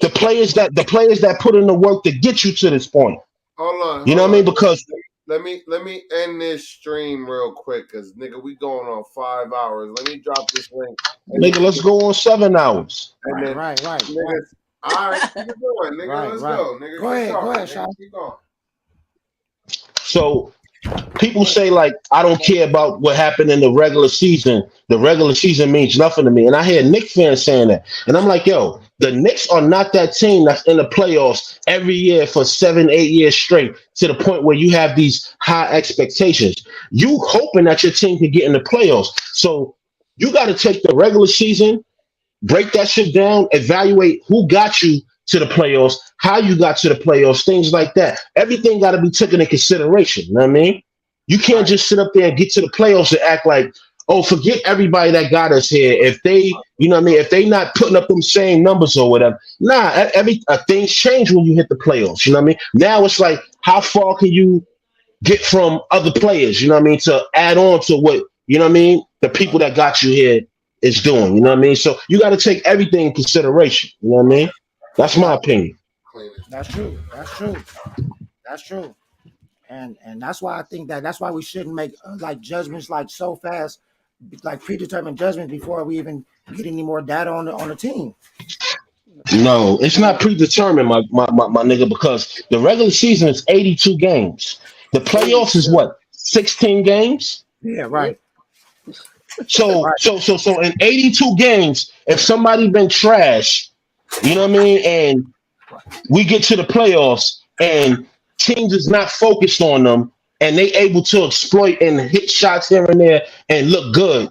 The players that put in the work to get you to this point. Hold You know what I on. mean? Because Let me end this stream real quick, cause nigga, we going on 5 hours. Let me drop this link, and then nigga, let's go on 7 hours. and then Right. niggas. All right, keep it going, nigga. Let's go, nigga. Go Keep ahead, talking, nigga. Sean. Keep going. So people say like I don't care about what happened in the regular season. The regular season means nothing to me. And I hear Knicks fans saying that. And I'm like, yo, the Knicks are not that team that's in the playoffs every year for 7, 8 years straight to the point where you have these high expectations. You hoping that your team can get in the playoffs. So you got to take the regular season, break that shit down, evaluate who got you to the playoffs, how you got to the playoffs, things like that. Everything got to be taken in consideration. You know what I mean? You can't just sit up there and get to the playoffs and act like, oh, forget everybody that got us here. If they, you know what I mean, if they not putting up them same numbers or whatever. Nah, things change when you hit the playoffs. You know what I mean? Now it's like, how far can you get from other players, you know what I mean, to add on to what, you know what I mean, the people that got you here is doing, you know what I mean? So you got to take everything in consideration, you know what I mean? That's my opinion. That's true. That's true. That's true. And that's why I think that's why we shouldn't make like judgments like so fast, like predetermined judgments before we even get any more data on the team. No, it's not predetermined, my nigga, because the regular season is 82 games. The playoffs is what, 16 games? Yeah, Yep. right. So Right. so in 82 games, if somebody been trash, you know what I mean, and we get to the playoffs and teams is not focused on them and they able to exploit and hit shots here and there and look good.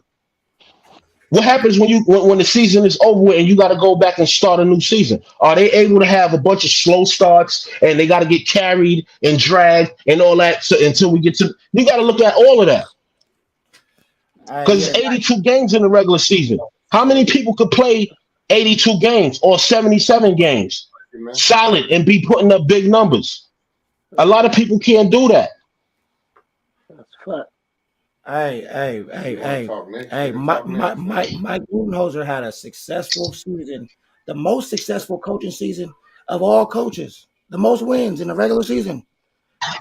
What happens when the season is over with and you got to go back and start a new season? Are they able to have a bunch of slow starts and they got to get carried and dragged and all that until we get to? You got to look at all of that because Yeah, it's 82 games in the regular season. How many people could play 82 games or 77 games solid and be putting up big numbers? A lot of people can't do that. That's fuck. Hey, Mike Budenholzer had a successful season, the most successful coaching season of all coaches, the most wins in the regular season.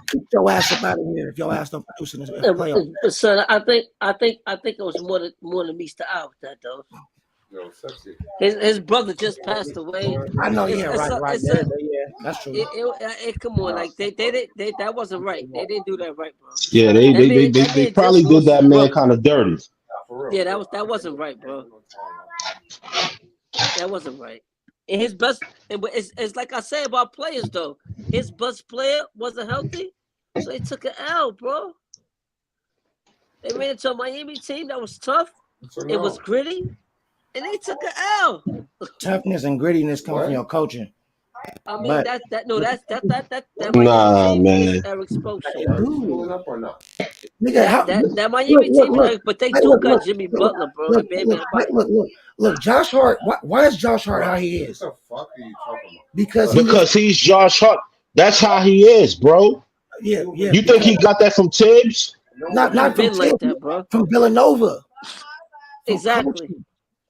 Keep your ass up out of here if your ass don't produce in the playoffs. But son, I think it was more than meets the eye with that though. His brother just passed away. I know, yeah, It's right. it's Yeah, that's true. come on, like they that wasn't right. They didn't do that right, bro. Yeah, they probably did that man kind of dirty. Yeah, that wasn't right, bro. That wasn't right. And his best, and it's like I say about players though. His best player wasn't healthy, so they took an L, bro. They ran into a Miami team that was tough. It was gritty, and they took an L. Toughness and grittiness come from your coaching. I mean But- that Miami Nah, team man. is Eric Spoelstra. Nigga, That Miami team, look, but they hey, do look, got look, Jimmy look, Butler, bro. look, and Bam Adebayo. look, Josh Hart. Why is Josh Hart how he is? What the fuck are you talking about? Because He's Josh Hart. That's how he is, bro. yeah. You think he got that from Tibbs? Not from Been like Tibbs, that, bro. from Villanova. Exactly.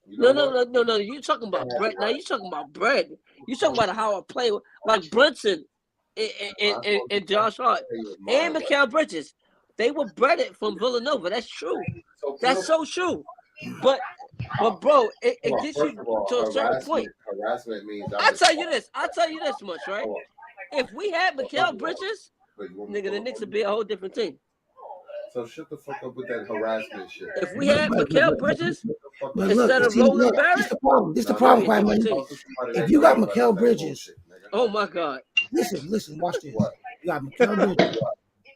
No. You talking about bread? Now you talking about bread. You talking about how I play like Brunson and Josh Hart and Mikal Bridges. They were breaded from Villanova. That's true. That's so true. But bro, it gets you to a certain point. Harassment means I'll tell you this much, right? If we had Mikal Bridges, nigga, the Knicks would be a whole different team. So shut the fuck up with that harassment shit. If we had Mikal Bridges, But instead of Roland Barrett, this the problem, Quiet Money. If you got Mikal Bridges, oh my God, listen, watch this. You got Mikal Bridges,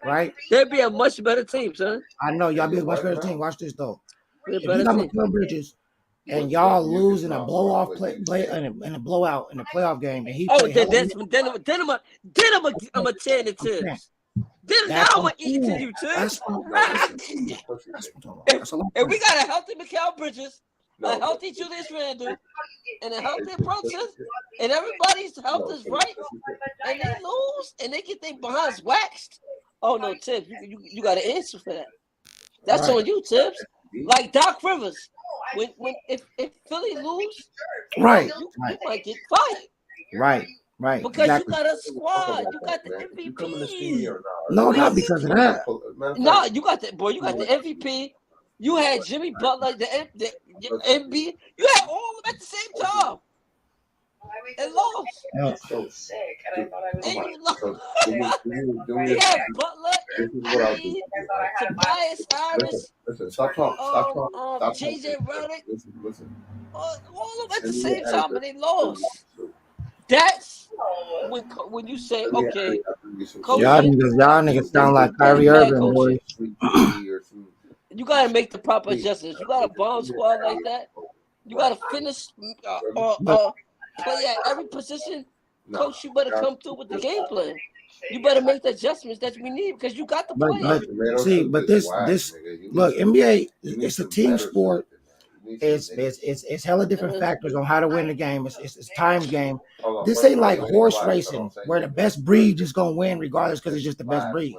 right? they'd be a much better team, son. I know y'all be a much better team. Watch this though. Be a If you better got team. Mikal Bridges and y'all lose in a blowout in a blowout in a playoff game, and he Oh, play then I'm a 10 to 10. Then now I'm gonna eat to you, Tibbs. If we got a healthy Mikal Bridges, a healthy Julius Randle, and a healthy Brunson, and everybody's health is right, and they lose and they get their behinds waxed. Oh no, Tibbs, you got to answer for that. That's on you, Tibbs. Like Doc Rivers, if Philly lose, right, you might get fired. Right. Because exactly. You got a squad, you got the MVP. No, not because of that. No, you got the boy. You got the MVP. You had Jimmy Butler, the MVP. You had all of them at the same time. And lost. Yeah. So sick, and I thought I was. And you lost. You had Butler, MVP, Tobias Harris. Listen, stop talking. JJ Redick. Listen. All of them at the same time, and they lost. That's when you say, okay, y'all niggas sound like Kyrie Irving, boys. You gotta make the proper adjustments. You got a bomb squad like that. You gotta finish play at every position. Coach, you better come through with the game plan. You better make the adjustments that we need because you got the players. But this look, NBA, it's a team sport. It's hella different factors on how to win the game. It's time game. This ain't like horse racing where the best breed is gonna win regardless because it's just the best breed.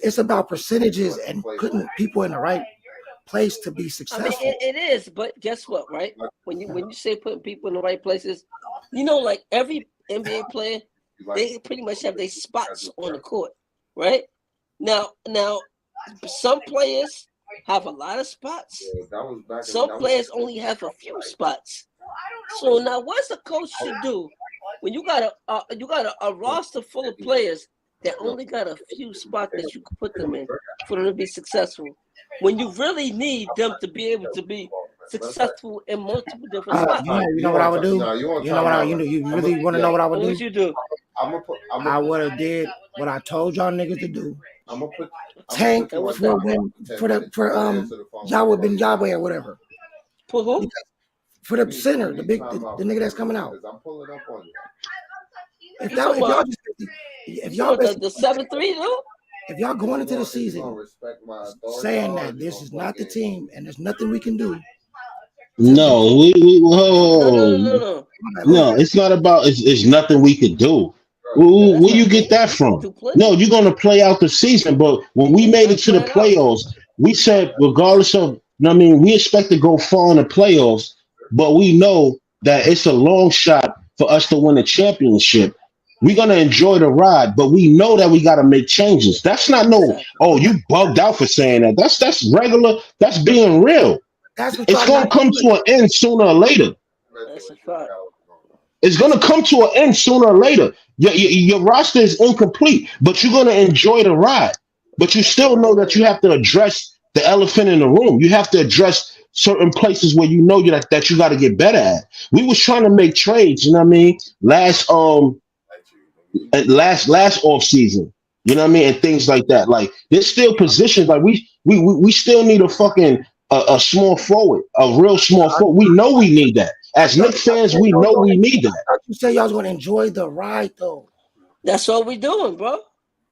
It's about percentages and putting people in the right place to be successful. I mean, it is, but guess what, right? When you say putting people in the right places, like every NBA player, they pretty much have their spots on the court, right? Now, some players have a lot of spots. Some players only have a few spots. So now, what's the coach should do when you got a roster full of players that only got a few spots that you can put them in for them to be successful? When you really need them to be able to be successful in multiple different spots. You know what I would do? You really want to know what I would do? What would you do? I would have did what I told y'all niggas to do I'm gonna put Tank And what's for that? when 10 for the minutes. for Answer the phone. Yahweh Ben Yahweh or whatever. For who? For the Need- center, need the big time out the for nigga that's that, coming out. because I'm pulling up on you. If You y'all talking if y'all about? just You if talking y'all about the basically 7-3 though? if y'all going into the If you gonna season respect my authority, saying or that you this gonna is play not the games? team and there's nothing we can do to No, improve. we No, no, whoa. no, no, no. Go No, ahead. it's not about it's nothing we could do. Bro, you That's Where not you get true. that We can from? do plenty. No, you're gonna play out the season. But when we We made it gotta to the plan it out. playoffs, we said regardless of I mean, we expect to go far in the playoffs, but we know that it's a long shot for us to win a championship. We're gonna enjoy the ride, but we know that we gotta make changes. That's not no, Exactly. oh, But you bugged out for saying that. That's regular, that's being real. that's what It's y'all gonna not come to doing. an end sooner or later. mental That's a issues I fact. got what's going on. It's going to come to an end sooner or later. Your roster is incomplete, but you're going to enjoy the ride. But you That's what still I'm know that you saying. have to address the elephant in the room. You have to address certain places where you know that you got to get better at. We was trying to make trades, you know what I mean? Like you. Last off season, you know what I mean, and things like that. Like there's still positions like we still need a fucking a small forward, a real small I, forward. We know we need that. I As thought Knicks y'all fans, said we y'all was know gonna we need that. I thought you said y'all was gonna enjoy the ride though. That's what we doing, bro.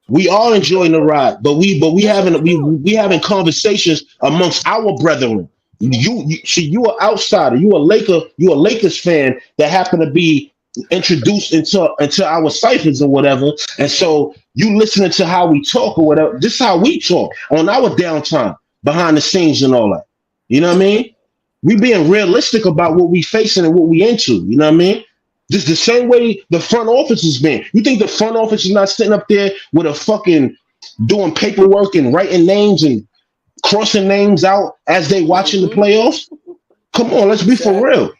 We are enjoying the ride, but we That's what we having doing. we having conversations amongst our brethren. You see, you are outsider. You a Lakers fan that happen to be introduced into our ciphers or whatever, and so you listening to how we talk or whatever. This is how we talk on our downtime, behind the scenes and all that. You know what I mean? We being realistic about what we facing and what we into. You know what I mean? Just the same way the front office has been. You think the front office is not sitting up there with a fucking doing paperwork and writing names and crossing names out as they watching the Mm-hmm. playoffs? Come on, let's be for Exactly. real.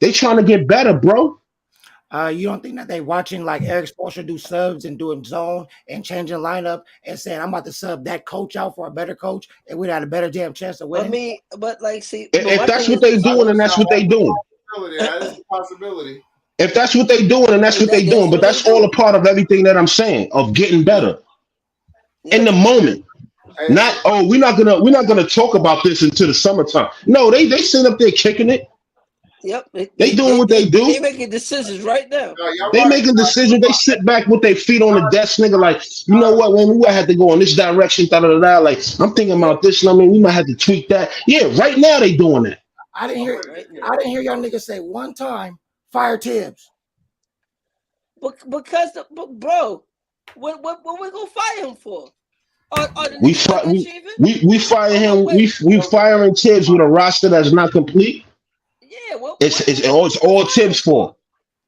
They trying to get better, bro. You don't think that they watching like Eric Spoelstra do subs and doing zone and changing lineup and saying I'm about to sub that coach out for a better coach and we'd had a better damn chance of I winning? mean, but like, see, but If my that's thing what is they this. doing, then that's what they doing. That is a possibility. If that's what they doing, then that's what they That's doing. But what they that's all a doing. part of everything that I'm saying of getting Yeah. better in Yep. the moment. And Not we're not gonna talk about this until the summertime. No, they sitting up there kicking it. Yep. They doing what they do. They making decisions right now. y'all They rock, making decisions. They sit back with their feet on the desk, nigga. Like, you know y'all, what? When we had to go in this direction, da da da. Da, like, I'm thinking Yep. about this. And I mean, we might have to tweak that. Yeah, right now they doing that. I didn't I'm hear ready Right to now. hear I didn't hear y'all niggas say one time fire Tibbs. Because bro, what we gonna fire him for? Are the We Knicks fi- we underachieving? we fire Oh no, him. wait. We firing Tibbs with a roster that's not complete. Yeah. It's What we all fire him Tibbs for?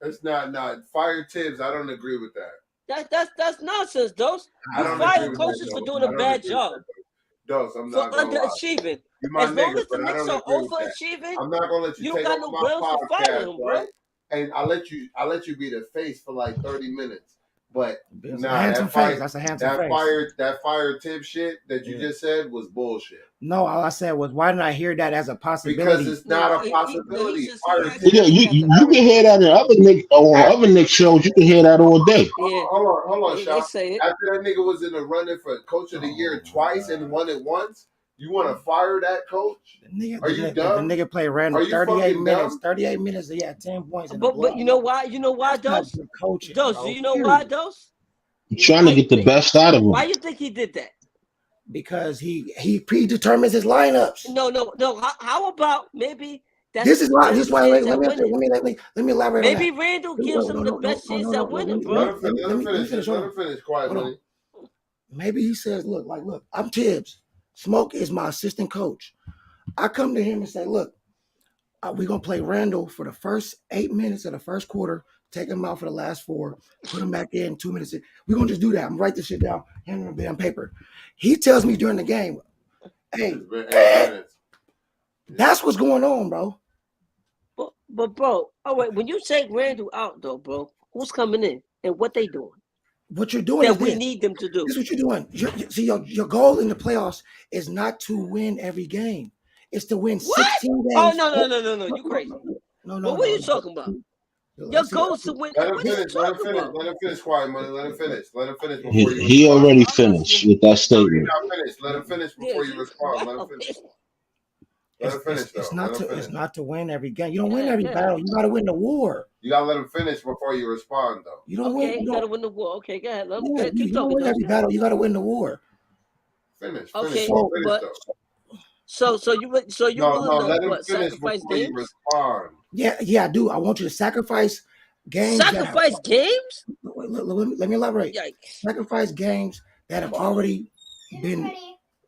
for. It's not fire Tibbs. I don't agree with that. That's nonsense, Dose. I You don't fire agree with that, coaches for Dose. doing I a don't bad agree with job, that, Dose. I'm for not gonna lie. underachieving. You my As long nigga, as the but I Knicks don't are agree with that. overachieving, I'm not gonna let you you don't take got over no my grounds for firing podcast, him, bro. right? And I let you be the face for like 30 minutes. But It's a nah, handsome face. That's a handsome face. that fire tip shit that you just said was bullshit. No, all I said was why didn't I hear that as a Because possibility? it's not No, a possibility. he Fire actually Yeah, Tibbs did you have you that. you can hear that in other Nick or after other Nick shows. You can hear that all day. Yeah, hold on, they Sean. say it. After that nigga was in the running for Coach of the Year twice and won it once, you want to fire that coach? Are you The dumb? nigga played Are Randall you 38 fucking minutes. dumb? 38 minutes, he had 10 points in a But blowout. you know why? You know why, That's not Dose? good coaching, Dose, do bro. you know why, Period. Dose? I'm trying to get the best out of Why him. you think he did that? Because he predetermines his lineups. No. How about maybe that's This his is why. This best is why. chance Wait, let at me winning? let me elaborate on Maybe that. Randall No, gives him no, the no, no, best no, chance no, at no. winning, bro. Let him finish. Hold Let on. him finish. Quiet, Hold on. money. Maybe he says, look, I'm Tibbs. Smoke is my assistant coach. I come to him and say, look, we're gonna play Randall for the first 8 minutes of the first quarter, take him out for the last 4, put him back in 2 minutes. We're gonna just do that. I'm gonna write this shit down, hand him a damn paper. He tells me during the game, hey, It's been 8 minutes. that's what's going on, bro. But bro, all right. When you take Randall out, though, bro, who's coming in and what they doing What you're doing is that we this. need them to do? This is what you're doing. See, your goal in the playoffs is not to win every game. It's to win What? 16 Oh games. no! You crazy? No, But what are you talking about? Your Let's see. goal is to win. Let him What are you finish. Let him talking finish. about? Let him finish. Quiet money. Let him finish. Let him finish before you He respond. already I'm finished listening. with that No, he's statement. not finished. Let him finish Yeah, before you you respond. Let him wow. finish. Let him finish It's though. not Let him to finish. win every game. You don't win Yeah, every yeah. battle. You got to win the war. You gotta let him finish before you respond though. You don't win. Okay, You you gotta don't. win the war. Okay, go ahead. Go Yeah, ahead. Keep you don't talking win though. every battle. You got to win the war. Finish. Finish. Okay, So Finish but though. so you're No, willing no. to Let him what finish sacrifice before you games? respond. yeah, I do. I want you to sacrifice games that have. Sacrifice games? Let me elaborate. Yikes! Sacrifice games that have already been.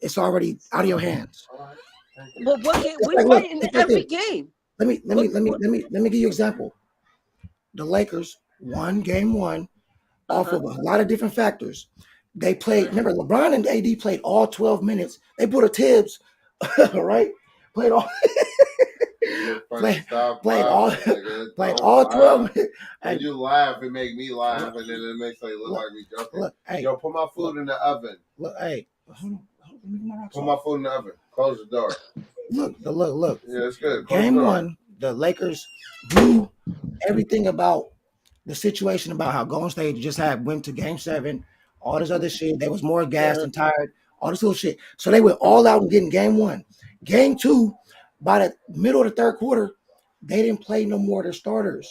It's already out of your hands. All right. Thank you. But what game? It's We like, look, fighting it's like every this. game. Let What? me give you an example. The Lakers won game one off Uh of a lot of different factors. They played, remember, LeBron and AD played all 12 minutes. They put a Tibbs, right? Played all You're funny. play, Stop played all laughing, nigga. played Don't all 12 laugh. minutes. When And you laugh, it make me laugh, look, and then it makes it look look, like we joking. look, hey, Yo, put my food look, in the oven. look, hey, hold on, let me get my rocks Put my off. food in the oven. Close the door. Look. Yeah, it's good. Close the Game door. one, the Lakers knew everything about the situation about how Golden State just had went to game seven, all this other shit. They was more gassed huh. and tired, all this little shit. So they went all out and getting game one. Game two, by the middle of the third quarter, they didn't play no more of their starters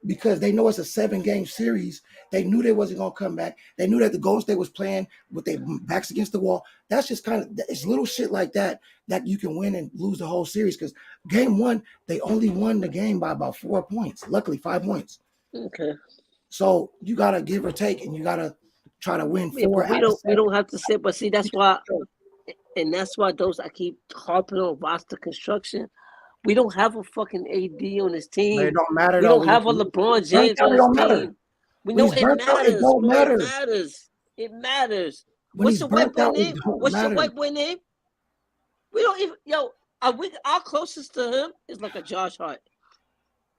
because they know it's a 7 game series. They knew they wasn't gonna come back. They knew that the Golden State was playing with their backs against the wall. That's just kind of it's little shit like that that you can win and lose the whole series. Because game one, they only won the game by about 4 points. Luckily, 5 points. Okay. So you gotta give or take, and you gotta try to win Yeah, 4 but we out of don't we 7. don't have to say. But see, that's why, and that's why those I keep harping on roster construction. We don't have a fucking AD on this But it team. don't matter We though. don't have a LeBron Burnt James out, on it this don't matter. team. We When know he's it burnt out, it matters, don't bro. It matter. matters. It matters. When What's he's your white burnt boy out, it name? don't What's your matter. white boy name? We don't even our closest to him is like a Josh Hart.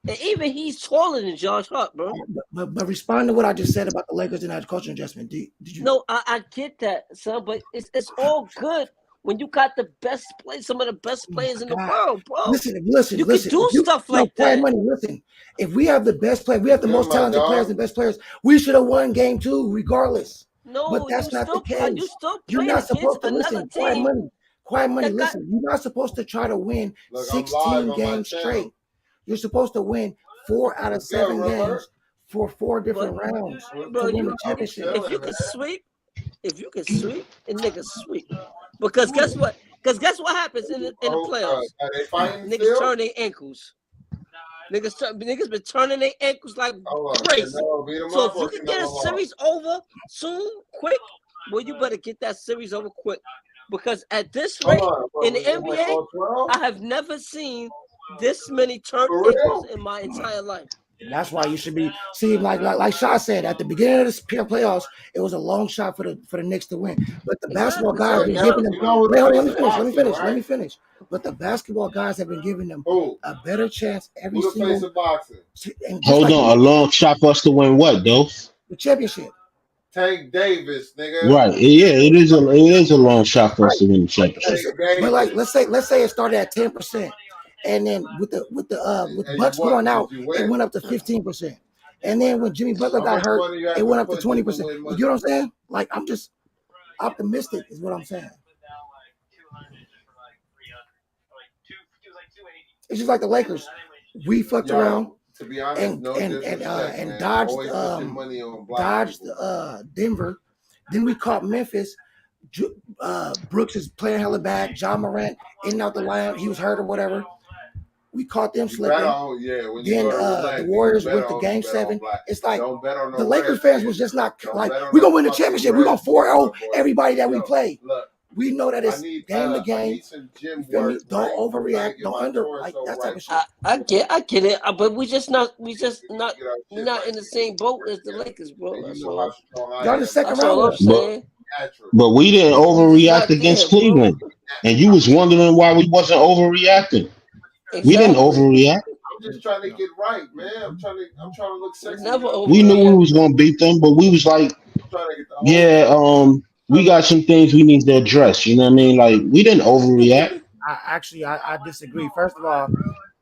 And even he's taller than Josh Hart, bro. But respond to what I just said about the Lakers and that coaching adjustment. Did you? No, I get that, son, but it's all good when you got the best players, some of the best Oh players in the my God. world, bro. Listen. You can If do you stuff yo, like quiet that. money, listen. If we have the best play, we have the Good, most my talented players dog. and best players, we should have won game two, regardless. But No, that's not the you case. still You're playing not against supposed to another listen. Quiet team money. Quiet money. that got Listen, you're not supposed to try to win Look, I'm live 16 on my games channel. straight. You're supposed to win 4 out of What's good, 7 Robert? games for 4 but different rounds bro, to win the I'm championship. if you chilling, man. can sweep, and niggas sweep. Because guess what? Guess what happens in the Oh, playoffs? are they fighting Niggas still? turn their ankles. Niggas been turning their ankles like Hold on. crazy. Canelo beat him So up if you or can get a Canelo lost? series over soon, quick, well, you better get that series over quick. Because at this Hold rate on. What, in the was it like NBA, 12? I have never seen this many turned For ankles real? in my entire life. That's why you should be see like Shaw said at the beginning of this playoffs, it was a long shot for the Knicks to win. But the basketball Exactly. guys So have been Yeah, giving them. you know who Wait, to hold on, face in boxing, let right? me finish. But the basketball guys have been giving them Who? a better chance every Who to face single in boxing? and just Hold like on, a long shot for us to win what, though? the championship. Tank Davis, nigga. Right. Yeah, it is a long shot for us Right. to win the But championship. but like Davis. let's say it started at 10%. And then with the And you Bucks what? going Did out, you it win? went up to 15%. And then when Jimmy Butler How got much hurt, money you have it to went up to put just to 20%. win You money? get what I'm saying? Like I'm just optimistic is what I'm saying. It's just like the Lakers. We fucked around Yo, to be honest, no disrespect, and man. dodged Always put your money on black dodged people. Denver. Then we caught Memphis. Brooks is playing hella bad. John Morant in and out the lineup. He was hurt or whatever. We caught them You bet slipping. on, yeah, when you Then go to the roulette, you Warriors bet went to on, you game bet on 7. black. It's like Don't bet on the no Lakers fans Redskins. was just not Don't like bet on we're no gonna win the fucking championship. We're gonna Redskins, 4-0 my boy. everybody that we Yo, play. look, We know that I it's game to I game. need some gym You feel me? work, Don't right? I'm trying to overreact. get Don't my under like torso that type right. of shit. I get it, but we just not Get our we're shit not right. in the same boat as the Lakers, bro. And you That's know how all. strong I Y'all in am. the second That's round all with I'm us. But saying. Natural. we didn't We just overreact not against there, bro. Cleveland. And you was wondering why we wasn't overreacting. We didn't Exactly. overreact. I'm just trying to get right, man. I'm trying to look We sexy. You never know? We knew we overreact, was bro. gonna beat them, but we was like, I'm trying to get the whole yeah, we got some things we need to address. You know what I mean? Like we didn't overreact. I disagree. First of all,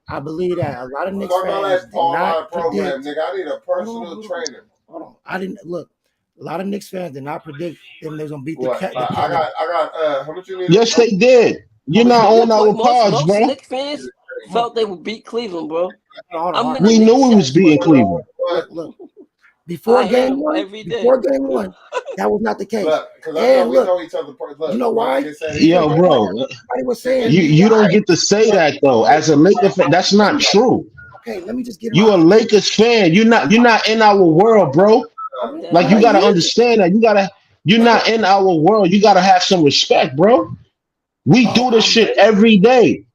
I believe that a lot of Knicks Fuck all fans that did not online program, predict. nigga. I need a personal trainer. Hold on. I didn't look. A lot of Knicks fans did not predict them they was gonna beat the What? cat. I got. How much you need? Yes, they did. How You're much not you on our pods, Most bro. Knicks fans felt they would beat Cleveland, bro. Hold I'm on. in the We Knicks knew we was chats, beating bro. Cleveland. Look. I hear them every day. Before game one, that was not the case. Look, because I know And we look, know each other. Look, you know my why? nigga said Yo, bro, Everybody was saying you don't get to say that though. As a Laker fan, that's not true. okay, let me just get You a Lakers fan. You're not in our world, bro. Like you gotta understand that. You're not in our world. You gotta have some respect, bro. We do this shit every day.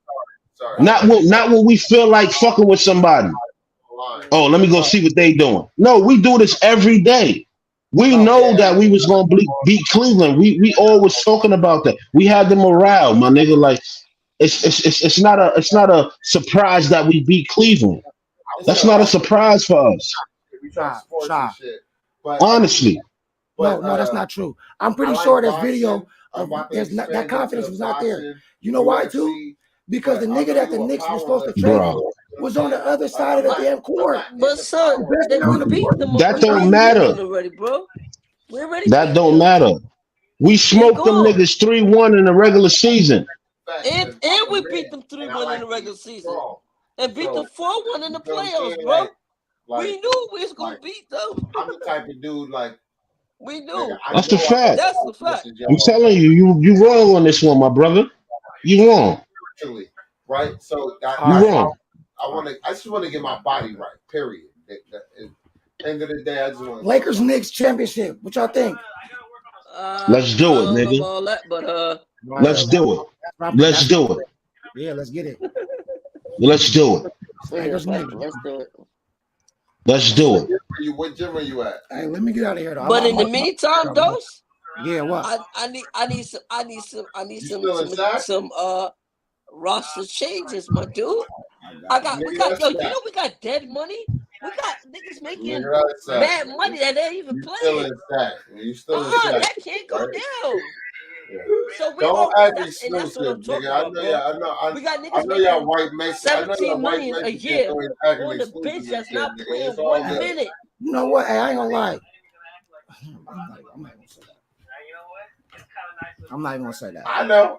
Sorry. Not when we feel like fucking with somebody. Oh, let me go see what they doing. No, we do this every day. We know that we was gonna beat Cleveland. We all was talking about that. We had the morale, my nigga. Like it's not a surprise that we beat Cleveland. That's not a surprise for us. We try sports Shy. and shit. But Honestly, no, that's not true. I'm pretty sure there's video of that confidence was not there. You know why too? Because the nigga that the Knicks were supposed to trade bro, for was on the other side of the damn court. But son, we beat them. that We don't beat matter. Cleveland already, bro. We already That beat don't them. matter. We smoked them gone. niggas 3-1 in the regular season. And we beat them 3-1 in the regular season. And beat them 4-1 in the playoffs, bro. We knew we was gonna beat them. I'm the type of dude like we knew. That's the fact. That's the fact. I'm telling you wrong on this one, my brother. You wrong. Right? So You wrong. I just want to get my body right. Period. End of the day, I just want Lakers Knicks championship. What y'all think? Let's do it, I don't know nigga. about all that, but Let's do it. Let's do it. Yeah, let's get it. Let's do it. Lakers Knicks. let's do it. Let's do it. What gym are you at? Hey, let me get out of here though. But in the meantime, Dose, yeah, what? I need some roster changes, my dude. We got dead money. We got niggas making mad money that ain't even playing. That can't go down. So we don't act exclusive, nigga. I We got know niggas y'all white Mexicans. 17 million a year on the bench that's not playing 1 minute. You know what? Hey, I ain't gonna lie. I'm not even gonna say that. I know.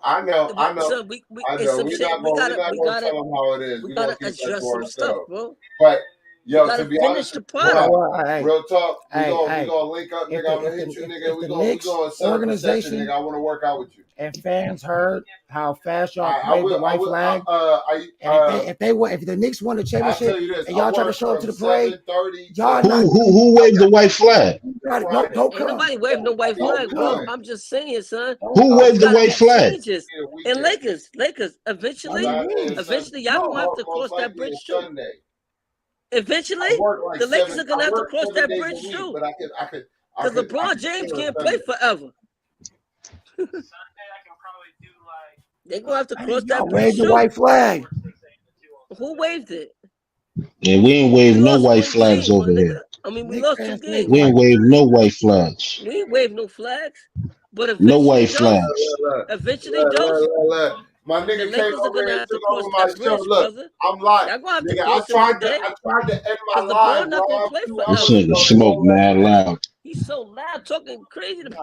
So we gotta tell them how it is. We gotta address some stuff, bro. But yo, to be finish honest, the product. Real talk. We Hey, gonna link up, nigga. I'm gonna hit you, nigga. We gonna set up a session, nigga. I want to work out with you. And fans heard how fast y'all played the white flag. If the Knicks won the championship and y'all try to show up to the parade, y'all who waved the white flag? Don't come. Nobody waved no white flag, bro. I'm just saying, son. Who waved the white flag? Changes. And Lakers, eventually, y'all gonna have to cross that bridge too. Eventually, the Lakers are gonna have to cross that bridge too. Because LeBron James can't play forever. They're gonna have to cross that bridge too. The white flag. Who waved it? Yeah, we ain't waved no white flags over here. I mean, we lost 2 games. We ain't waved no white flags. We ain't waved no flags. But eventually, no white flags. Eventually, those. My nigga came over here and took over my show. Look, brother. I'm live. Nigga, I tried to end my live, not gonna play forever. This nigga smoke mad loud. He's so loud, talking crazy to me.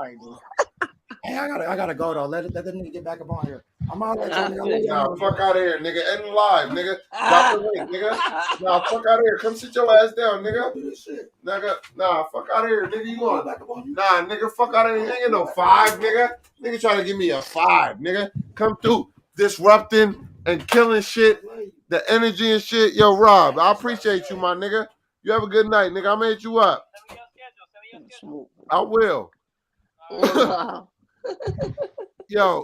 Hey, I gotta go though. Let the nigga get back up on here. I'm out there. Nah, fuck out of here, nigga. End live, nigga. Drop the link, nigga. Nah, fuck out of here. Come sit your ass down, nigga. Nigga, nah, fuck out of here, nigga. You going? Nah, nigga, fuck out of here. Ain't no 5, nigga. Nigga trying to give me a 5, nigga. Come through, disrupting and killing shit, the energy and shit. Yo, Rob, I appreciate you, my nigga. You have a good night, nigga. I'm gonna hit you up. I will. Yo,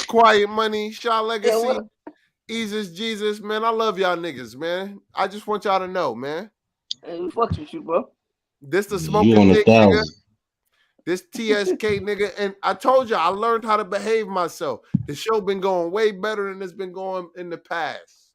Quiet Money, Shaw Legacy, Eases Jesus, man. I love y'all niggas, man. I just want y'all to know, man. Hey, we fucks with you, bro. This the smoking dick, nigga. This TSK nigga. And I told you, I learned how to behave myself. The show been going way better than it's been going in the past.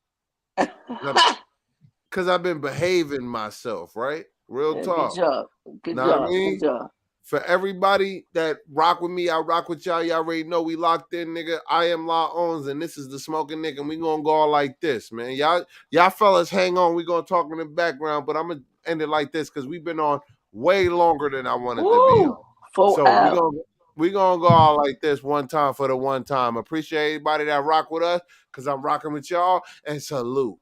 Because I've been behaving myself, right? Real talk. Good job. Good know job. What I mean? Good job. For everybody that rock with me, I rock with y'all. Y'all already know we locked in, nigga. I am Law Owens, and this is the Smoking Nigga, and we gonna go all like this, man. Y'all fellas hang on. We gonna talk in the background, but I'm gonna end it like this because we've been on way longer than I wanted to be on. Woo! 4 So out. we gonna go all like this one time for the one time. Appreciate everybody that rock with us because I'm rocking with y'all, and salute.